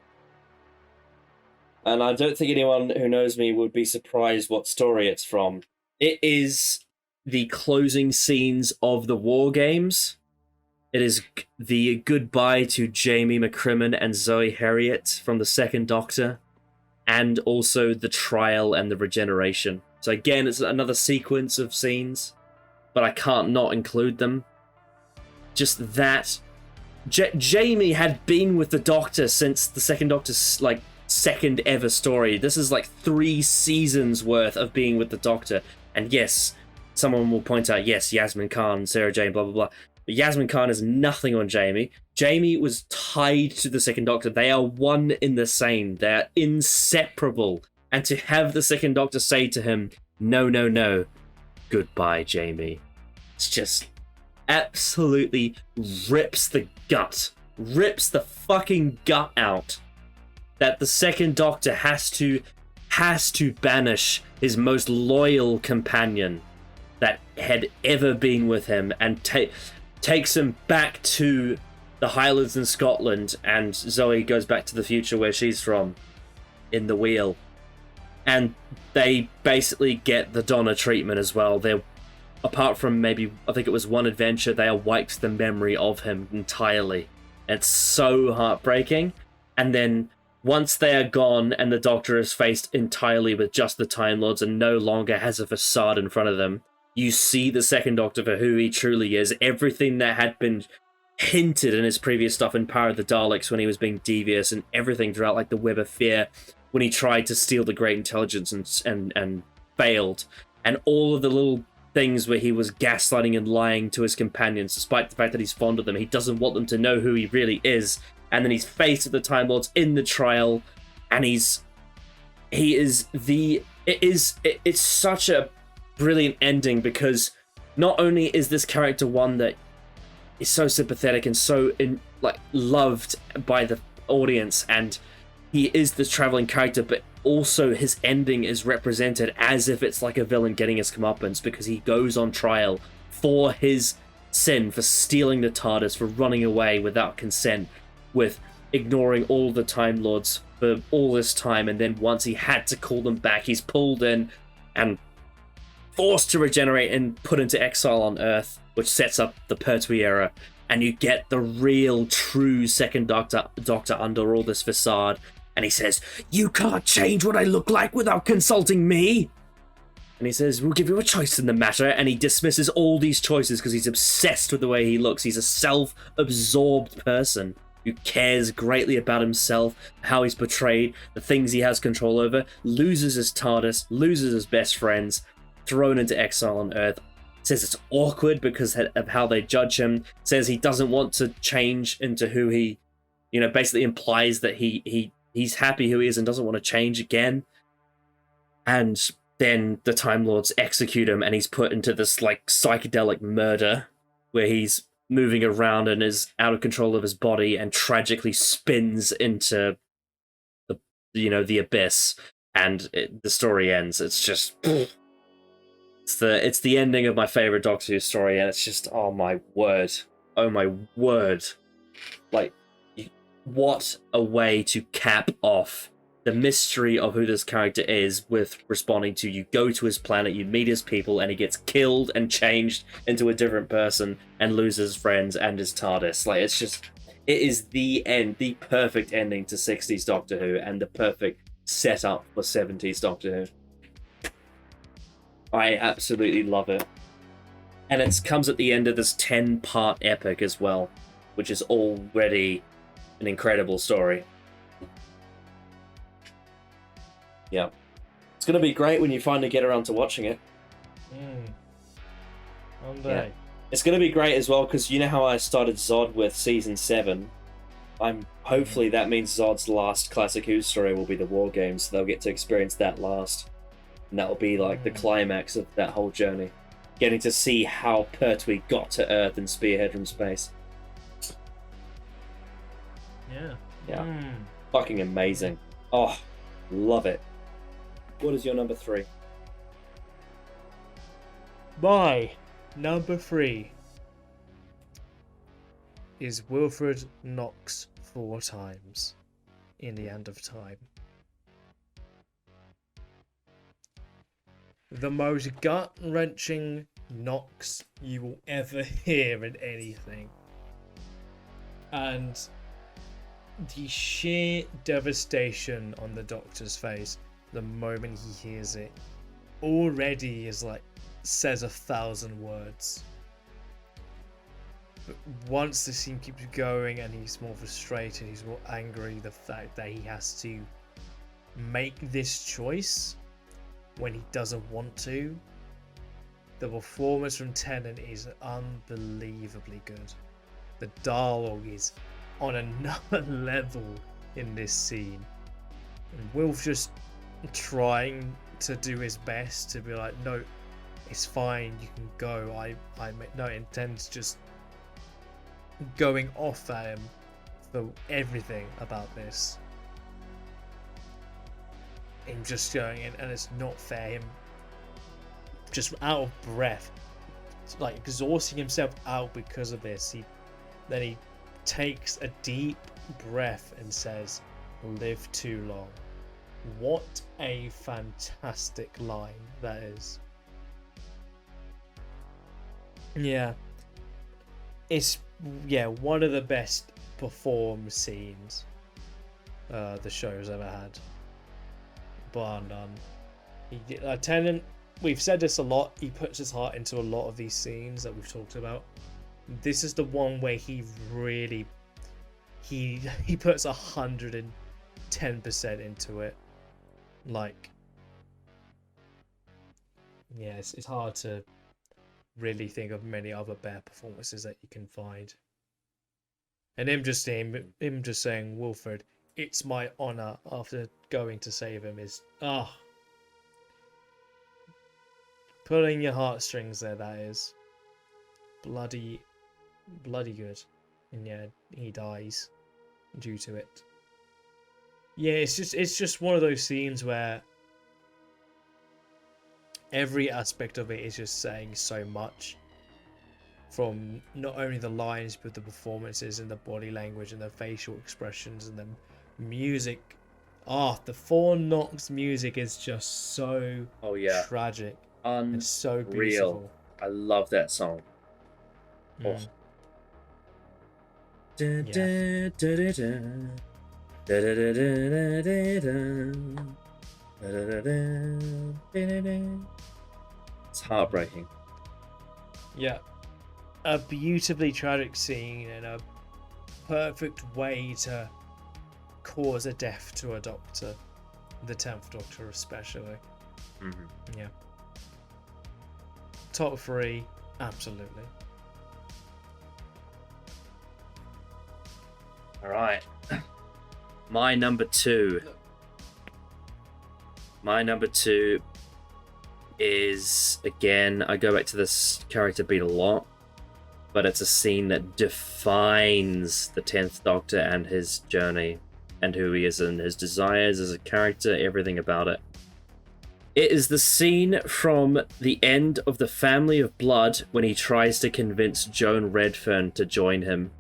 And I don't think anyone who knows me would be surprised what story it's from. It is the closing scenes of the War Games. It is the goodbye to Jamie McCrimmon and Zoe Harriet from the Second Doctor, and also the trial and the regeneration. So again, it's another sequence of scenes, but I can't not include them. Just that Jamie had been with the Doctor since the Second Doctor's second ever story. This is 3 seasons worth of being with the Doctor. And yes, someone will point out, yes, Yasmin Khan, Sarah Jane, blah, blah, blah. But Yasmin Khan is nothing on Jamie. Jamie was tied to the Second Doctor. They are one in the same. They're inseparable. And to have the Second Doctor say to him, no, no, no, goodbye, Jamie. It's just absolutely rips the fucking gut out. That the Second Doctor has to banish his most loyal companion that had ever been with him, and takes him back to the Highlands in Scotland, and Zoe goes back to the future where she's from, in the Wheel. And they basically get the Donna treatment as well. They're, apart from maybe, I think it was one adventure, they are wiped the memory of him entirely. And it's so heartbreaking. And then once they are gone and the Doctor is faced entirely with just the Time Lords and no longer has a facade in front of them, you see the Second Doctor for who he truly is. Everything that had been hinted in his previous stuff in Power of the Daleks when he was being devious, and everything throughout the Web of Fear when he tried to steal the Great Intelligence and failed, and all of the little things where he was gaslighting and lying to his companions despite the fact that he's fond of them. He doesn't want them to know who he really is. And then he's faced with the Time Lords in the trial, and it's such a brilliant ending, because not only is this character one that is so sympathetic and so loved by the audience, and he is this traveling character, but also his ending is represented as if it's like a villain getting his comeuppance, because he goes on trial for his sin, for stealing the TARDIS, for running away without consent, with ignoring all the Time Lords for all this time, and then once he had to call them back, he's pulled in and forced to regenerate and put into exile on Earth, which sets up the Pertwee era, and you get the real, true Second Doctor under all this facade, and he says, "You can't change what I look like without consulting me!" And he says, "We'll give you a choice in the matter," and he dismisses all these choices because he's obsessed with the way he looks. He's a self-absorbed person who cares greatly about himself, how he's portrayed, the things he has control over, loses his TARDIS, loses his best friends, thrown into exile on Earth, says it's awkward because of how they judge him, says he doesn't want to change into who he, basically implies that he's happy who he is and doesn't want to change again. And then the Time Lords execute him, and he's put into this like psychedelic murder where he's moving around and is out of control of his body and tragically spins into the abyss, and the story ends. It's just it's the ending of my favorite Doctor Who story, and it's just oh my word, like what a way to cap off the mystery of who this character is, with responding to, you go to his planet, you meet his people, and he gets killed and changed into a different person and loses friends and his TARDIS. Like, it is the perfect ending to 60s Doctor Who, and the perfect setup for 70s Doctor Who. I absolutely love it. And it comes at the end of this 10-part epic as well, which is already an incredible story. Yeah. It's going to be great when you finally get around to watching it. One day. Yeah. It's going to be great as well, because you know how I started Zod with Season 7? Hopefully that means Zod's last Classic Who story will be the War Games, so they'll get to experience that last. And that will be like the climax of that whole journey. Getting to see how Pertwee got to Earth and Spearhead from space. Yeah. Fucking amazing. Oh, love it. What is your number 3? My number 3 is Wilfred knocks 4 times in The End of Time. The most gut-wrenching knocks you will ever hear in anything. And the sheer devastation on the Doctor's face the moment he hears it already is like says 1,000 words. But once the scene keeps going and he's more frustrated, he's more angry, the fact that he has to make this choice when he doesn't want to, the performance from Tennant is unbelievably good. The dialogue is on another level in this scene, and Wilf just trying to do his best to be like, no, it's fine, you can go. Tennant's just going off at him for everything about this. Him just going in, and it's not fair. Him just out of breath, like exhausting himself out because of this. Then he takes a deep breath and says, "Live too long." What a fantastic line that is. Yeah. It's one of the best performed scenes the show's ever had. Bar none. Tennant, we've said this a lot, he puts his heart into a lot of these scenes that we've talked about. This is the one where he really he puts 110% into it. Like, yeah, it's hard to really think of many other bear performances that you can find. And him just saying, "Wilfred, it's my honor," after going to save him is pulling your heartstrings there. That is bloody good. And yeah, he dies due to it. Yeah, it's just one of those scenes where every aspect of it is just saying so much. From not only the lines, but the performances and the body language and the facial expressions and the music. The Four Knocks music is just so Oh yeah, tragic unreal. and so beautiful. I love that song. Oh. It's heartbreaking. Yeah. A beautifully tragic scene and a perfect way to cause a death to a doctor. The 10th Doctor especially. Mm-hmm. Yeah. Top 3, absolutely. All right. My number 2. My number 2 is, again, I go back to this character beat a lot, but it's a scene that defines the 10th Doctor and his journey and who he is and his desires as a character, everything about it. It is the scene from the end of The Family of Blood when he tries to convince Joan Redfern to join him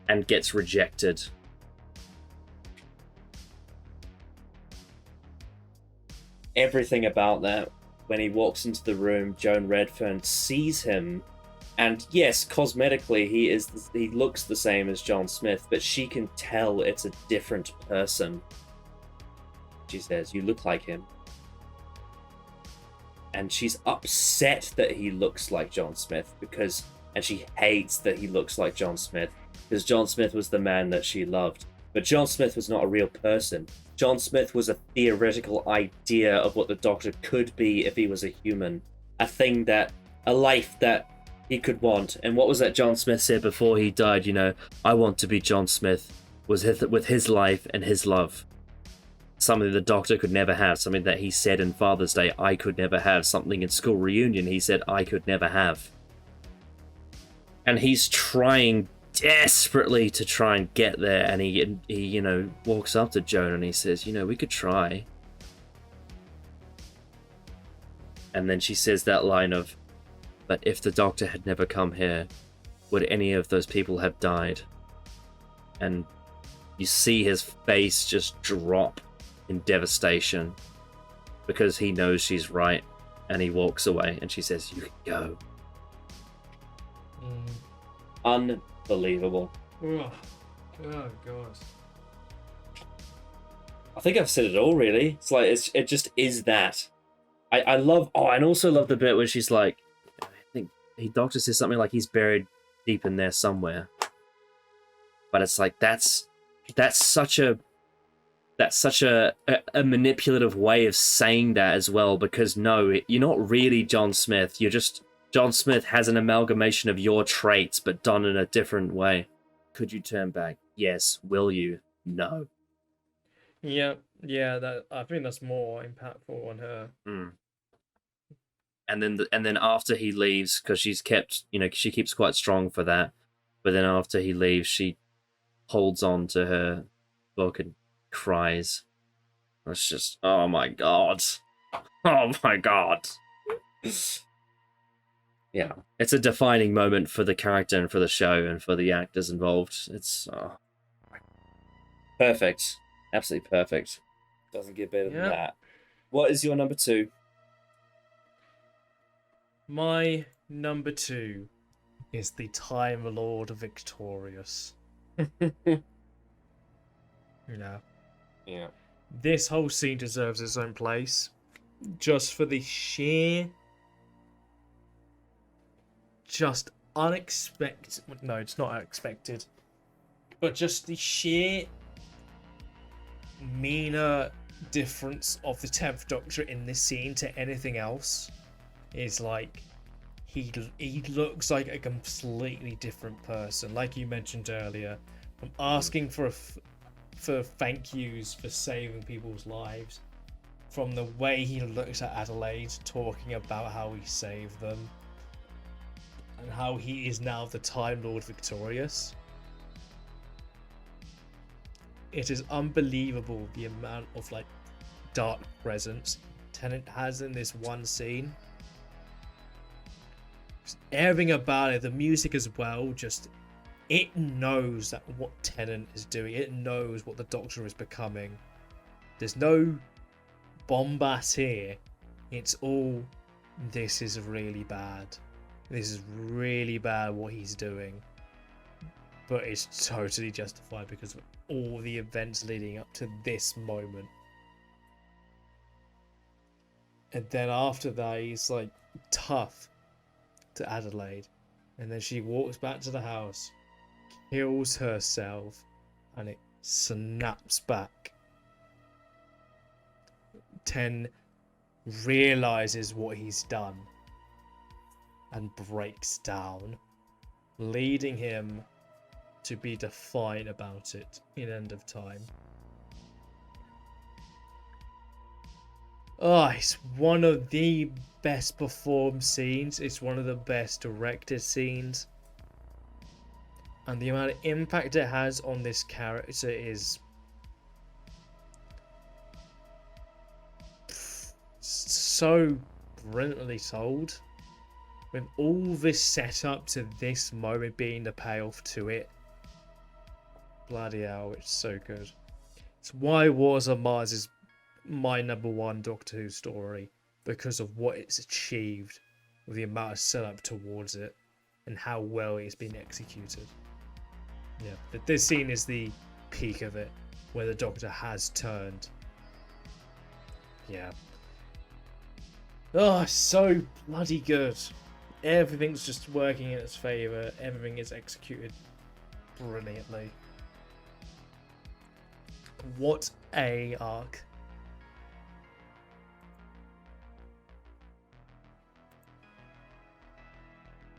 and gets rejected. Everything about that, when he walks into the room, Joan Redfern sees him, and yes, cosmetically he looks the same as John Smith, but she can tell it's a different person. She says, "You look like him." And she's upset that he looks like John Smith and she hates that he looks like John Smith because John Smith was the man that she loved. But John Smith was not a real person. John Smith was a theoretical idea of what the Doctor could be if he was a human. A life that he could want. And what was that John Smith said before he died? I want to be John Smith with his life and his love. Something the Doctor could never have. Something that he said in Father's Day, I could never have. Something in School Reunion he said, I could never have. And he's trying desperately to try and get there, and he walks up to Joan and he says, we could try. And then she says that line of, but if the Doctor had never come here, would any of those people have died? And you see his face just drop in devastation because he knows she's right, and he walks away and she says, you can go. Unbelievable. Oh god. I think I've said it all, really. It's like it just is that. I love and also love the bit where she's like, I think the Doctor says something like he's buried deep in there somewhere. But it's like that's such a manipulative way of saying that as well, because no, you're not really John Smith. You're just John Smith has an amalgamation of your traits, but done in a different way. Could you turn back? Yes. Will you? No. Yeah. That I think that's more impactful on her. And then after he leaves, because she keeps quite strong for that. But then after he leaves, she holds on to her book and cries. It's just, oh my god. Yeah, it's a defining moment for the character and for the show and for the actors involved. It's perfect, absolutely perfect. Doesn't get better than that. What is your number 2? My number 2 is the Time Lord Victorious. Yeah. This whole scene deserves its own place, just for the sheer, just unexpected. No, it's not unexpected, but just the sheer meaner difference of the 10th Doctor in this scene to anything else is like he looks like a completely different person. Like you mentioned earlier, from asking for thank yous for saving people's lives, from the way he looks at Adelaide talking about how he saved them and how he is now the Time Lord Victorious. It is unbelievable the amount of like dark presence Tennant has in this one scene. Just everything about it, the music as well, just it knows that what Tennant is doing. It knows what the Doctor is becoming. There's no bombast here. It's all, this is really bad. This is really bad what he's doing. But it's totally justified because of all the events leading up to this moment. And then after that, he's like tough to Adelaide. And then she walks back to the house, kills herself, and it snaps back. Ten realizes what he's done and breaks down, leading him to be defiant about it in End of Time. Oh, it's one of the best performed scenes. It's one of the best directed scenes. And the amount of impact it has on this character is so brilliantly told. With all this setup to this moment being the payoff to it. Bloody hell, it's so good. It's why Wars on Mars is my #1 Doctor Who story, because of what it's achieved with the amount of setup towards it and how well it's been executed. Yeah, but this scene is the peak of it, where the Doctor has turned. Yeah. Oh, so bloody good. Everything's just working in its favour. Everything is executed brilliantly. What a arc.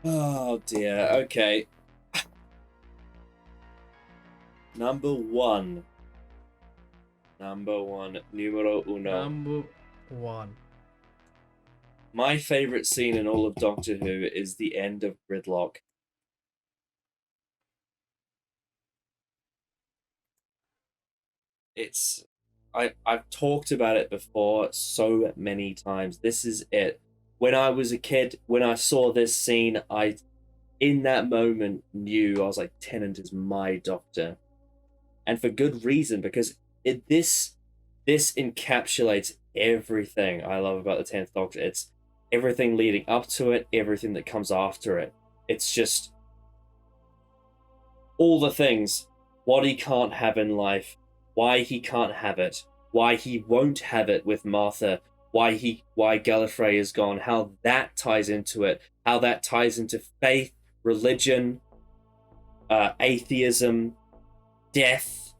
Oh dear, okay. Number one, numero uno. Number 1. My favourite scene in all of Doctor Who is the end of Gridlock. I've talked about it before so many times. This is it. When I was a kid, when I saw this scene, I in that moment knew, I was like, Tennant is my Doctor. And for good reason, because this encapsulates everything I love about the 10th Doctor. It's everything leading up to it, everything that comes after it. It's just all the things, what he can't have in life, why he can't have it, why he won't have it with Martha, why Gallifrey is gone, how that ties into it, how that ties into faith, religion, atheism, death,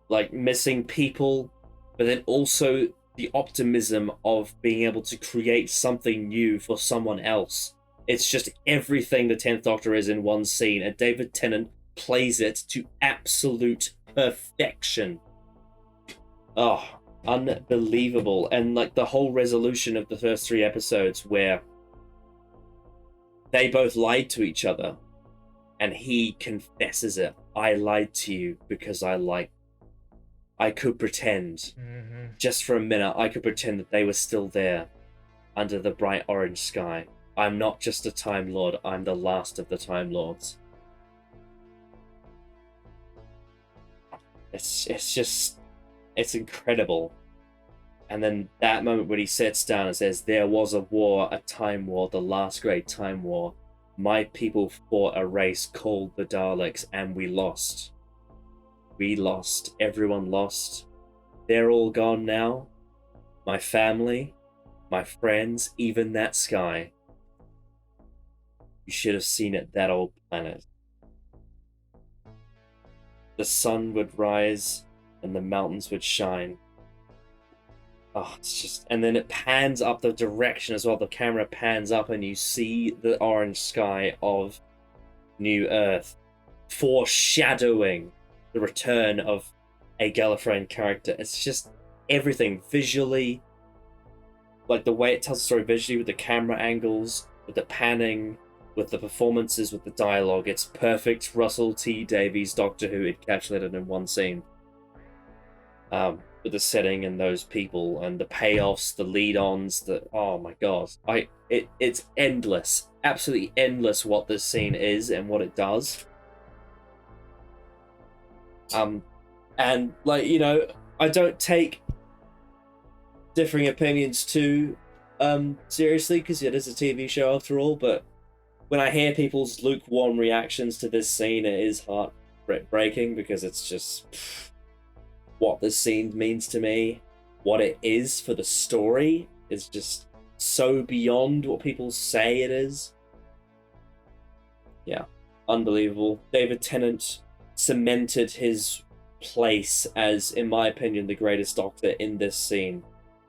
like missing people, but then also the optimism of being able to create something new for someone else. It's just everything the 10th Doctor is in one scene, and David Tennant plays it to absolute perfection. Oh, unbelievable. And like the whole resolution of the first 3 episodes where they both lied to each other and he confesses it. I lied to you because I could pretend, just for a minute, I could pretend that they were still there under the bright orange sky. I'm not just a Time Lord, I'm the last of the Time Lords. It's incredible. And then that moment when he sits down and says, there was a war, a time war, the last great time war. My people fought a race called the Daleks, and we lost. We lost. Everyone lost. They're all gone now. My family, my friends, even that sky. You should have seen it, that old planet. The sun would rise and the mountains would shine. Oh, it's just... And then it pans up the direction as well. The camera pans up and you see the orange sky of New Earth, foreshadowing the return of a Gallifreyan character. It's just everything visually, like the way it tells the story visually, with the camera angles, with the panning, with the performances, with the dialogue. It's perfect Russell T Davies Doctor Who encapsulated in one scene. with the setting and those people and the payoffs, the lead-ons. Oh my god, it's endless, absolutely endless what this scene is and what it does. And like, you know, I don't take differing opinions too seriously, because it is a TV show after all, but when I hear people's lukewarm reactions to this scene, it is heartbreaking, because it's just what this scene means to me, what it is for the story, is just so beyond what people say it is. Yeah, unbelievable. David Tennant cemented his place as, in my opinion, the greatest Doctor in this scene,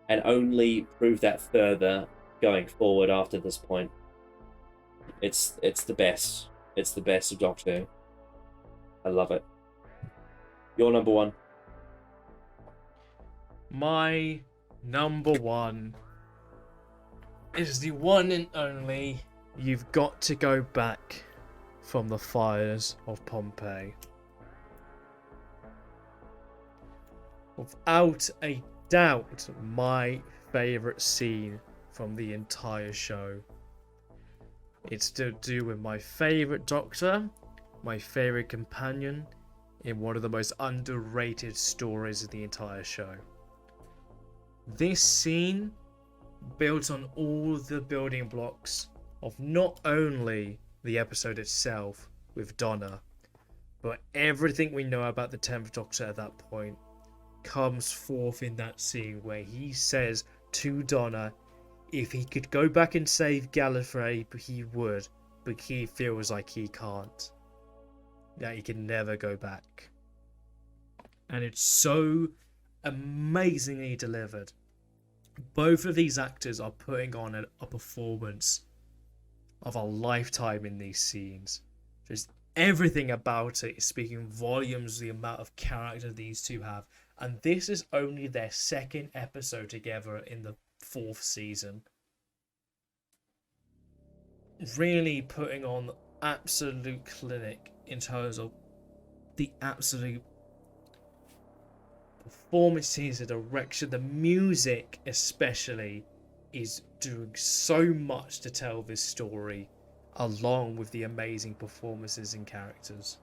and only proved that further going forward after this point. It's the best. It's the best of Doctor Who. I love it. Your number one. My number one is the one and only You've Got to Go Back from the Fires of Pompeii. Without a doubt, my favourite scene from the entire show. It's to do with my favourite Doctor, my favourite companion, in one of the most underrated stories of the entire show. This scene built on all the building blocks of not only the episode itself with Donna, but everything we know about the 10th Doctor at that point comes forth in that scene where he says to Donna, if he could go back and save Gallifrey, he would, but he feels like he can't. That he can never go back. And it's so amazingly delivered. Both of these actors are putting on a performance of a lifetime in these scenes. Just everything about it is speaking volumes, the amount of character these two have. And this is only their second episode together in the 4th season. Really putting on absolute clinic in terms of the absolute performances, the direction, the music especially is doing so much to tell this story, along with the amazing performances and characters.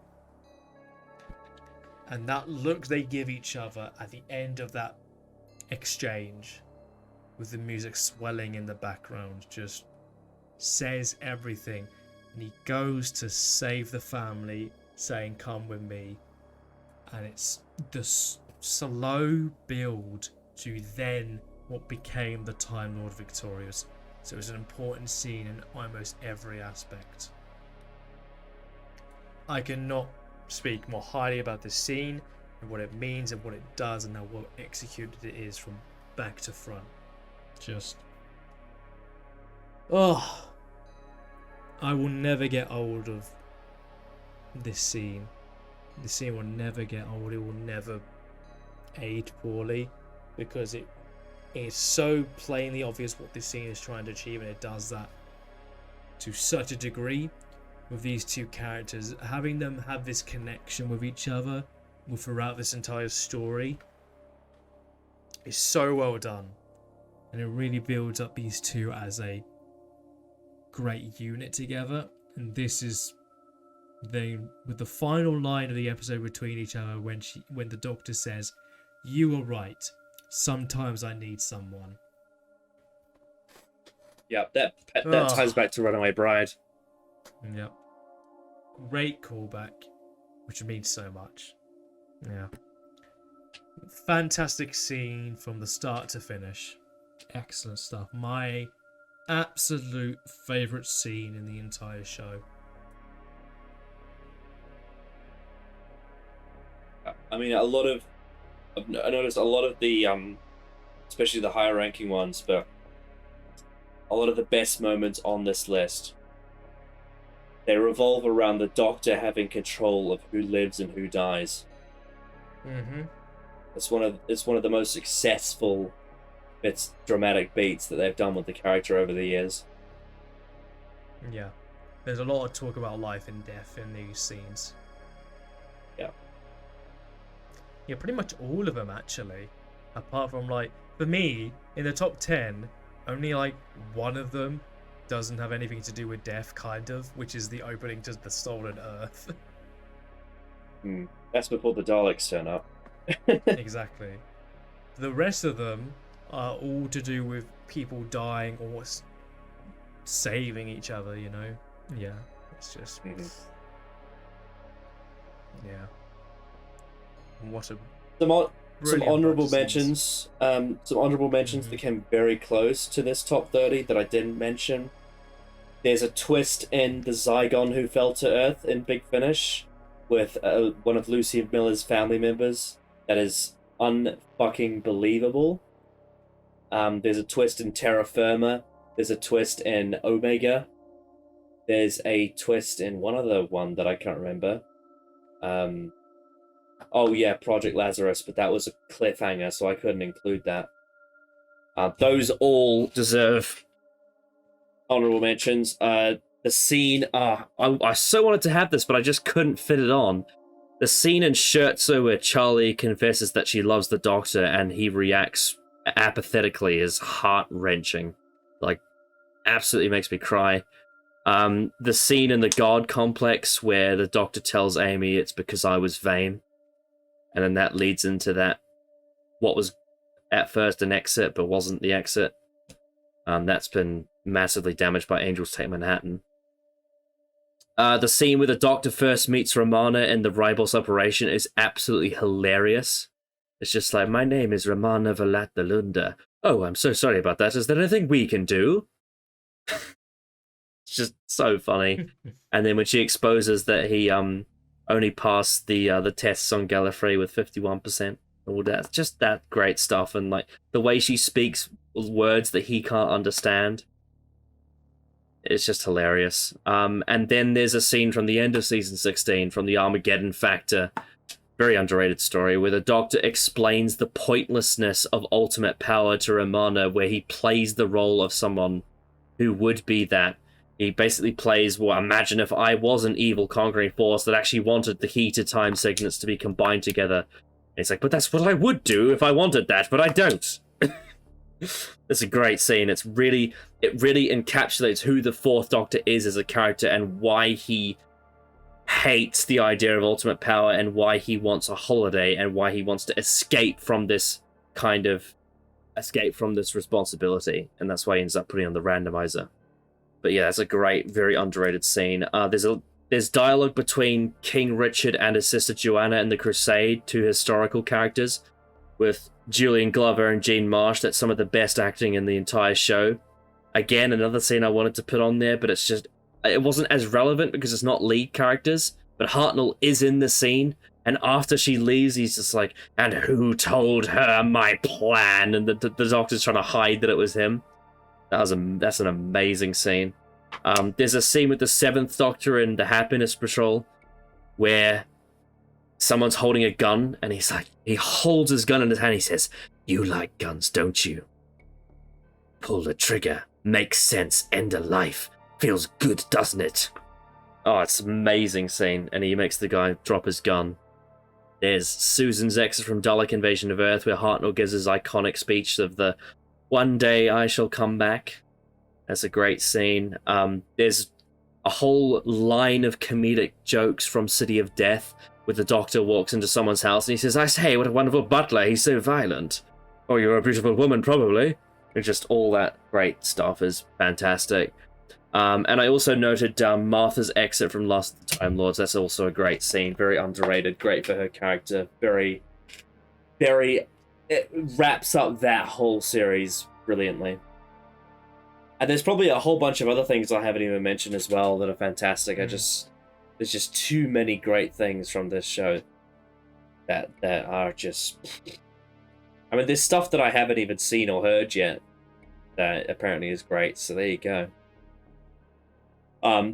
And that look they give each other at the end of that exchange, with the music swelling in the background, just says everything. And he goes to save the family, saying, "Come with me." And it's the slow build to then what became the Time Lord victorious. So it's an important scene in almost every aspect. I cannot speak more highly about this scene and what it means and what it does and how well executed it is from back to front. Just... oh, I will never get old of this scene. This scene will never get old. It will never age poorly, because it is so plainly obvious what this scene is trying to achieve, and it does that to such a degree with these two characters. Having them have this connection with each other throughout this entire story is so well done, and it really builds up these two as a great unit together. And this is with the final line of the episode between each other, when the Doctor says, "You were right. Sometimes I need someone." Yeah, that ties back to Runaway Bride. Yep. Great callback, which means so much. Yeah. Fantastic scene from the start to finish. Excellent stuff. My absolute favourite scene in the entire show. I mean, I noticed a lot of the, especially the higher ranking ones, but a lot of the best moments on this list, they revolve around the Doctor having control of who lives and who dies. Mm-hmm. It's one of the most successful dramatic beats that they've done with the character over the years. Yeah. There's a lot of talk about life and death in these scenes. Yeah. Yeah, pretty much all of them actually. Apart from like, for me, in the top 10, only like one of them doesn't have anything to do with death, kind of, which is the opening to the Stolen Earth. That's before the Daleks turn up. Exactly. The rest of them are all to do with people dying or saving each other, you know? Yeah, it's just... Yeah. What a... Some honorable mentions. Some honorable mentions Mm-hmm. that came very close to this top 30 that I didn't mention. There's a twist in the Zygon who fell to Earth in Big Finish with one of Lucy Miller's family members. That is unfucking believable. There's a twist in Terra Firma. There's a twist in Omega. There's a twist in one other one that I can't remember. Oh yeah, Project Lazarus, but that was a cliffhanger, so I couldn't include that. Those all deserve honorable mentions. The scene, I so wanted to have this, but I just couldn't fit it on. The scene in Scherzo where Charlie confesses that she loves the Doctor and he reacts apathetically is heart-wrenching. Like, absolutely makes me cry. The scene in the God Complex where the Doctor tells Amy it's because I was vain. And then that leads into that, what was at first an exit but wasn't the exit. That's been massively damaged by Angels Take Manhattan. The scene where the Doctor first meets Romana in the Ribos operation is absolutely hilarious. It's just like, my name is Romana Valatalunda. Oh, I'm so sorry about that. Is there anything we can do? It's just so funny. And then when she exposes that he only passed the tests on Gallifrey with 51%, all that, just that great stuff, and like the way she speaks words that he can't understand. It's just hilarious. And then there's a scene from the end of season 16 from the Armageddon Factor, very underrated story, where the Doctor explains the pointlessness of ultimate power to Romana, where he plays the role of someone who would be that. He basically plays, well, imagine if I was an evil conquering force that actually wanted the heated time signets to be combined together. And it's like, but that's what I would do if I wanted that, but I don't. It's a great scene. It really encapsulates who the Fourth Doctor is as a character and why he hates the idea of ultimate power and why he wants a holiday and why he wants to escape from this responsibility. And that's why he ends up putting on the randomizer. But yeah, it's a great, very underrated scene. There's dialogue between King Richard and his sister Joanna in The Crusade, two historical characters, with Julian Glover and Jean Marsh. That's some of the best acting in the entire show. Again, another scene I wanted to put on there, but it wasn't as relevant because it's not lead characters, but Hartnell is in the scene, and after she leaves, he's just like, and who told her my plan? And the Doctor's trying to hide that it was him. That's an amazing scene. There's a scene with the Seventh Doctor in the Happiness Patrol where someone's holding a gun, and he holds his gun in his hand. He says, "You like guns, don't you? Pull the trigger. Makes sense. End a life. Feels good, doesn't it?" Oh, it's an amazing scene, and he makes the guy drop his gun. There's Susan's exit from Dalek Invasion of Earth, where Hartnell gives his iconic speech of the "One day I shall come back." That's a great scene. There's a whole line of comedic jokes from City of Death, where the Doctor walks into someone's house and he says, "I say, what a wonderful butler, he's so violent." "Oh, you're a beautiful woman, probably." And just all that great stuff is fantastic. And I also noted Martha's exit from Last of the Time Lords. That's also a great scene, very underrated, great for her character, very, very... It wraps up that whole series brilliantly. And there's probably a whole bunch of other things I haven't even mentioned as well that are fantastic. There's just too many great things from this show that are just... I mean, there's stuff that I haven't even seen or heard yet that apparently is great, so there you go.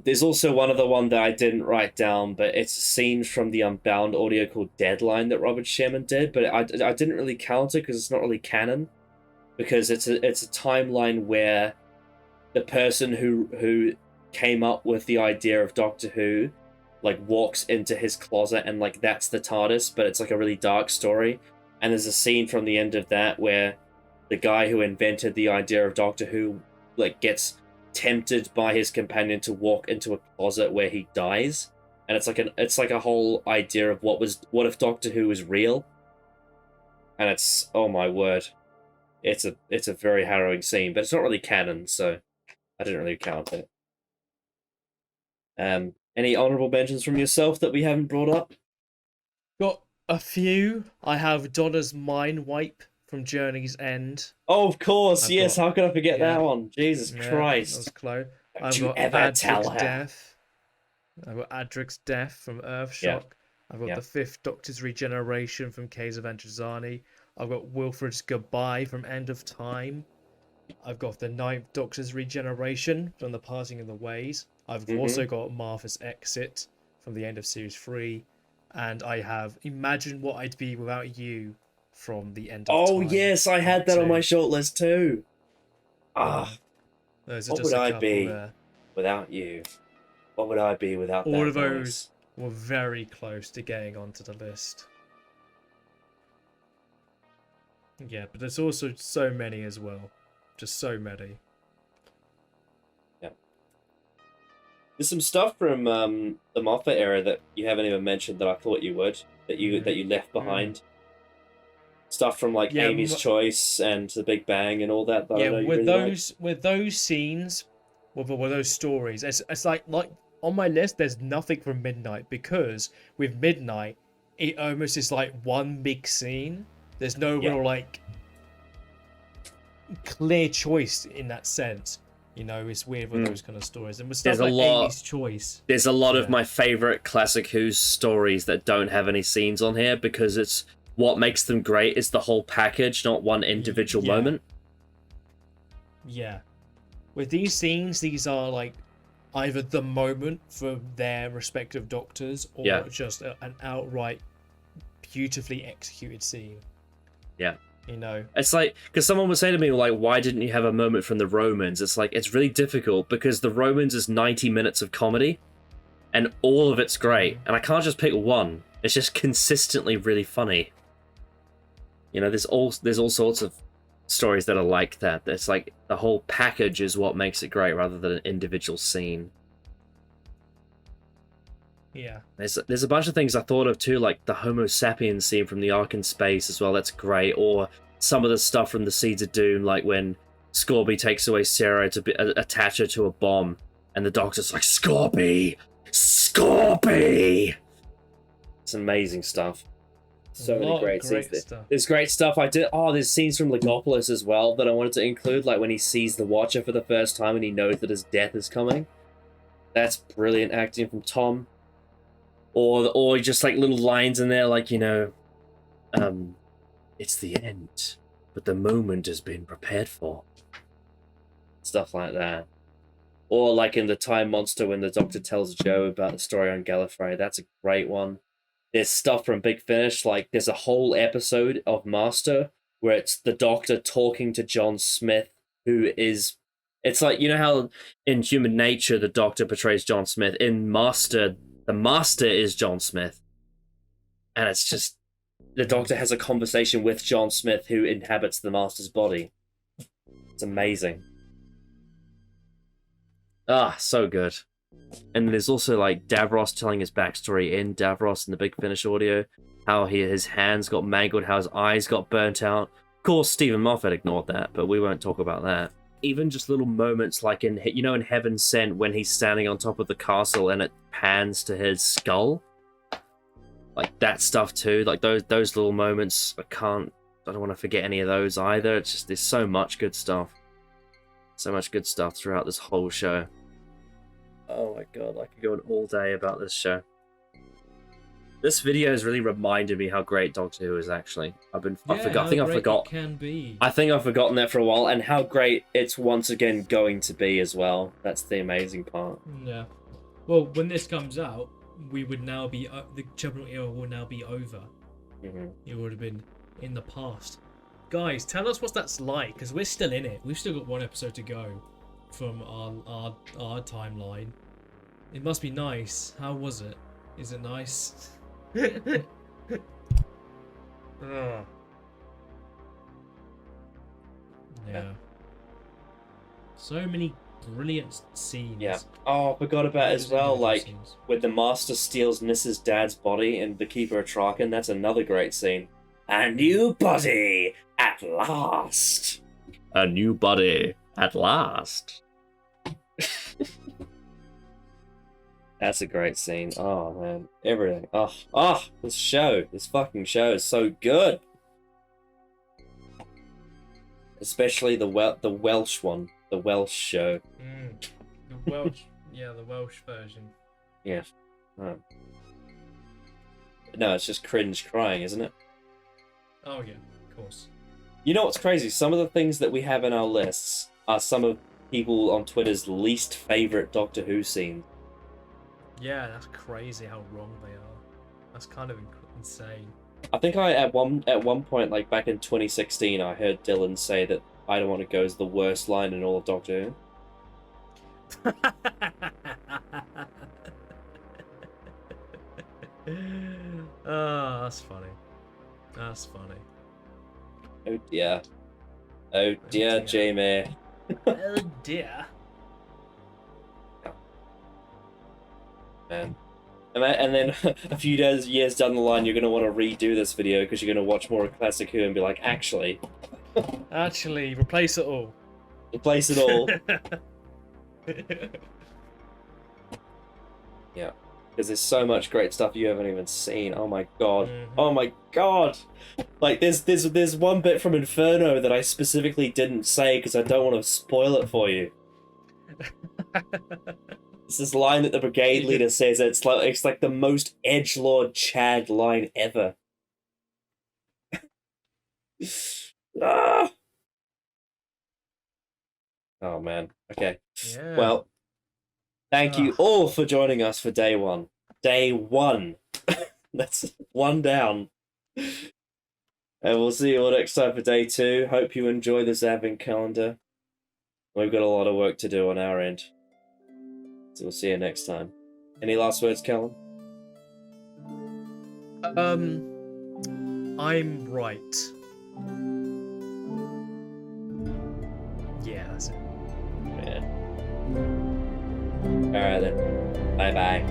There's also one that I didn't write down, but it's a scene from the Unbound audio called Deadline that Robert Sherman did, but I didn't really count it because it's not really canon, because it's a timeline where the person who came up with the idea of Doctor Who like walks into his closet and like that's the TARDIS, but it's like a really dark story. And there's a scene from the end of that where the guy who invented the idea of Doctor Who like gets tempted by his companion to walk into a closet where he dies. And it's like a whole idea of what if Doctor Who was real? And it's, oh my word. It's a very harrowing scene, but it's not really canon, so I didn't really count it. Any honorable mentions from yourself that we haven't brought up? Got a few. I have Donna's mind wipe from Journey's End. Oh, of course, I've yes. got- How could I forget yeah. that one? Jesus Yeah, Christ! that was close. Don't I've you got ever tell Adric's her. death. I've got Adric's death from Earthshock. Yeah. I've got Yeah. the Fifth Doctor's regeneration from Caves of Androzani. I've got Wilfred's goodbye from End of Time. I've got the Ninth Doctor's regeneration from the Parting of the Ways. I've also got Martha's exit from the end of Series 3. And I have Imagine What I'd Be Without You from the end of Oh Time. yes, I had that on my shortlist too. Ah, Those are what just would a I couple be there. without you? What would I be without that All of voice? those were very close to getting onto the list. Yeah, but there's also so many as well. Just so many. There's some stuff from the Moffat era that you haven't even mentioned that I thought you would, that you left behind. Stuff from like Yeah, Amy's Choice and The Big Bang and all that. That I know Yeah, you with really those scenes, with those stories, it's like on my list. There's nothing from Midnight because with Midnight, it almost is like one big scene. There's no real like clear choice in that sense. You know, it's weird with those kind of stories. And with stuff like Amy's Choice, There's a lot of my favorite classic Who stories that don't have any scenes on here because it's what makes them great is the whole package, not one individual moment. Yeah. With these scenes, these are like either the moment for their respective doctors or just an outright beautifully executed scene. Yeah. You know, it's like, because someone would say to me, like, why didn't you have a moment from the Romans? It's like, it's really difficult because the Romans is 90 minutes of comedy and all of it's great. And I can't just pick one. It's just consistently really funny. You know, there's all sorts of stories that are like that. It's like the whole package is what makes it great rather than an individual scene. Yeah. There's a bunch of things I thought of too, like the Homo sapiens scene from the Ark in Space as well. That's great. Or some of the stuff from the Seeds of Doom, like when Scorby takes away Sarah to attach her to a bomb, and the Doctor's like, Scorby! Scorby! It's amazing stuff. So many great scenes. There's great stuff. There's scenes from Legopolis as well that I wanted to include, like when he sees the Watcher for the first time and he knows that his death is coming. That's brilliant acting from Tom. Or just like little lines in there, like, you know, it's the end, but the moment has been prepared for. Stuff like that. Or like in The Time Monster when the Doctor tells Joe about the story on Gallifrey. That's a great one. There's stuff from Big Finish, like there's a whole episode of Master where it's the Doctor talking to John Smith, who is... It's like, you know how in Human Nature the Doctor portrays John Smith? In Master... The Master is John Smith. And it's just... The Doctor has a conversation with John Smith who inhabits the Master's body. It's amazing. So good. And there's also like Davros telling his backstory in Davros in the Big Finish audio. How his hands got mangled, how his eyes got burnt out. Of course, Stephen Moffat ignored that, but we won't talk about that. Even just little moments like in Heaven Sent when he's standing on top of the castle and it pans to his skull. Like that stuff too. Like those little moments. I don't want to forget any of those either. It's just, there's so much good stuff. So much good stuff throughout this whole show. Oh my god, I could go on all day about this show. This video has really reminded me how great Doctor Who is actually. I think I've forgotten that for a while, and how great it's once again going to be as well. That's the amazing part. Yeah. Well, when this comes out, we would now be the Chibnall era will now be over. It would have been in the past. Guys, tell us what that's like, because we're still in it. We've still got one episode to go from our timeline. It must be nice. How was it? Is it nice? Ugh. Yeah. So many brilliant scenes. Yeah. Oh, I forgot about as well, Individual like, scenes. when the Master steals Mrs. Dad's body in The Keeper of Traken, that's another great scene. A new body at last. A new body at last. That's a great scene. Oh man, everything. This fucking show is so good. Especially the Welsh one, the Welsh show. The Welsh, yeah, the Welsh version. Yeah. Oh. No, it's just cringe crying, isn't it? Oh yeah, of course. You know what's crazy? Some of the things that we have in our lists are some of people on Twitter's least favorite Doctor Who scenes. Yeah, that's crazy how wrong they are. That's kind of insane. I think at one point, like back in 2016, I heard Dylan say that "I don't want to go" is the worst line in all of Doctor Who. Oh, that's funny. That's funny. Oh dear. Oh dear, dear. Jamie. Oh dear. Man. And then a few years down the line, you're going to want to redo this video because you're going to watch more of Classic Who and be like, actually, Actually, replace it all. replace it all. Yeah. Because there's so much great stuff you haven't even seen. Oh my god. Mhm. Oh my god. Like, there's one bit from Inferno that I specifically didn't say because I don't want to spoil it for you. It's this line that the brigade leader says. It's like the most edgelord Chad line ever. Ah! Oh man. Okay. Yeah. Well, thank you all for joining us for day one. Day one. That's one down. And we'll see you all next time for day two. Hope you enjoy this advent calendar. We've got a lot of work to do on our end. So we'll see you next time. Any last words, Callum? I'm right. Yeah, that's it. Yeah. Alright then. Bye bye.